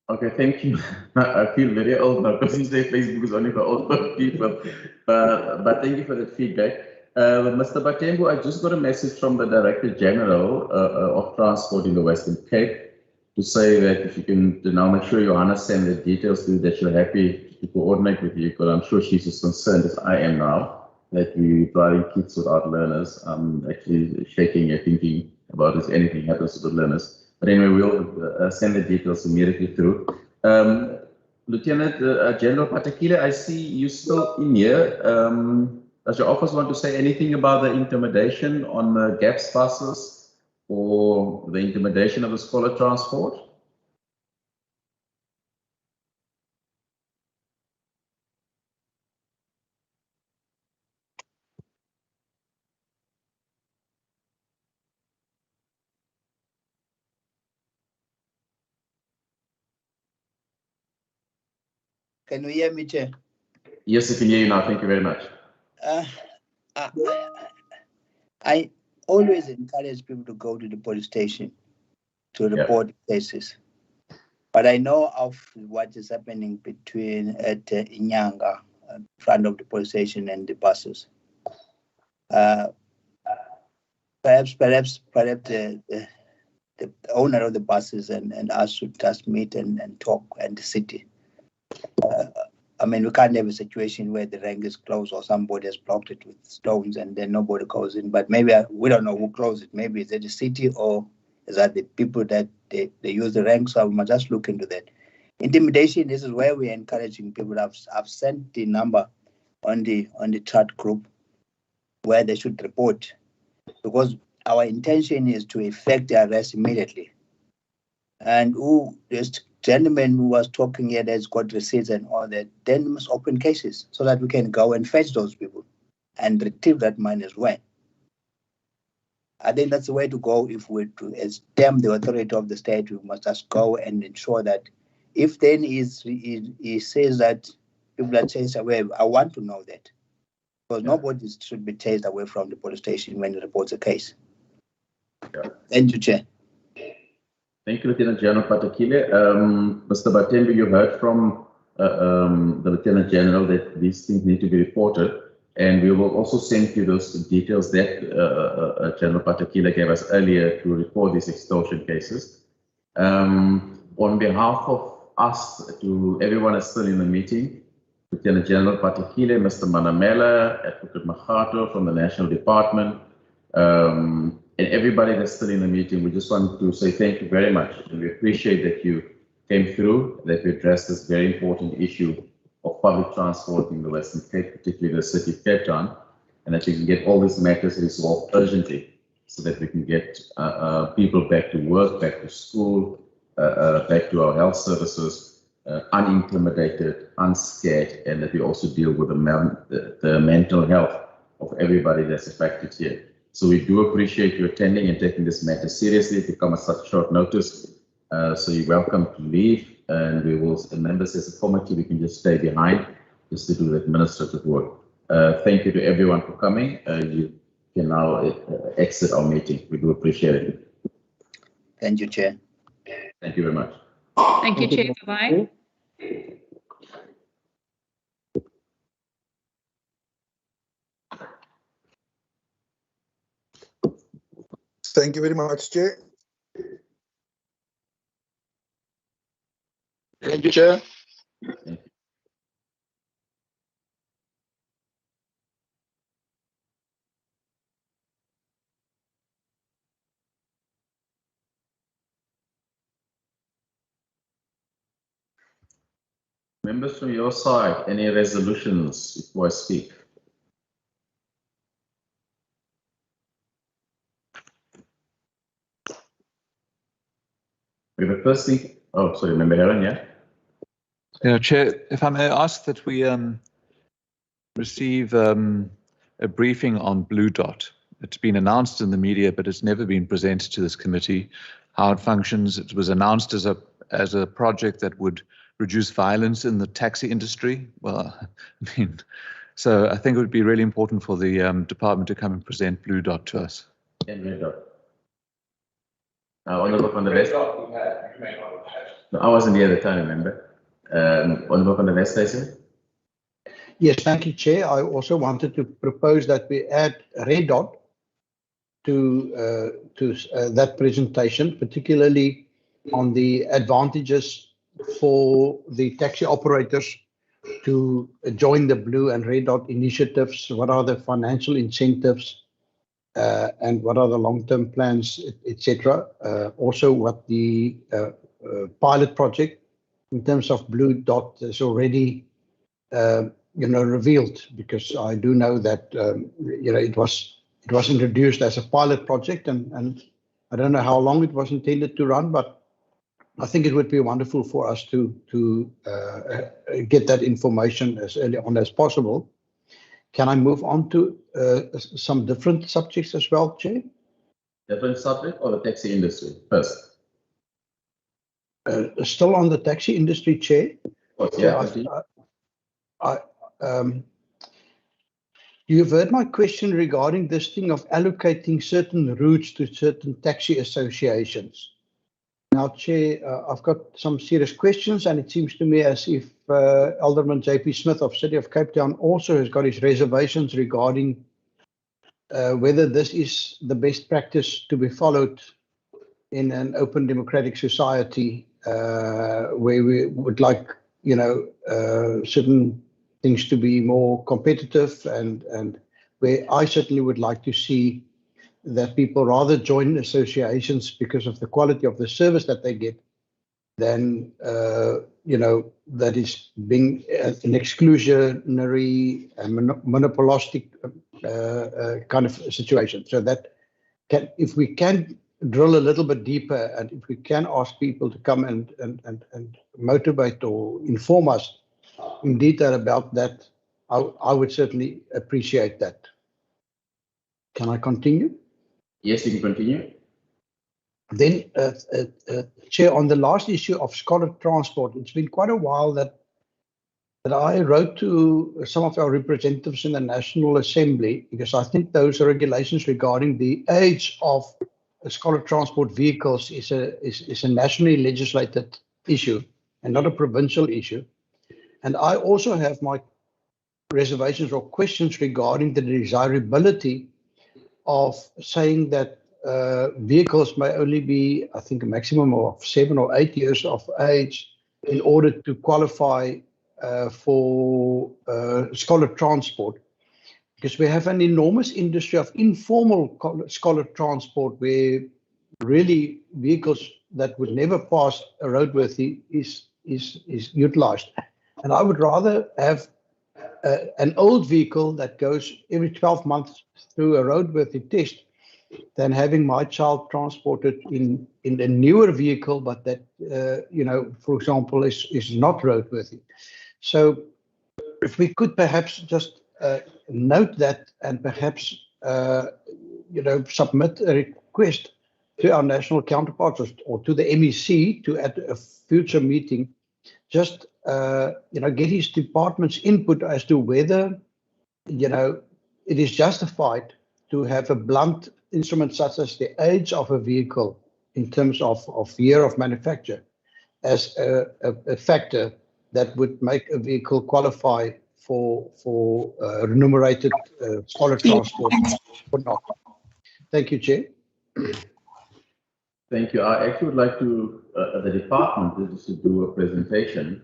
Okay, thank you. I feel very old now because you say Facebook is only for old people. But thank you for that feedback. Mr. Batembu, I just got a message from the Director General of Transport in the Western Cape to say that if you can now make sure Johanna send the details to you, that you're happy to coordinate with you, because I'm sure she's as concerned as I am now that we're driving kids without learners. I'm actually shaking here thinking about if anything happens to the learners. But anyway, we'll send the details immediately through. Lieutenant General Patakile, I see you still in here. Does your office want to say anything about the intimidation on the GAPS buses or the intimidation of the scholar transport? Can you hear me, Chair? Yes, I can hear you now. Thank you very much. I always encourage people to go to the police station to report cases. But I know of what is happening between at Inyanga, in front of the police station, and the buses. Perhaps the owner of the buses and us should just meet and talk, and the city. I mean, we can't have a situation where the rank is closed or somebody has blocked it with stones and then nobody goes in. But maybe we don't know who closed it. Maybe it's at the city or is that the people that they use the rank. So we must just look into that. Intimidation, this is where we're encouraging people. I've sent the number on the chat group where they should report, because our intention is to effect the arrest immediately. And this gentleman who was talking here that's got receipts and all that, then we must open cases so that we can go and fetch those people and retrieve that money as well. I think that's the way to go. If we're to stem the authority of the state, we must just go and ensure that if then he says that people are chased away, I want to know that. Because nobody should be chased away from the police station when he reports a case. Thank you, Chair. Thank you, Lieutenant General Patakile. Mr. Batembu, you heard from the Lieutenant General that these things need to be reported, and we will also send you those details that General Patakile gave us earlier to report these extortion cases. On behalf of us, to everyone that's still in the meeting, Lieutenant General Patakile, Mr. Manamela, Advocate Machato from the National Department, and everybody that's still in the meeting, we just want to say thank you very much. And we appreciate that you came through, that we addressed this very important issue of public transport in the Western Cape, particularly the city of Cape Town, and that we can get all these matters resolved urgently so that we can get people back to work, back to school, back to our health services, unintimidated, unscared, and that we also deal with the mental health of everybody that's affected here. So we do appreciate you attending and taking this matter seriously to come at such short notice. So you're welcome to leave, and we will, members as a committee, we can just stay behind just to do the administrative work. Thank you to everyone for coming. You can now exit our meeting. We do appreciate it. Thank you, Chair. Thank you very much. Thank you, Chair. Bye-bye. Thank you very much, Chair. Thank you, Chair. Members from your side, any resolutions before I speak? We have a first thing. Oh, sorry, Member Heron, yeah? Yeah, Chair, if I may ask that we receive a briefing on Blue Dot. It's been announced in the media, but it's never been presented to this committee. How it functions. It was announced as a project that would reduce violence in the taxi industry. Well, I mean, so I think it would be really important for the department to come and present Blue Dot to us. And Blue Dot. Honourable on the West. No, I wasn't here at the time, remember. Honourable on the West, Stacey. Yes, thank you, Chair. I also wanted to propose that we add Red Dot to that presentation, particularly on the advantages for the taxi operators to join the Blue and Red Dot initiatives. What are the financial incentives and what are the long-term plans, etc. Also, what the pilot project in terms of Blue Dot is already revealed, because I do know that it was introduced as a pilot project, and I don't know how long it was intended to run, but I think it would be wonderful for us to get that information as early on as possible. Can I move on to some different subjects as well, Chair? Different subject or the taxi industry first? Still on the taxi industry, Chair. You've heard my question regarding this thing of allocating certain routes to certain taxi associations. Now, Chair, I've got some serious questions, and it seems to me as if Alderman J.P. Smith of City of Cape Town also has got his reservations regarding whether this is the best practice to be followed in an open democratic society where we would like, certain things to be more competitive, and where I certainly would like to see that people rather join associations because of the quality of the service that they get than, that is being an exclusionary and monopolistic kind of situation. So that if we can drill a little bit deeper, and if we can ask people to come and motivate or inform us in detail about that, I would certainly appreciate that. Can I continue? Yes, you can continue. Then, Chair, on the last issue of scholar transport, it's been quite a while that I wrote to some of our representatives in the National Assembly, because I think those regulations regarding the age of scholar transport vehicles is a nationally legislated issue and not a provincial issue. And I also have my reservations or questions regarding the desirability of saying that vehicles may only be, I think, a maximum of 7 or 8 years of age in order to qualify for scholar transport, because we have an enormous industry of informal scholar transport where really vehicles that would never pass a roadworthy is utilized. And I would rather have an old vehicle that goes every 12 months through a roadworthy test than having my child transported in a newer vehicle, but that, you know, for example, is not roadworthy. So if we could perhaps just note that and perhaps, you know, submit a request to our national counterparts or to the MEC to at a future meeting, just, you know, get his department's input as to whether, you know, it is justified to have a blunt instrument such as the age of a vehicle in terms of year of manufacture as a factor that would make a vehicle qualify for remunerated scholar transport or not. Thank you, Chair. Thank you. I actually would like to, the department is to do a presentation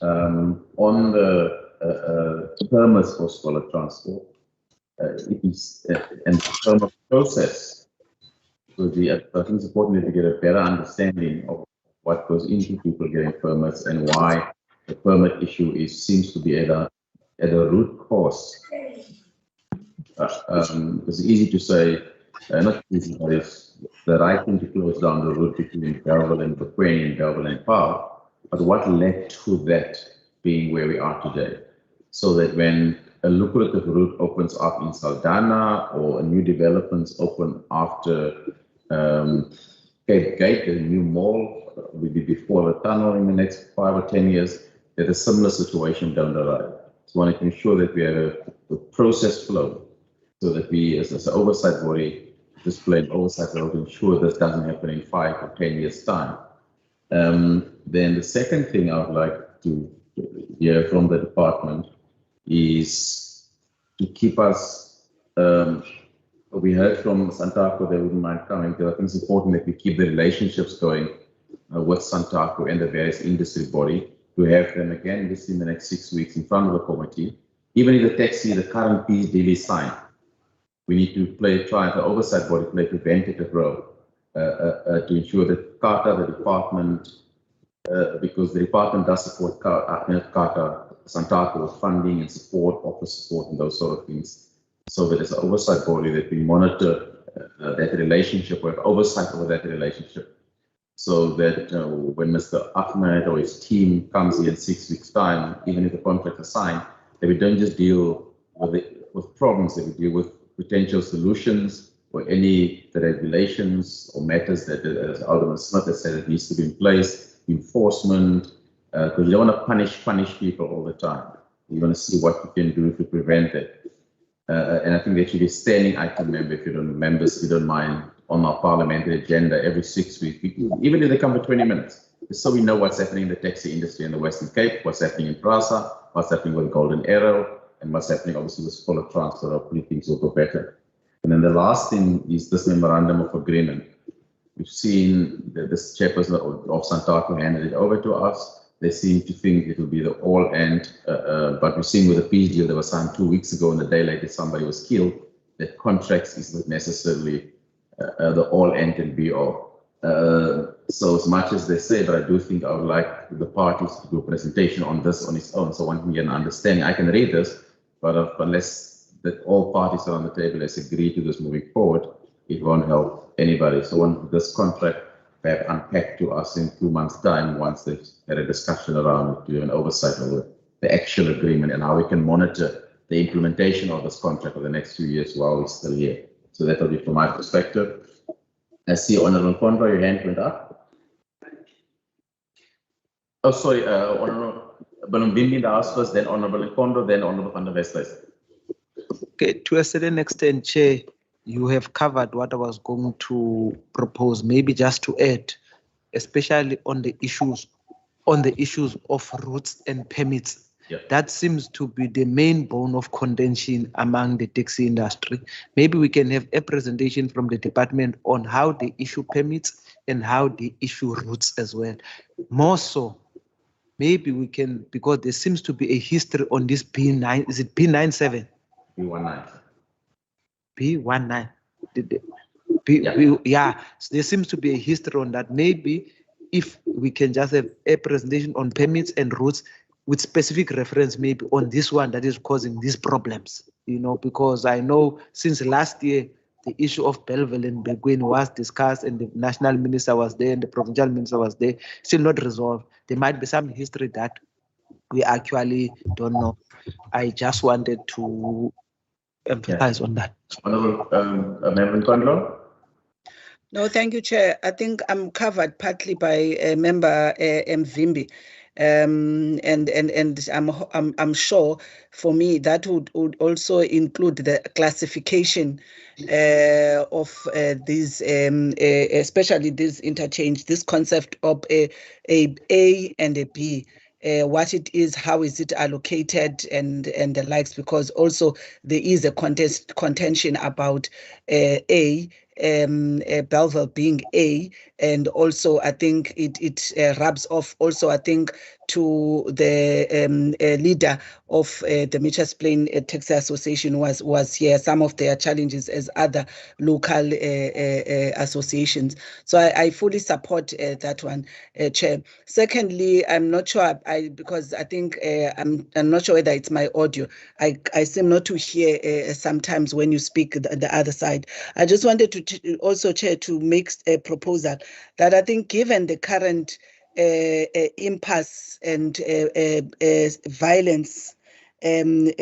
on the permits for scholar transport. It is, and the permit process. So I think it's important to get a better understanding of what goes into people getting permits and why the permit issue seems to be at a root cause. It's easy to say, not easy, but it's the right thing to close down the route between Bellville and Bequeni and Bellville and Park. But what led to that being where we are today? So that when a lucrative route opens up in Saldanha or a new developments open after Cape Gate, a new mall will be before the tunnel in the next 5 or 10 years, there's a similar situation down the road. So we want to ensure that we have a process flow so that we, as an oversight body, display an oversight to ensure this doesn't happen in 5 or 10 years' time. Then the second thing I would like to hear from the department is to keep us, we heard from Santaco they wouldn't mind coming, because I think it's important that we keep the relationships going with Santaco and the various industry body, to have them again this in the next 6 weeks in front of the committee. Even if the taxi, the current peace deal is signed, we need to try the oversight body play a preventative role to ensure that CARTA, the department, because the department does support CARTA, Santaco with funding and support, office support and those sort of things, so that as an oversight body that we monitor that relationship, or have oversight over that relationship, so that when Mr. Ahmed or his team comes here in 6 weeks' time, even if the contract is signed, that we don't just deal with problems, that we deal with potential solutions or any regulations or matters that, as Alderman Smith has said, it needs to be in place, enforcement, because you don't want to punish people all the time. You want to see what you can do to prevent it. And I think there should be a standing item, member, if you don't mind, on our parliamentary agenda every 6 weeks, even if they come for 20 minutes, just so we know what's happening in the taxi industry in the Western Cape, what's happening in Prasa, what's happening with Golden Arrow, and what's happening obviously with scholar transport. Hopefully things will go better. And then the last thing is this memorandum of agreement. We've seen that this chairperson of Santaco handed it over to us. They seem to think it will be the all end, but we've seen with the peace deal that was signed 2 weeks ago, and the day later somebody was killed, that contracts is not necessarily the all end and be all. So as much as they say, but I do think I would like the parties to do a presentation on this on its own, so one can get an understanding. I can read this, but unless that all parties around the table has agreed to this moving forward, it won't help anybody. So when this contract have unpacked to us in 2 months' time, once they've had a discussion around it, do an oversight of the actual agreement and how we can monitor the implementation of this contract for the next 2 years while we're still here. So that will be from my perspective. I see Honourable Kondra, your hand went up. Oh, sorry, Honourable Balombimbi asked first, then Honourable Kondra, then Honourable van der Westhuizen. Okay, to a certain extent, Chair, you have covered what I was going to propose. Maybe just to add, especially on the issues of routes and permits. Yeah. That seems to be the main bone of contention among the taxi industry. Maybe we can have a presentation from the department on how they issue permits and how they issue routes as well. More so, maybe we can, because there seems to be a history on this P9, is it P97? P19. P19. Yeah. So there seems to be a history on that. Maybe if we can just have a presentation on permits and routes with specific reference maybe on this one that is causing these problems, you know, because I know since last year the issue of Bellville and Beguine was discussed, and the national minister was there and the provincial minister was there, still not resolved. There might be some history that we actually don't know. I just wanted to emphasize on that. Honorable Member Nkondlo. No, thank you, Chair. I think I'm covered partly by Member Mvimbi. And I'm sure for me that would also include the classification of these, especially this interchange, this concept of a and a B. What it is, how is it allocated, and the likes, because also there is a contention about Bellville being A, and also I think it rubs off also, I think, to the leader of the Mitchells Plain Taxi Association was here, some of their challenges as other local associations. So I fully support that one, Chair. Secondly, I'm not sure, because I think I'm not sure whether it's my audio. I seem not to hear sometimes when you speak the other side. I just wanted to also, Chair, to make a proposal that I think, given the current impasse and violence in the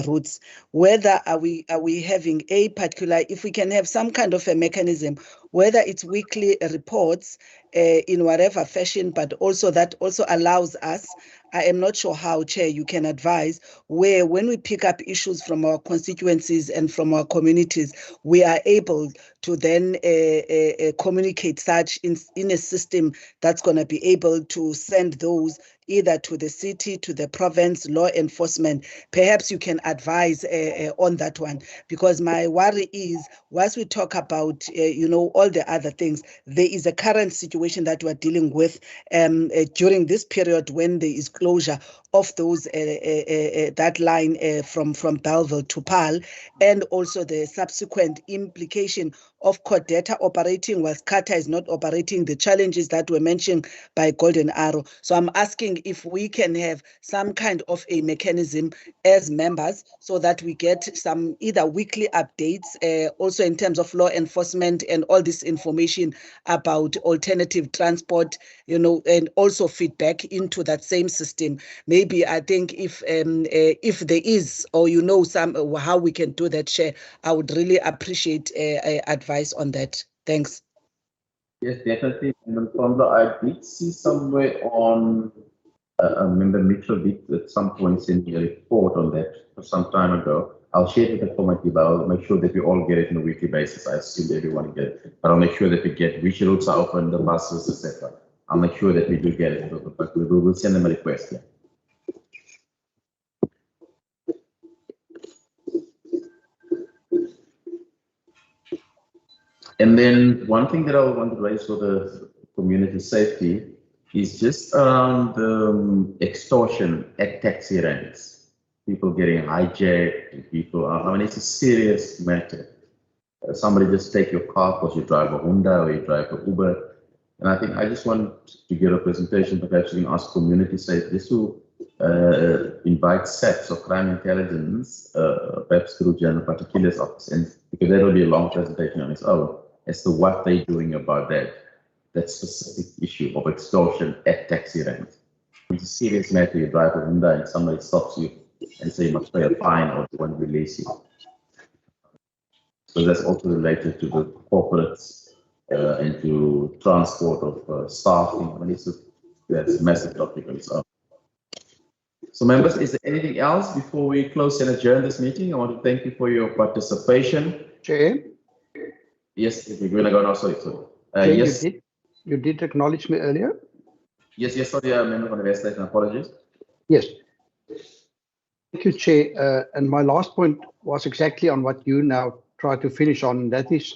routes, whether are we having a particular, if we can have some kind of a mechanism, whether it's weekly reports in whatever fashion, but also that also allows us, I am not sure how, Chair, you can advise, where when we pick up issues from our constituencies and from our communities, we are able to then communicate such in a system that's going to be able to send those either to the city, to the province, law enforcement. Perhaps you can advise on that one, because my worry is, once we talk about, all the other things, there is a current situation that we're dealing with during this period when there is closure of those that line from Bellville to Paarl, and also the subsequent implication of Codeta operating whilst Qatar is not operating, the challenges that were mentioned by Golden Arrow. So I'm asking if we can have some kind of a mechanism as members so that we get some either weekly updates, also in terms of law enforcement and all this information about alternative transport, and also feedback into that same system. Maybe I think if there is, or some how we can do that, Chair, I would really appreciate advice on that. Thanks. Yes, definitely. I did see somewhere on Member Mitchell did at some point send me a report on that some time ago. I'll share it with the committee, but I'll make sure that we all get it on a weekly basis. I assume everyone get it, but I'll make sure that we get which routes are open, the buses, etc. I'll make sure that we do get it, but we will send them a request. Yeah. And then one thing that I want to raise for the community safety is just around extortion at taxi ranks. People getting hijacked, it's a serious matter. Somebody just take your car because you drive a Honda or you drive a Uber. And I think I just want to get a presentation, perhaps we can ask community safety, just to invite SAPs or crime intelligence, perhaps through General Particulars Office, and because that will be a long presentation on its own, as to what they're doing about that specific issue of extortion at taxi ranks. It's a serious matter. You drive a Honda and somebody stops you and say you must pay a fine or they want to release you. So that's also related to the corporates and to transport of staffing. That's a massive topic on its own. So members, is there anything else before we close and adjourn this meeting? I want to thank you for your participation. Chair? Yes, if you're going to go now, sorry. Yes. You did acknowledge me earlier? Yes, sorry, member from the West State, apologies. Yes. Thank you, Chair. And my last point was exactly on what you now try to finish on, and that is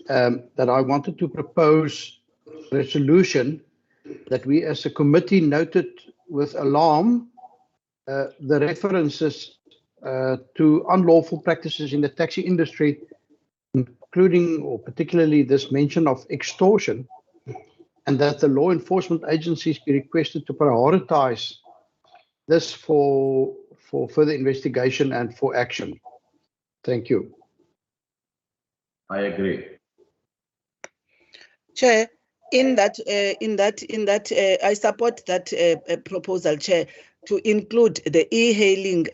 that I wanted to propose a resolution that we as a committee noted with alarm the references to unlawful practices in the taxi industry, including or particularly this mention of extortion, and that the law enforcement agencies be requested to prioritize this for further investigation and for action. Thank you. I agree. Chair, I support that proposal, Chair, to include the e-hailing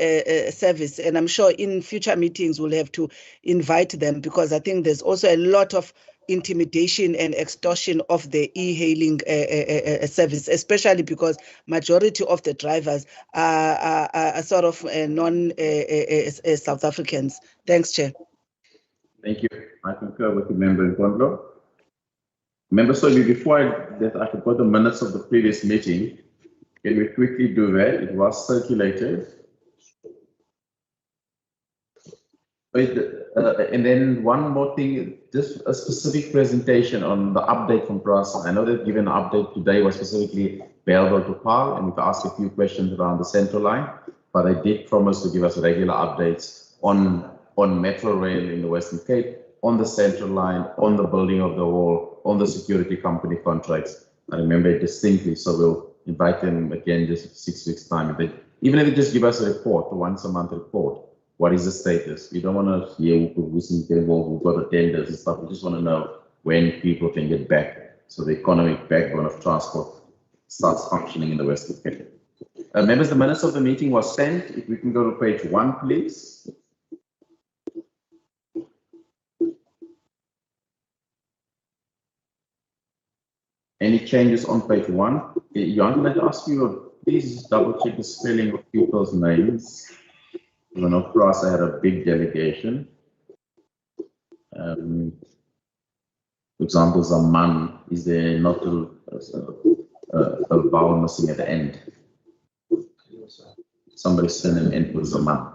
service, and I'm sure in future meetings we'll have to invite them, because I think there's also a lot of intimidation and extortion of the e-hailing service, especially because majority of the drivers are sort of non-South Africans. Thanks, Chair. Thank you. I concur with the member in Kondlo. Member Sobi, before I forgot the minutes of the previous meeting. Can we quickly do that? It was circulated. And then one more thing, just a specific presentation on the update from PRASA. I know they've given an update today was specifically Bellville to PAL, and we've asked a few questions around the central line, but they did promise to give us regular updates on Metro Rail in the Western Cape, on the central line, on the building of the wall, on the security company contracts. I remember it distinctly, so we'll invite them again just 6 weeks time. Even if they just give us a report, a once a month report, what is the status? We don't want to hear who's involved, who've got the tenders and stuff. We just want to know when people can get back, so the economic backbone of transport starts functioning in the Western Cape. Members, the minutes of the meeting was sent. If we can go to page 1, please. Any changes on page 1? Jan, I'd ask you, please double check the spelling of people's names. I know PRASA had a big delegation. For example, Zaman, is there not a vowel missing at the end? Somebody's surname ends with Zaman.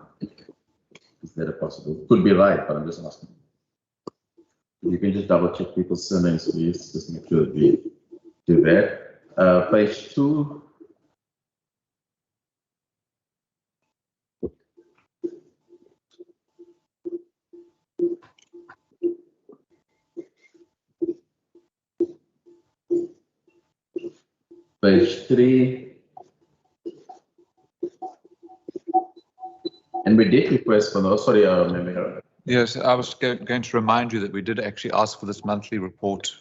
Is that a possible? Could be right, but I'm just asking. You can just double check people's surnames, please. Just make sure that we do that. Page 2. Page 3. And we did request for those. Sorry, Member. Yes, I was going to remind you that we did actually ask for this monthly report.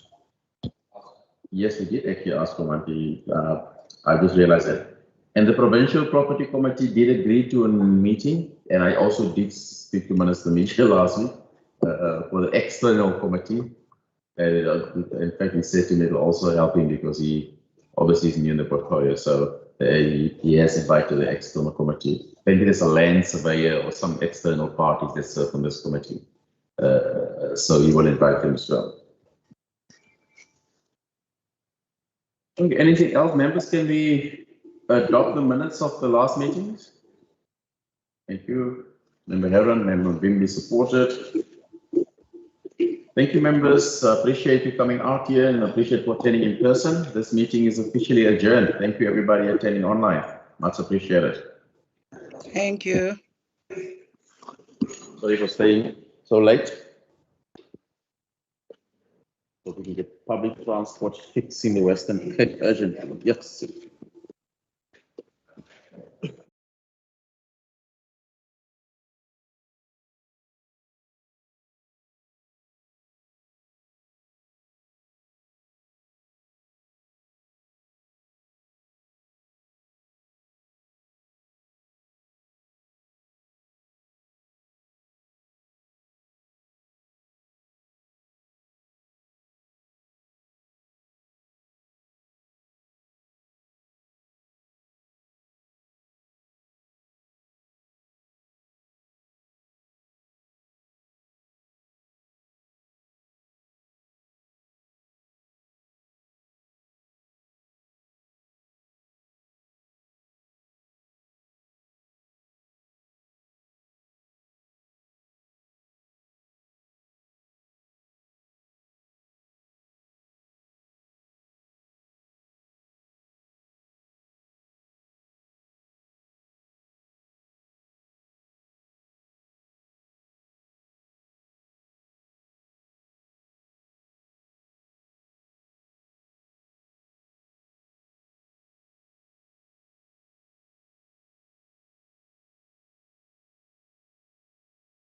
Yes, we did actually ask for monthly. I just realized that. And the Provincial Property Committee did agree to a meeting, and I also did speak to Minister Mitchell last week for the external committee. In fact, he said to me it will also help him because he obviously is new in the portfolio, so he has invited the external committee. Maybe there's a land surveyor or some external parties that serve on this committee, so he will invite them as well. Okay, anything else, members? Can we adopt the minutes of the last meetings? Thank you. Member Heron, Member Bimby supported. Thank you, members. Appreciate you coming out here and appreciate for attending in person. This meeting is officially adjourned. Thank you, everybody attending online. Much appreciated. Thank you. Sorry for staying so late. So we can get public transport fixed in the Western Cape urgently. Yes.